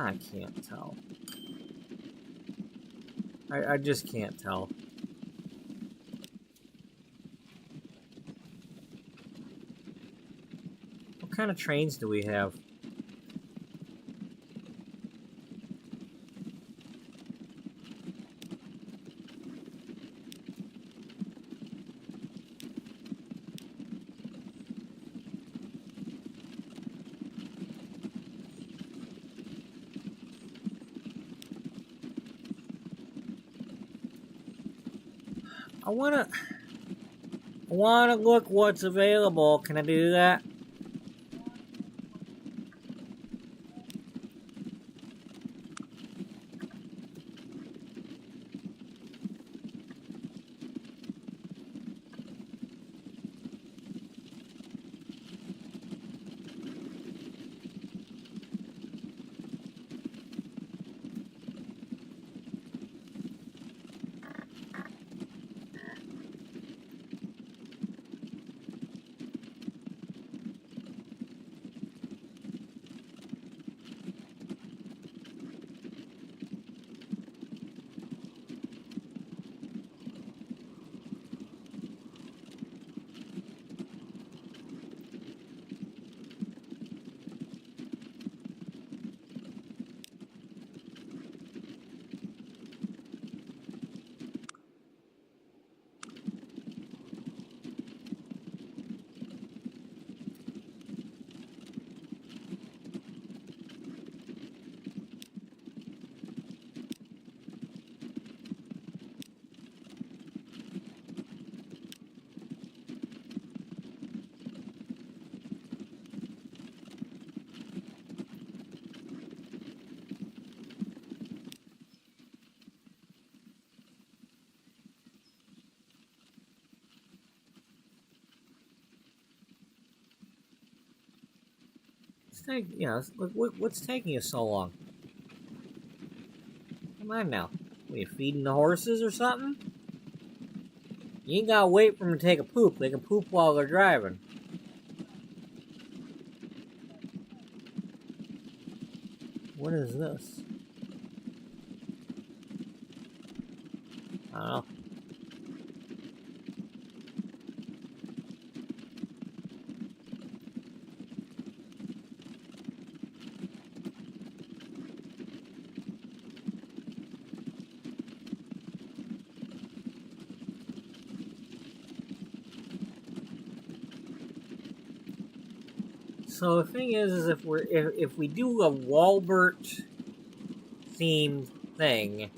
I can't tell. I just can't tell. What kind of trains do we have? I wanna look what's available. Can I do that? What's taking you so long? Come on now. What, are you feeding the horses or something? You ain't gotta wait for them to take a poop. They can poop while they're driving. What is this? I don't know. So the thing is if we do a Wallbert themed thing,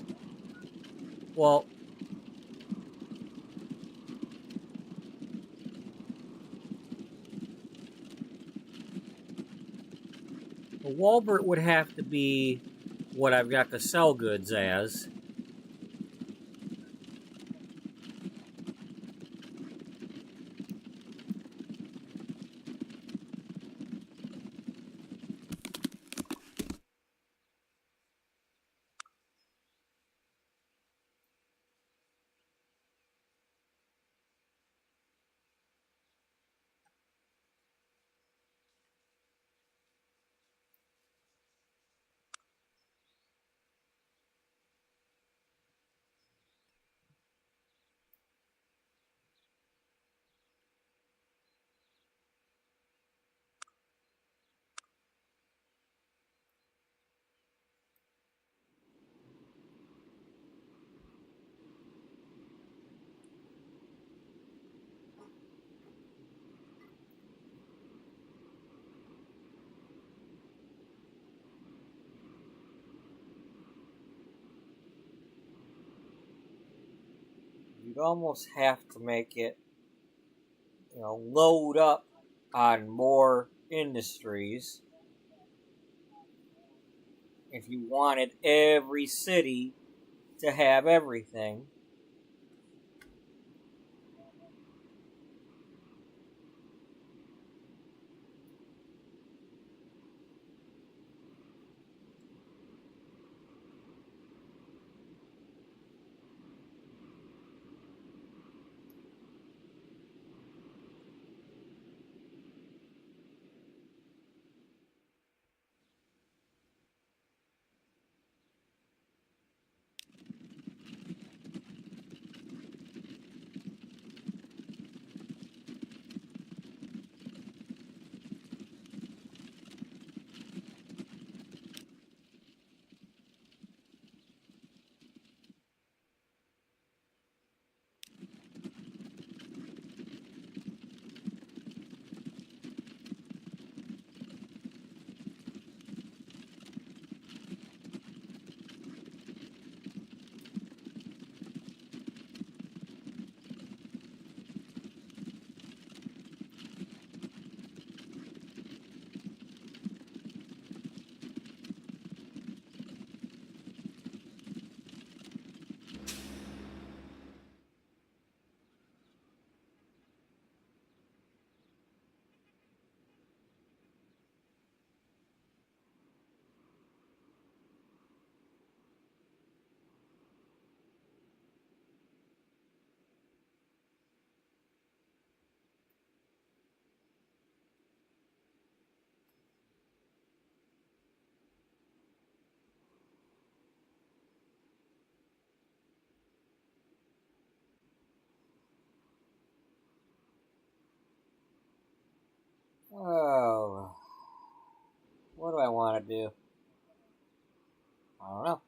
well, the Wallbert would have to be what I've got to sell goods as. You'd almost have to make it, load up on more industries if you wanted every city to have everything. do? I don't know.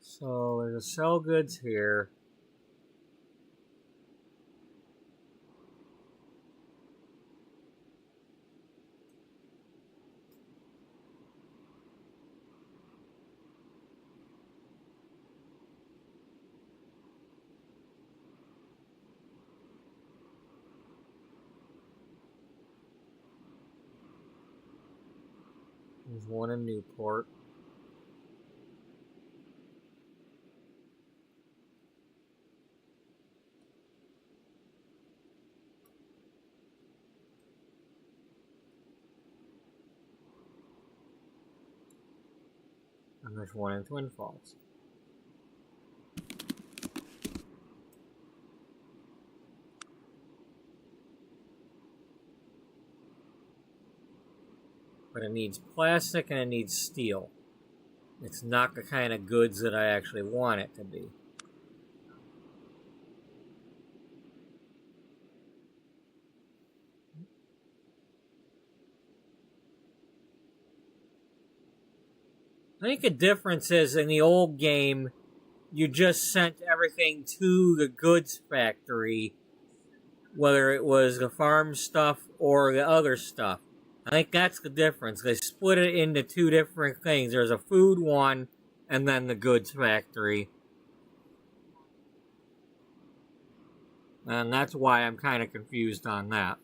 So there's a sell goods here. There's one in Newport. And there's one in Twin Falls. But it needs plastic and it needs steel. It's not the kind of goods that I actually want it to be. I think the difference is in the old game, you just sent everything to the goods factory, whether it was the farm stuff or the other stuff. I think that's the difference. They split it into two different things. There's a food one, and then the goods factory. And that's why I'm kind of confused on that.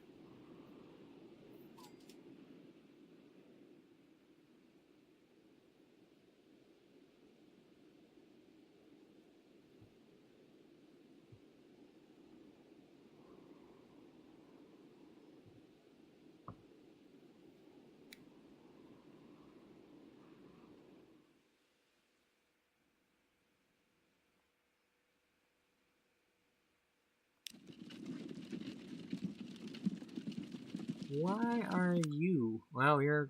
Why are you? Well, you're...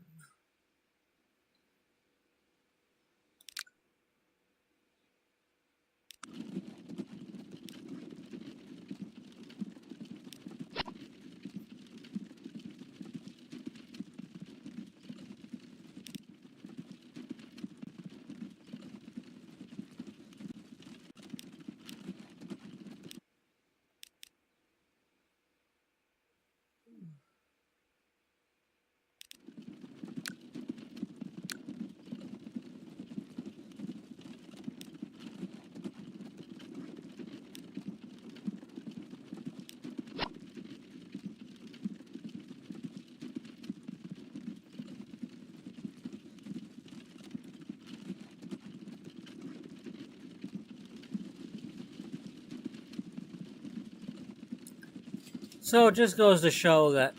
So it just goes to show that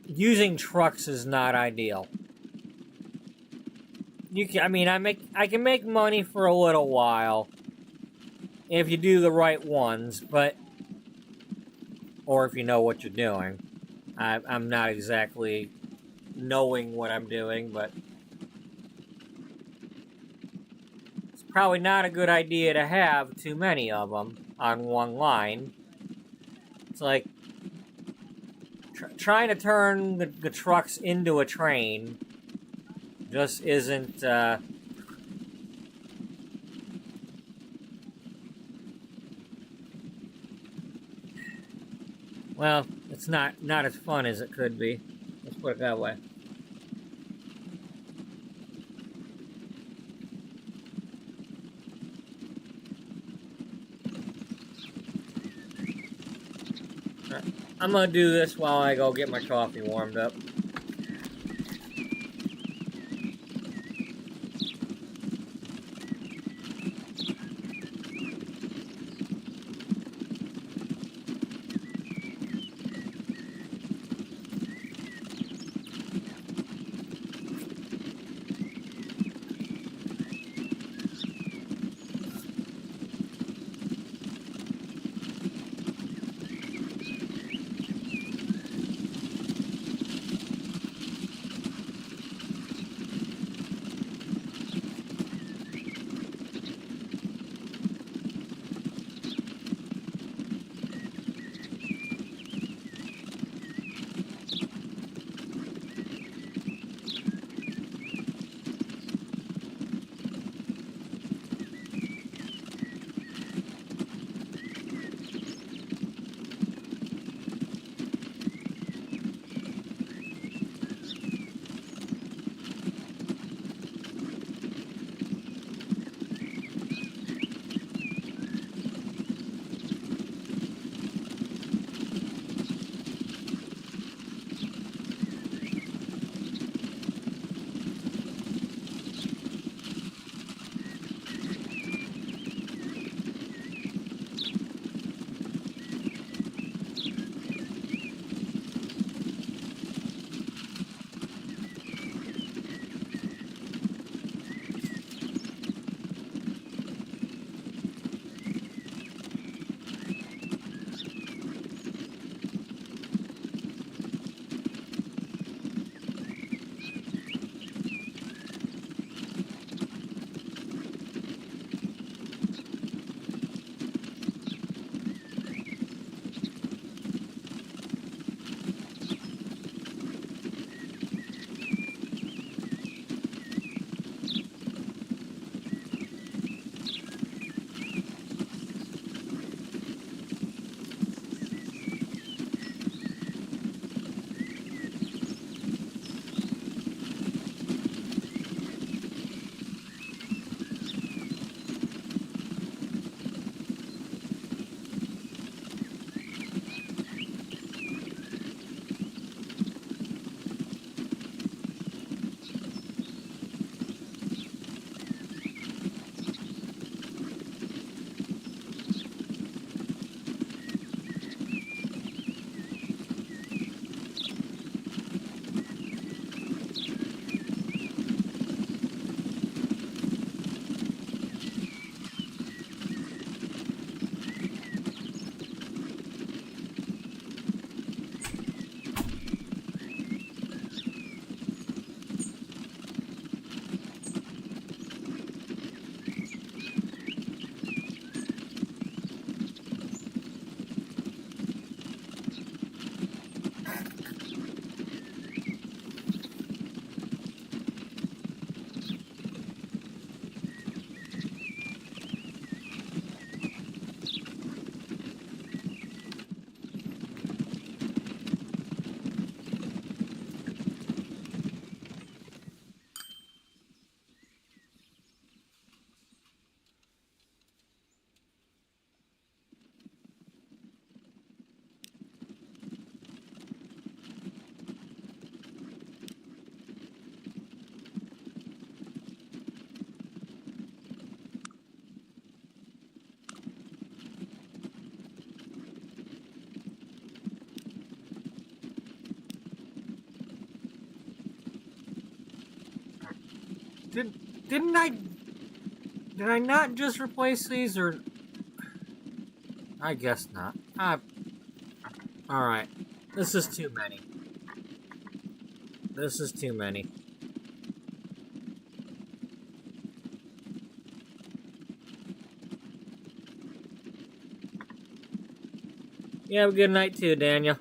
using trucks is not ideal. I can make money for a little while if you do the right ones, but or if you know what you're doing. I'm not exactly knowing what I'm doing, but it's probably not a good idea to have too many of them on one line. It's like trying to turn the trucks into a train just isn't, well, it's not as fun as it could be. Let's put it that way. I'm gonna do this while I go get my coffee warmed up. Didn't I... Did I not just replace these, or... I guess not. Alright. This is too many. This is too many. You have a good night too, Daniel.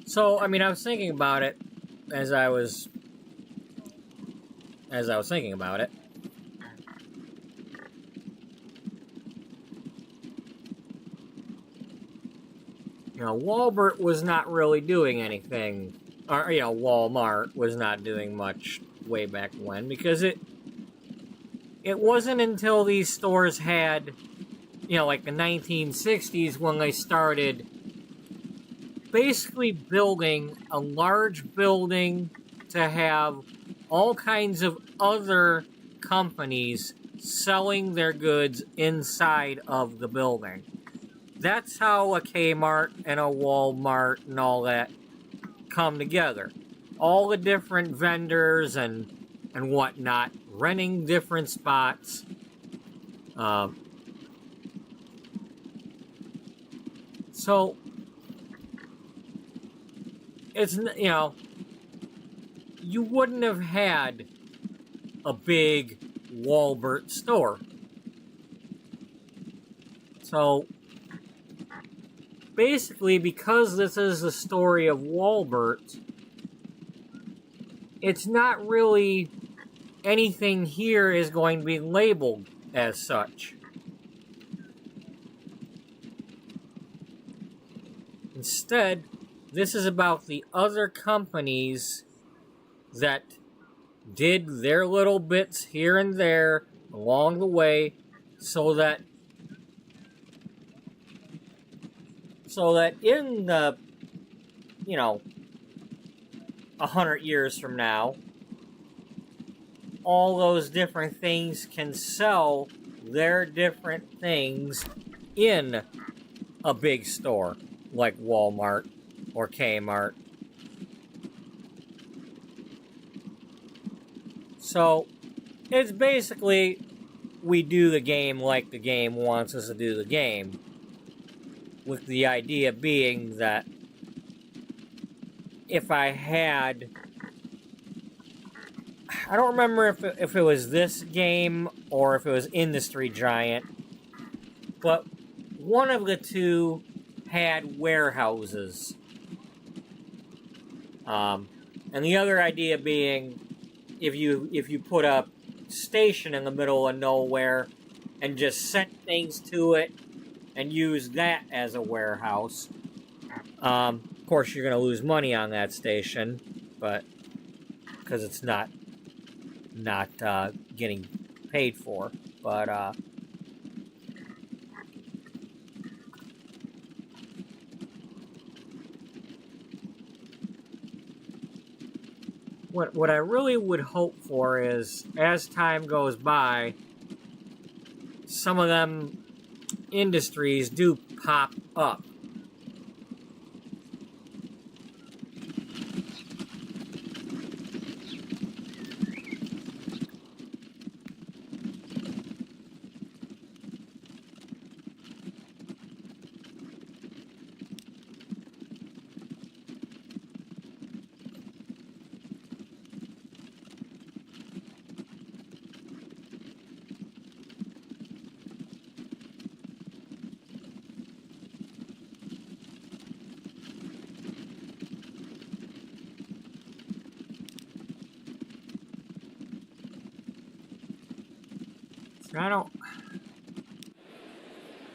So, I mean, I was thinking about it as I was thinking about it. You know, Wallbert was not really doing anything, or, you know, Walmart was not doing much way back when, because it wasn't until these stores had, you know, like the 1960s when they started basically building a large building to have all kinds of other companies selling their goods inside of the building. That's how a Kmart and a Walmart and all that come together. All the different vendors and whatnot, renting different spots. So, it's, you know, you wouldn't have had a big Wallbert store. So, basically, because this is the story of Wallbert, it's not really anything here is going to be labeled as such. Instead, this is about the other companies that did their little bits here and there along the way so that in the, you know, 100 years from now, all those different things can sell their different things in a big store like Walmart or Kmart. So, it's basically, we do the game like the game wants us to do the game. With the idea being that if I had... I don't remember if it was this game or if it was Industry Giant, but one of the two had warehouses. And the other idea being, if you put a station in the middle of nowhere and just sent things to it and use that as a warehouse, of course you're going to lose money on that station, but because it's not getting paid for. But what I really would hope for is, as time goes by, some of them industries do pop up.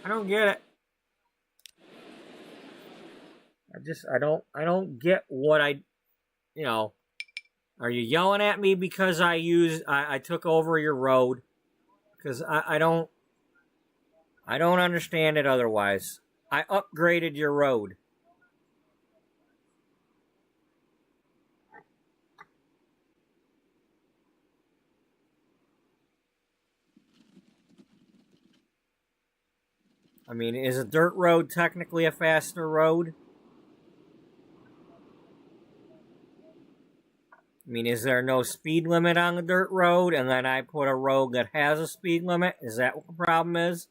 I don't get it. I don't get what you know, are you yelling at me because I took over your road? Because I don't understand it otherwise. I upgraded your road. I mean, is a dirt road technically a faster road? I mean, is there no speed limit on the dirt road, and then I put a road that has a speed limit? Is that what the problem is?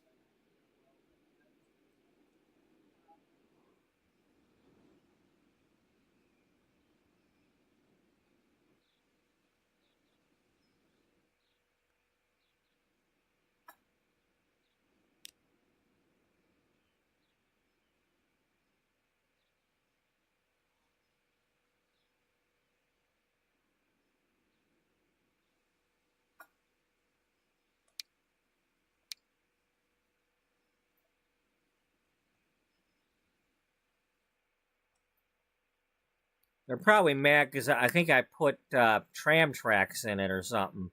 They're probably mad because I think I put tram tracks in it or something.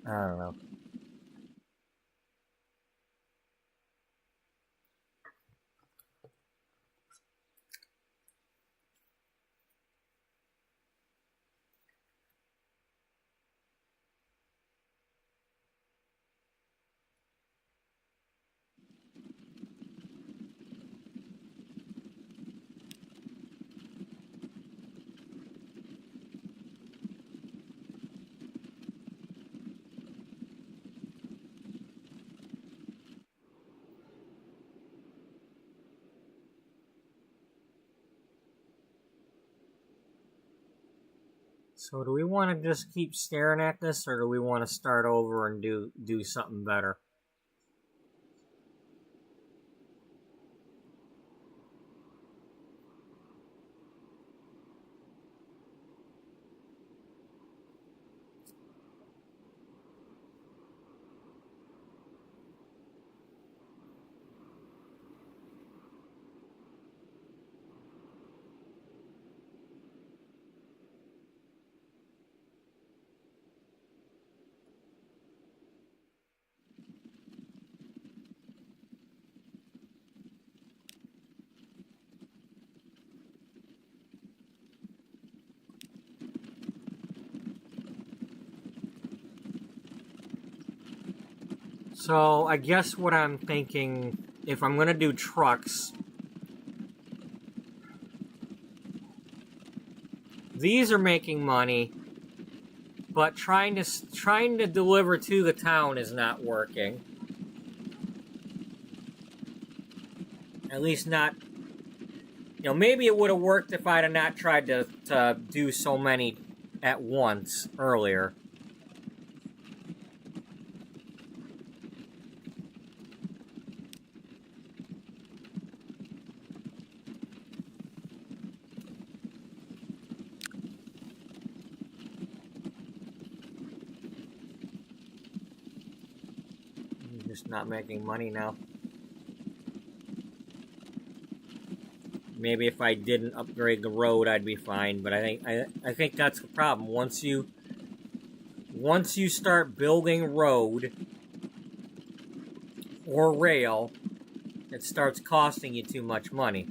I don't know. So do we want to just keep staring at this, or do we want to start over and do something better? So I guess what I'm thinking, if I'm gonna do trucks, these are making money, but trying to deliver to the town is not working. At least not. You know, maybe it would have worked if I'd have not tried to do so many at once earlier. I'm just not making money now. Maybe if I didn't upgrade the road, I'd be fine. But I think that's the problem. Once you start building road or rail, it starts costing you too much money.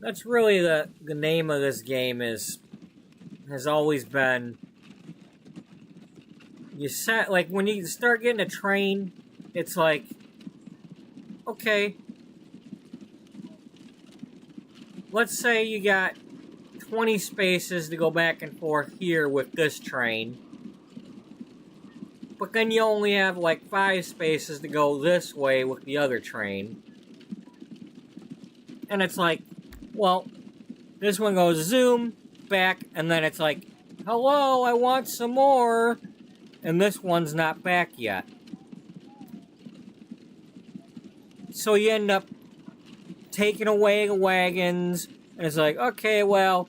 That's really the name of this game has always been. You set, like, when you start getting a train, it's like, okay, let's say you got 20 spaces to go back and forth here with this train, but then you only have like 5 spaces to go this way with the other train. And it's like, well, this one goes zoom, back, and then it's like, hello, I want some more. And this one's not back yet. So you end up taking away the wagons, and it's like, okay, well,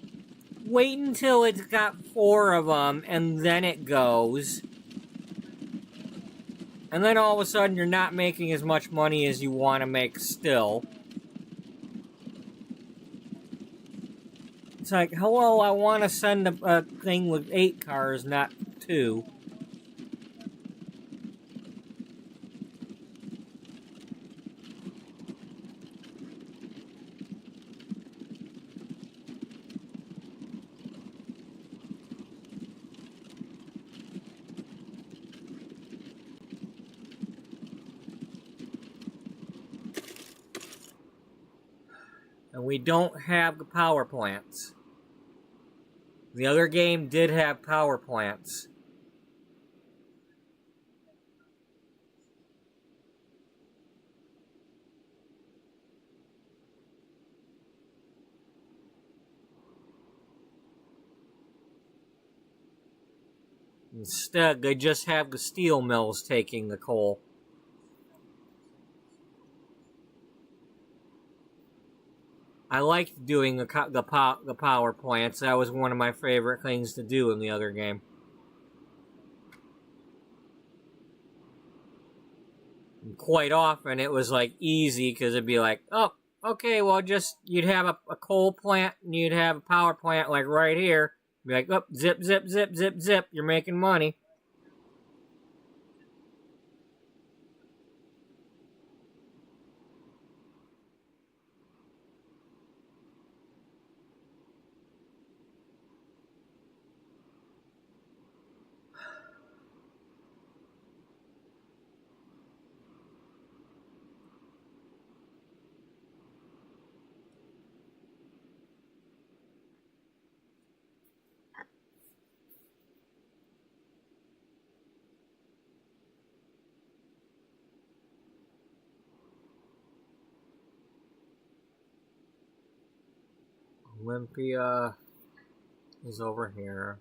wait until it's got 4 of them, and then it goes. And then all of a sudden, you're not making as much money as you want to make still. It's like, hello, I want to send a thing with 8 cars, not 2. And we don't have the power plants. The other game did have power plants. Instead, they just have the steel mills taking the coal. I liked doing the power plants. That was one of my favorite things to do in the other game. And quite often, it was like easy because it'd be like, oh, okay, well, just you'd have a coal plant and you'd have a power plant like right here. Be like, oh, zip, zip, zip, zip, zip. You're making money. Olympia is over here.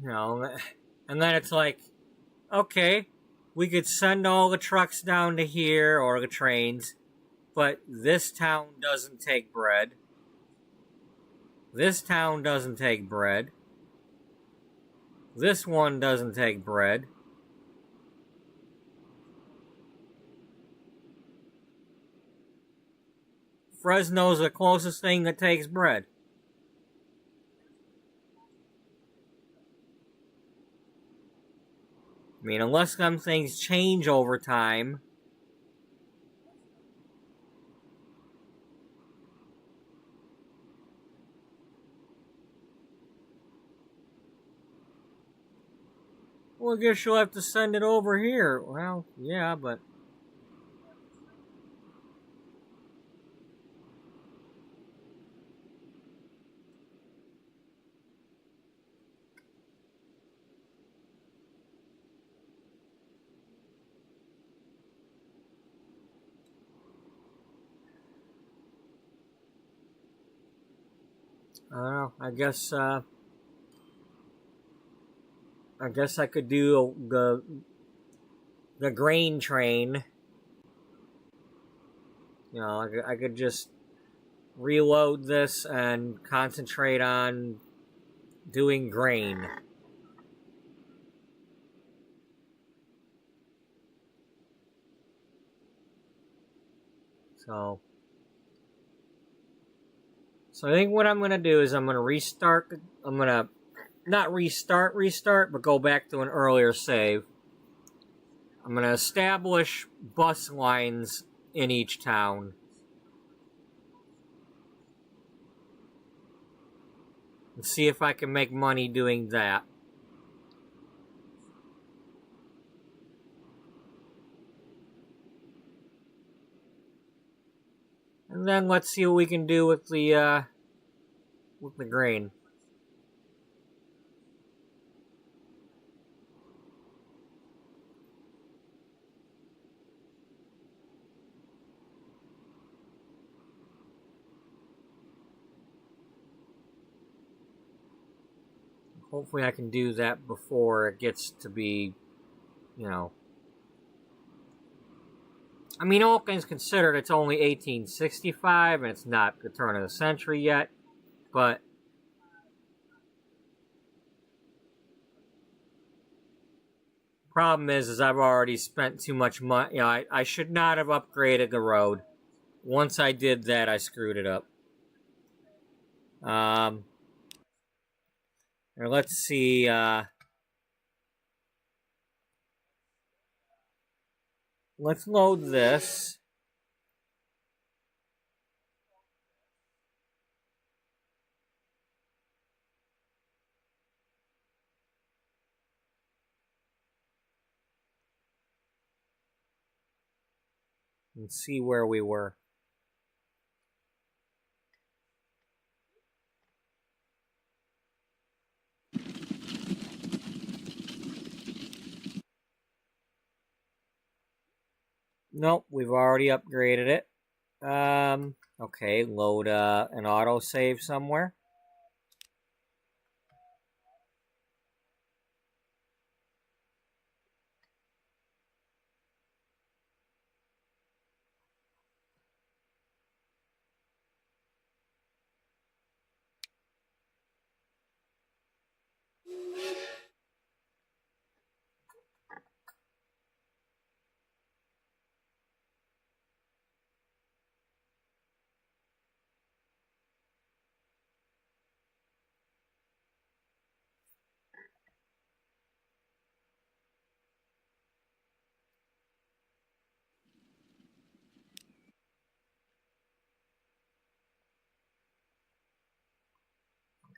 You know, and then it's like, okay, we could send all the trucks down to here, or the trains, but this town doesn't take bread. This town doesn't take bread. This one doesn't take bread. Fresno's the closest thing that takes bread. I mean, unless some things change over time. Well, I guess you'll have to send it over here. Well, yeah, but... I don't know. I guess I could do the grain train. You know, I could just reload this and concentrate on doing grain. So I think what I'm going to do is I'm going to restart. I'm going to not restart, but go back to an earlier save. I'm going to establish bus lines in each town. And see if I can make money doing that. And then let's see what we can do with the grain. Hopefully I can do that before it gets to be, you know... I mean, all things considered, it's only 1865, and it's not the turn of the century yet, but... Problem is I've already spent too much money. You know, I should not have upgraded the road. Once I did that, I screwed it up. Let's see, let's load this. And see where we were. Nope, we've already upgraded it. Okay, load an autosave somewhere.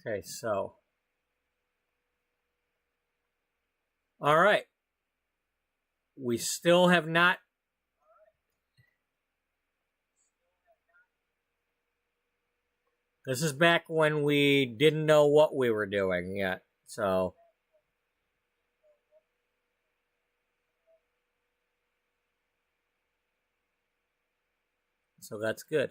Okay, so. Alright. We still have not. This is back when we didn't know what we were doing yet, so. So that's good.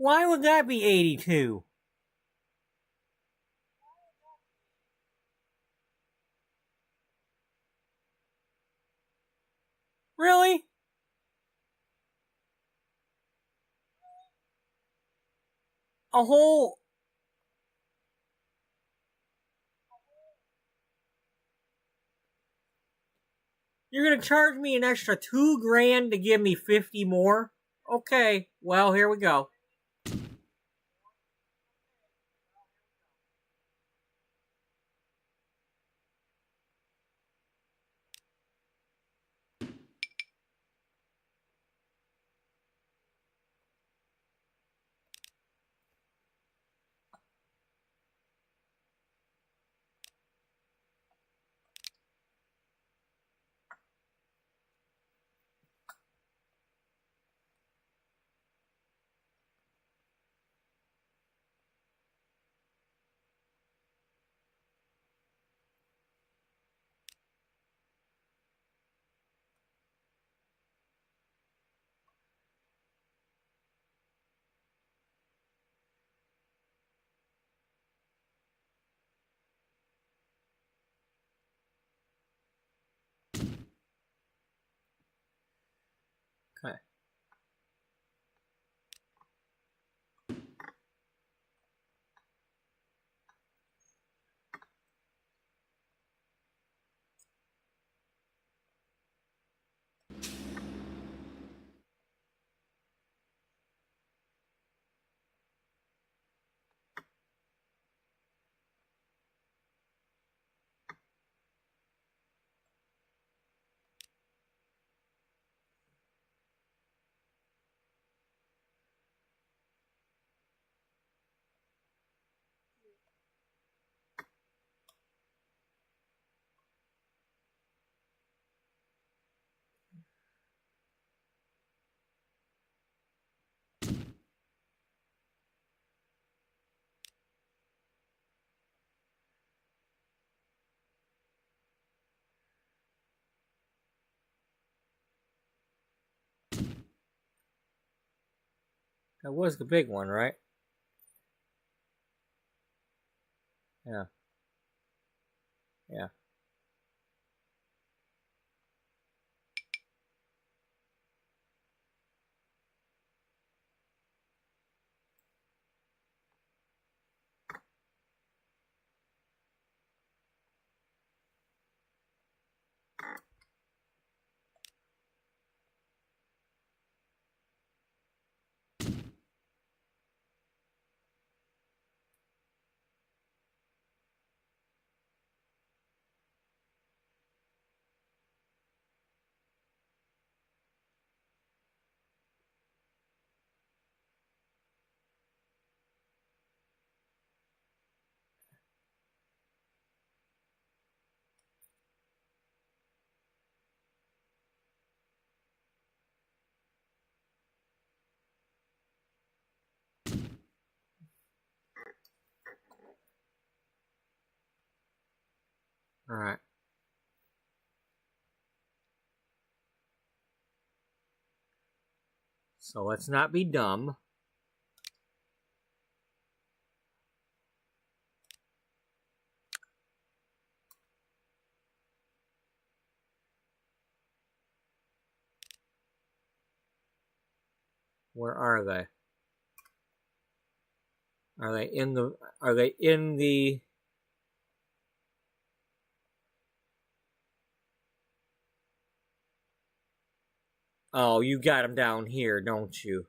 Why would that be 82? Really? A whole... You're gonna charge me an extra $2,000 to give me 50 more? Okay, well, here we go. Okay. That was the big one, right? Yeah. Yeah. All right. So let's not be dumb. Where are they? Are they in the Oh, you got them down here, don't you?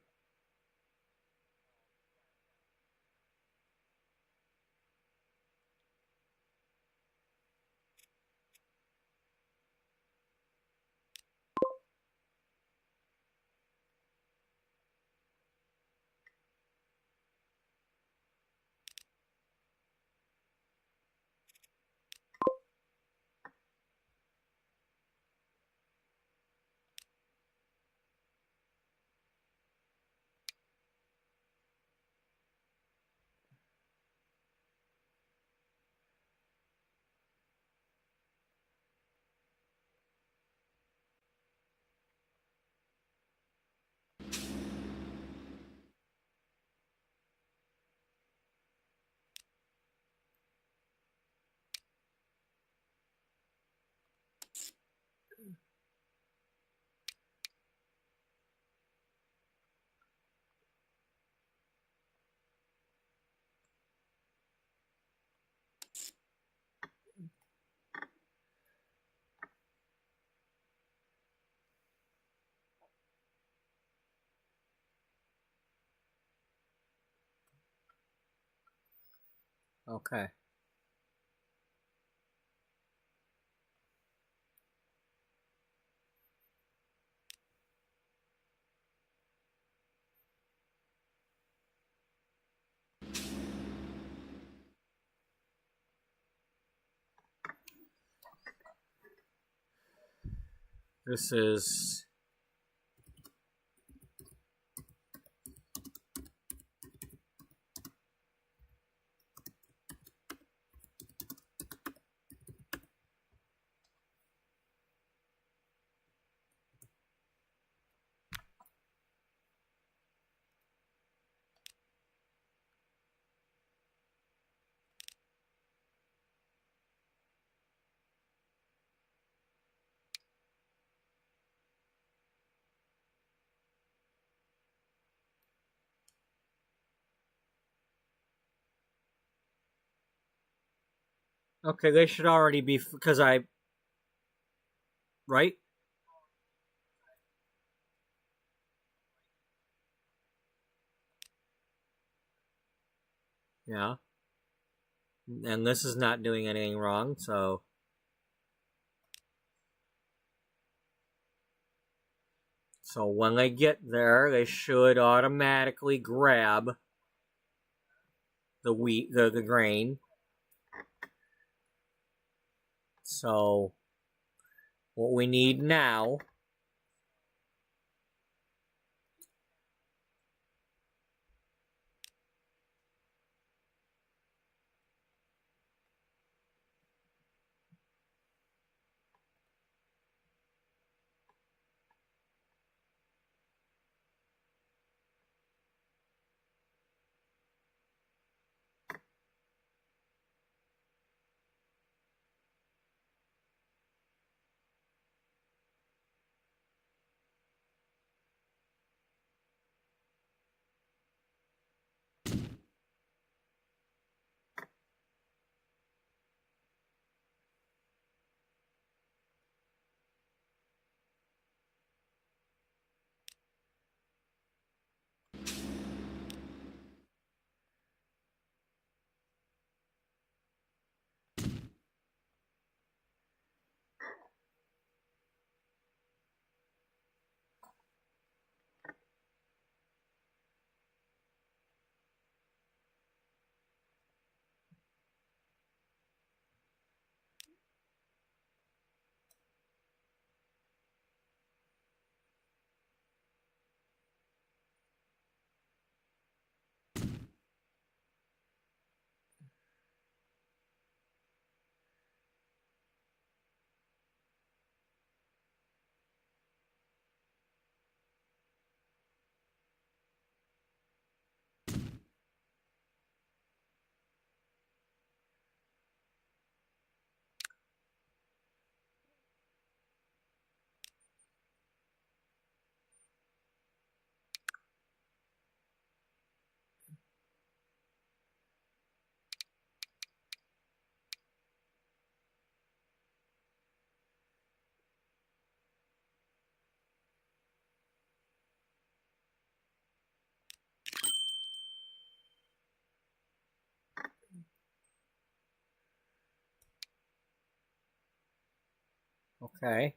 Okay. This is okay. They should already be because I right. Yeah. And this is not doing anything wrong, so when they get there, they should automatically grab the wheat, the grain. So what we need now okay.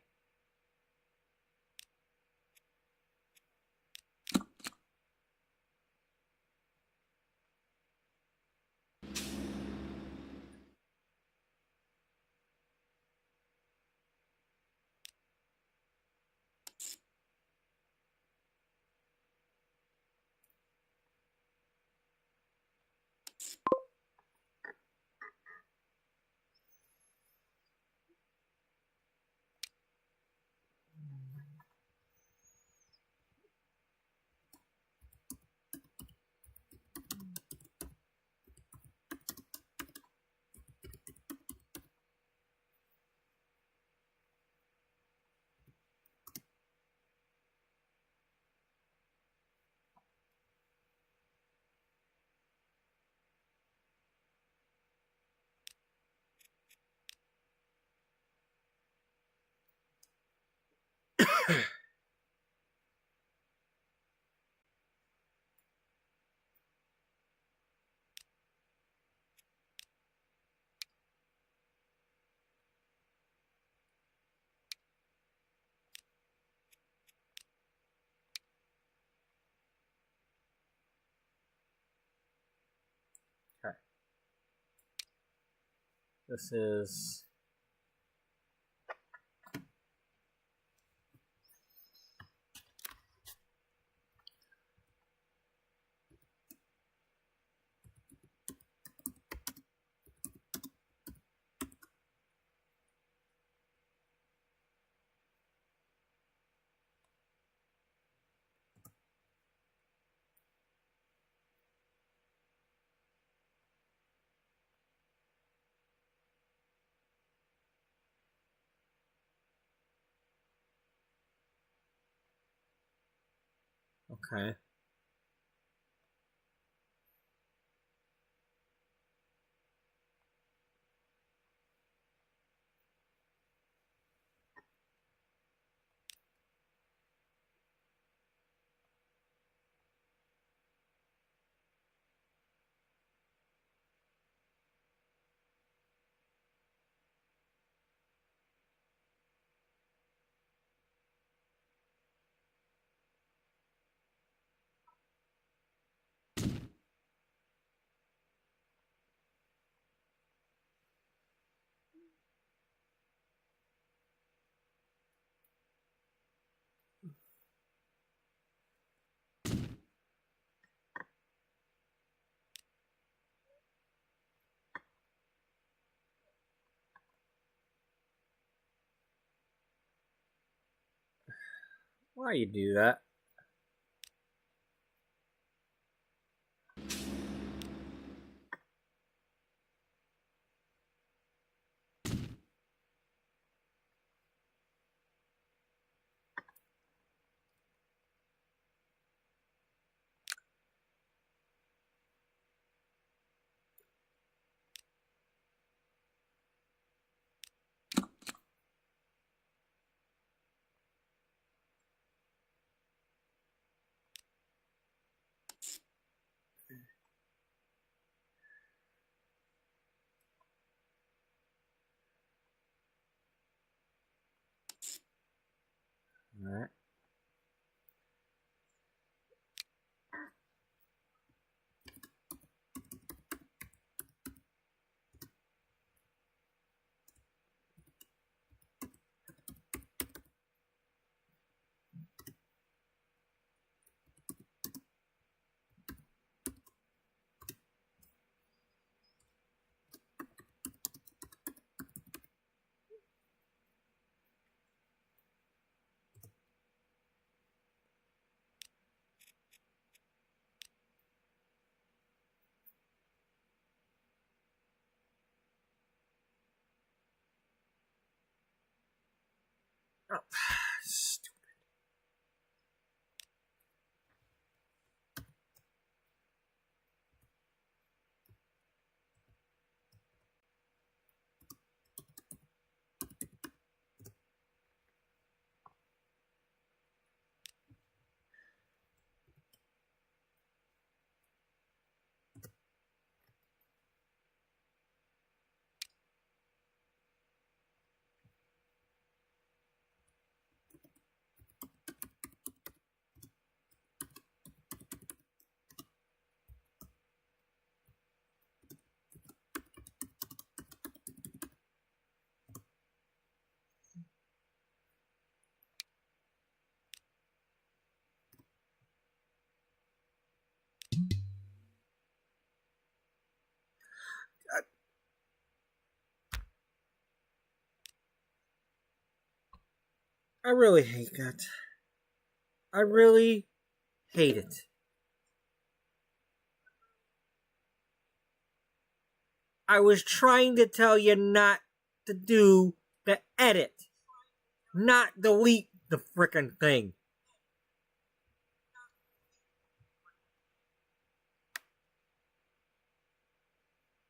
This is... Okay. Why you do that? Alright. Oh, stupid. I really hate that. I really hate it. I was trying to tell you not to do the edit, not delete the frickin' thing.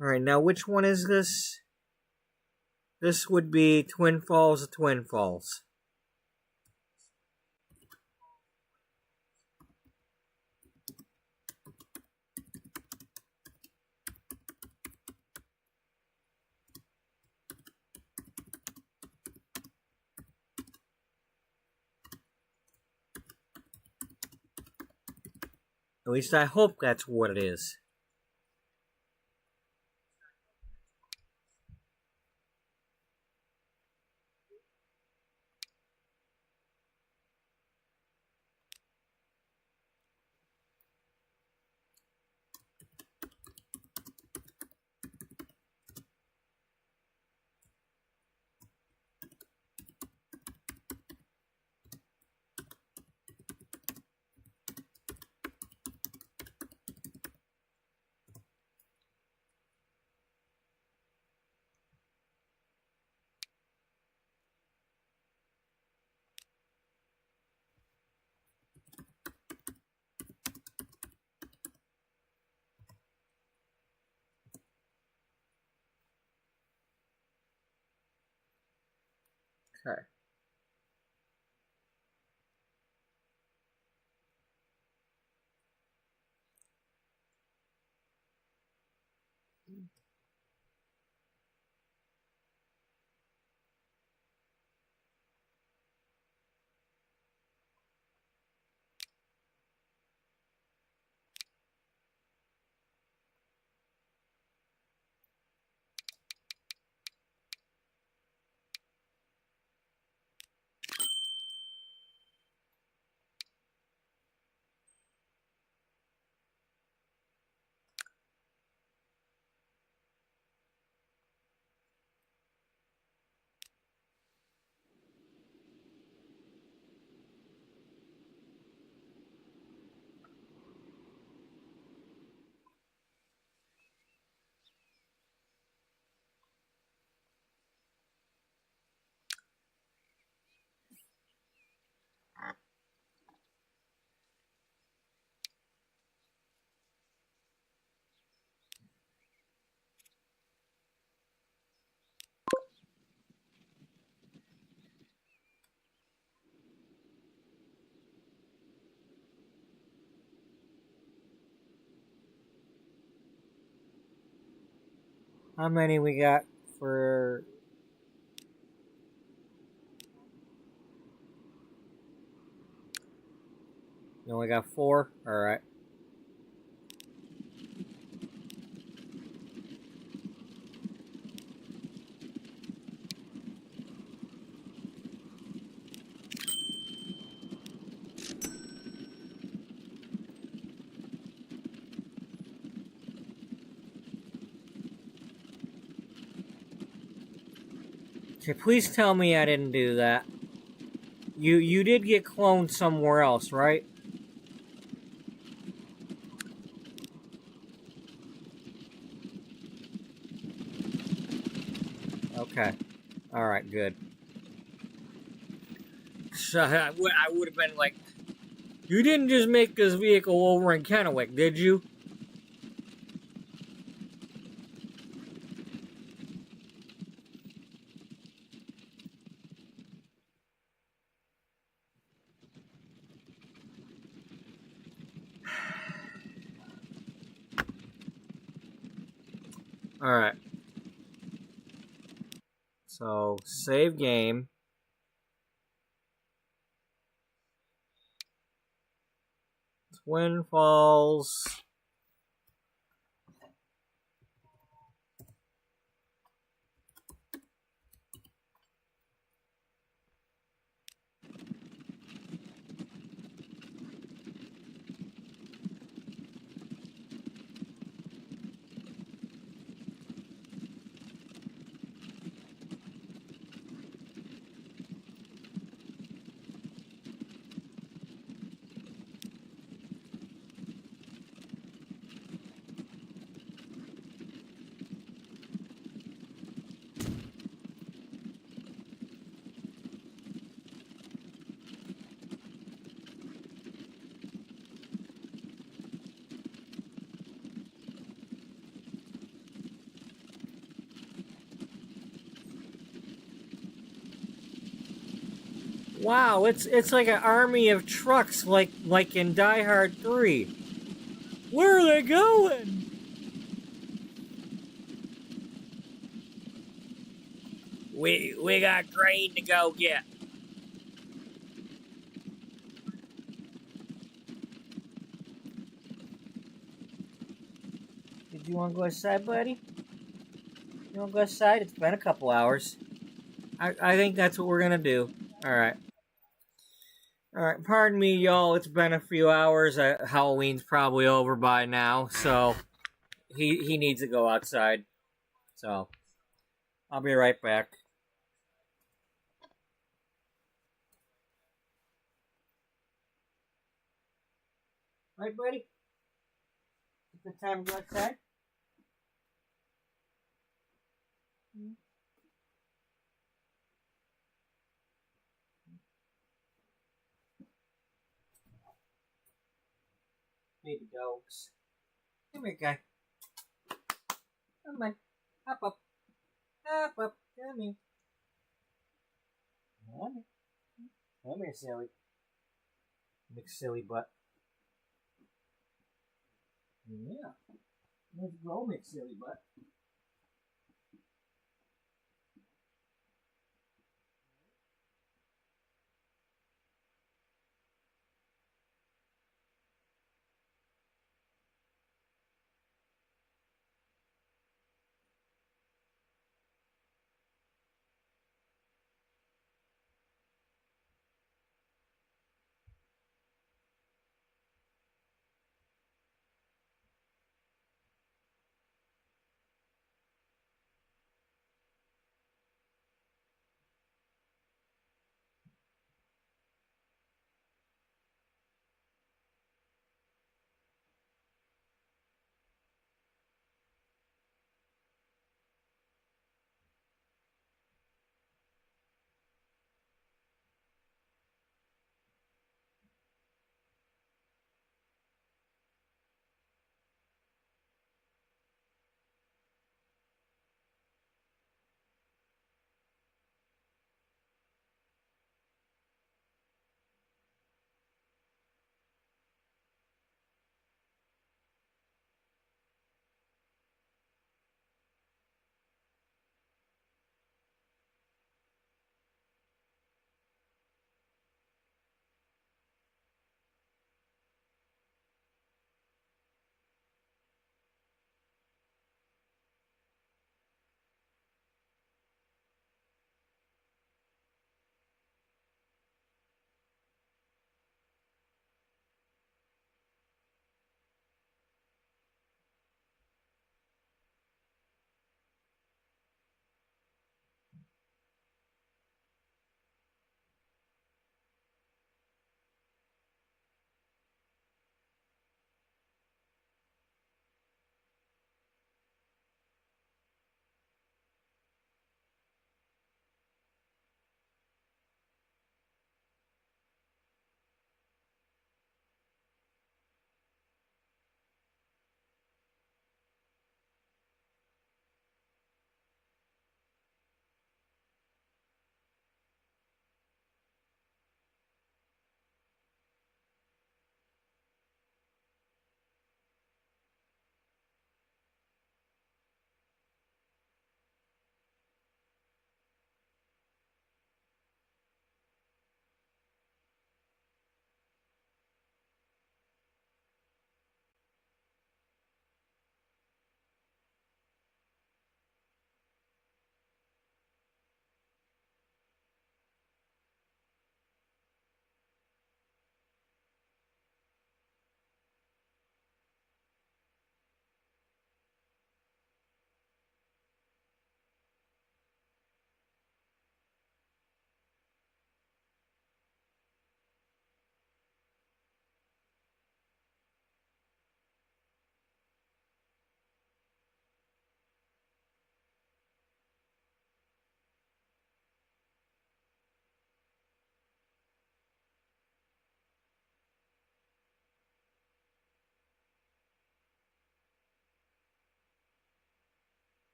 Alright, now which one is this? This would be Twin Falls of Twin Falls. At least I hope that's what it is. Okay. How many we got for... You only got 4? Alright. Okay, please tell me I didn't do that. You did get cloned somewhere else, right? Okay. Alright, good. So I would have been like, you didn't just make this vehicle over in Kennewick, did you? Alright. So, save game. Twin Falls. Wow, it's like an army of trucks, like in Die Hard 3. Where are they going? We got grain to go get. Did you want to go outside, buddy? You want to go outside? It's been a couple hours. I think that's what we're gonna do. All right. All right. Pardon me, y'all. It's been a few hours. Halloween's probably over by now, so he needs to go outside. So I'll be right back. Right, buddy? It's the time to go outside. Baby dogs. Come here, guy. Come on. Hop up. Hop up. Come here. Come here. Come here, silly. McSilly butt. Yeah. Let's go, McSilly butt.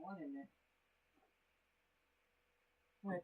one in there. Right.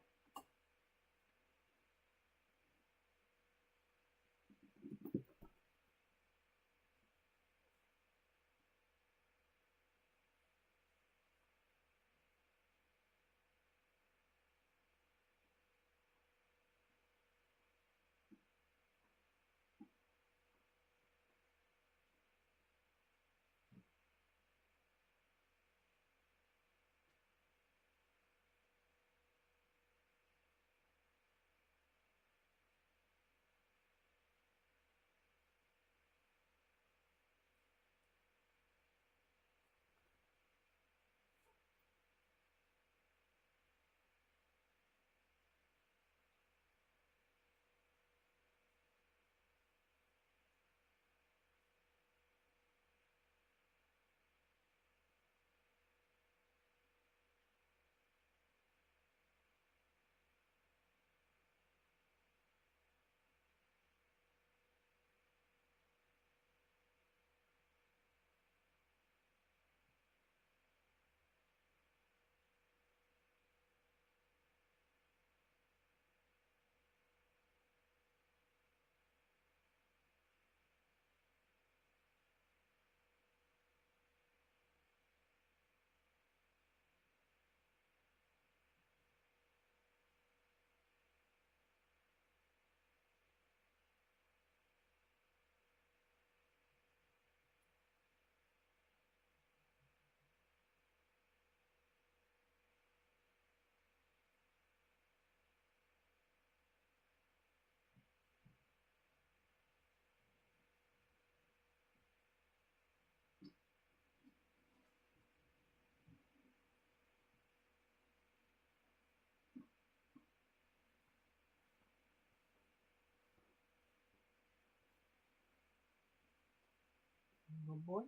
Oh boy.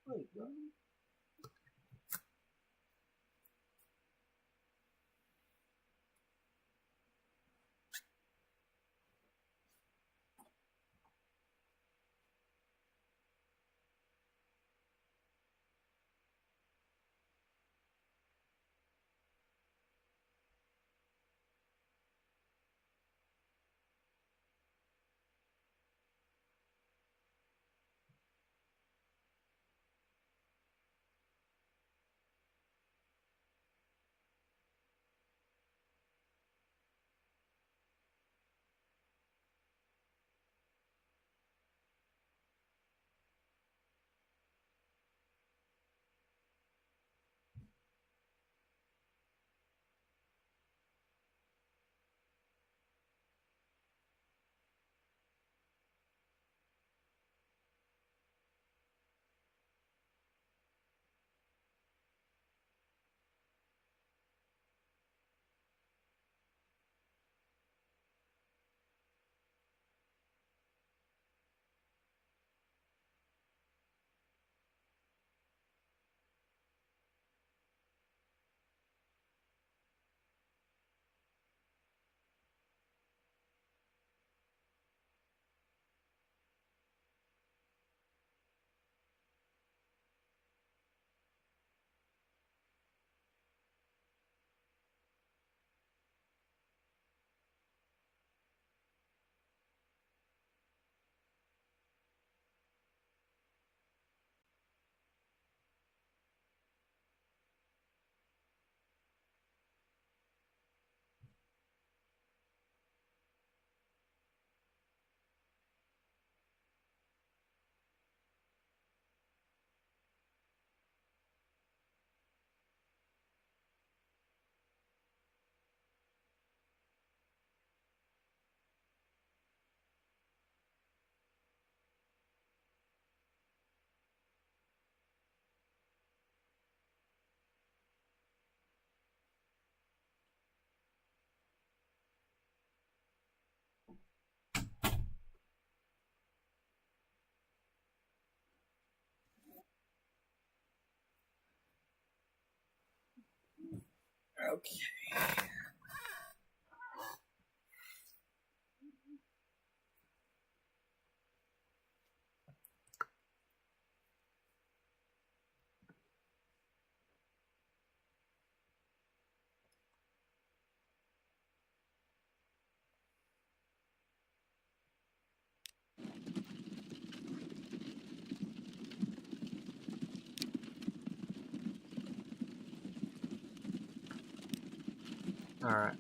Wait, go. Okay. Alright.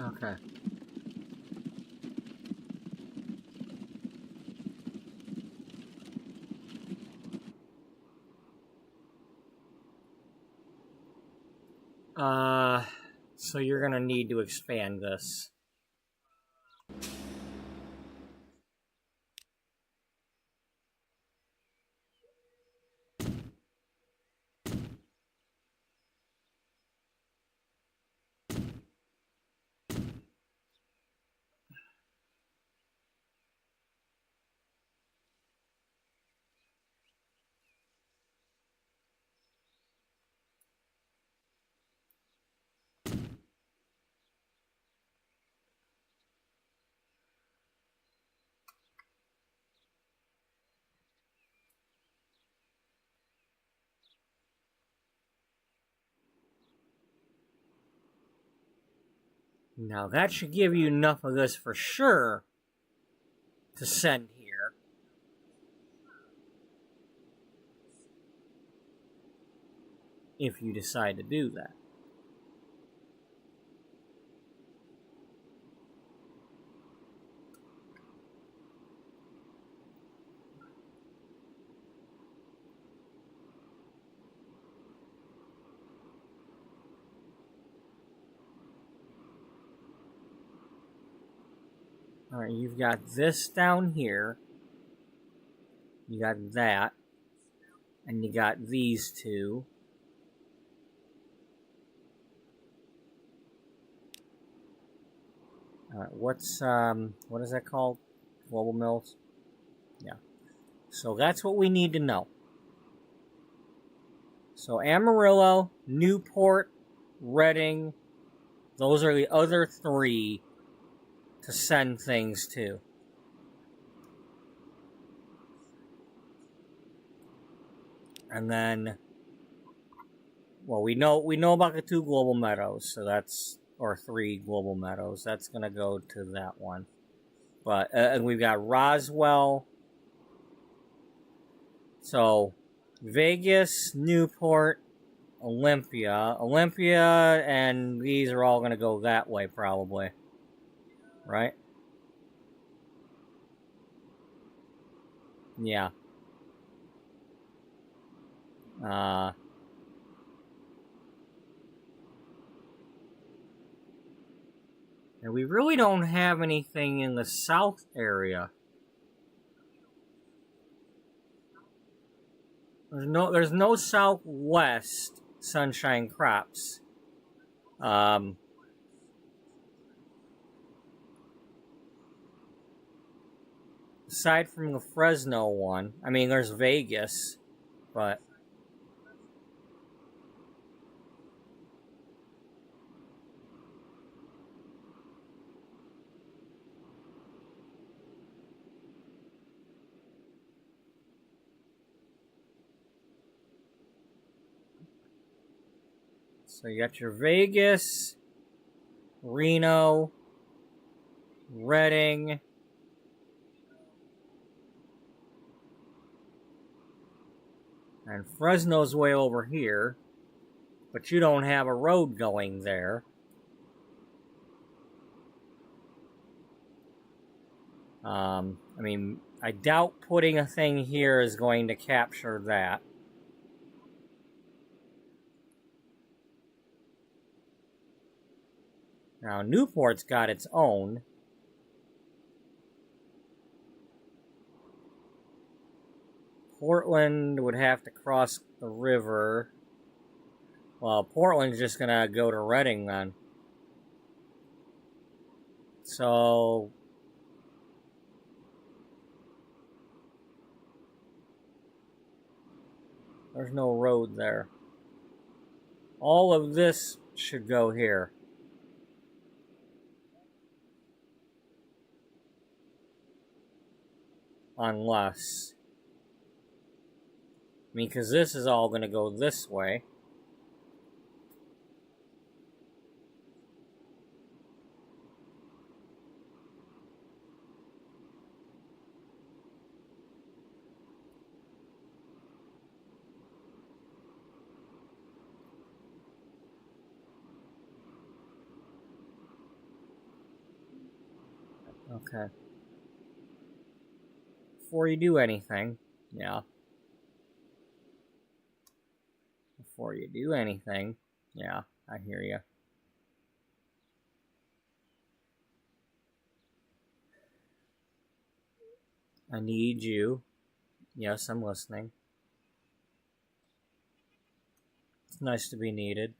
Okay. So you're gonna need to expand this. Now that should give you enough of this for sure to send here. If you decide to do that. Alright, you've got this down here. You got that. And you got these two. Alright, what is that called? Global Mills? Yeah. So that's what we need to know. So Amarillo, Newport, Reading, those are the other three to send things to. And then well, we know about the 2 global meadows, so that's, or 3 global meadows. That's gonna go to that one. But and we've got Roswell. So Vegas, Newport, Olympia, and these are all gonna go that way probably, right? Yeah. And we really don't have anything in the south area. There's no southwest sunshine crops. Aside from the Fresno one, I mean, there's Vegas, but so you got your Vegas, Reno, Redding, and Fresno's way over here, but you don't have a road going there. I mean, I doubt putting a thing here is going to capture that. Now, Newport's got its own. Portland would have to cross the river. Well, Portland's just gonna go to Redding then. So there's no road there. All of this should go here. Unless, I mean, because this is all going to go this way. Okay. Before you do anything, yeah. Before you do anything, yeah, I hear you. I need you. Yes, I'm listening. It's nice to be needed.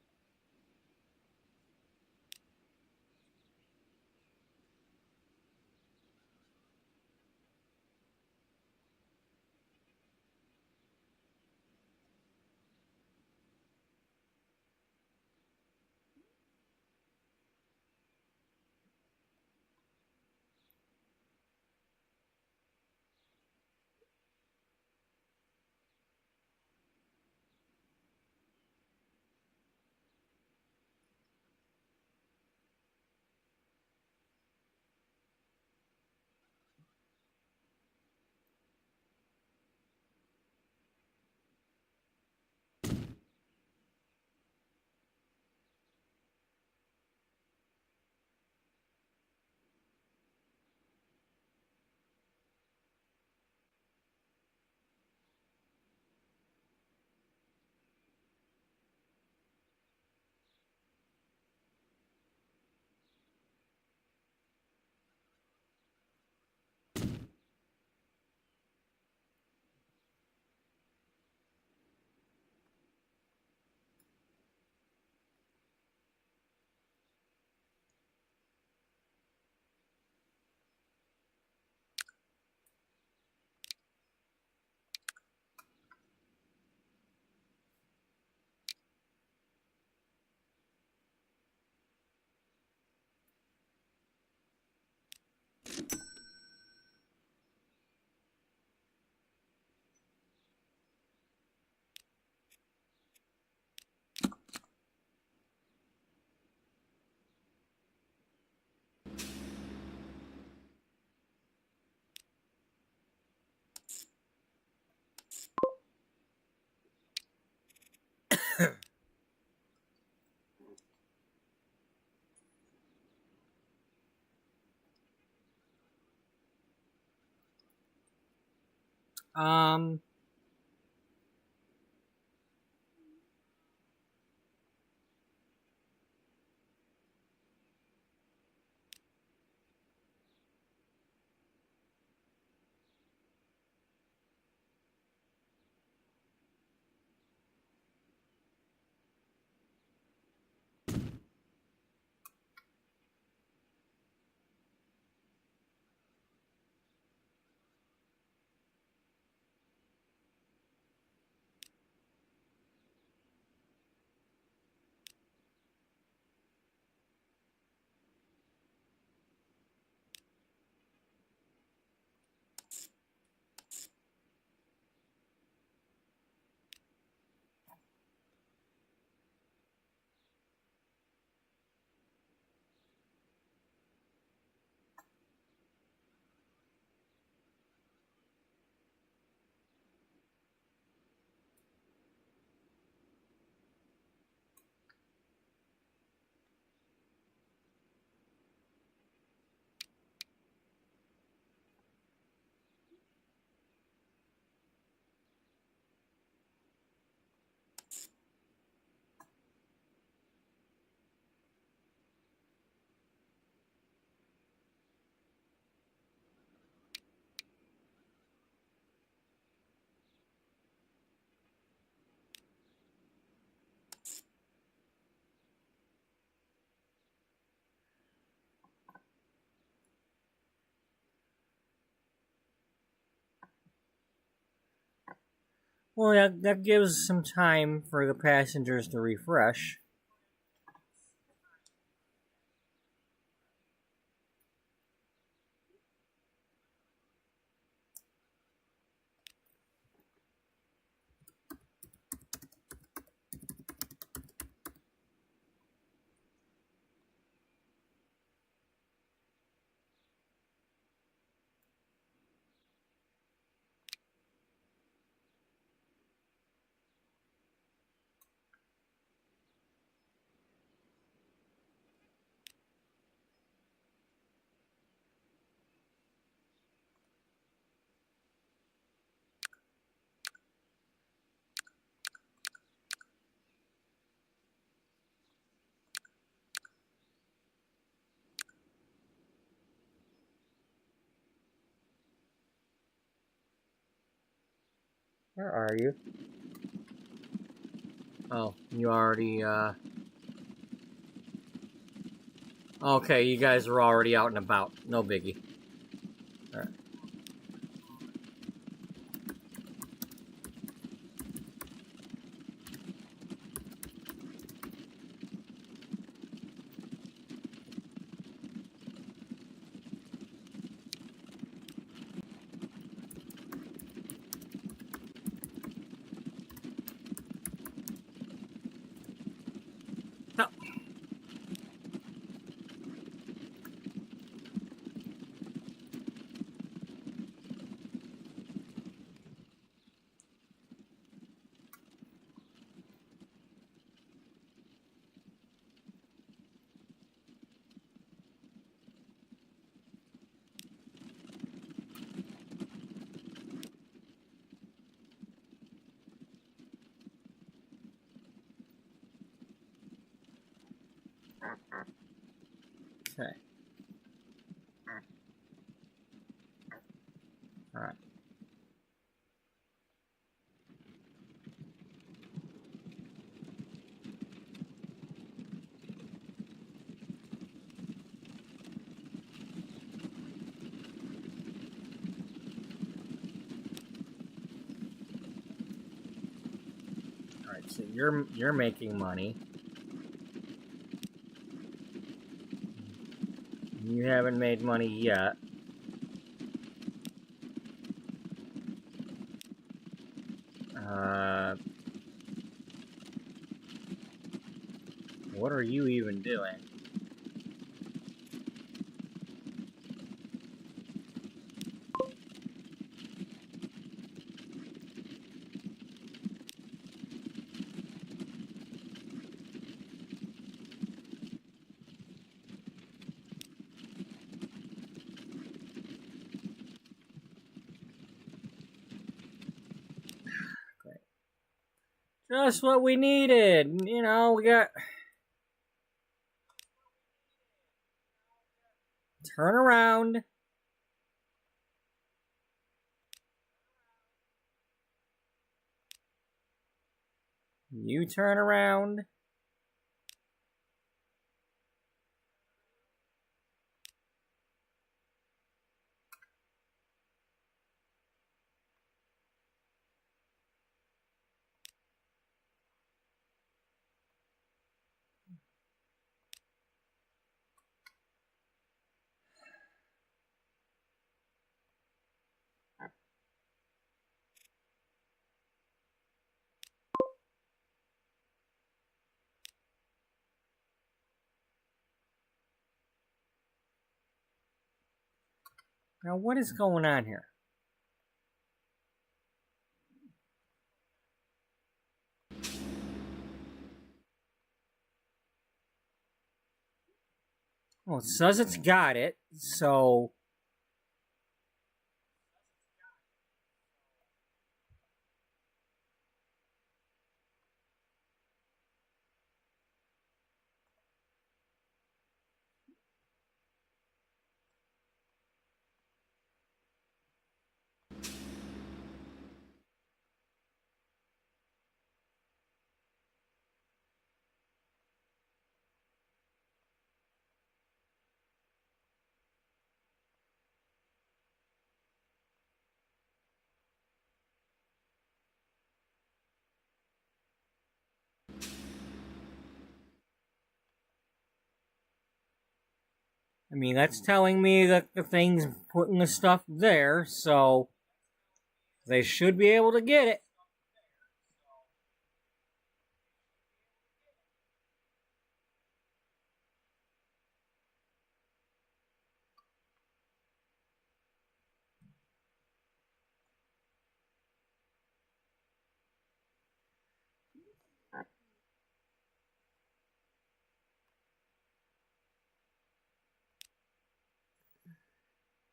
Um, well, that gives some time for the passengers to refresh. Where are you? Oh, you already, Okay, you guys are already out and about. No biggie. Alright. No. Okay. Alright. Alright, so you're making money. You haven't made money yet. What are you even doing? Just what we needed. You know, we got... Turn around. You turn around. Now, what is going on here? Well, it says it's got it, so... I mean, that's telling me that the thing's putting the stuff there, so... They should be able to get it.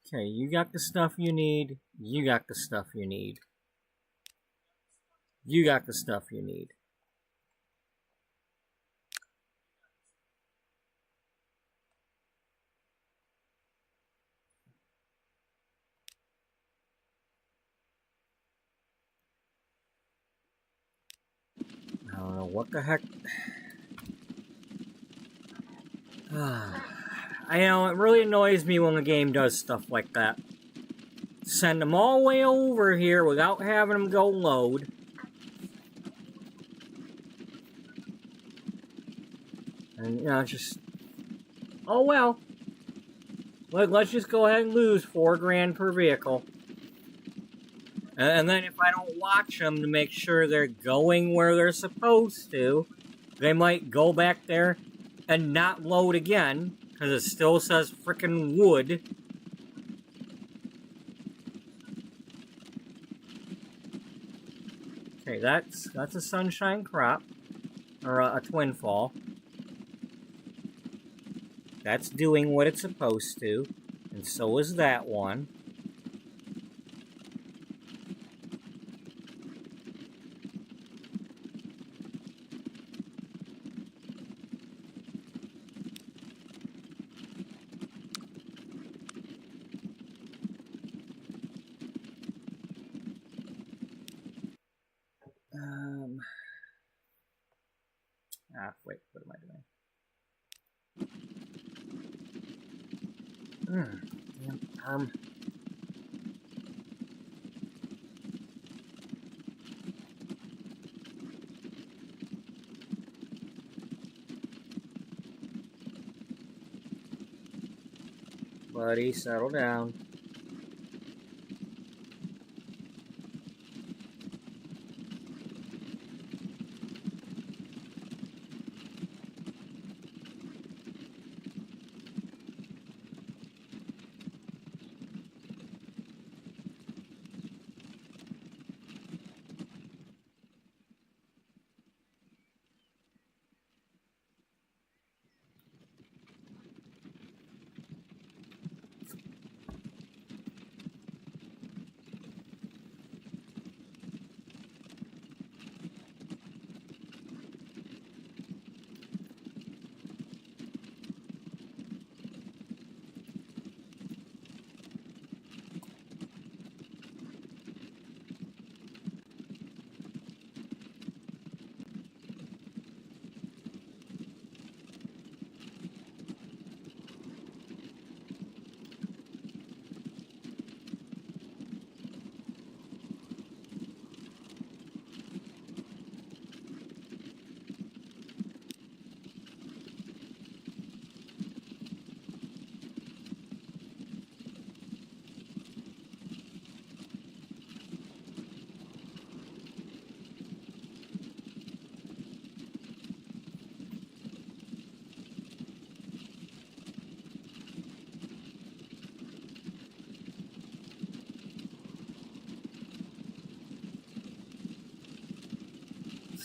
Okay, you got the stuff you need. You got the stuff you need. You got the stuff you need. I don't know what the heck. I know, it really annoys me when the game does stuff like that. Send them all the way over here without having them go load. And, you know, just... Oh, well. Let's just go ahead and lose $4 grand per vehicle. And then if I don't watch them to make sure they're going where they're supposed to, they might go back there and not load again, because it still says frickin' wood. Okay, that's a sunshine crop, or a twin fall. That's doing what it's supposed to, and so is that one. Wait, what am I doing? Damn, Buddy, settle down.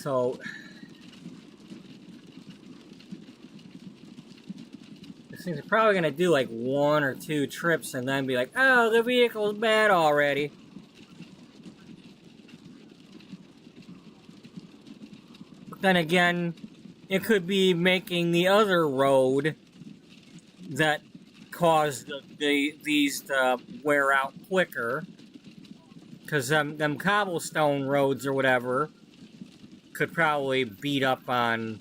So these things are probably going to do like 1 or 2 trips and then be like, oh, the vehicle's bad already. But then again, it could be making the other road that caused these to wear out quicker. Because them cobblestone roads or whatever could probably beat up on...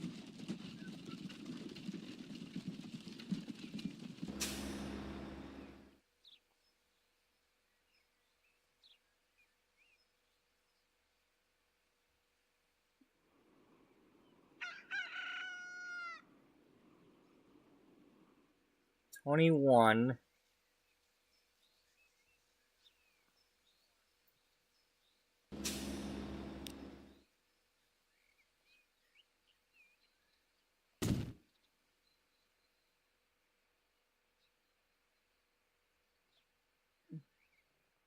$21.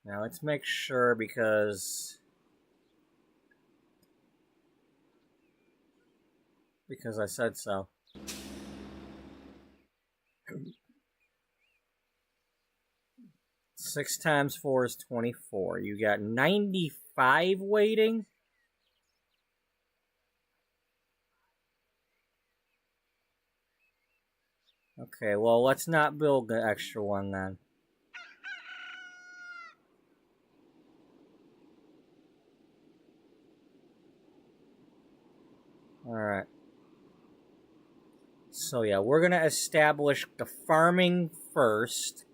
Now let's make sure because I said so. 6 times 4 is 24. You got 95 waiting? Okay, well, let's not build the extra one then. Alright. So yeah, we're gonna establish the farming first.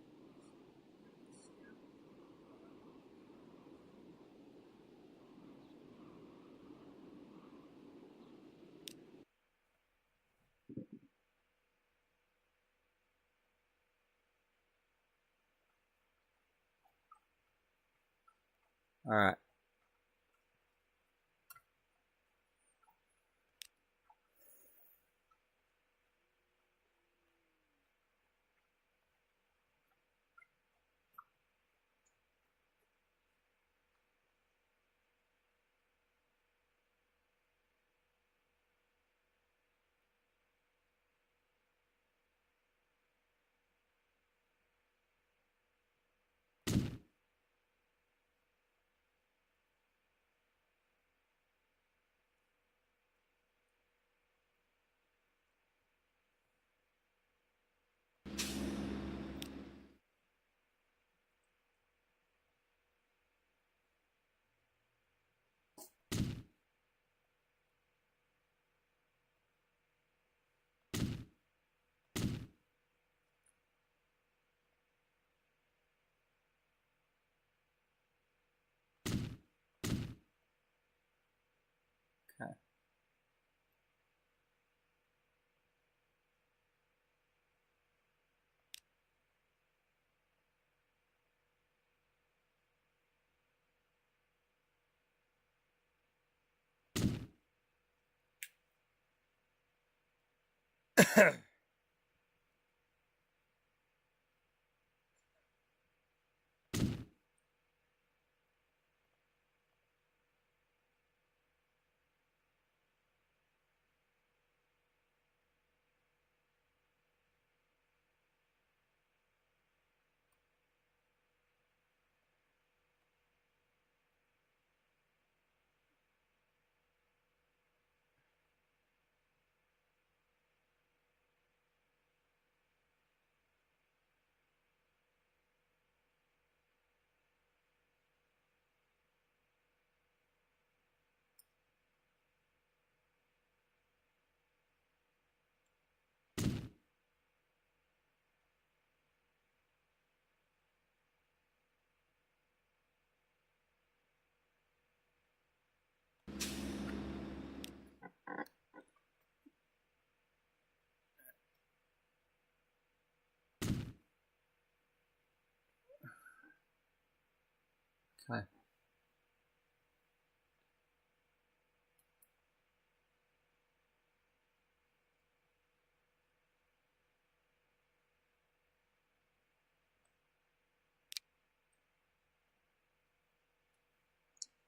Alright. Okay. Okay.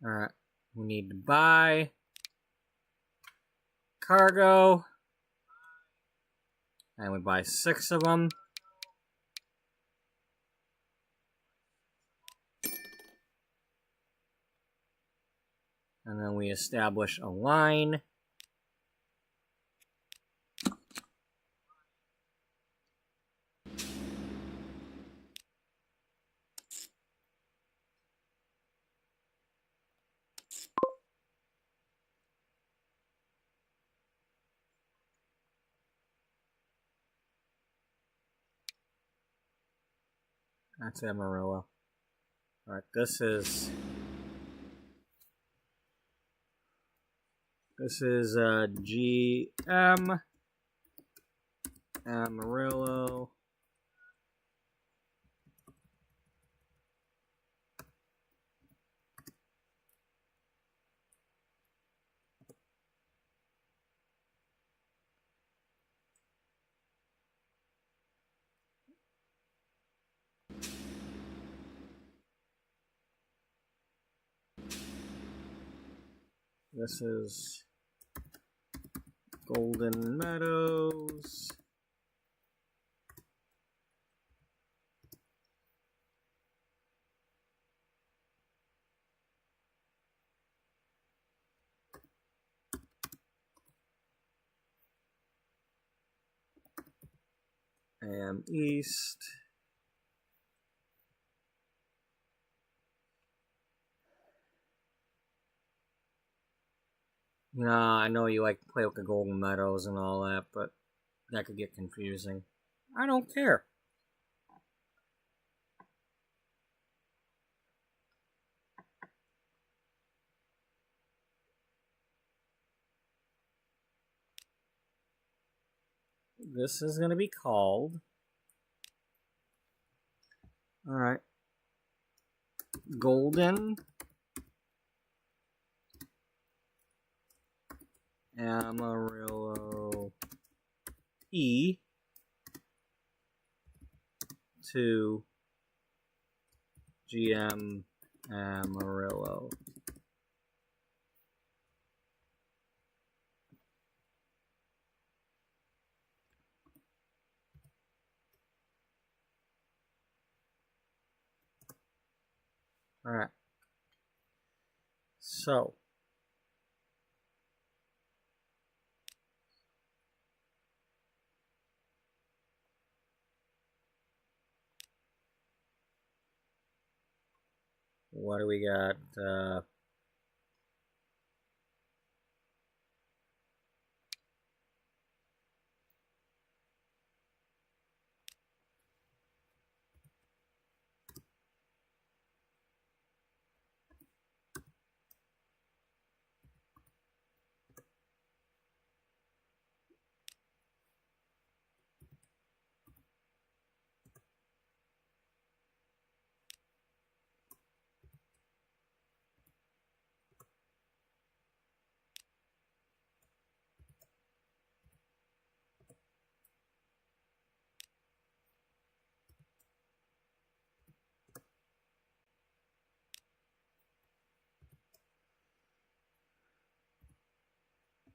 Alright. We need to buy cargo. And we buy 6 of them. And then we establish a line. That's Amarillo. Alright, this is GM Amarillo. This is Golden Meadows. Am East. Nah, I know you like to play with the Golden Meadows and all that, but that could get confusing. I don't care. This is going to be called... Alright. Golden Amarillo E to GM Amarillo. Alright. So. What do we got?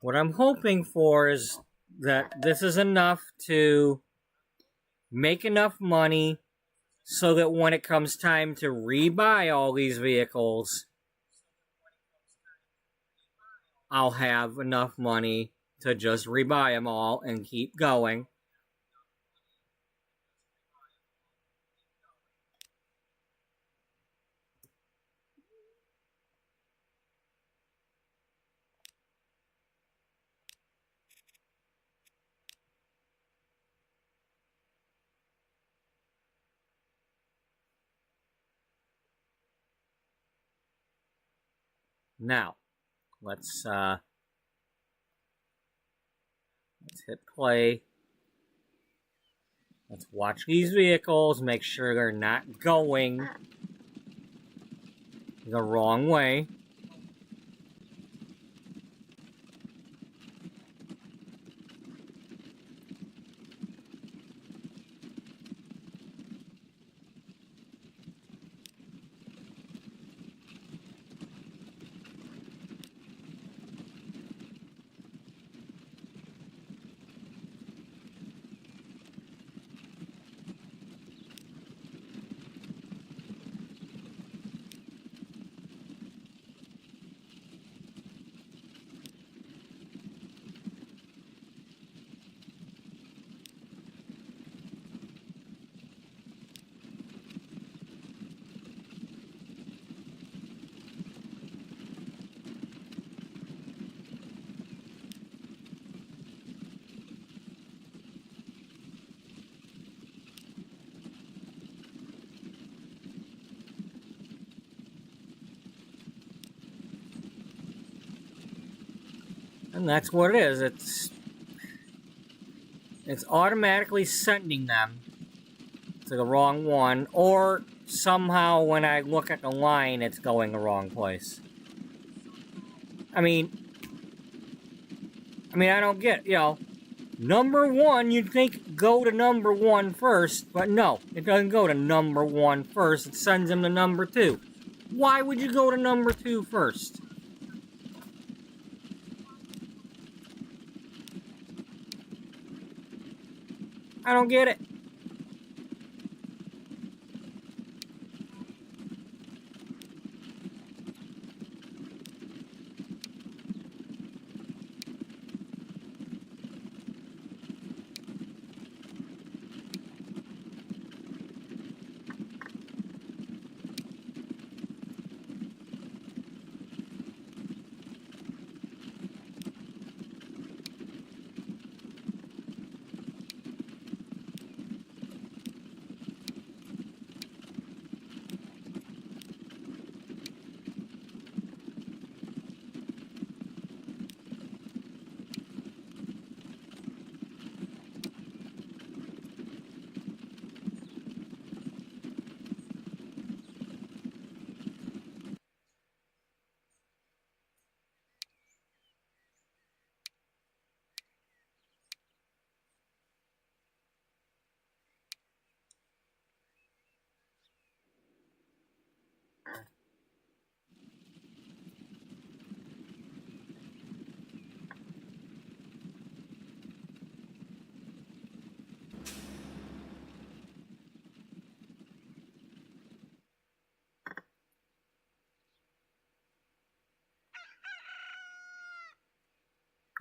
What I'm hoping for is that this is enough to make enough money so that when it comes time to rebuy all these vehicles, I'll have enough money to just rebuy them all and keep going. Now, let's hit play. Let's watch these vehicles, make sure they're not going the wrong way. And that's what it is. It's automatically sending them to the wrong one, or somehow when I look at the line, it's going the wrong place. I mean, I don't get, number one, you'd think go to number one first, but no, it doesn't go to number one first. It sends them to number two. Why would you go to number two first? I don't get it.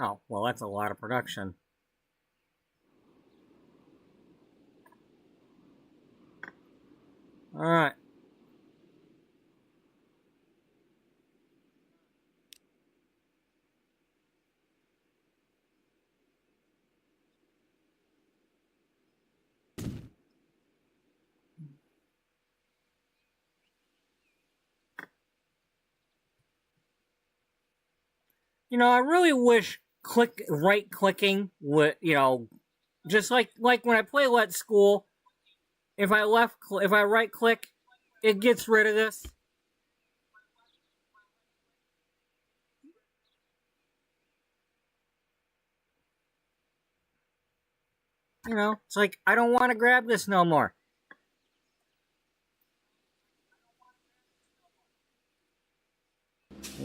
Oh, well, that's a lot of production. Alright. I really wish right-clicking would, just like when I play Let's School, if I right-click, it gets rid of this. It's like, I don't want to grab this no more.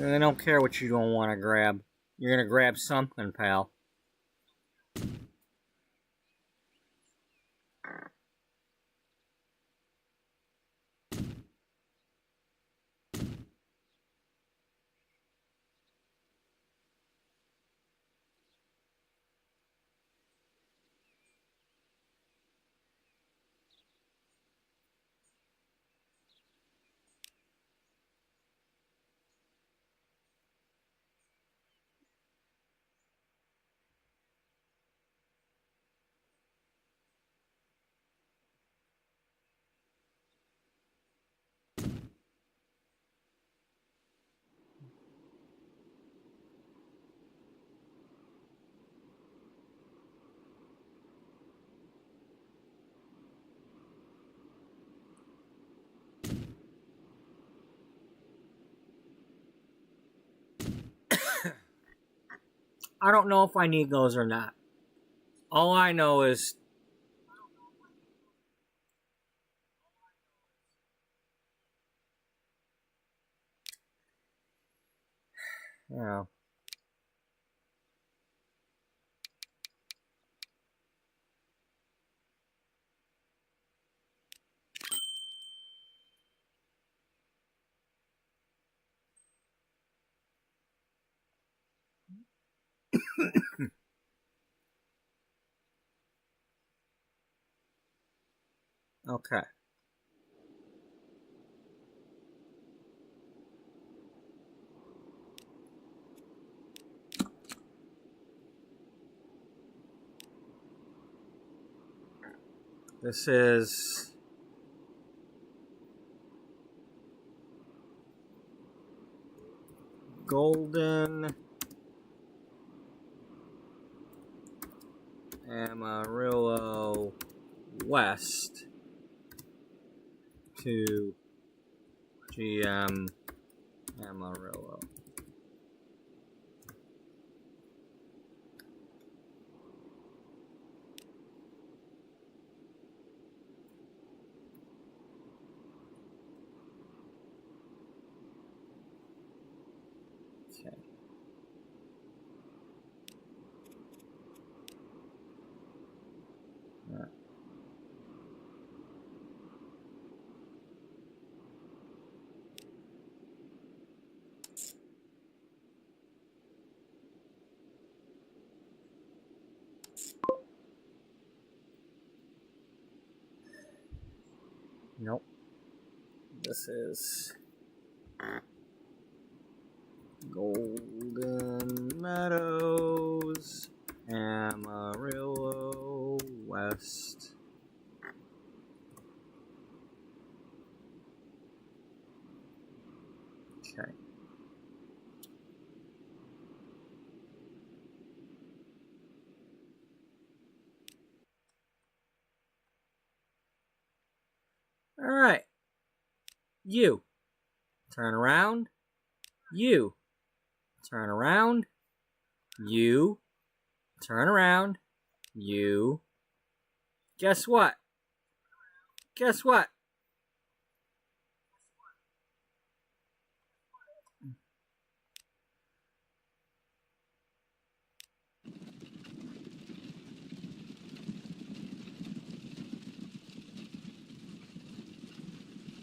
I don't care what you don't want to grab. You're going to grab something, pal. I don't know if I need those or not. All I know is... Okay. This is... golden Amarillo West to GM Amarillo. Okay. All right. Nope. This is Golden Meadows, Amarillo West. Okay. All right. You turn around. You turn around. You turn around. You. Guess what? Guess what?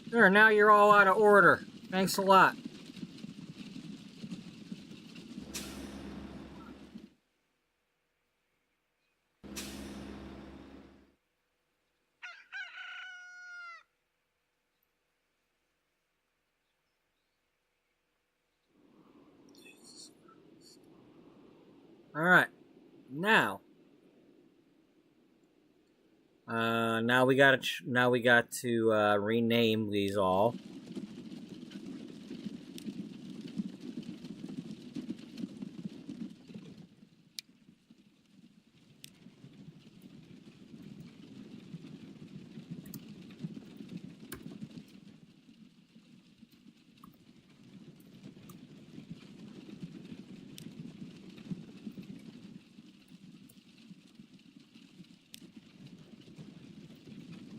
There, now you're all out of order. Thanks a lot. All right. Now we got to rename these all.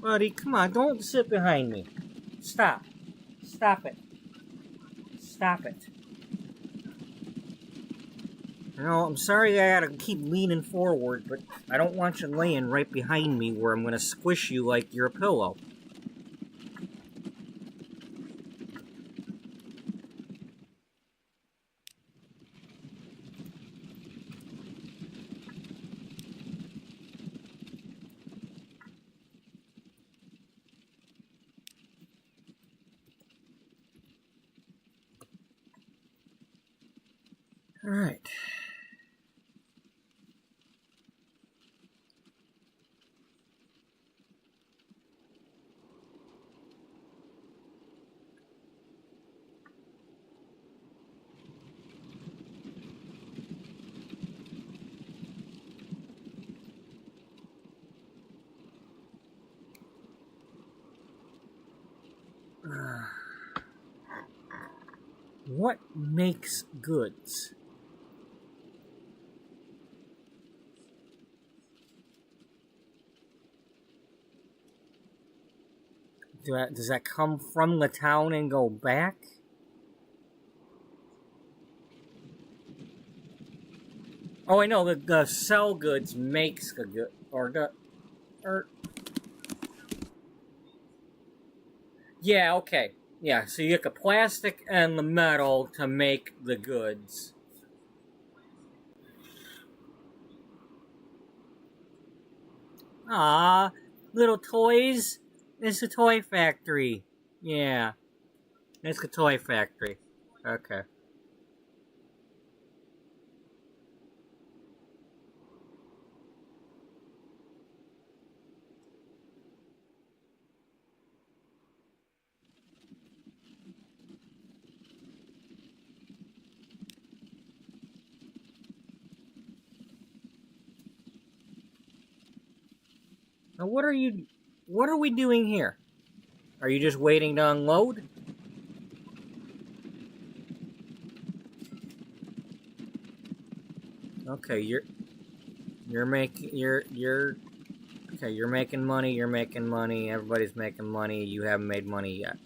Buddy, come on, don't sit behind me. Stop. Stop it. Stop it. You know, I'm sorry I gotta keep leaning forward, but I don't want you laying right behind me where I'm gonna squish you like you're a pillow. All right. What makes goods? Does that come from the town and go back? Oh, I know, the sell goods makes the good, yeah, okay. Yeah, so you get the plastic and the metal to make the goods. Ah, little toys. It's a toy factory. Yeah, it's a toy factory. Okay. Now what are we doing here? Are you just waiting to unload? Okay, you're making okay, you're making money, everybody's making money, you haven't made money yet.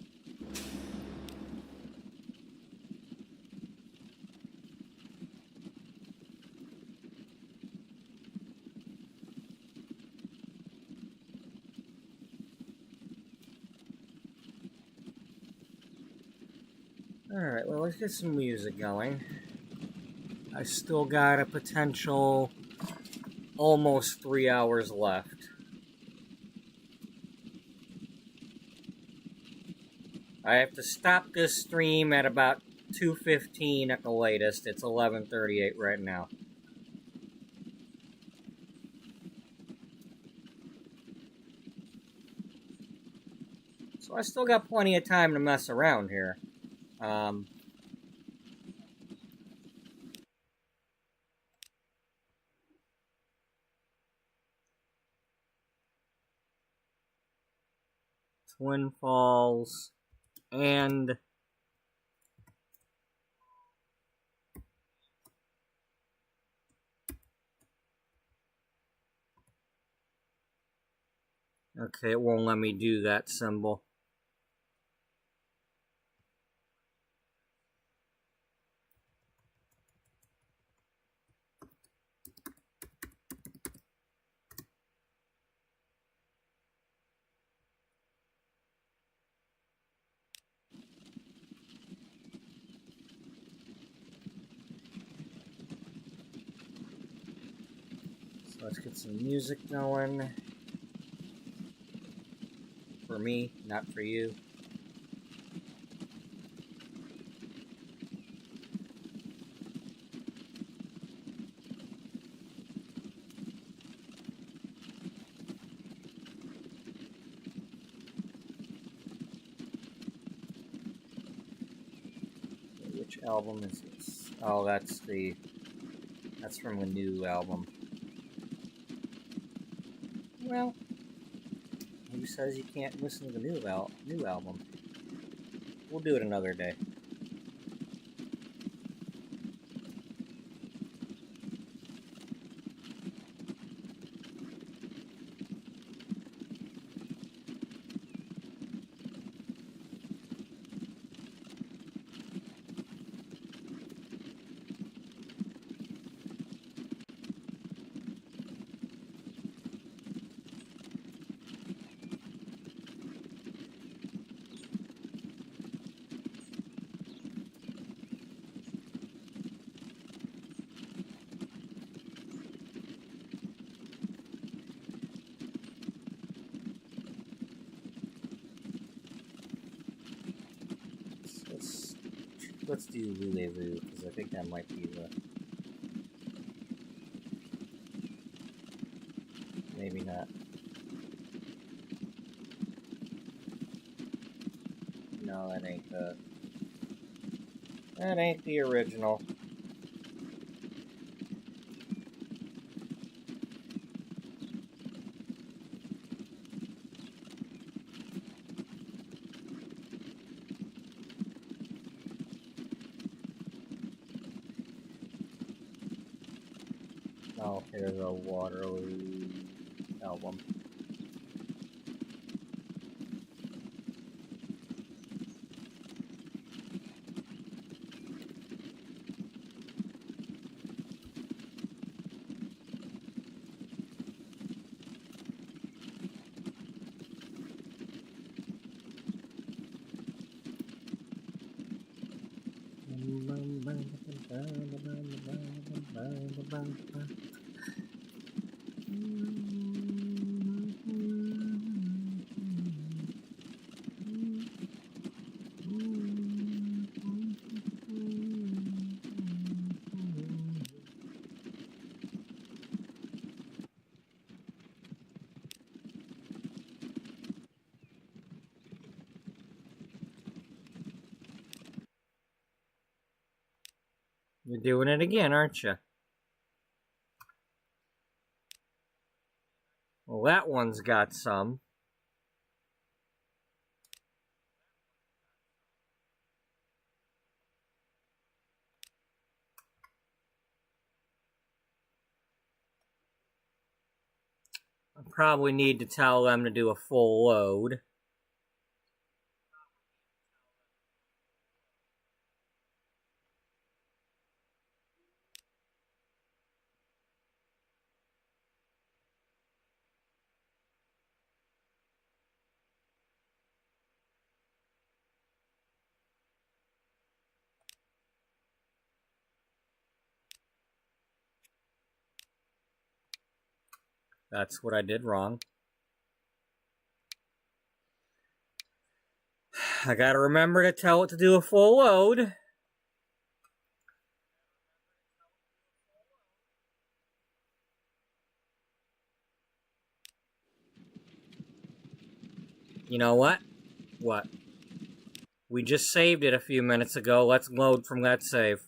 Alright, well, let's get some music going. I still got a potential almost 3 hours left. I have to stop this stream at about 2:15 at the latest. It's 11:38 right now. So I still got plenty of time to mess around here. Twin Falls and okay, it won't let me do that symbol. So let's get some music going. For me, not for you. Which album is this? Oh, that's from the new album. Well, who says you can't listen to the new album? We'll do it another day. Let's do Voulez-Vous, because I think that might be the... Maybe not. No, that ain't the... That ain't the original. Oh, here's a Waterloo album. You're doing it again, aren't you? Well, that one's got some. I probably need to tell them to do a full load. That's what I did wrong. I gotta remember to tell it to do a full load. You know what? What? We just saved it a few minutes ago. Let's load from that save.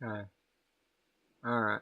Okay. Alright.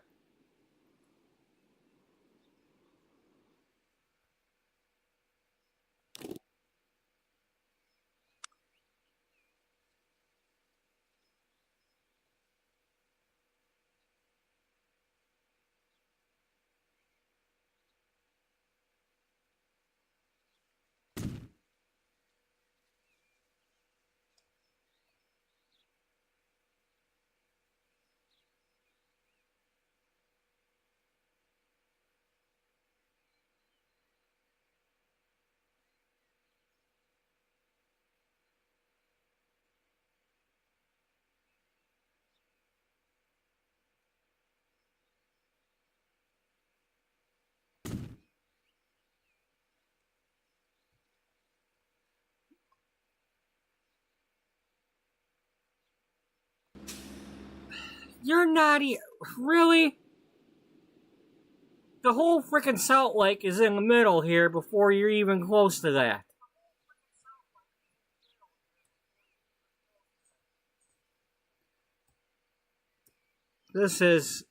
You're not really? The whole freaking Salt Lake is in the middle here before you're even close to that. This is...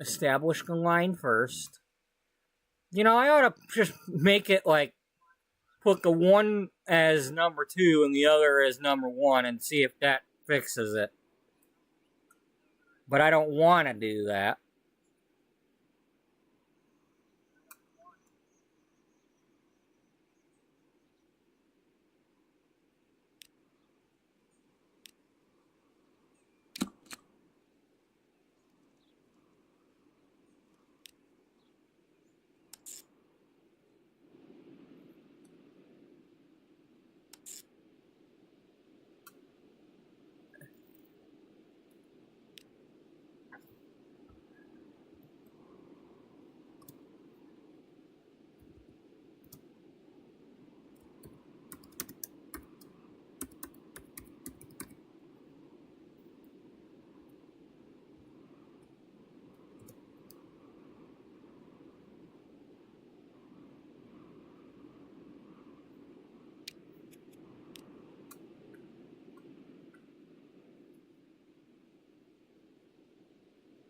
establish the line first. You know, I ought to just make it like put the one as number 2 and the other as number 1 and see if that fixes it. But I don't want to do that.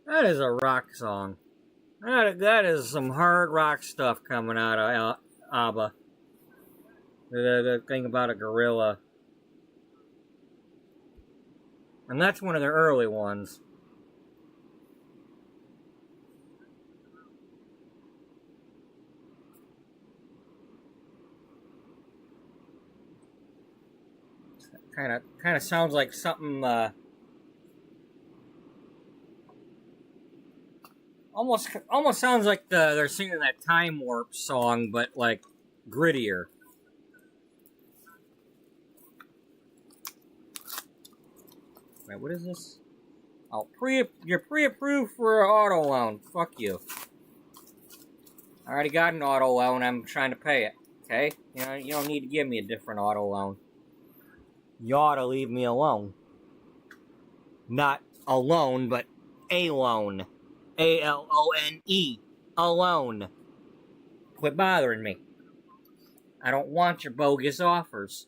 That is a rock song. That is some hard rock stuff coming out of ABBA. The thing about a gorilla. And that's one of the early ones. Kind of sounds like something almost sounds like they're singing that Time Warp song, but like grittier. Wait, what is this? Oh, you're pre-approved for an auto loan. Fuck you. I already got an auto loan. I'm trying to pay it. Okay, you don't need to give me a different auto loan. You ought to leave me alone. Not alone, but a loan. ALONE. Alone. Quit bothering me. I don't want your bogus offers.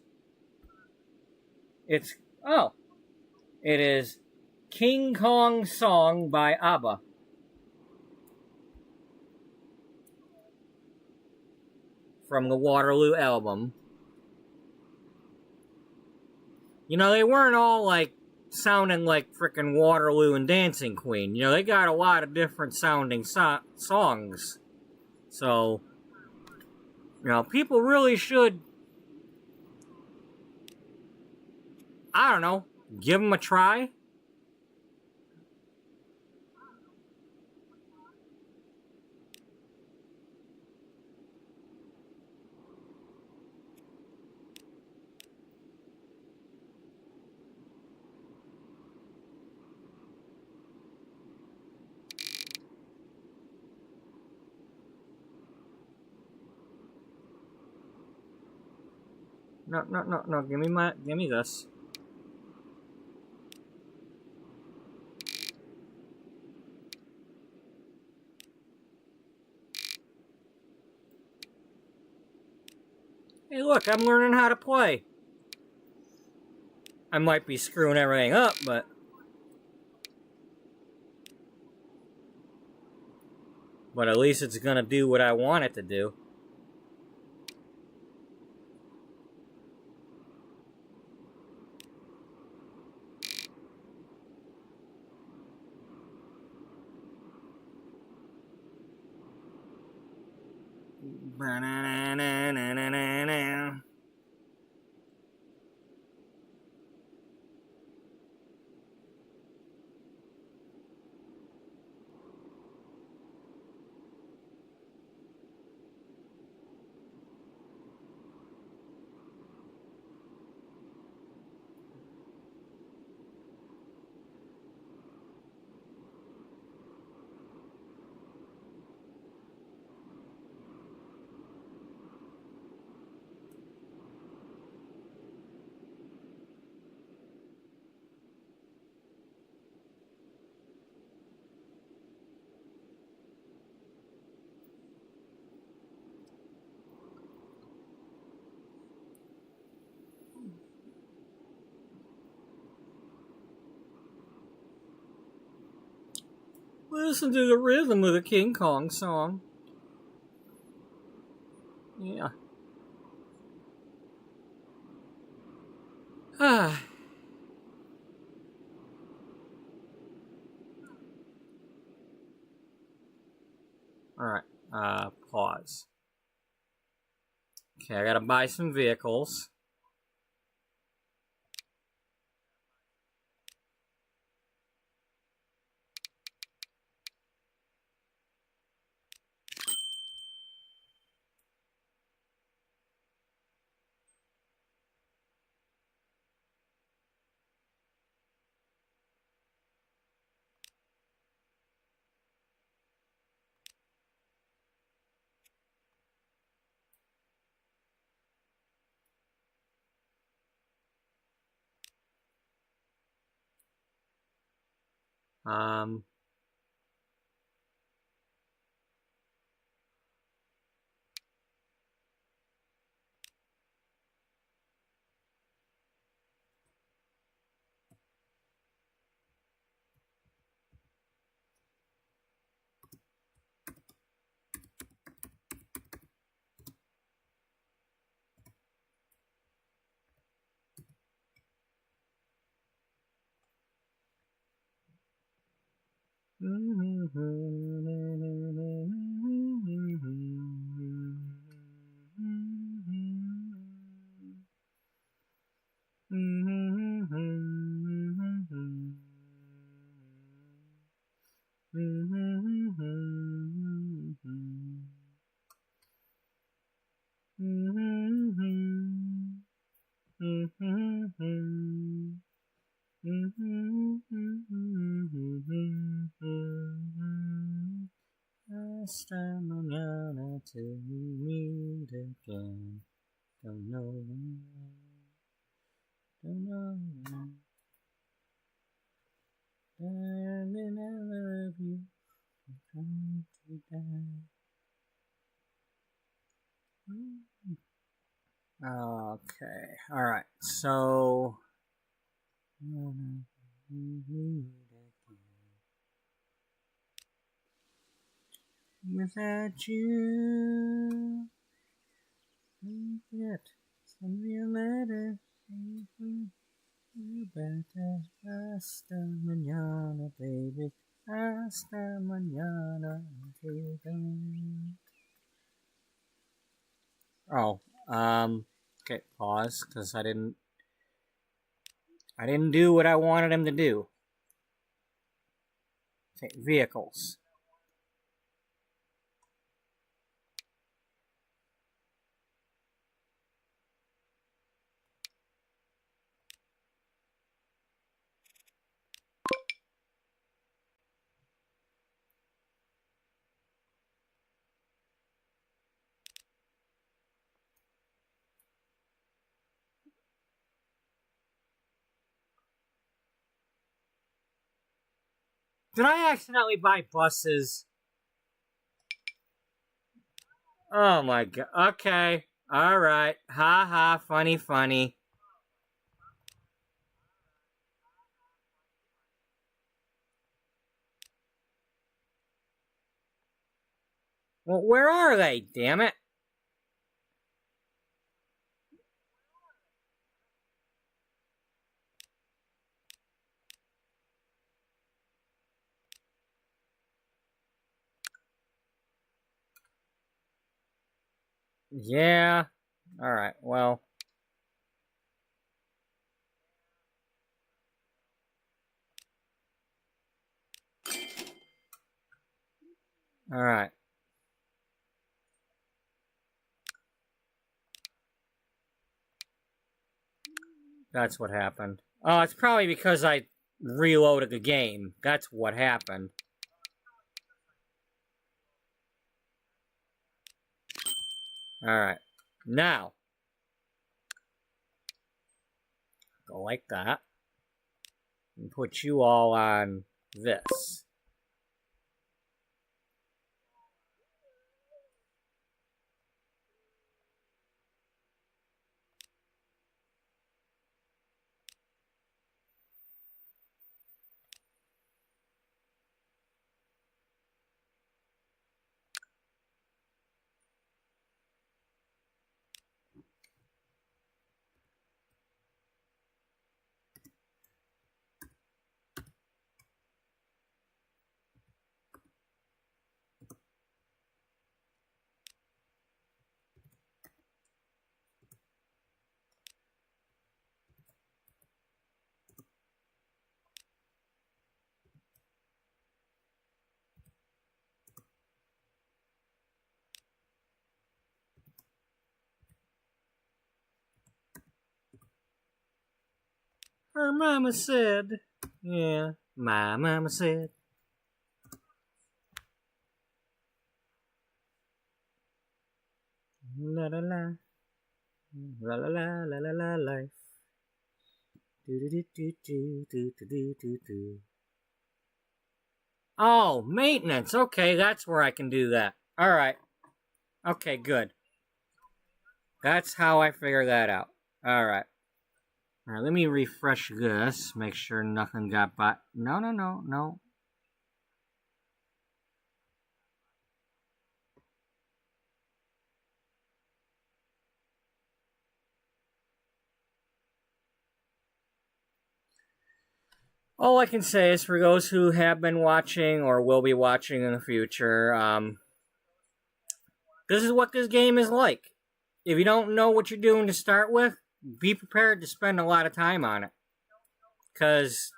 It is King Kong Song by ABBA. From the Waterloo album. You know, they weren't all like sounding like frickin' Waterloo and Dancing Queen. You know, they got a lot of different sounding songs. So, you know, people really should, I don't know, give them a try. No, give me this. Hey, look, I'm learning how to play. I might be screwing everything up, but... But at least it's gonna do what I want it to do. Listen to the rhythm of the King Kong song. Yeah. Ah. Alright. Pause. Okay, I gotta buy some vehicles. Um, Hasta mañana till we meet again. Don't know when. Don't know when. Darling, I love you. I'm to die. Okay, alright, so. Without you, I forget. Send me a letter. Hasta mañana, baby. Hasta mañana. Oh, okay, pause, because I didn't do what I wanted him to do. Okay, vehicles. Did I accidentally buy buses? Oh my god. Okay. Alright. Ha ha. Funny, funny. Well, where are they? Damn it. Yeah. Alright, well. Alright. That's what happened. Oh, it's probably because I reloaded the game. That's what happened. Alright. Now. Go like that. And put you all on this. Her mama said. Yeah, my mama said. La la la. La la la la la la life. Do do do do do do do do do. Oh, maintenance. Okay, that's where I can do that. Alright. Okay, good. That's how I figure that out. Alright. Alright, let me refresh this. Make sure nothing got by. No. All I can say is for those who have been watching or will be watching in the future, this is what this game is like. If you don't know what you're doing to start with, be prepared to spend a lot of time on it. Because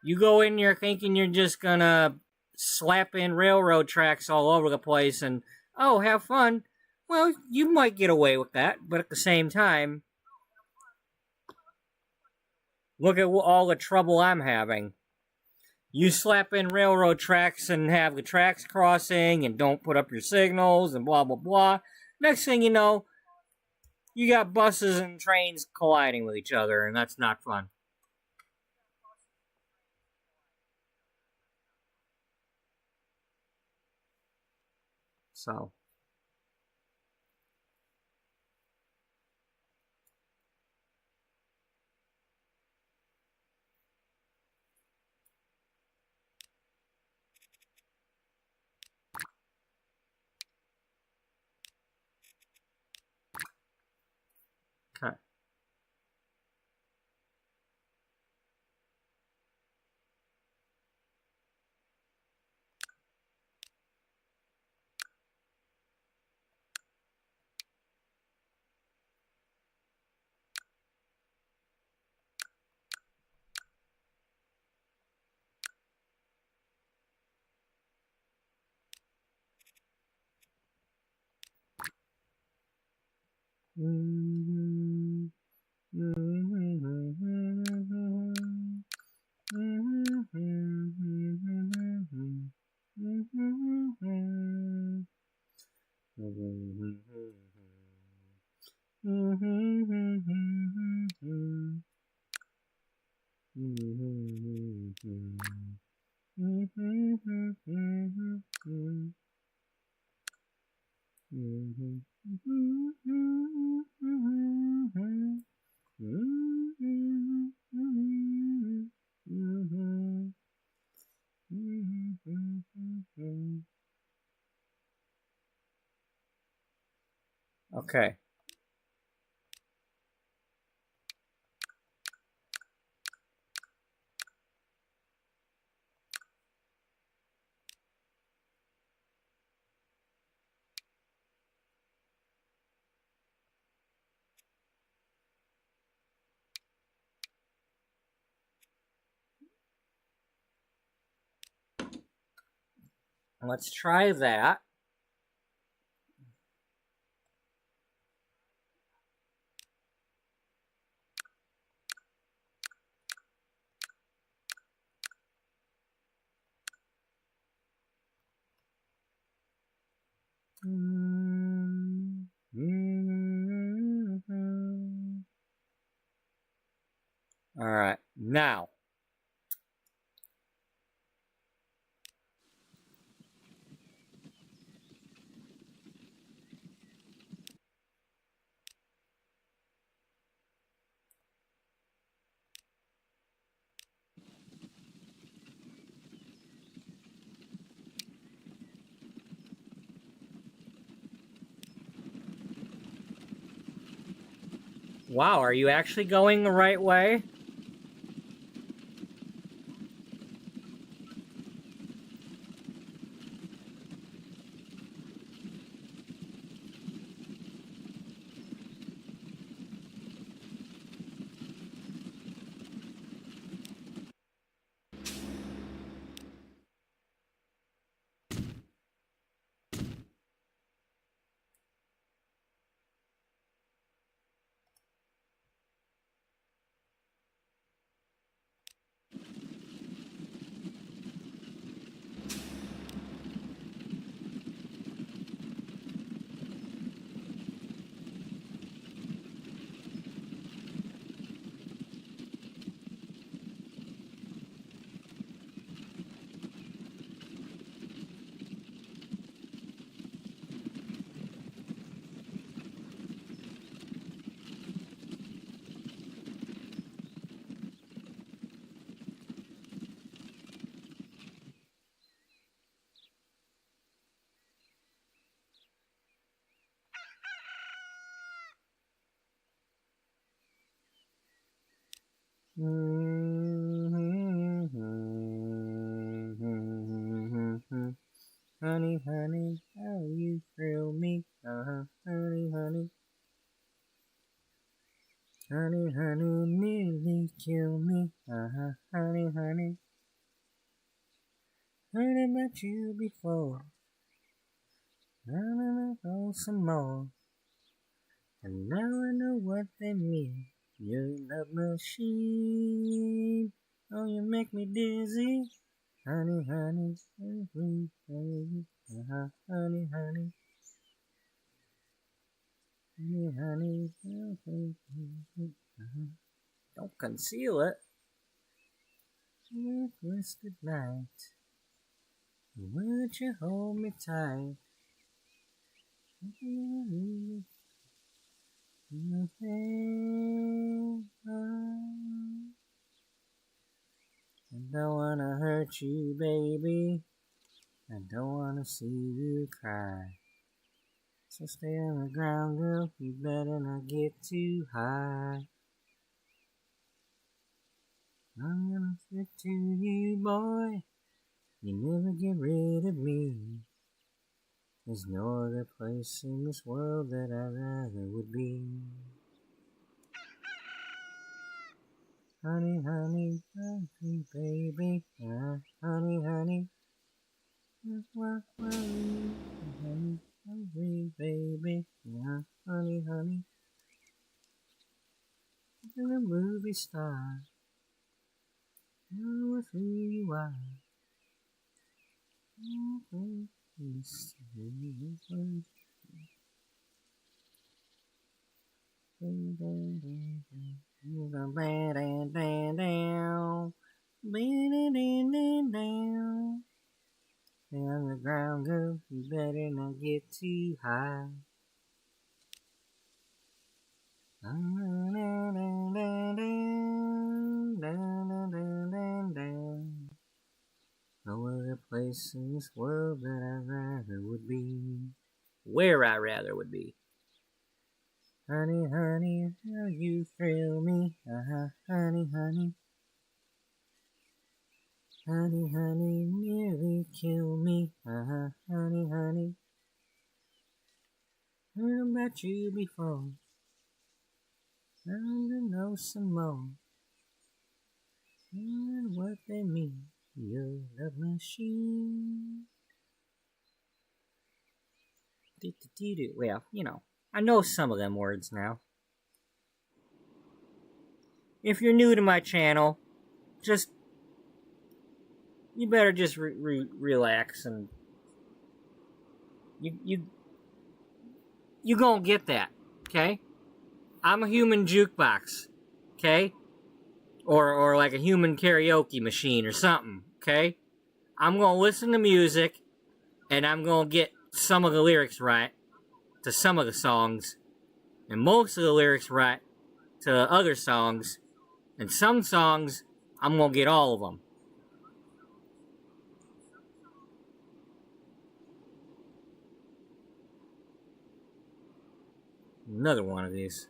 you go in there thinking you're just gonna slap in railroad tracks all over the place and, oh, have fun. Well, you might get away with that, but at the same time, look at all the trouble I'm having. You slap in railroad tracks and have the tracks crossing and don't put up your signals and blah, blah, blah. Next thing you know, you got buses and trains colliding with each other, and that's not fun. So. Okay. Okay. Let's try that. All right, now. Wow, are you actually going the right way? Honey, honey, how you thrill me. Honey, honey. Honey, honey, nearly kill me. Honey, honey. Heard about you before. I know some more. And now I know what they mean. Your love machine. Oh, you make me dizzy. Honey, honey, honey, honey, honey, honey. Honey, honey, don't conceal it. Twisted night. Would you hold me tight? I don't wanna hurt you, baby. I don't wanna see you cry. So stay on the ground, girl. You better not get too high. I'm gonna stick to you, boy. You never get rid of me. There's no other place in this world that I'd rather would be. Honey, honey, honey, baby. Honey, honey. Honey, honey, baby. Honey, honey. You're a movie star. Know who you are. Stay on the ground, girl. You better not get too high. No other place in this world that I'd rather would be. Where I rather would be. Honey, honey, how you thrill me. Honey, honey. Honey, honey, nearly kill me. Honey, honey. Heard about you before. I want to know some more. And what they mean. Your love machine. Well, you know, I know some of them words now. If you're new to my channel, you better just relax, and you gonna get that, okay? I'm a human jukebox, okay? Or like a human karaoke machine or something, okay? I'm gonna listen to music, and I'm gonna get some of the lyrics right to some of the songs, and most of the lyrics right to other songs, and some songs I'm gonna get all of them. Another one of these.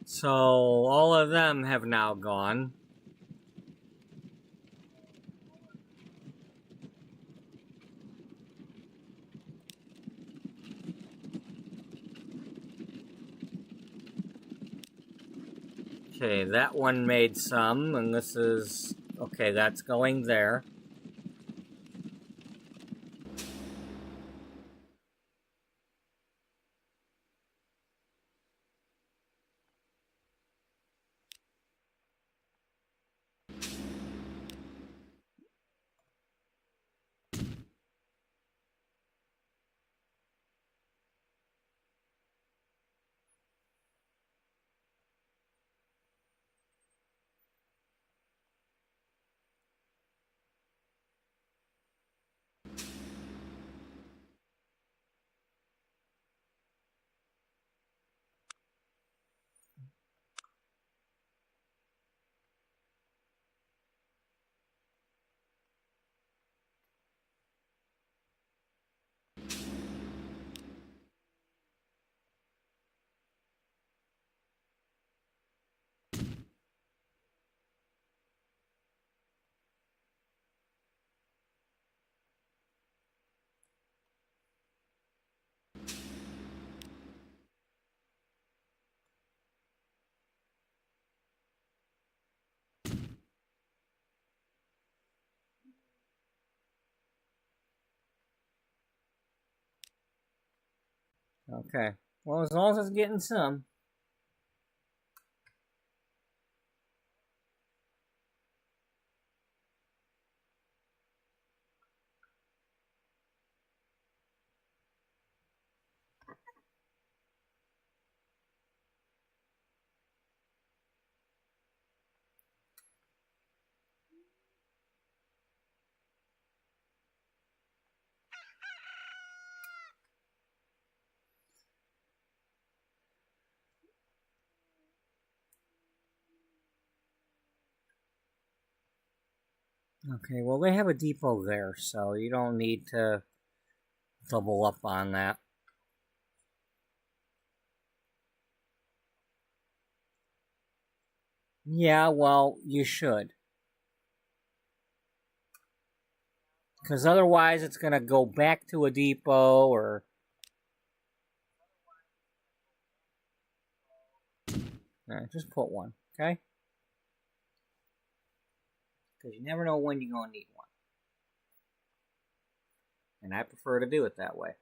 So, all of them have now gone. Okay, that one made some, and this is... Okay, that's going there. Okay. Well, as long as it's getting some. Okay, well, they have a depot there, so you don't need to double up on that. Yeah, well, you should. Because otherwise it's going to go back to a depot, or... just put one, okay? Because you never know when you're going to need one. And I prefer to do it that way.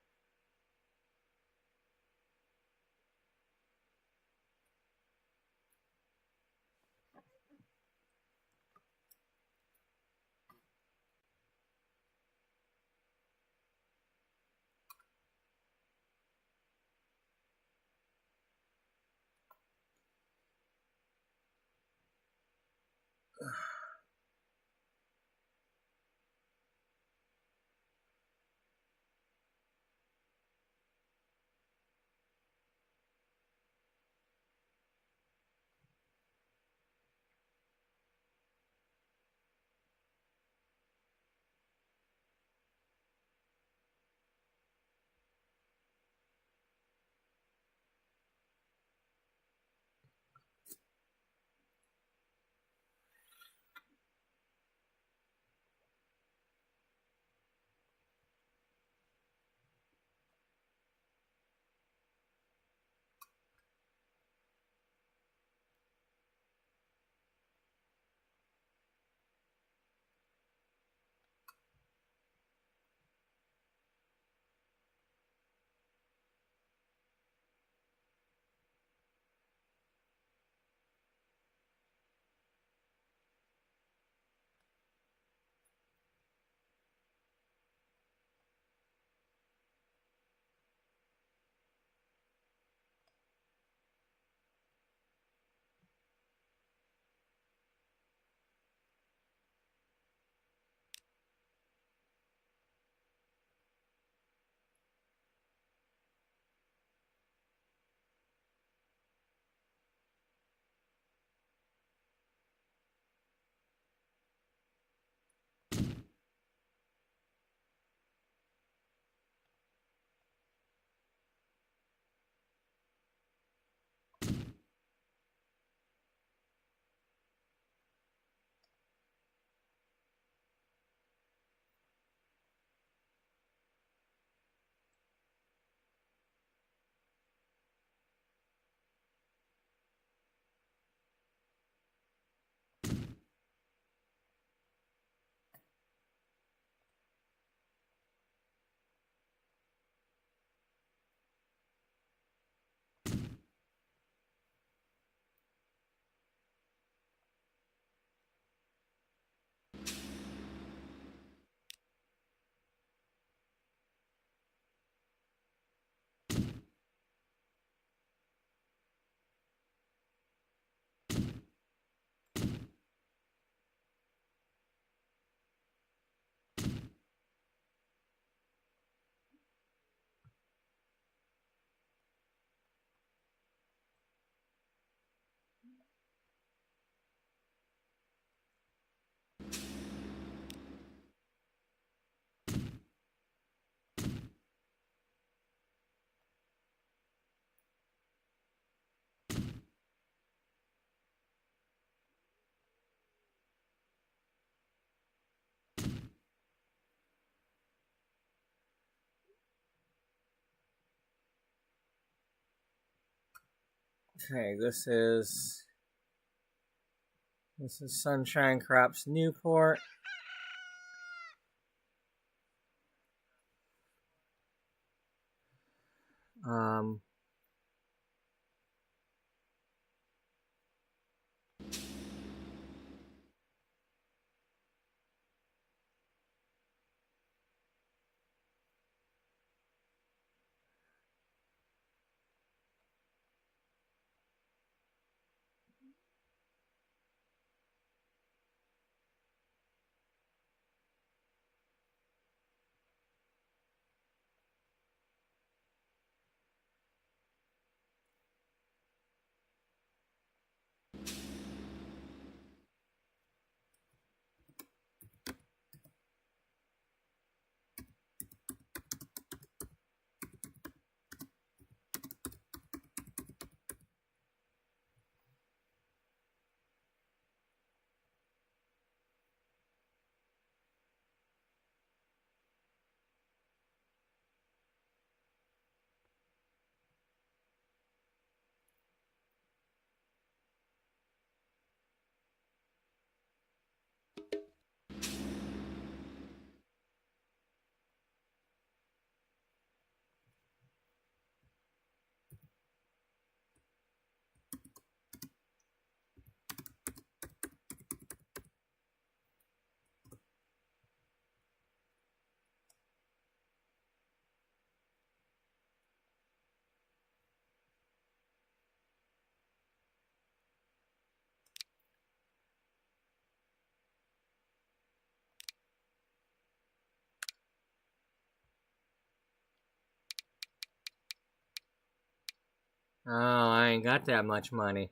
Okay, this is Sunshine Crops Newport. Um, oh, I ain't got that much money.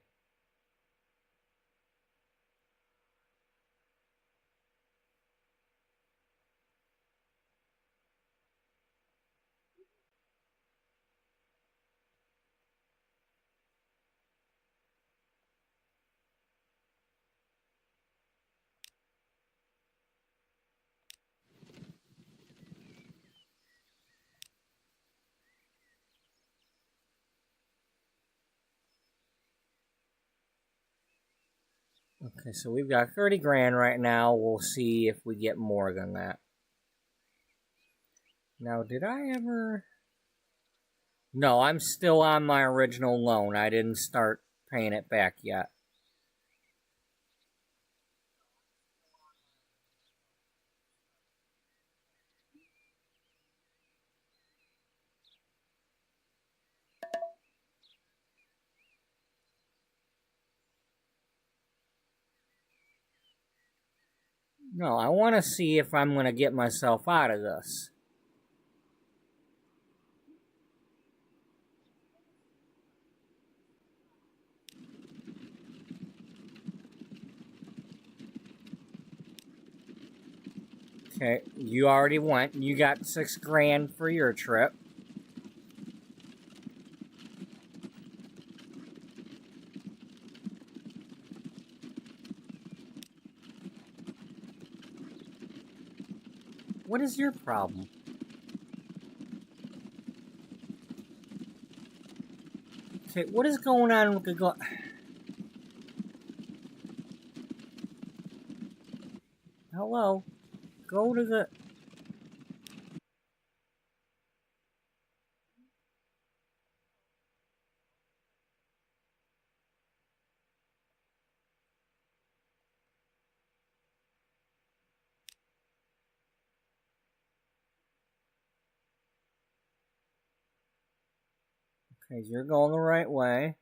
Okay, so we've got 30 grand right now. We'll see if we get more than that. Now, did I ever... No, I'm still on my original loan. I didn't start paying it back yet. No, I want to see if I'm going to get myself out of this. Okay, you already went. You got 6 grand for your trip. What is your problem? Okay, what is going on with the Hello? Go to the... Okay, you're going the right way.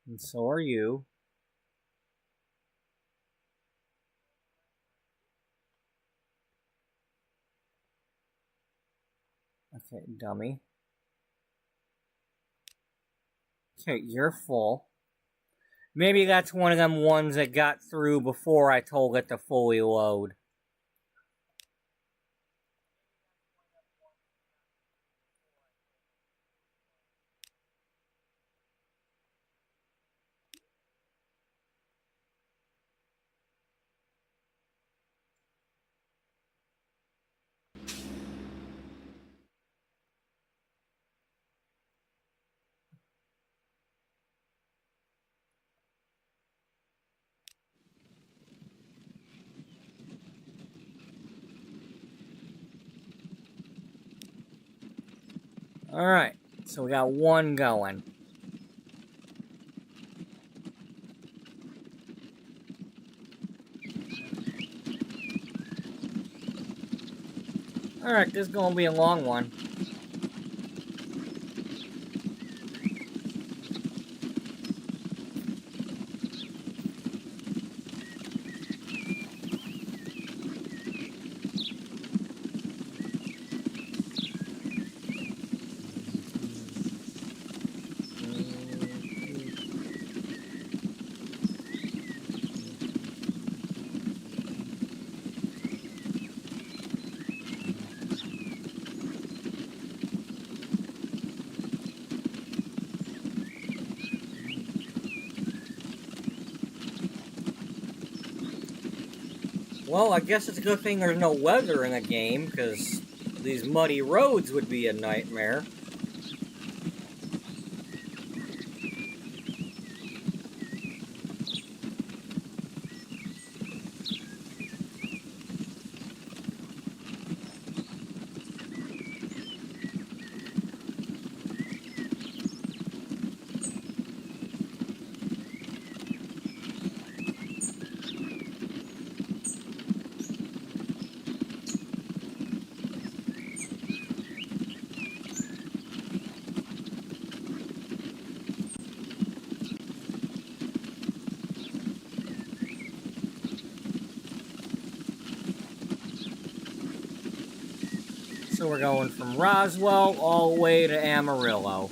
And so are you. Okay, dummy. Okay, you're full. Maybe that's one of them ones that got through before I told it to fully load. Alright, so we got one going. Alright, this is going to be a long one. Well, I guess it's a good thing there's no weather in the game, because these muddy roads would be a nightmare. So we're going from Roswell all the way to Amarillo.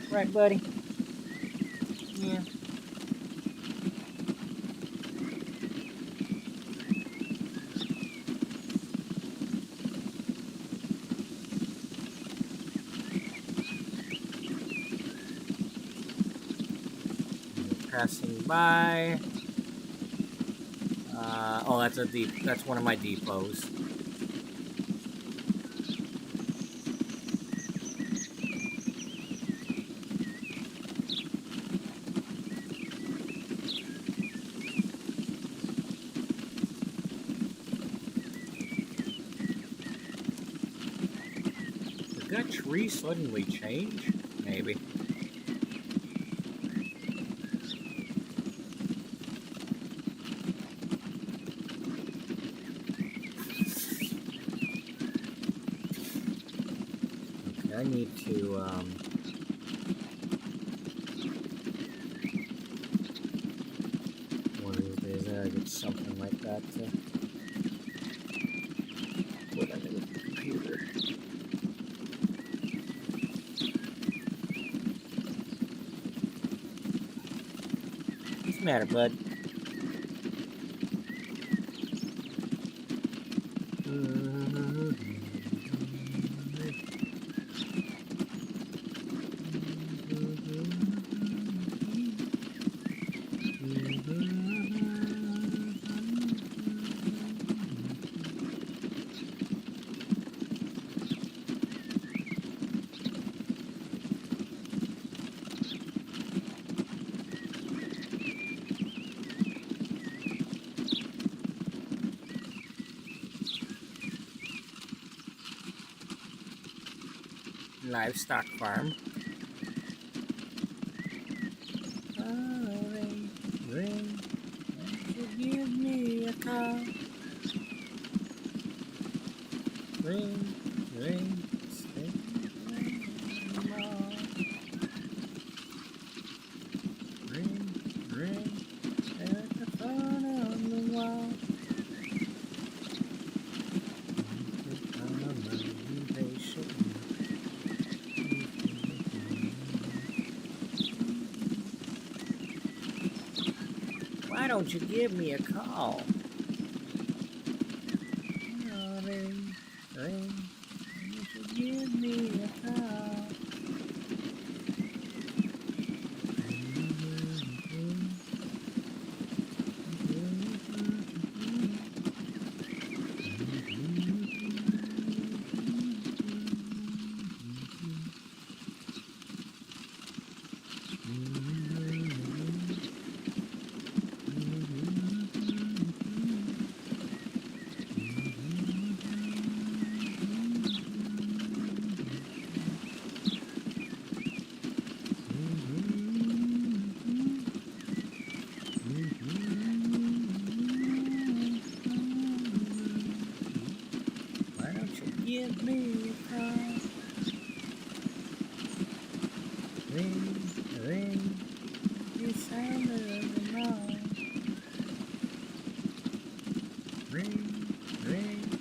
Right, buddy? Yeah. Passing by. Oh, that's one of my depots. Did that tree suddenly change? Maybe. I need to, one of these days I get something like that to put under the computer. What's the matter, bud? Livestock farm. Oh, ring, ring, won't you give me a call? Ring, ring, stay on the mall. Ring, ring, at the phone on the wall. Why don't you give me a call? Oh, ring, ring, why don't you give me a call? give me a call. Ring, ring, the sound of the alarm. Ring, ring,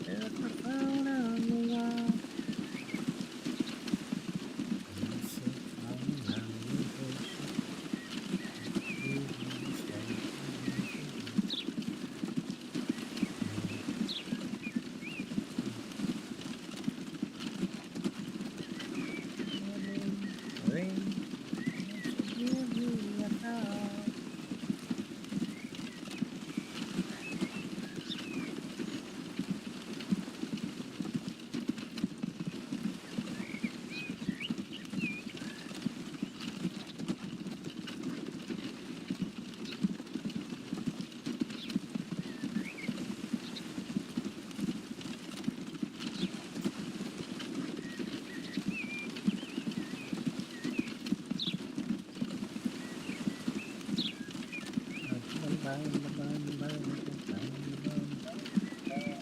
there's the phone on the wall.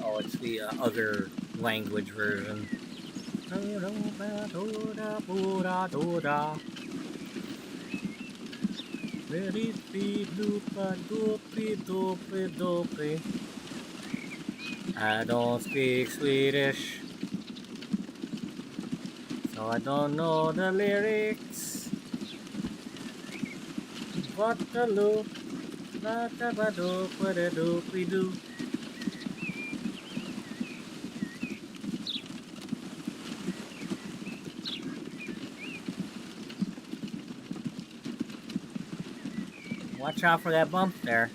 Oh, it's the other language version. I don't speak Swedish, so I don't know the lyrics. What the loop, la da ba do, what a doopy doo. Watch out for that bump there.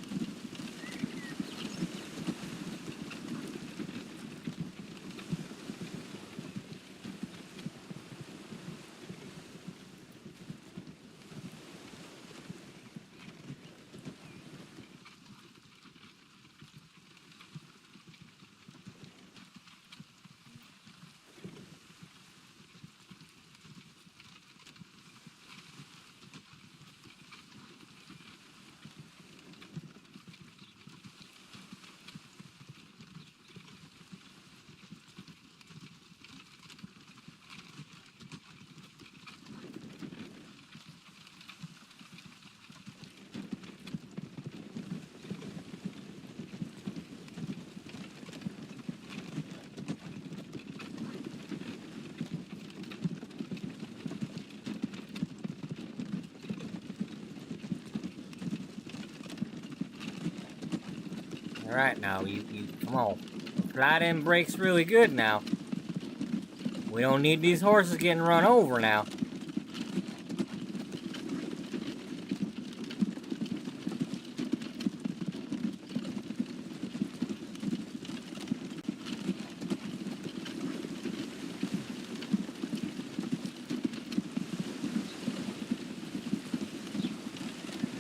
Alright, now, you come on. Flat end brakes really good now. We don't need these horses getting run over now.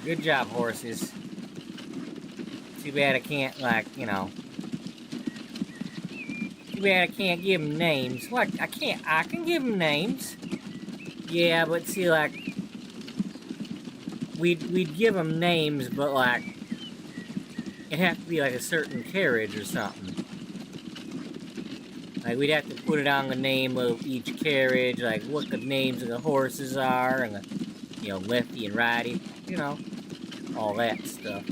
Good job, horses. Too bad I can't, like, you know. Too bad I can't give them names. What? I can give them names. Yeah, but see, like, we'd give them names, but, like, it'd have to be, like, a certain carriage or something. Like, we'd have to put it on the name of each carriage, like, what the names of the horses are, and the, you know, lefty and righty, you know, all that stuff.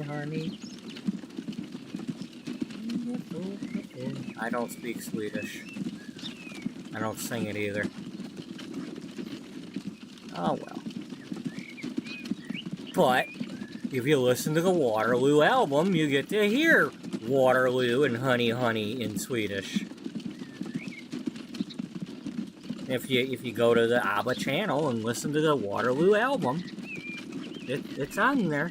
Honey. I don't speak Swedish. I don't sing it either. Oh well. But if you listen to the Waterloo album, you get to hear Waterloo and Honey in Swedish. If you go to the ABBA channel and listen to the Waterloo album, it's on there.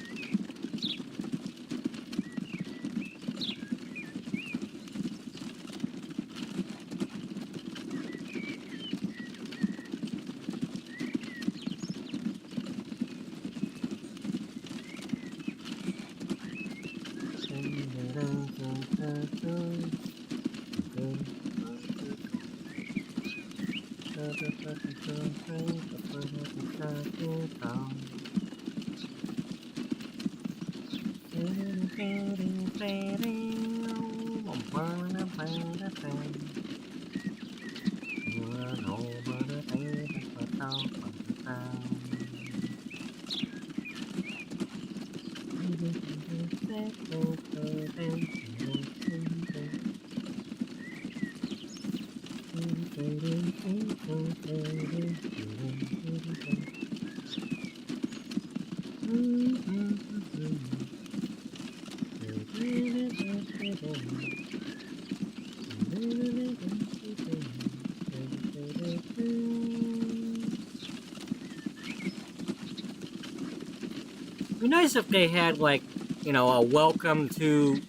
Be nice if they had, like, you know, a welcome to,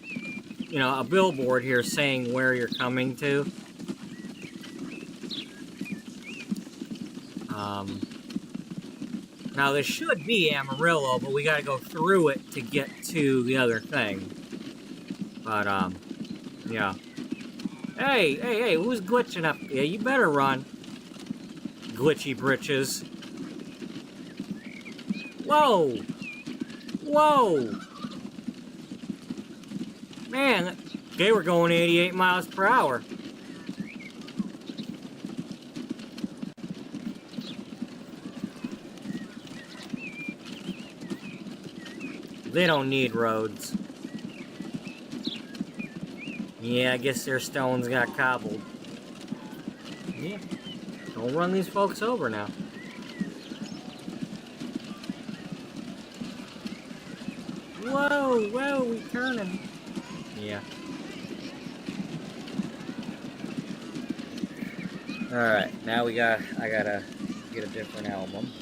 you know, a billboard here saying where you're coming to. Now this should be Amarillo, but we gotta go through it to get to the other thing. But, yeah. Hey, who's glitching up? Yeah, you better run. Glitchy britches. Whoa! Whoa! Man, they were going 88 miles per hour. They don't need roads. Yeah, I guess their stones got cobbled. Yeah. Don't run these folks over now. Whoa, we turning. Yeah. Alright, now I gotta get a different album.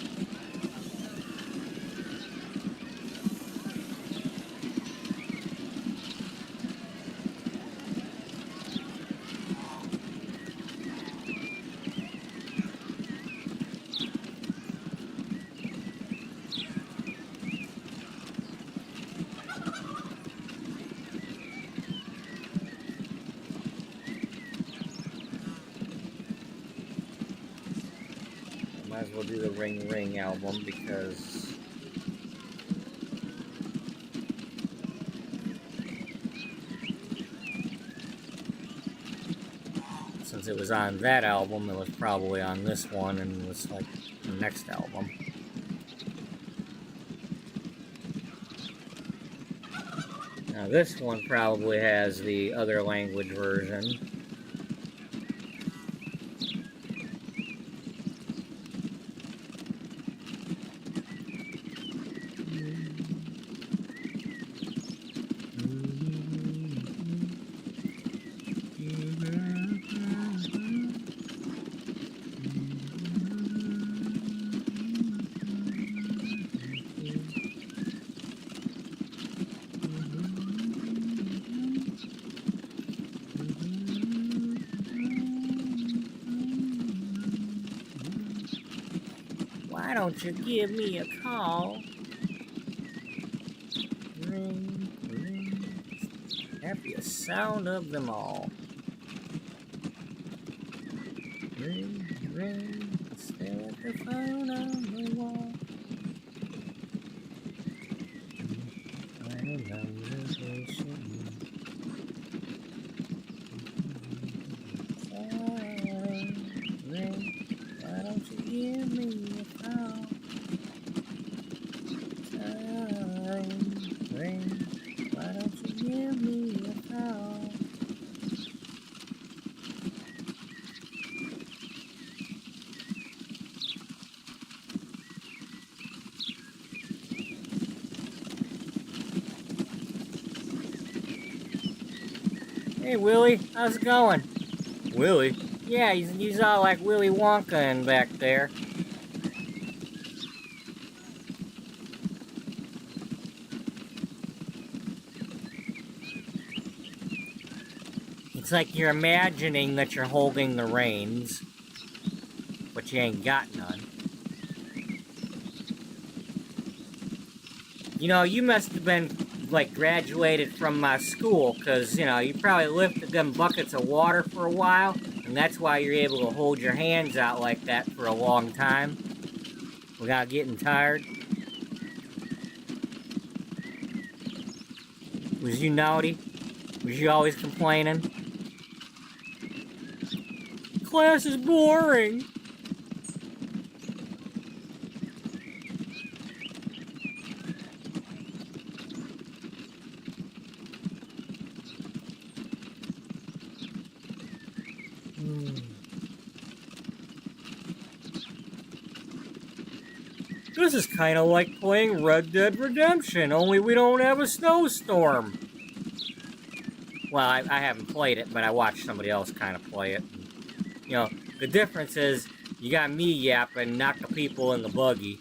Might as well do the Ring Ring album because since it was on that album, it was probably on this one and was like the next album. Now this one probably has the other language version. Why don't you give me a call? Ring, ring, happiest sound of them all. Ring, ring, stare at the phone on the wall. I know ring, why don't you give me a call? Ring, why don't you give me a call? Hey Willie, how's it going? Willie? Yeah, he's all like Willy Wonka in back there. It's like you're imagining that you're holding the reins, but you ain't got none. You know, you must have been, like, graduated from my school, because, you know, you probably lifted them buckets of water for a while, and And that's why you're able to hold your hands out like that for a long time without getting tired. Was you naughty? Was you always complaining? Class is boring. This is kind of like playing Red Dead Redemption, only we don't have a snowstorm. Well, I haven't played it, but I watched somebody else kind of play it. And, you know, the difference is you got me yapping, not the people in the buggy.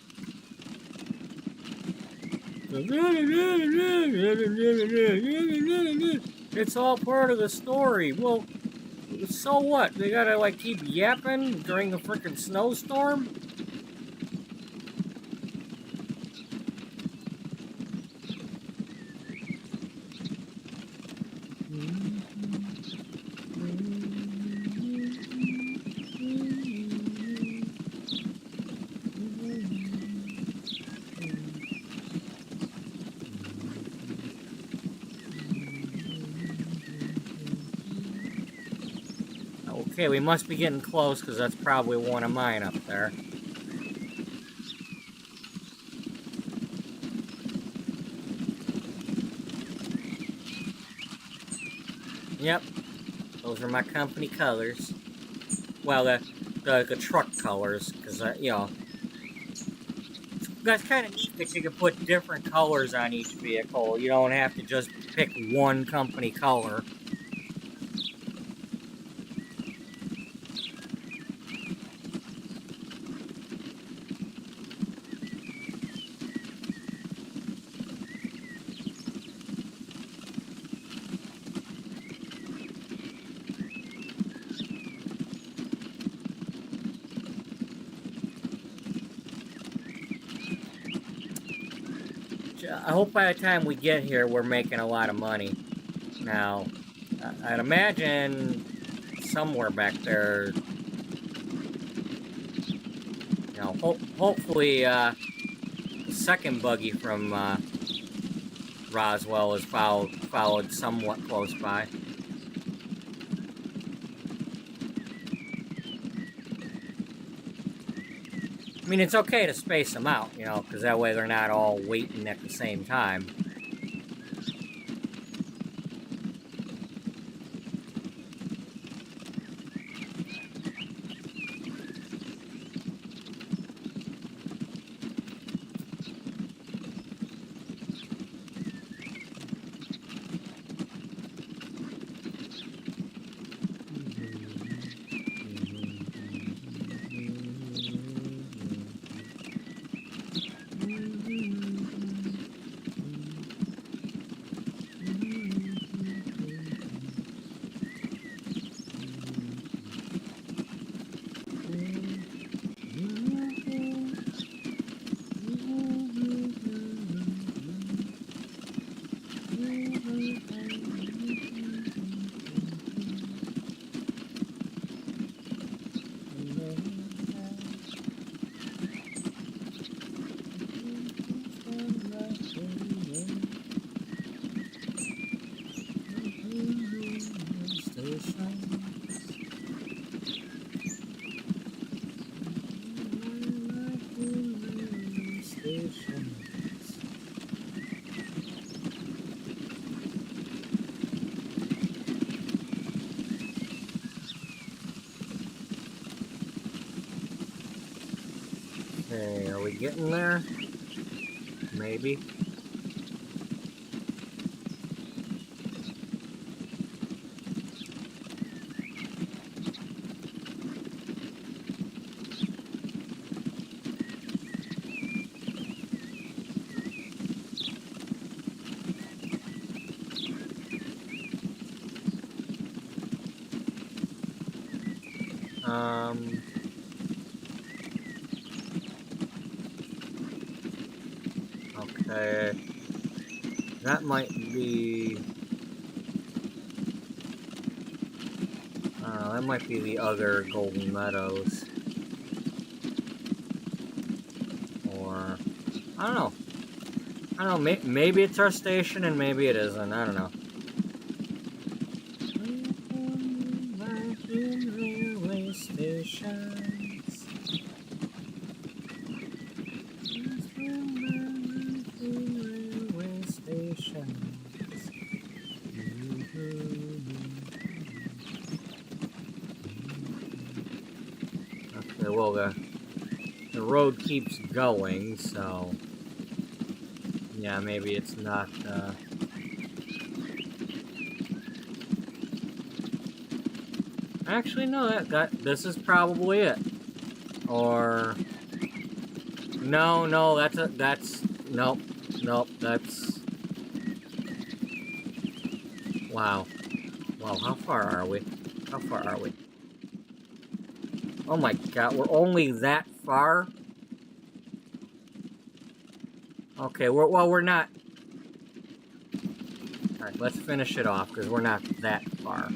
It's all part of the story. Well, so what? They gotta, like, keep yapping during a freaking snowstorm? Okay, we must be getting close, because that's probably one of mine up there. Yep, those are my company colors. Well, the truck colors, because, you know, that's kind of neat that you can put different colors on each vehicle. You don't have to just pick one company color. I hope by the time we get here, we're making a lot of money. Now, I'd imagine somewhere back there, you know, hopefully the second buggy from Roswell is followed somewhat close by. I mean, it's okay to space them out, you know, because that way they're not all waiting at the same time. Okay, are we getting there? Maybe. Okay, that might be, that might be the other Golden Meadows. Or, I don't know. I don't know, maybe it's our station and maybe it isn't. I don't know. Railway stations. Railway stations. Okay, well, the road keeps going, so yeah, maybe it's not. Actually, no. This is probably it. Or no, that's nope, that's wow. How far are we? How far are we? Oh my god, we're only that far? Okay, we're not. Alright, let's finish it off, because we're not that far.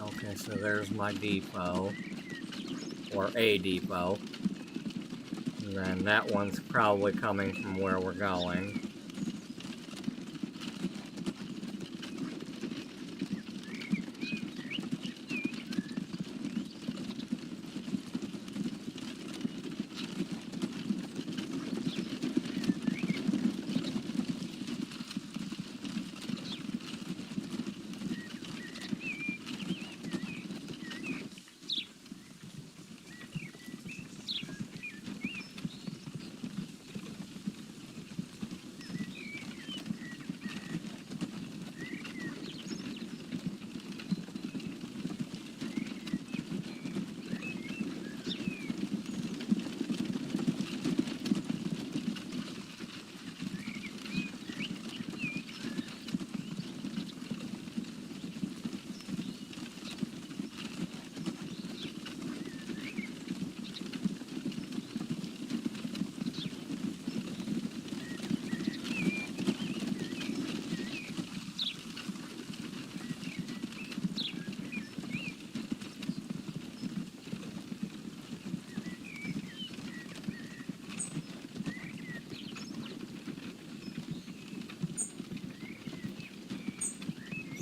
Okay, so there's my depot, or a depot, and then that one's probably coming from where we're going.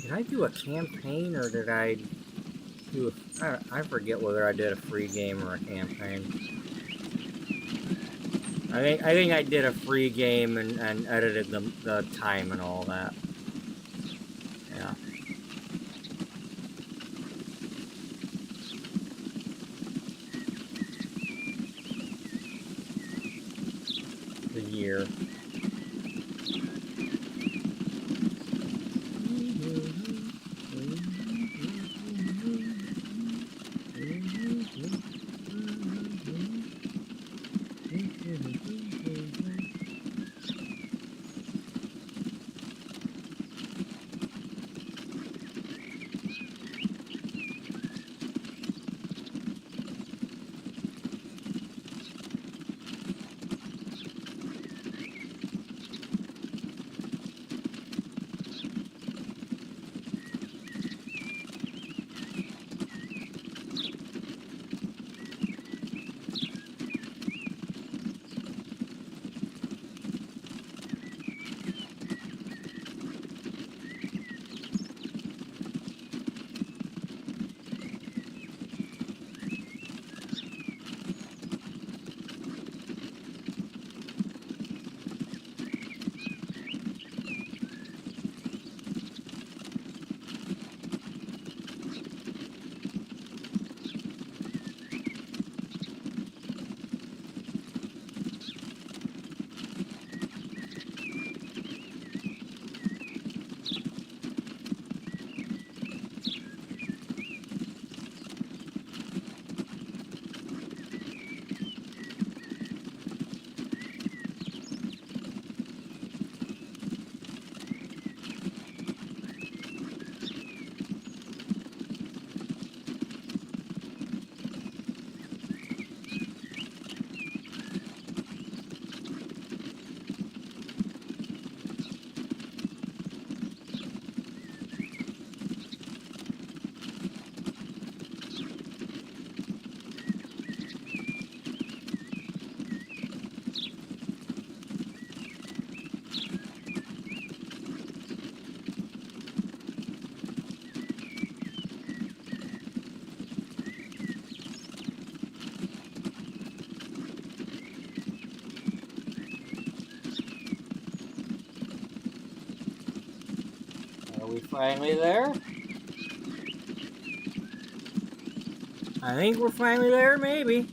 Did I do a campaign, or did I do I forget whether I did a free game or a campaign. I think I did a free game and edited the time and all that. Yeah. The year. finally there. I think we're finally there, maybe.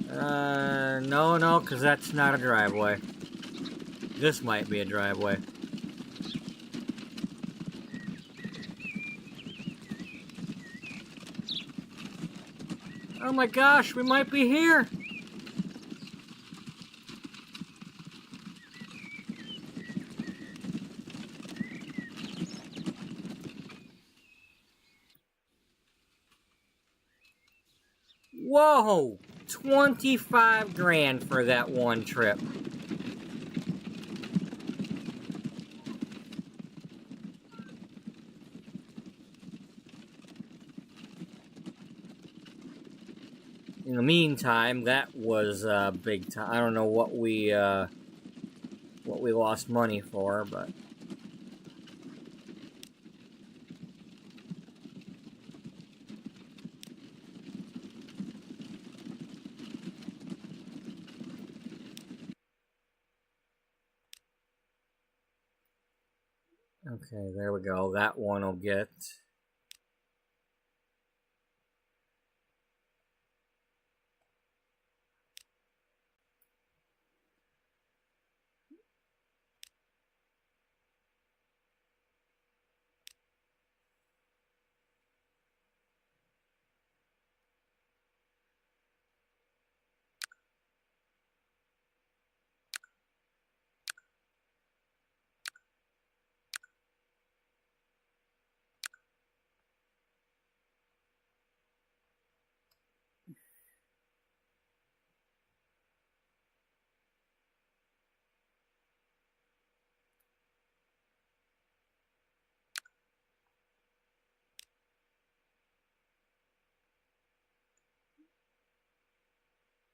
No, because that's not a driveway. This might be a driveway. Oh my gosh, we might be here. Whoa! 25 grand for that one trip. In the meantime, that was big time. I don't know what we lost money for, but okay, there we go. That one will get.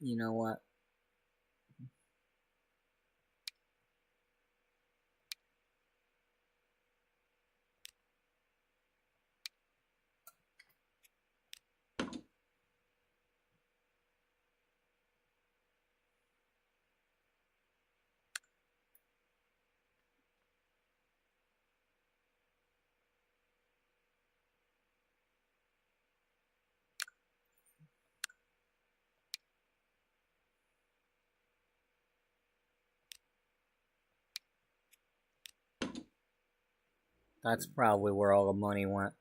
You know what? That's probably where all the money went.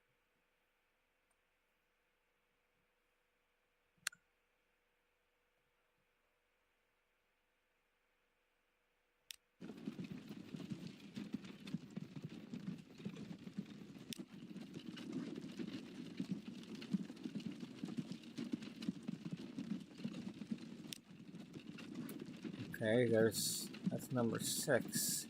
Okay, that's number 6.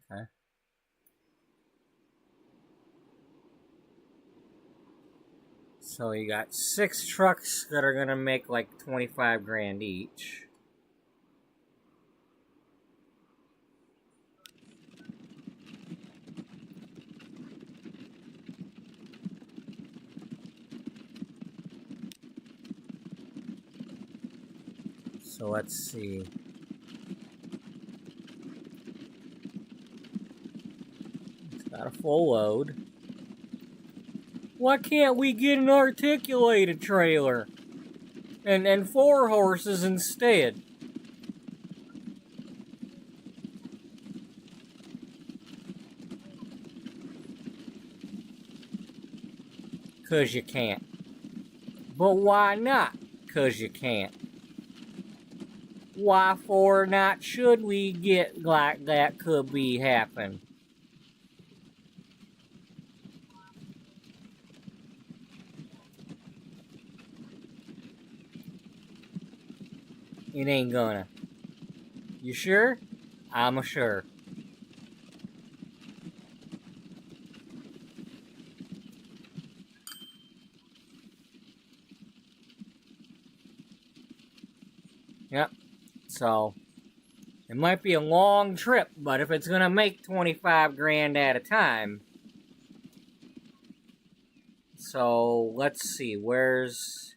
Okay. So you got 6 trucks that are gonna make like 25 grand each. So let's see. It's got a full load. Why can't we get an articulated trailer? And 4 horses instead? 'Cause you can't. But why not? 'Cause you can't. Why for not should we get like that could be happen? It ain't gonna. You sure? I'm sure. Yep. So, it might be a long trip, but if it's gonna make 25 grand at a time. So, let's see, where's...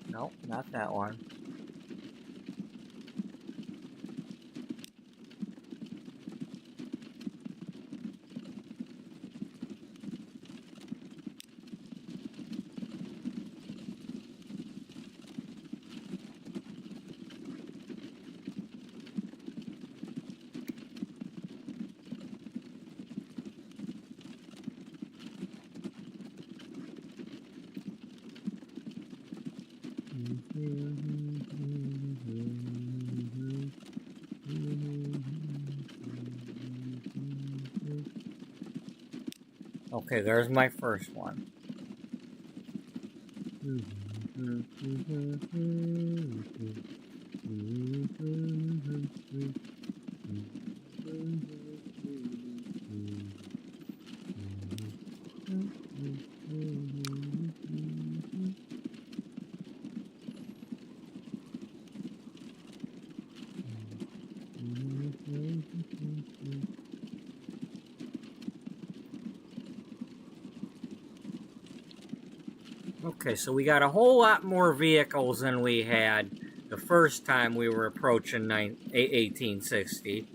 Nope, not that one. Okay, there's my first one. Okay, so we got a whole lot more vehicles than we had the first time we were approaching 1860.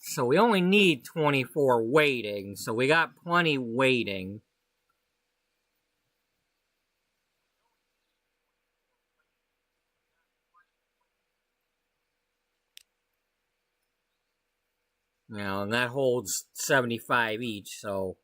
So we only need 24 waiting, so we got plenty waiting. You know, and that holds 75 each, so...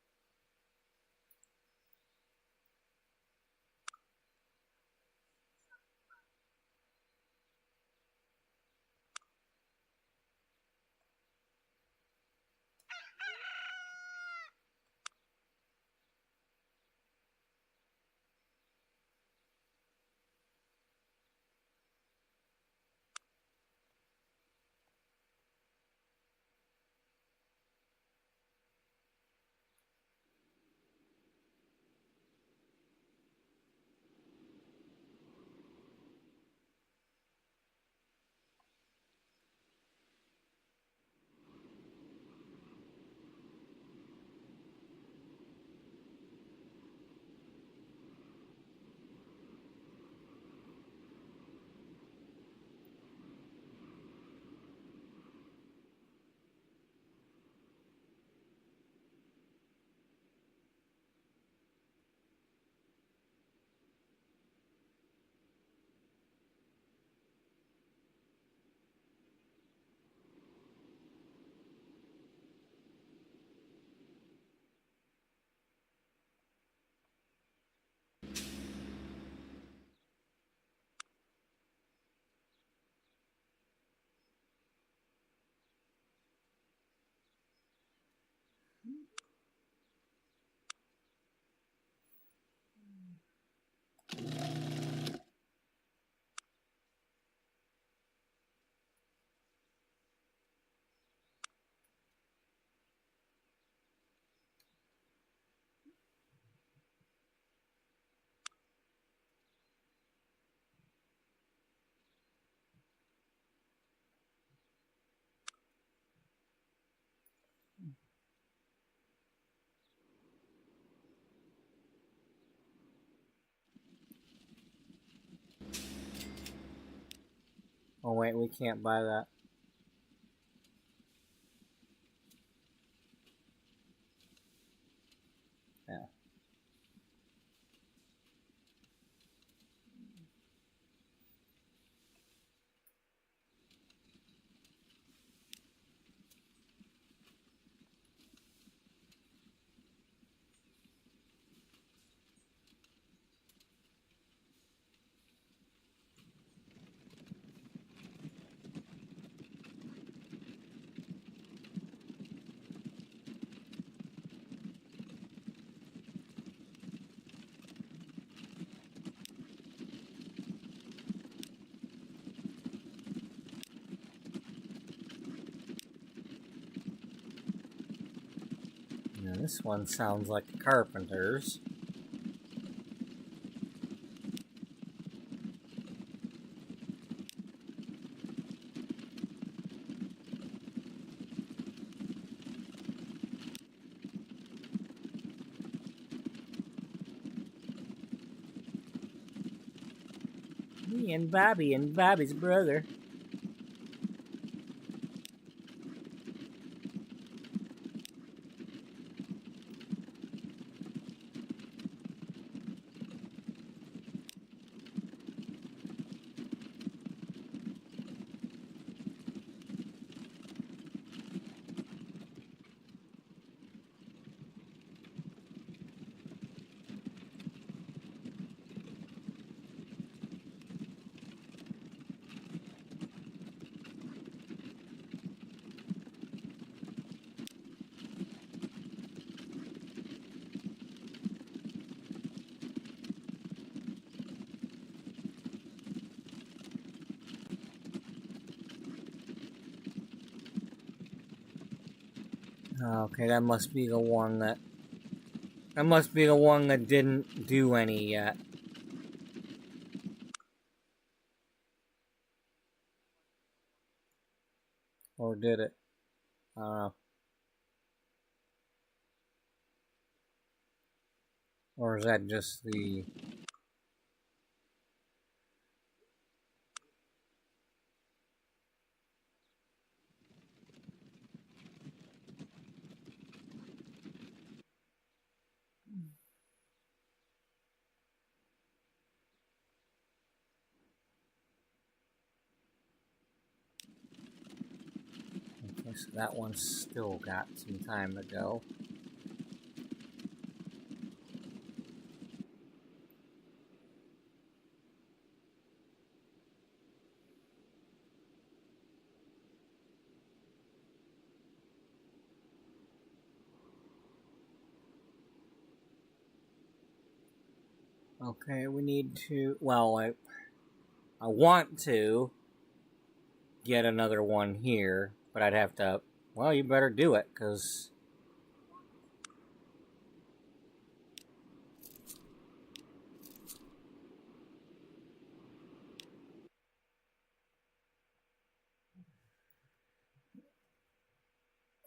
Oh wait, we can't buy that. Yeah. Now this one sounds like a carpenter's. Me and Bobby's brother. Okay, that must be the one that... That must be the one that didn't do any yet. Or did it? I don't know. Or is that just the... Okay, so that one's still got some time to go. Okay, we need to... Well, I want to get another one here, but I'd have to... Well, you better do it, because...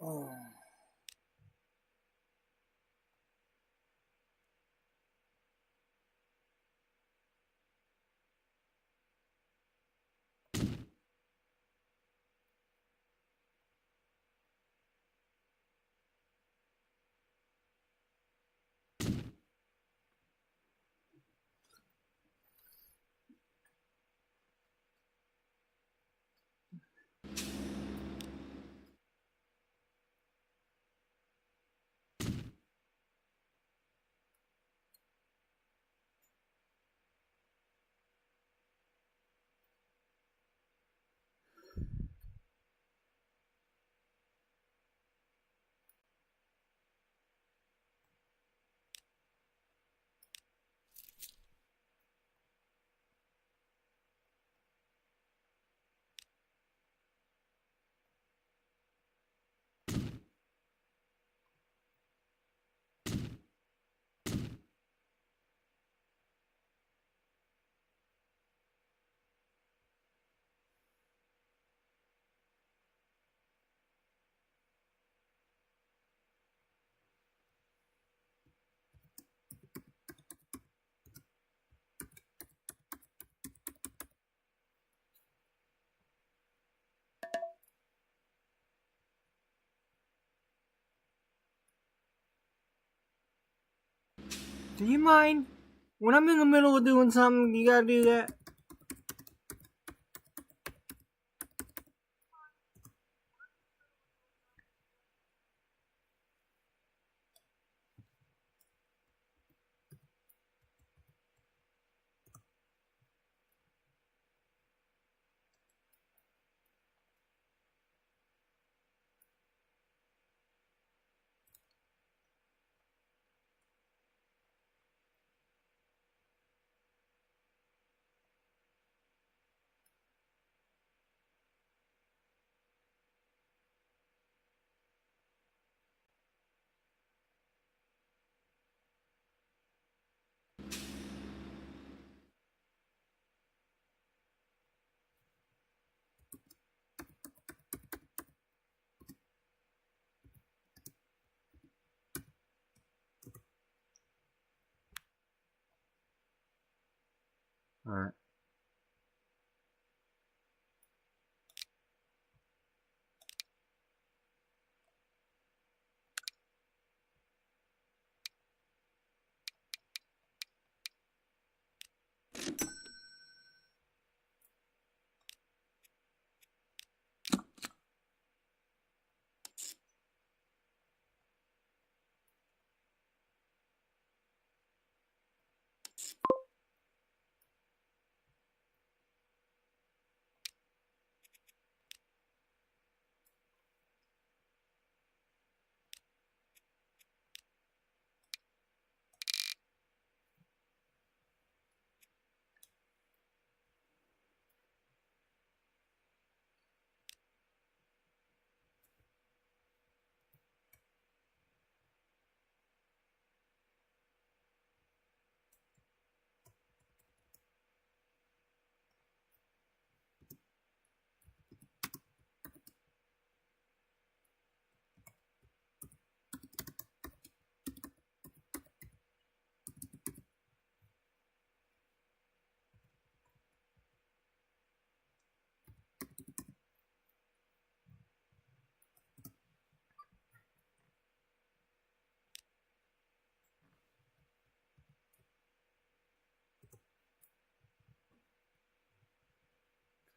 Oh. Do you mind? When I'm in the middle of doing something, you gotta do that? Alright.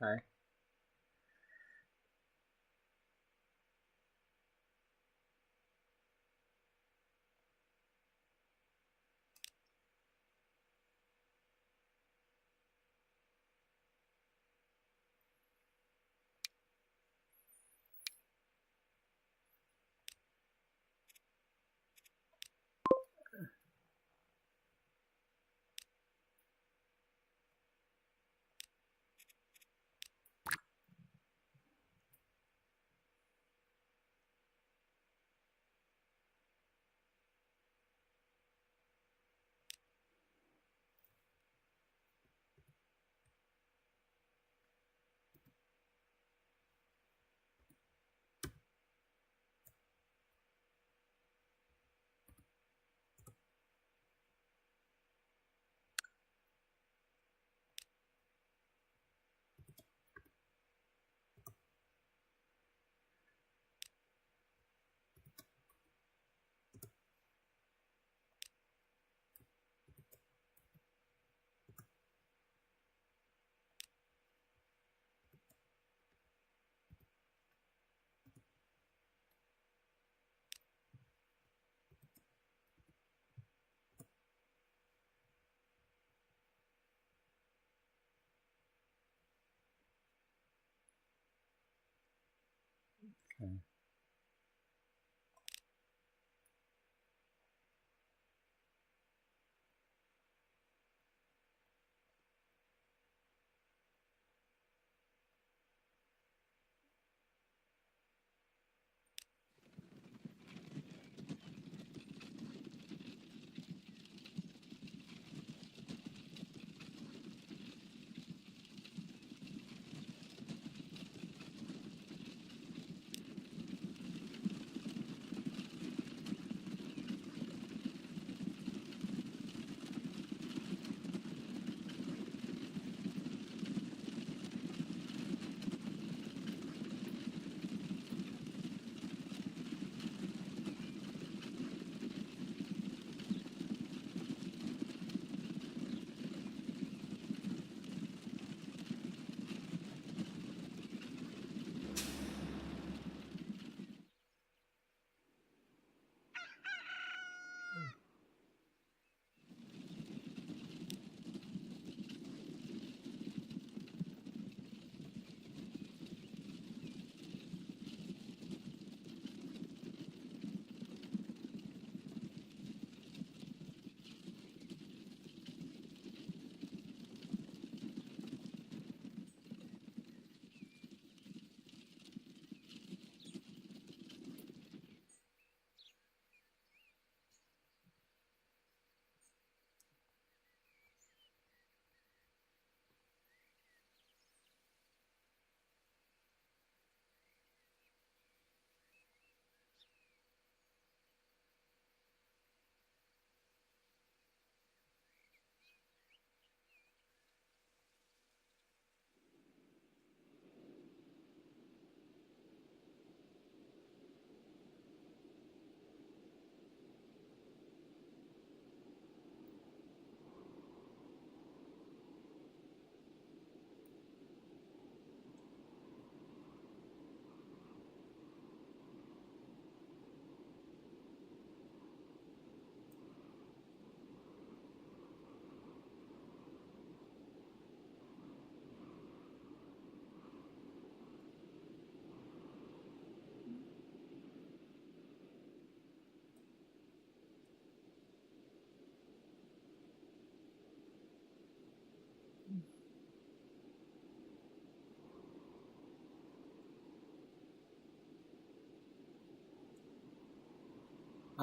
Okay. Okay.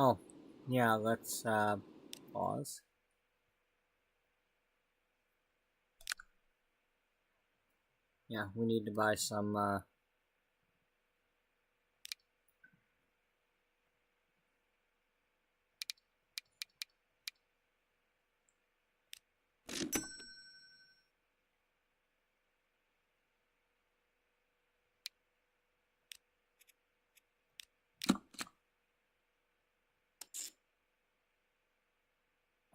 Oh, yeah, let's pause. Yeah, we need to buy some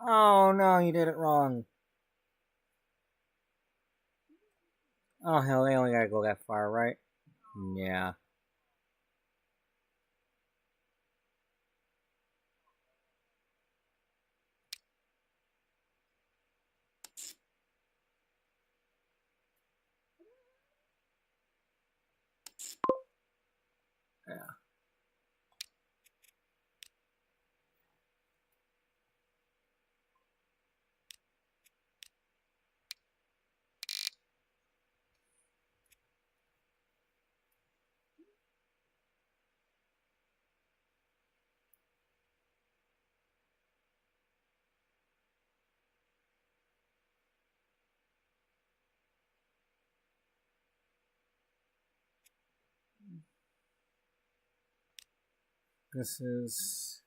Oh no, you did it wrong. Oh hell, they only gotta go that far, right? Yeah. Yeah. This is...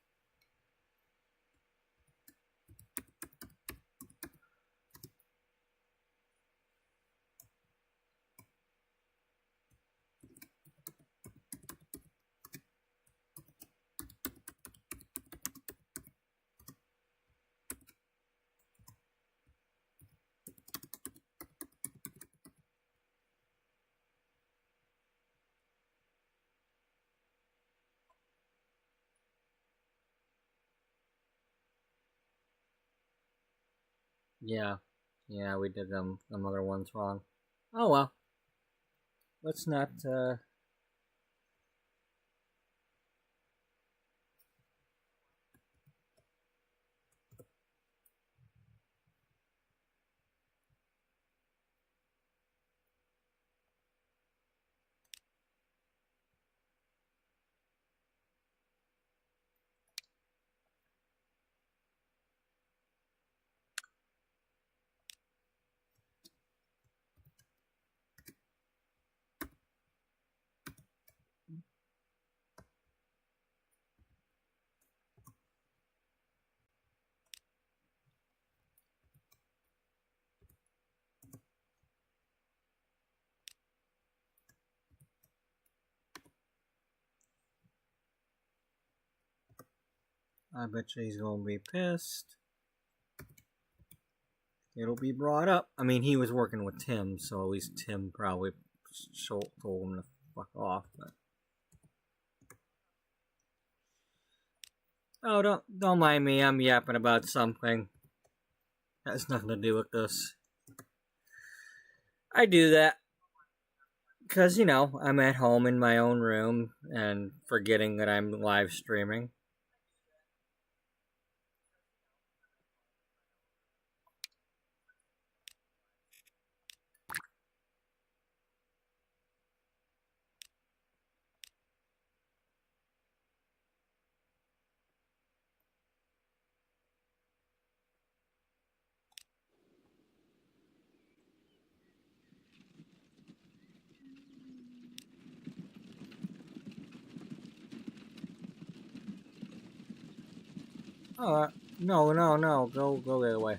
Yeah. Yeah, we did them other ones wrong. Oh well. Let's not I bet you he's gonna be pissed. It'll be brought up. I mean, he was working with Tim, so at least Tim probably told him to fuck off. But oh, don't mind me. I'm yapping about something. That has nothing to do with this. I do that because I'm at home in my own room and forgetting that I'm live streaming. Oh, no, go the other way.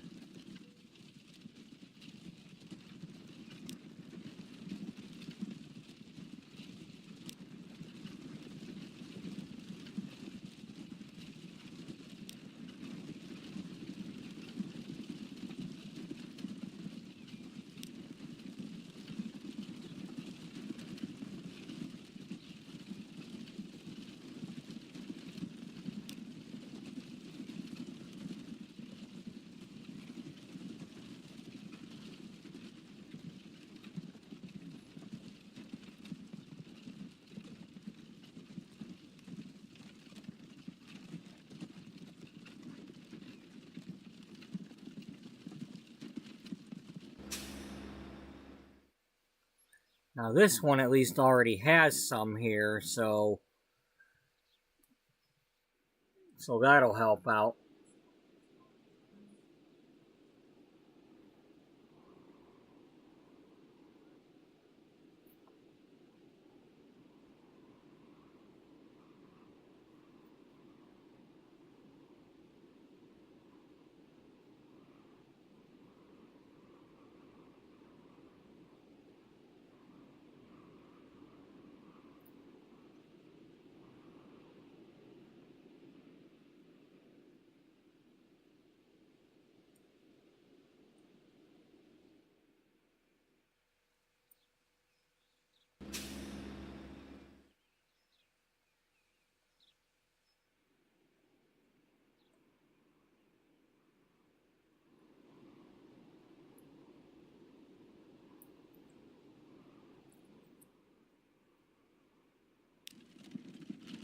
Now this one at least already has some here, so So that'll help out.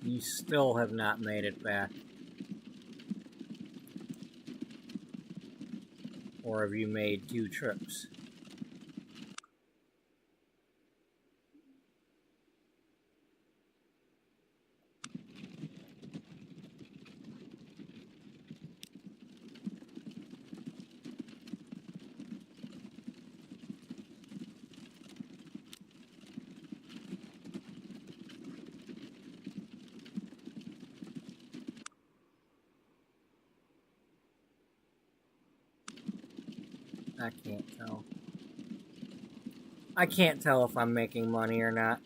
You still have not made it back. Or have you made 2 trips? I can't tell. I can't tell if I'm making money or not.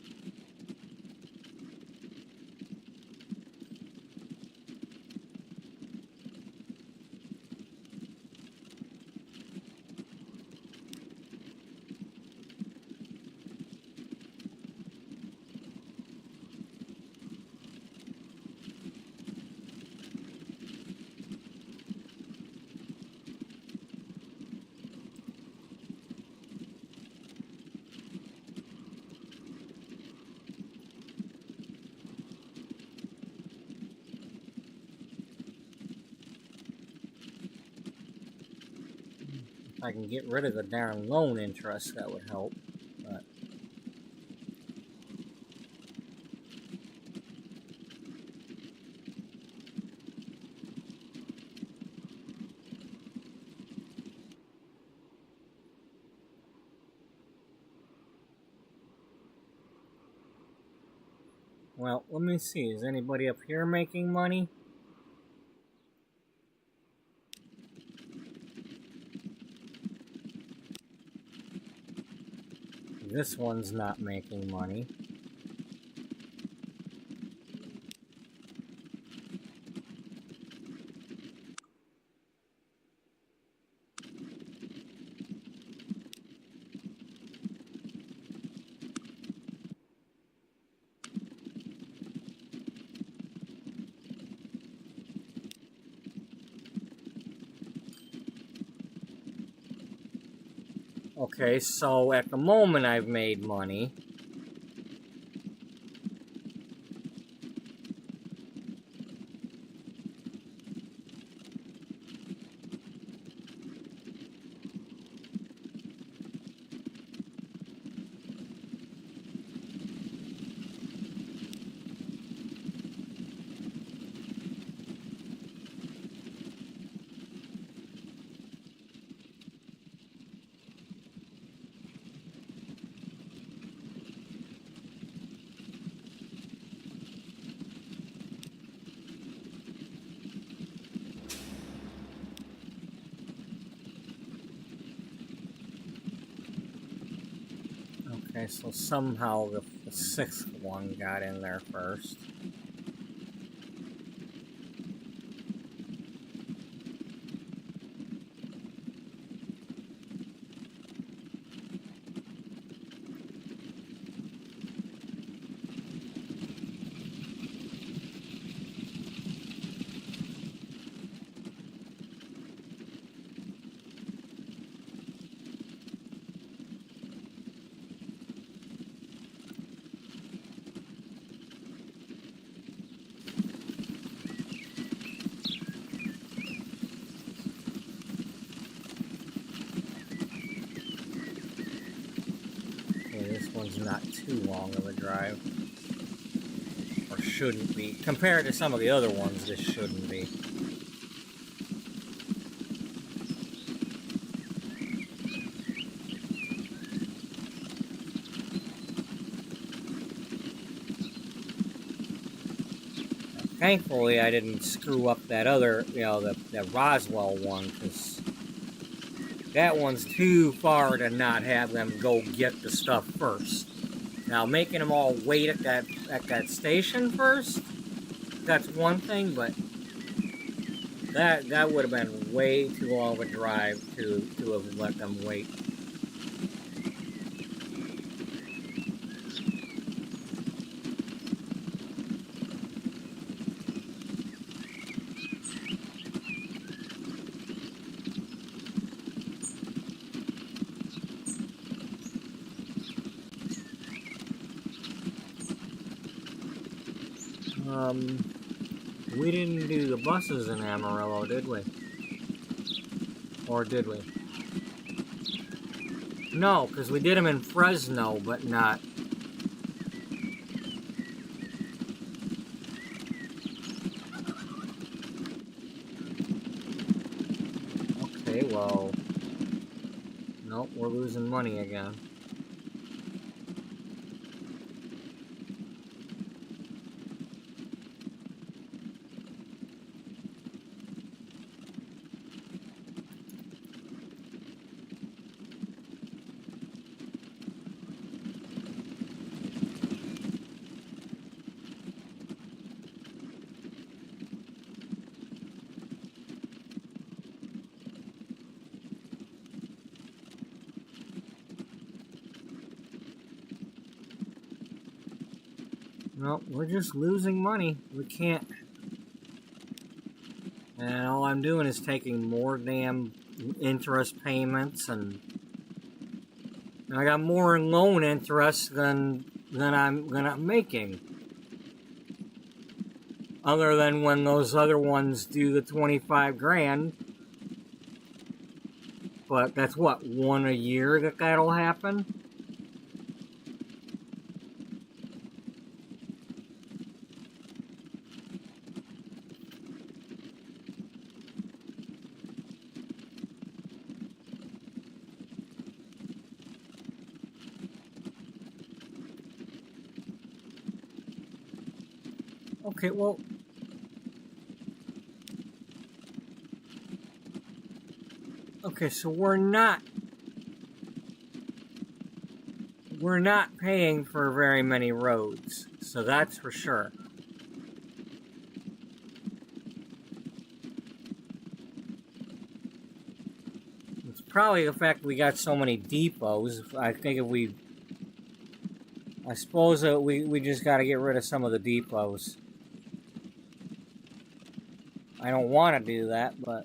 If I can get rid of the darn loan interest, that would help. But well, let me see. Is anybody up here making money? This one's not making money. Okay, so at the moment I've made money. Okay, so somehow the 6th one got in there first. This one's not too long of a drive. Or or shouldn't be. Compared to some of the other ones, this shouldn't be. Thankfully, I didn't screw up that other, that Roswell one, because that one's too far to not have them go get the stuff first. Now, making them all wait at that station first, that's one thing, but that would have been way too long of a drive to have let them wait. We didn't do the buses in Amarillo, did we? Or did we? No, because we did them in Fresno, but not. Okay, well. Nope, we're losing money again. Nope, we're just losing money. We can't. And all I'm doing is taking more damn interest payments, and I got more in loan interest than I'm making. Other than when those other ones do the 25 grand. But that's what, one a year that'll happen? Okay, well, okay, so we're not paying for very many roads, so that's for sure. It's probably the fact we got so many depots. I think I suppose that we just got to get rid of some of the depots. I don't want to do that, but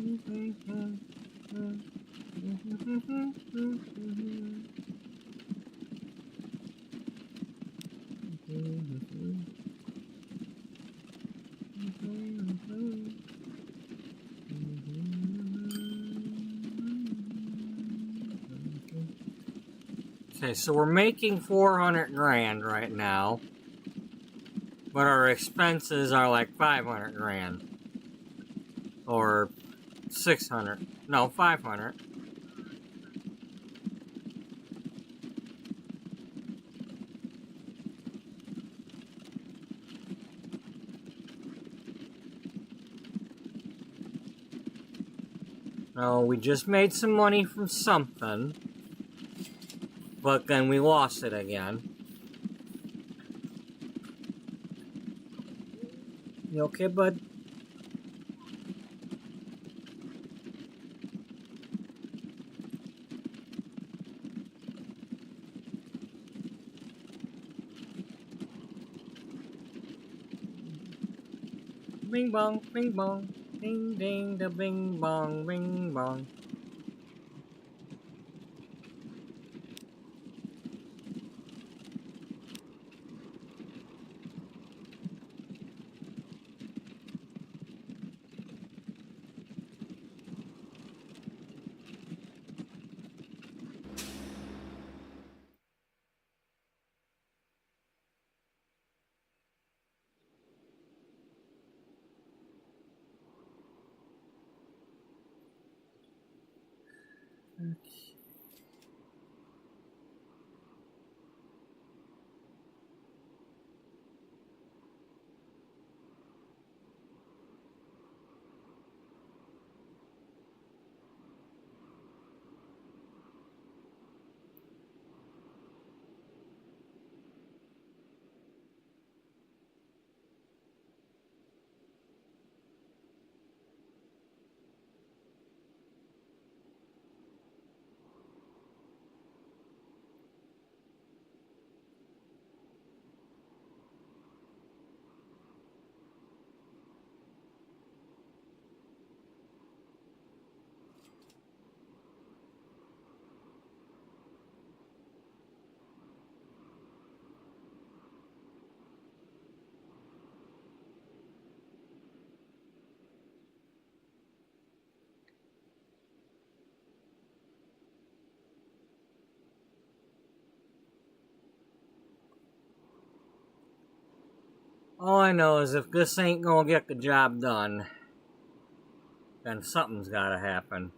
Okay, so we're making 400 grand right now, but our expenses are like 500 grand. Or 600. No, 500. No, we just made some money from something, but then we lost it again. You okay, bud? Bing bong, bing bong, ding ding, da bing bong, bing bong. All I know is if this ain't gonna get the job done, then something's gotta happen.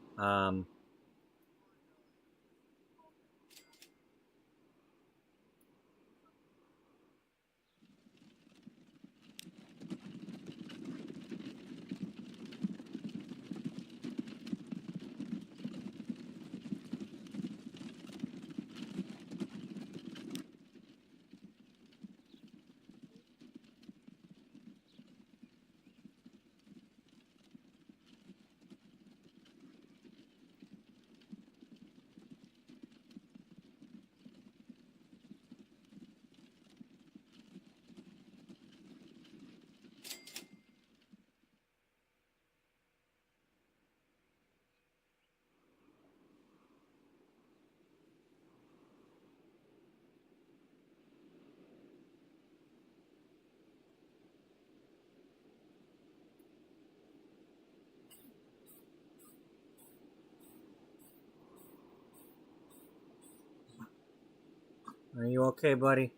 Are you okay, buddy?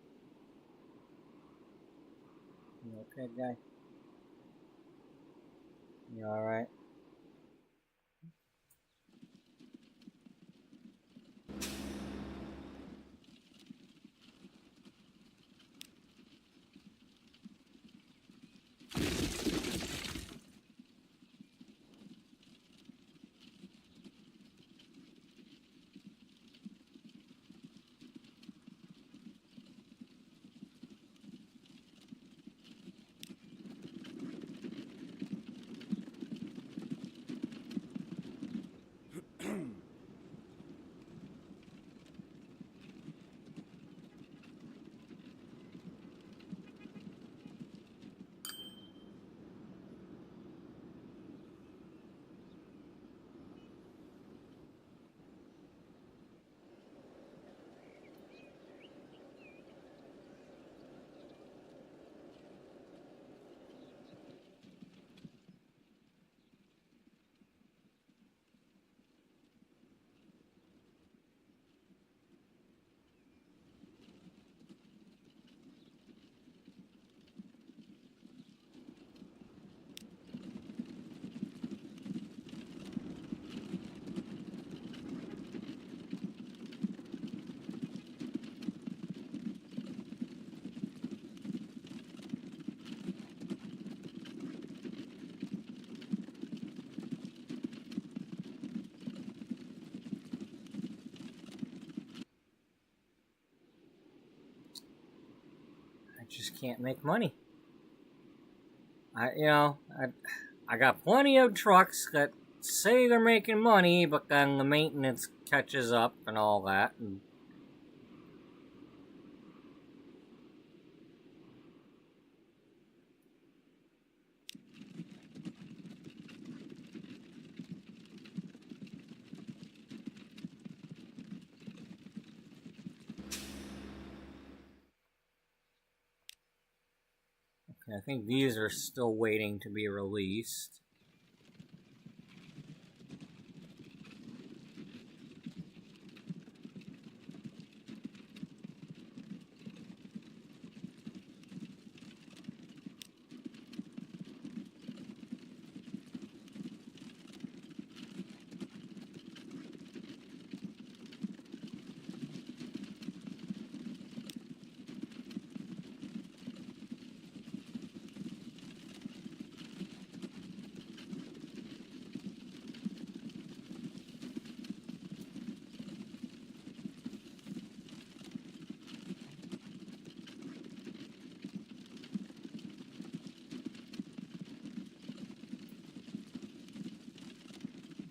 You okay, guy? You alright? just can't make money. I got plenty of trucks that say they're making money, but then the maintenance catches up and all that. And I think these are still waiting to be released.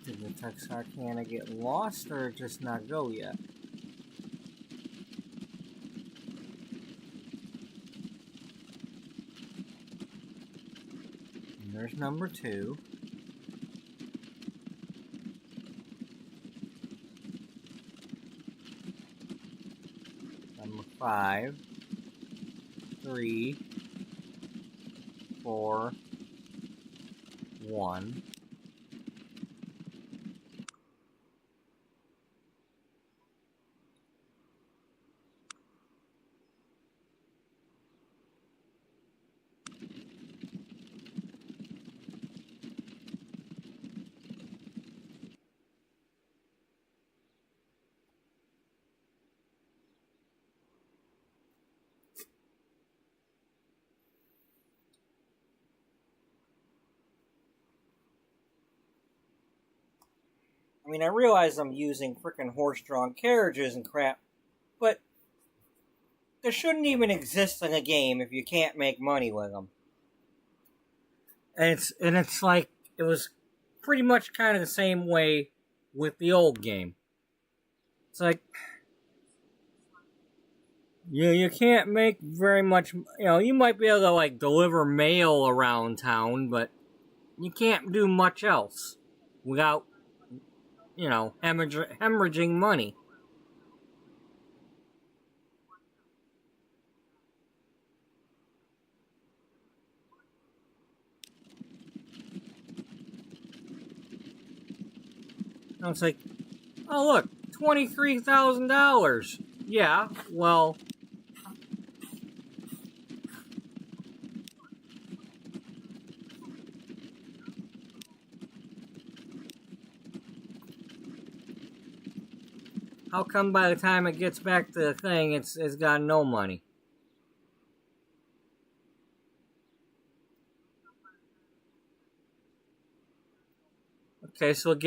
Did the Texarkana get lost or just not go yet? And there's number 2. Number 5. 3. 4. 1. I mean, I realize I'm using frickin' horse-drawn carriages and crap, but they shouldn't even exist in a game if you can't make money with them. And it's like, it was pretty much kind of the same way with the old game. It's like, you can't make very much, you might be able to, like, deliver mail around town, but you can't do much else without, hemorrhaging money. It's like, oh look, $23,000. Yeah, well, how come by the time it gets back to the thing, it's got no money? Okay, so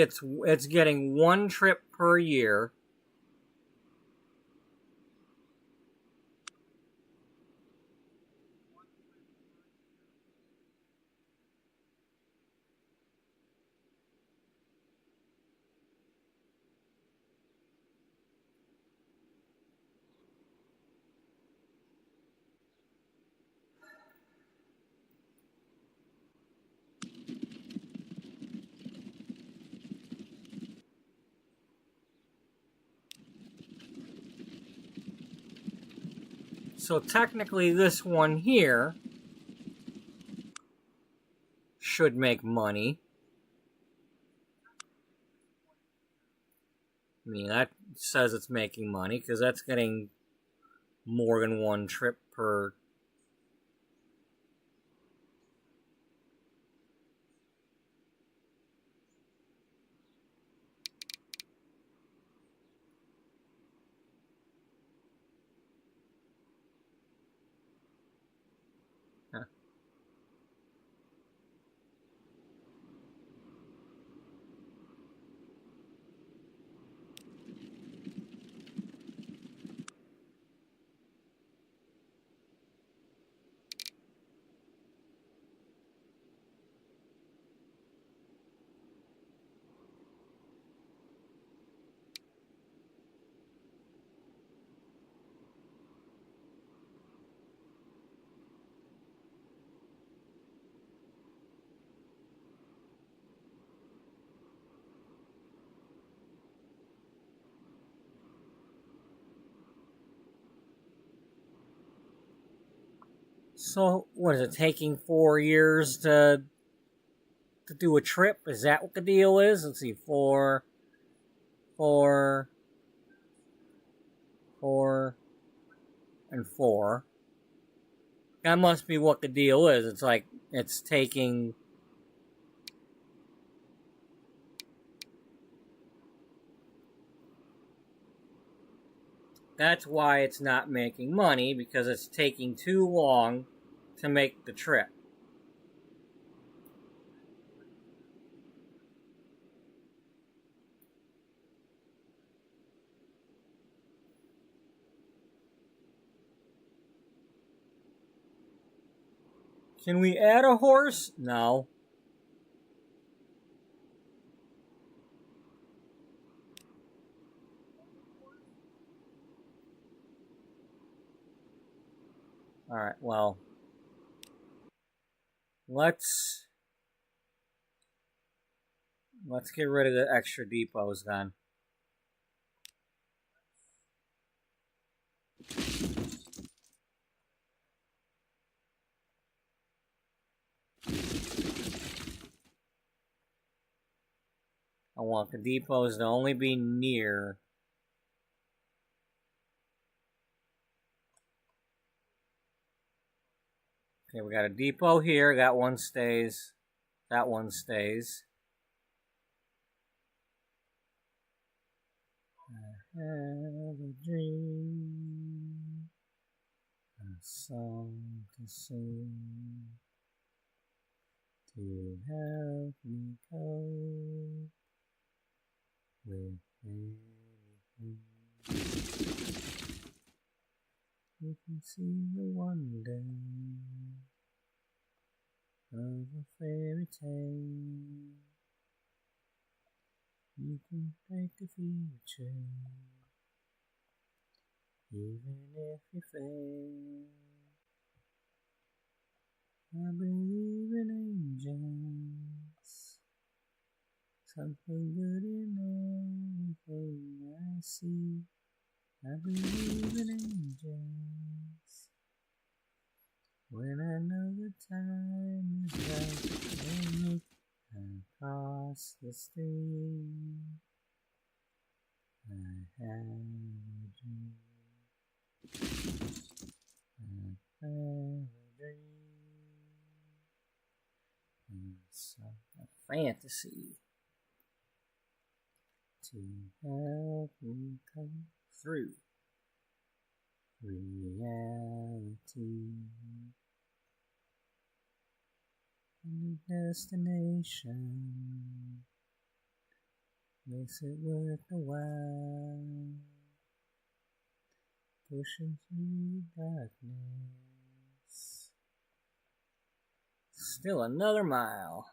it's getting 1 trip per year. So technically this one here should make money. I mean, that says it's making money because that's getting more than 1 trip per. So, what is it taking 4 years to do a trip? Is that what the deal is? Let's see, 4, 4, 4, and 4. That must be what the deal is. It's like it's taking. That's why it's not making money, because it's taking too long to make the trip. Can we add a horse? No. Alright, well. Let's get rid of the extra depots then. I want the depots to only be near. Okay, we got a depot here. That one stays. That one stays. I have a dream, a song to sing, to help me cope with anything. You can see the wonder of a fairy tale. You can break the future, even if you fail. I believe in angels, something good in everything I see. I believe in angels, when I know the time is right for me. I cross the stream, I have a dream, I have a dream, it's a fantasy to help me come through reality. A new destination makes it worth the while, pushing through the darkness. Still another mile.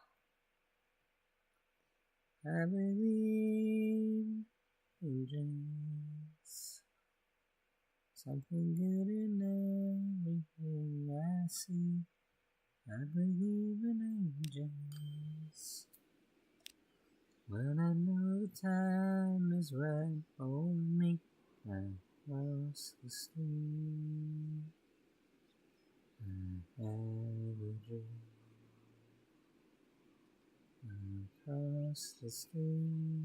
I believe in dreams, something good in everything I see. I believe in angels, when I know the time is right for me. I cross the stream, I have a dream. I cross the stream,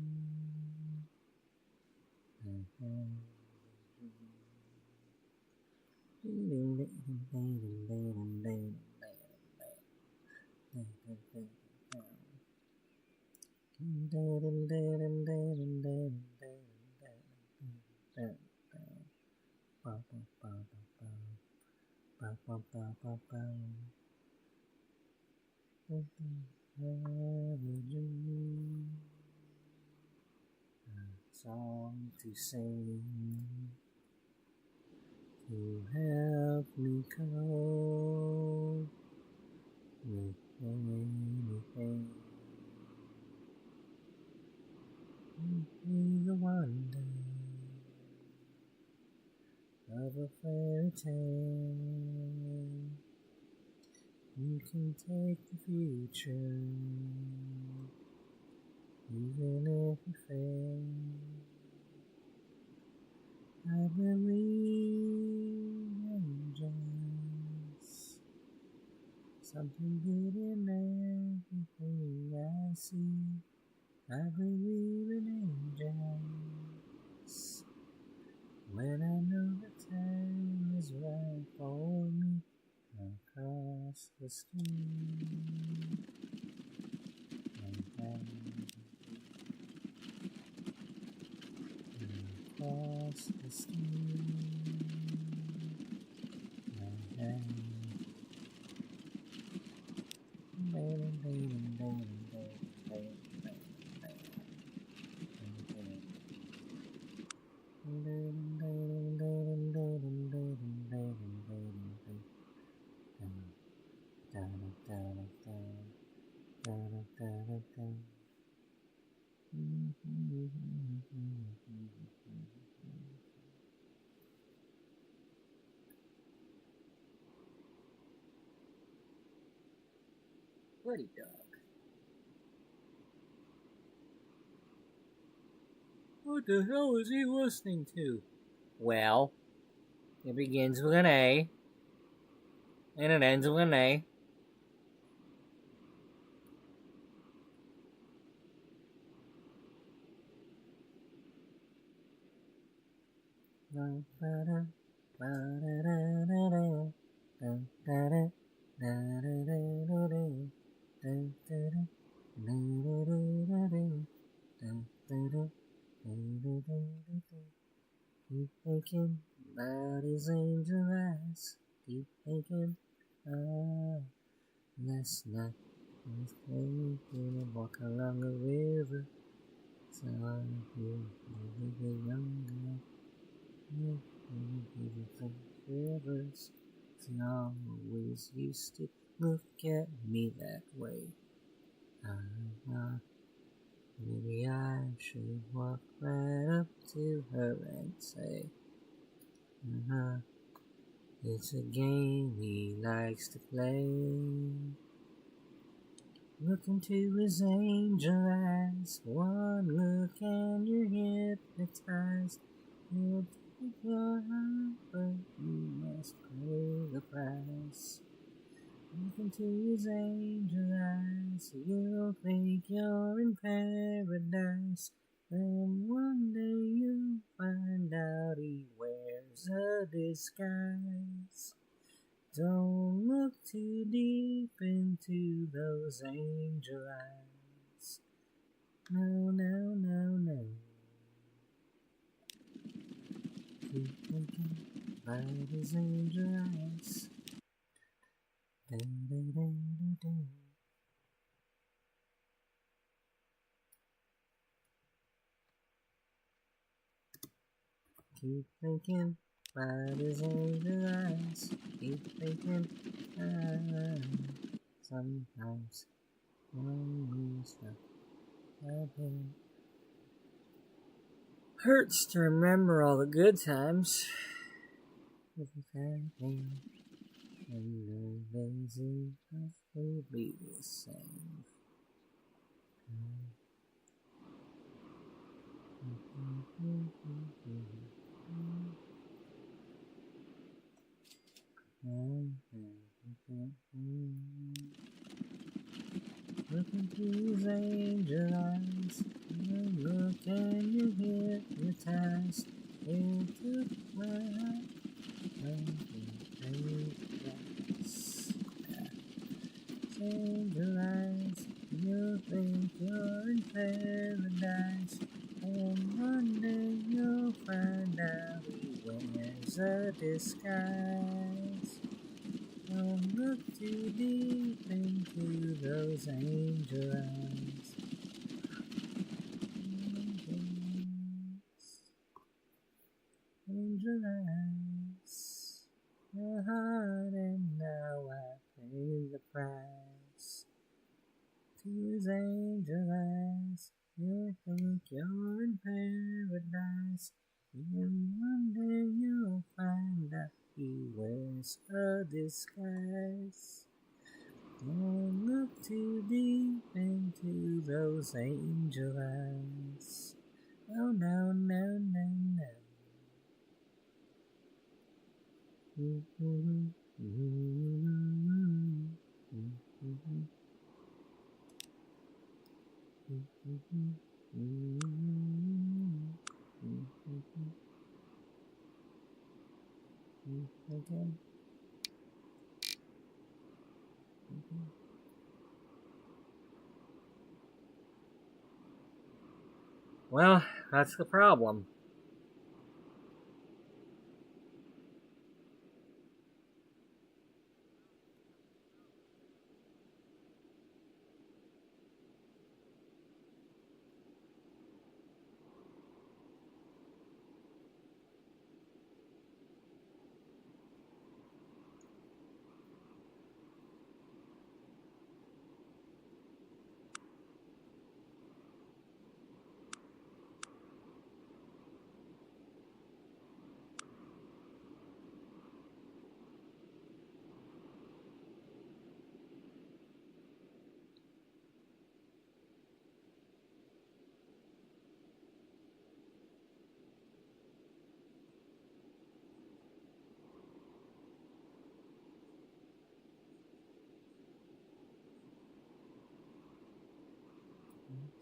I have a dream. Song to sing, to help me cope with anything. Be the wonder of a fairy tale. You can take the future, even if you fail. I believe in angels, Something good in everything I see. I believe in angels. When I know the time is right for me, across the street. Across the street. Pretty dog. What the hell is he listening to? Well, it begins with an A, and it ends with an A. Keep thinking about his angel eyes. Keep thinking, last night I was thinking of walking along the river. So I feel a little younger. Give you some shivers. She always used to look at me that way. I thought maybe I should walk right up to her and say, it's a game he likes to play. Look into his angel eyes, one look and you're hypnotized. He'll take your heart, but you must pay the price. Look into his angel eyes, you'll think you're in paradise. Then one day you'll find out he wears a disguise. Don't look too deep into those angel eyes. No, no, no, no. Keep thinking about his angel eyes. Keep thinking about his angel eyes. Keep thinking, sometimes when we stop loving. Hurts to remember all the good times. With the bad thing, and the lazy will be the same. Look into his angel eyes, look and you hypnotized. It took my heart and angel eyes, you think you're in paradise, and one day you'll find out he wears a disguise. Don't look too deep into those angel eyes. Angel eyes, your heart, and now I pay the price. To his angel eyes, you think you're in paradise, and one day you'll find out he wears a disguise. Don't look too deep into those angel eyes. Oh no, no, no, no. Well, that's the problem.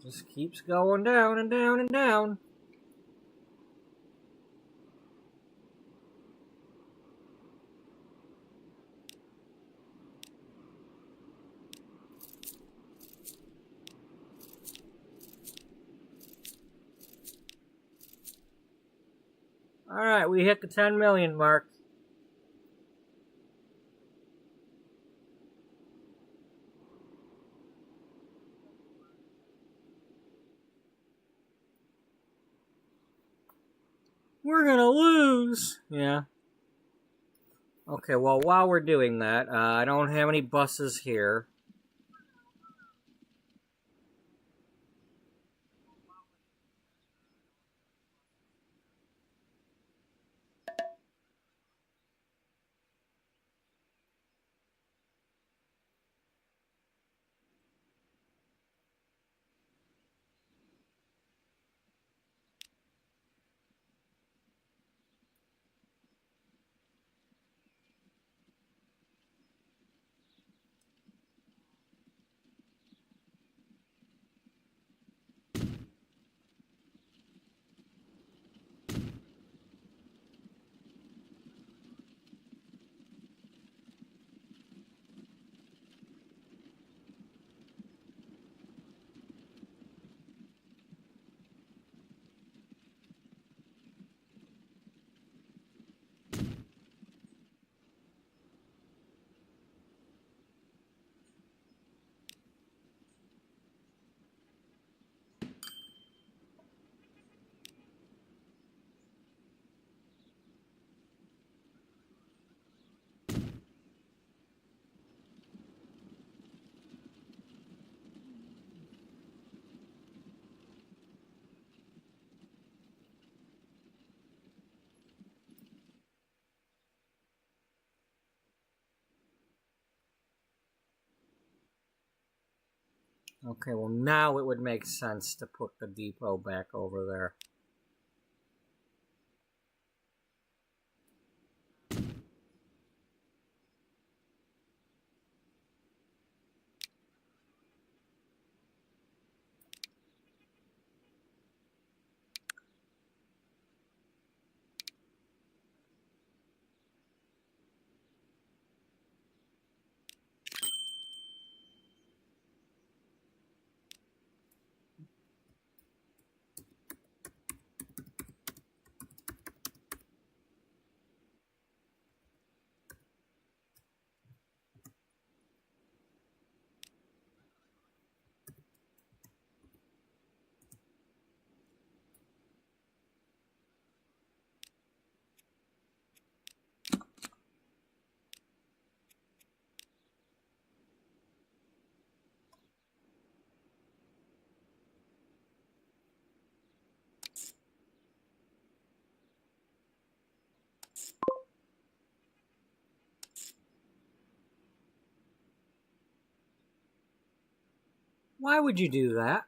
Just keeps going down and down and down. Alright, we hit the 10 million mark. We're gonna lose. Yeah. Okay, well, while we're doing that, I don't have any buses here. Okay, well, now it would make sense to put the depot back over there. Why would you do that?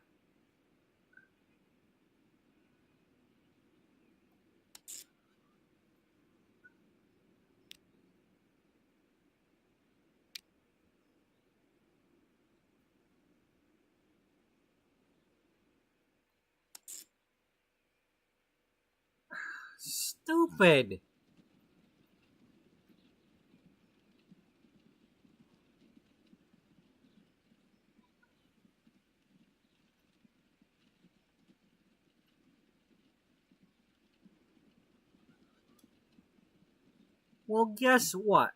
stupid. Well, guess what?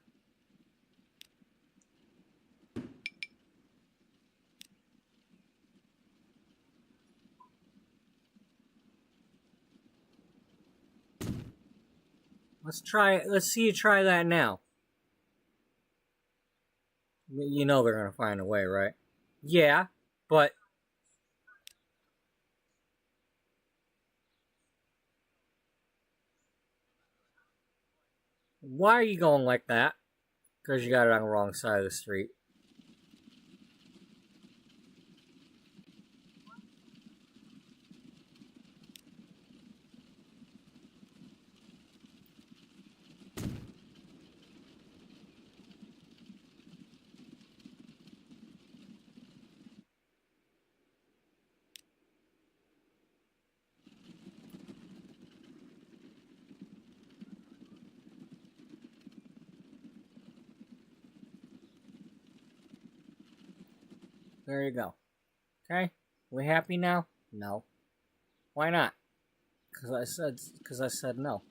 Let's try it. Let's see you try that now. You know they're gonna find a way, right? Yeah, but why are you going like that? Because you got it on the wrong side of the street. There you go. Okay, we happy now? No. Why not? Because I said no.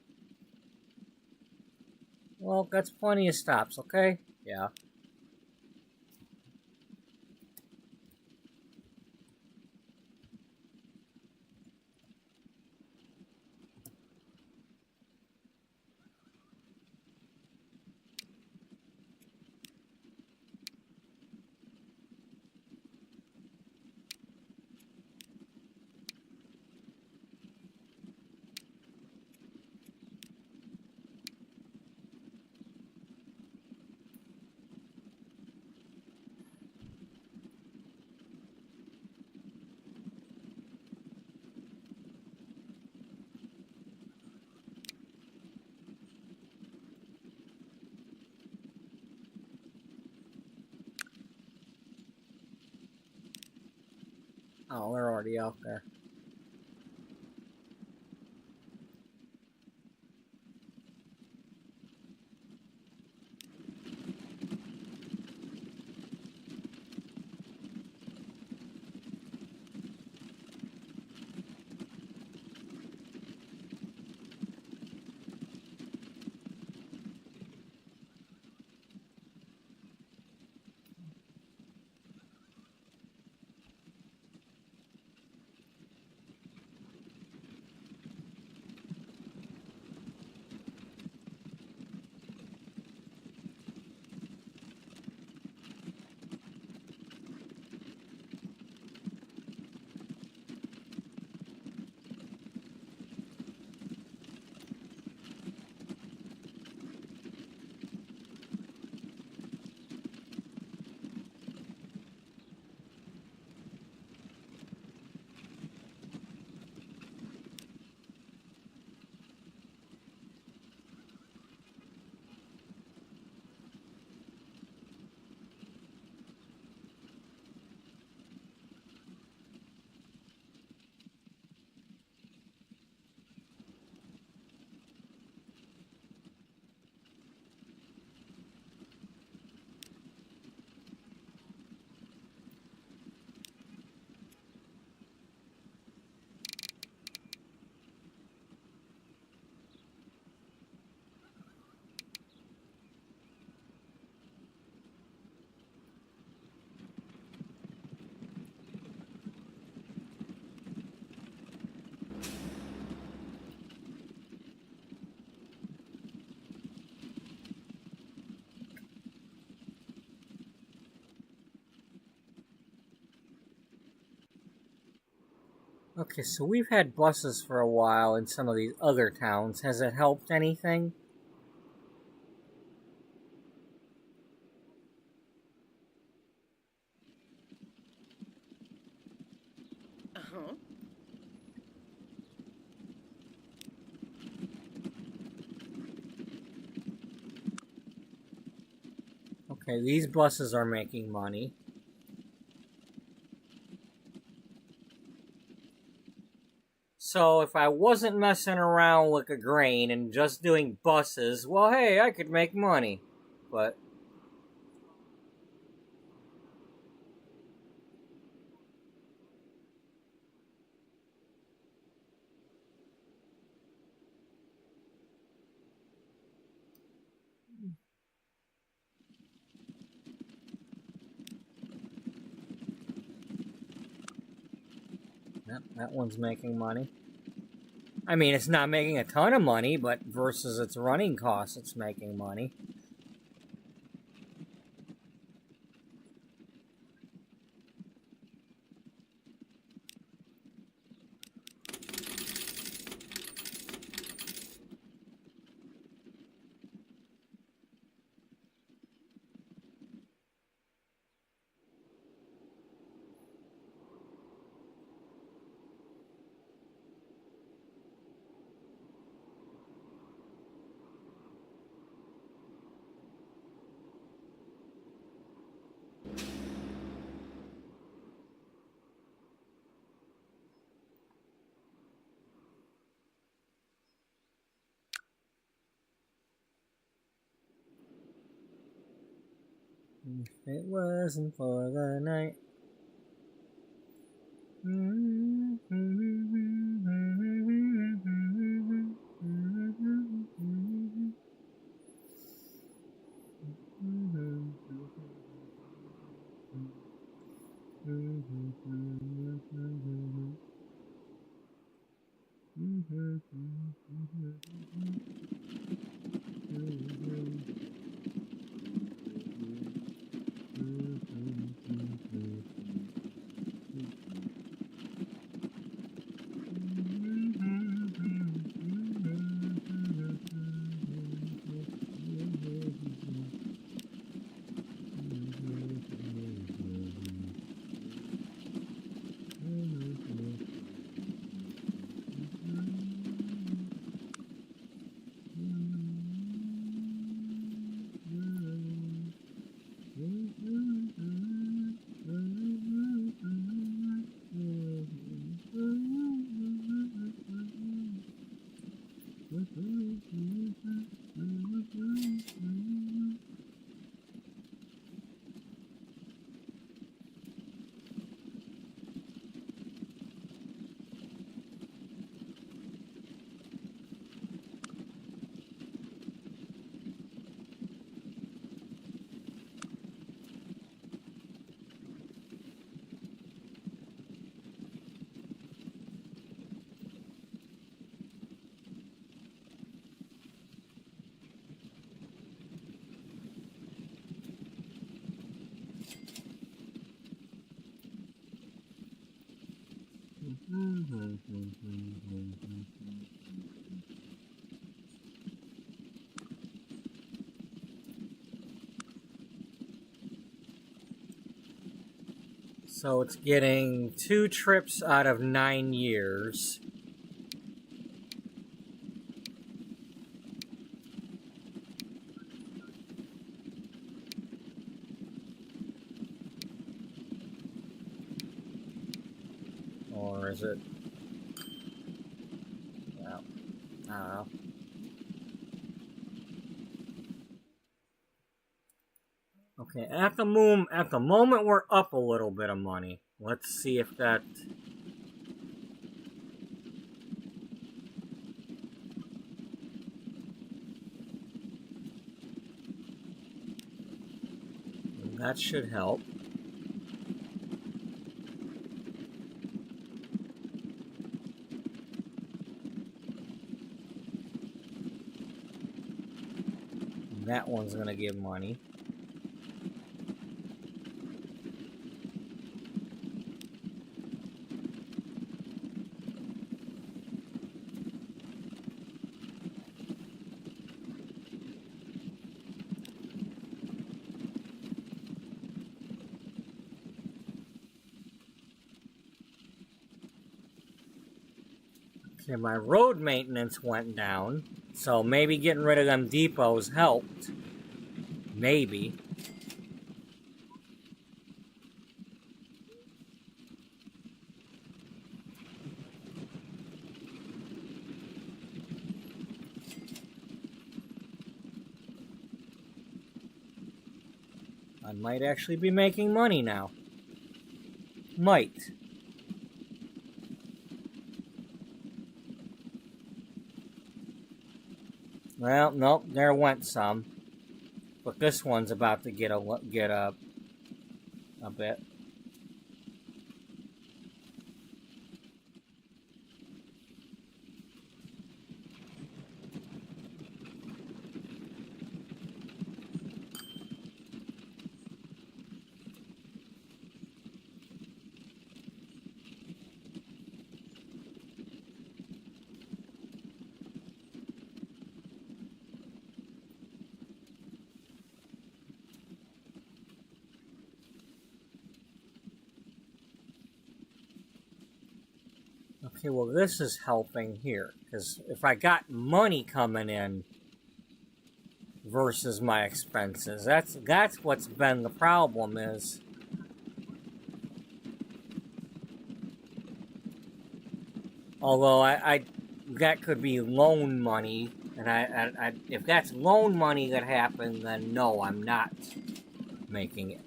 Well, that's plenty of stops. Okay. Yeah. Oh, they're already out there. Okay, so we've had buses for a while in some of these other towns. Has it helped anything? Uh-huh. Okay, these buses are making money. So if I wasn't messing around with a grain and just doing buses, well, hey, I could make money. But that one's making money. I mean, it's not making a ton of money, but versus its running costs, it's making money. If it wasn't for the night. So it's getting 2 trips out of 9 years. Or is it? Well, I don't know. Okay, at the moment we're up a little bit of money. Let's see if that. That should help. That one's gonna give money. Okay, my road maintenance went down, so maybe getting rid of them depots helped. Maybe. I might actually be making money now. Might. Well, nope, there went some. But this one's about to get a bit. Okay, well this is helping here, because if I got money coming in versus my expenses, that's what's been the problem is. Although I that could be loan money, and I if that's loan money that happened, then no, I'm not making it.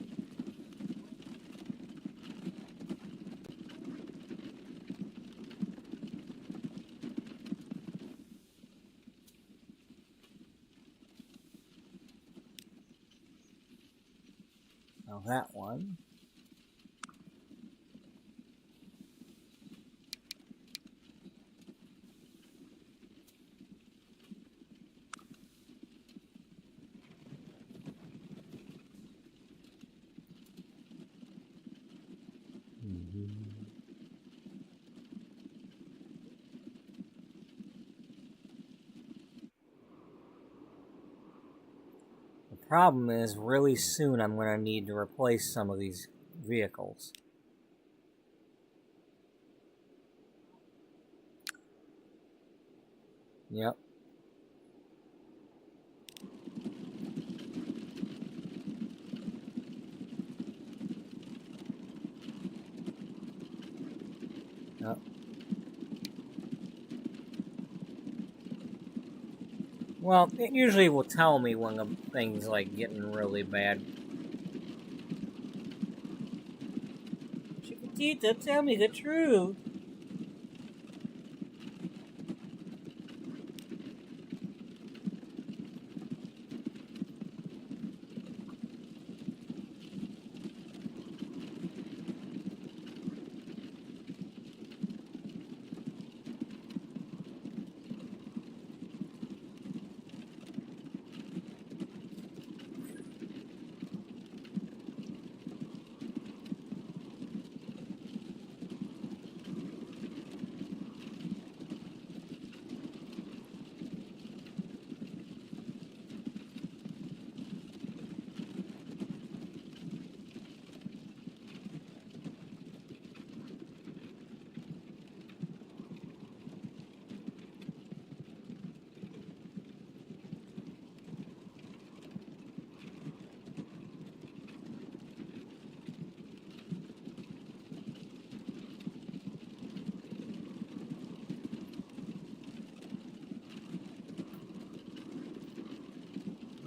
Now that one. The problem is, really soon I'm going to need to replace some of these vehicles. Yep. Yep. Well, it usually will tell me when the thing's like getting really bad. Chiquitita, tell me the truth.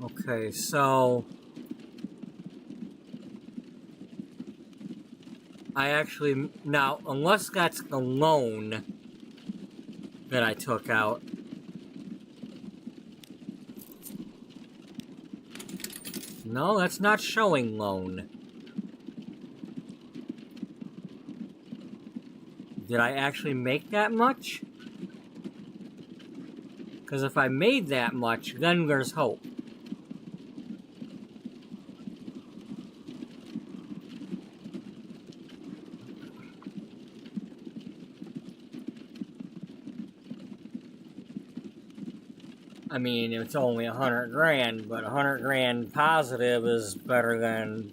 Okay, so I actually, now, unless that's the loan that I took out. No, that's not showing loan. Did I actually make that much? Because if I made that much, then there's hope. I mean, it's only 100 grand, but 100 grand positive is better than,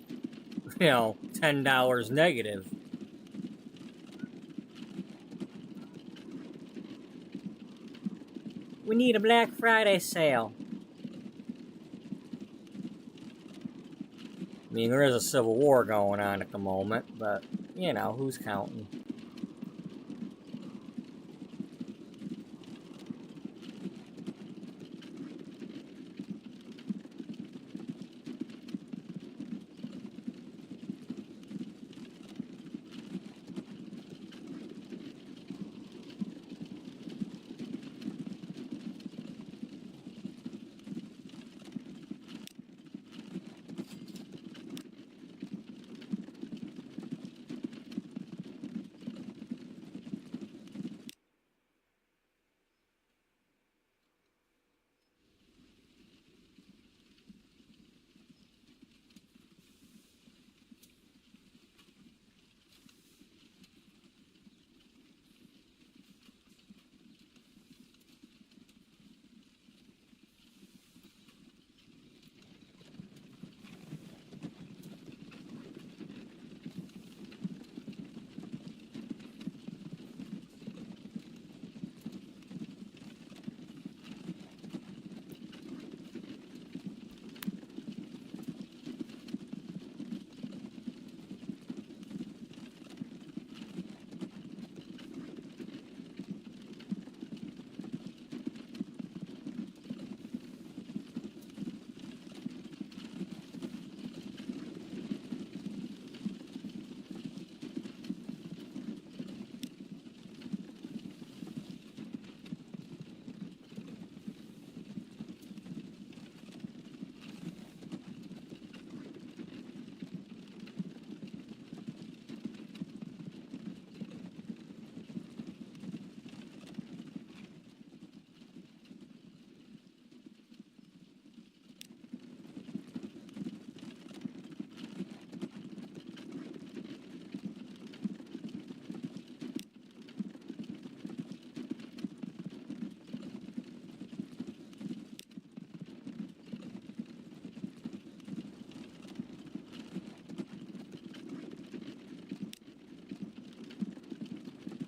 $10 negative. We need a Black Friday sale. I mean, there is a civil war going on at the moment, but, who's counting?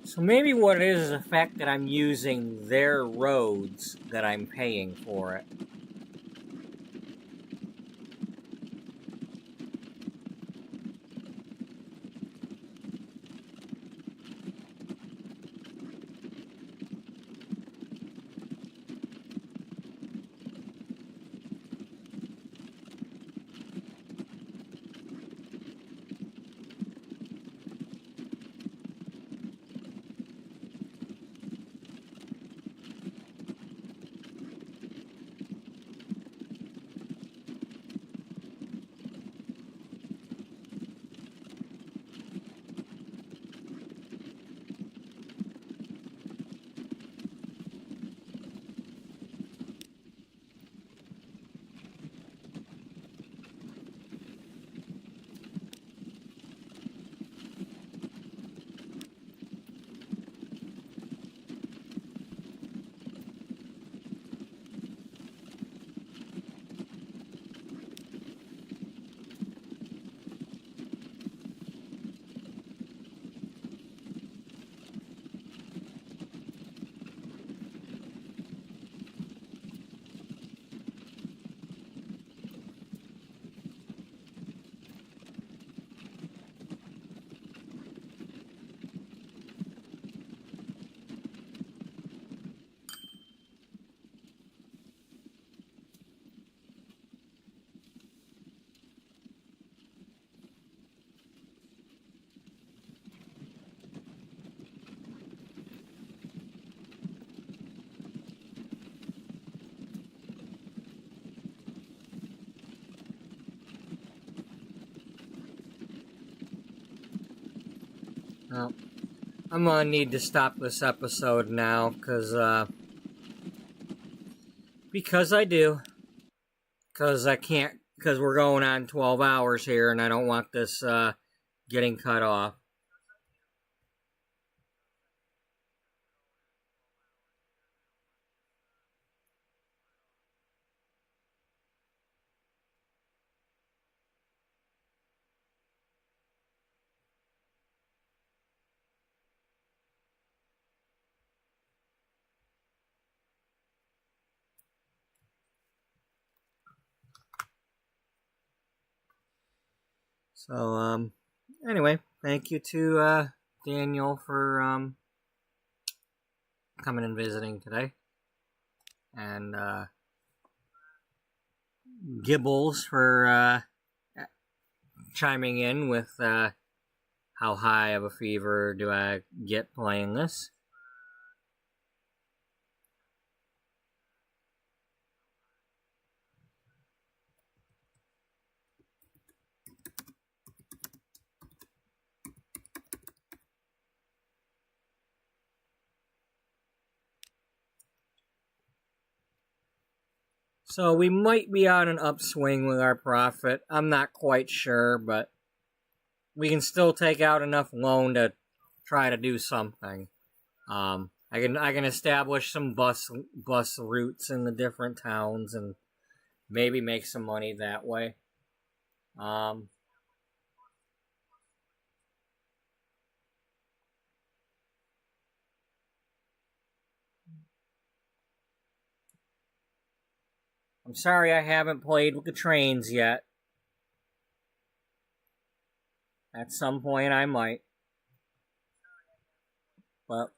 So maybe what it is the fact that I'm using their roads that I'm paying for it. Well, I'm gonna need to stop this episode now, because I do. Because I can't, because we're going on 12 hours here, and I don't want this getting cut off. So, anyway, thank you to Daniel for coming and visiting today. And Gibbles for chiming in with how high of a fever do I get playing this. So we might be on an upswing with our profit. I'm not quite sure, but we can still take out enough loan to try to do something. I can establish some bus routes in the different towns and maybe make some money that way. I'm sorry I haven't played with the trains yet. At some point I might. But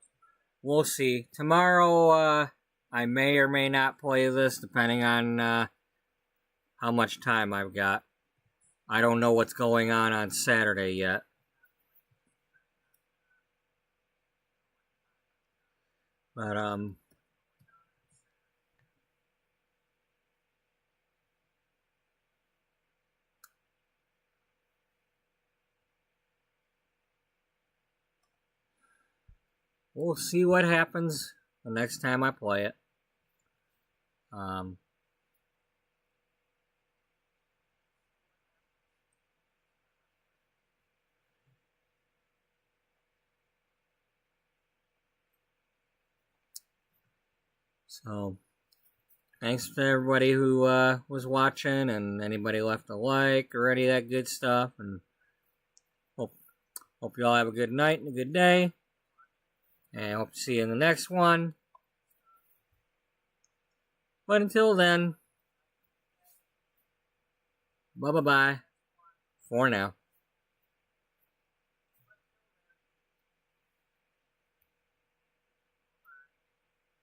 we'll see. Tomorrow, I may or may not play this, depending on how much time I've got. I don't know what's going on Saturday yet. But, we'll see what happens the next time I play it. So, thanks to everybody who was watching, and anybody left a like or any of that good stuff. And hope you all have a good night and a good day. And I hope to see you in the next one. But until then, bye-bye for now.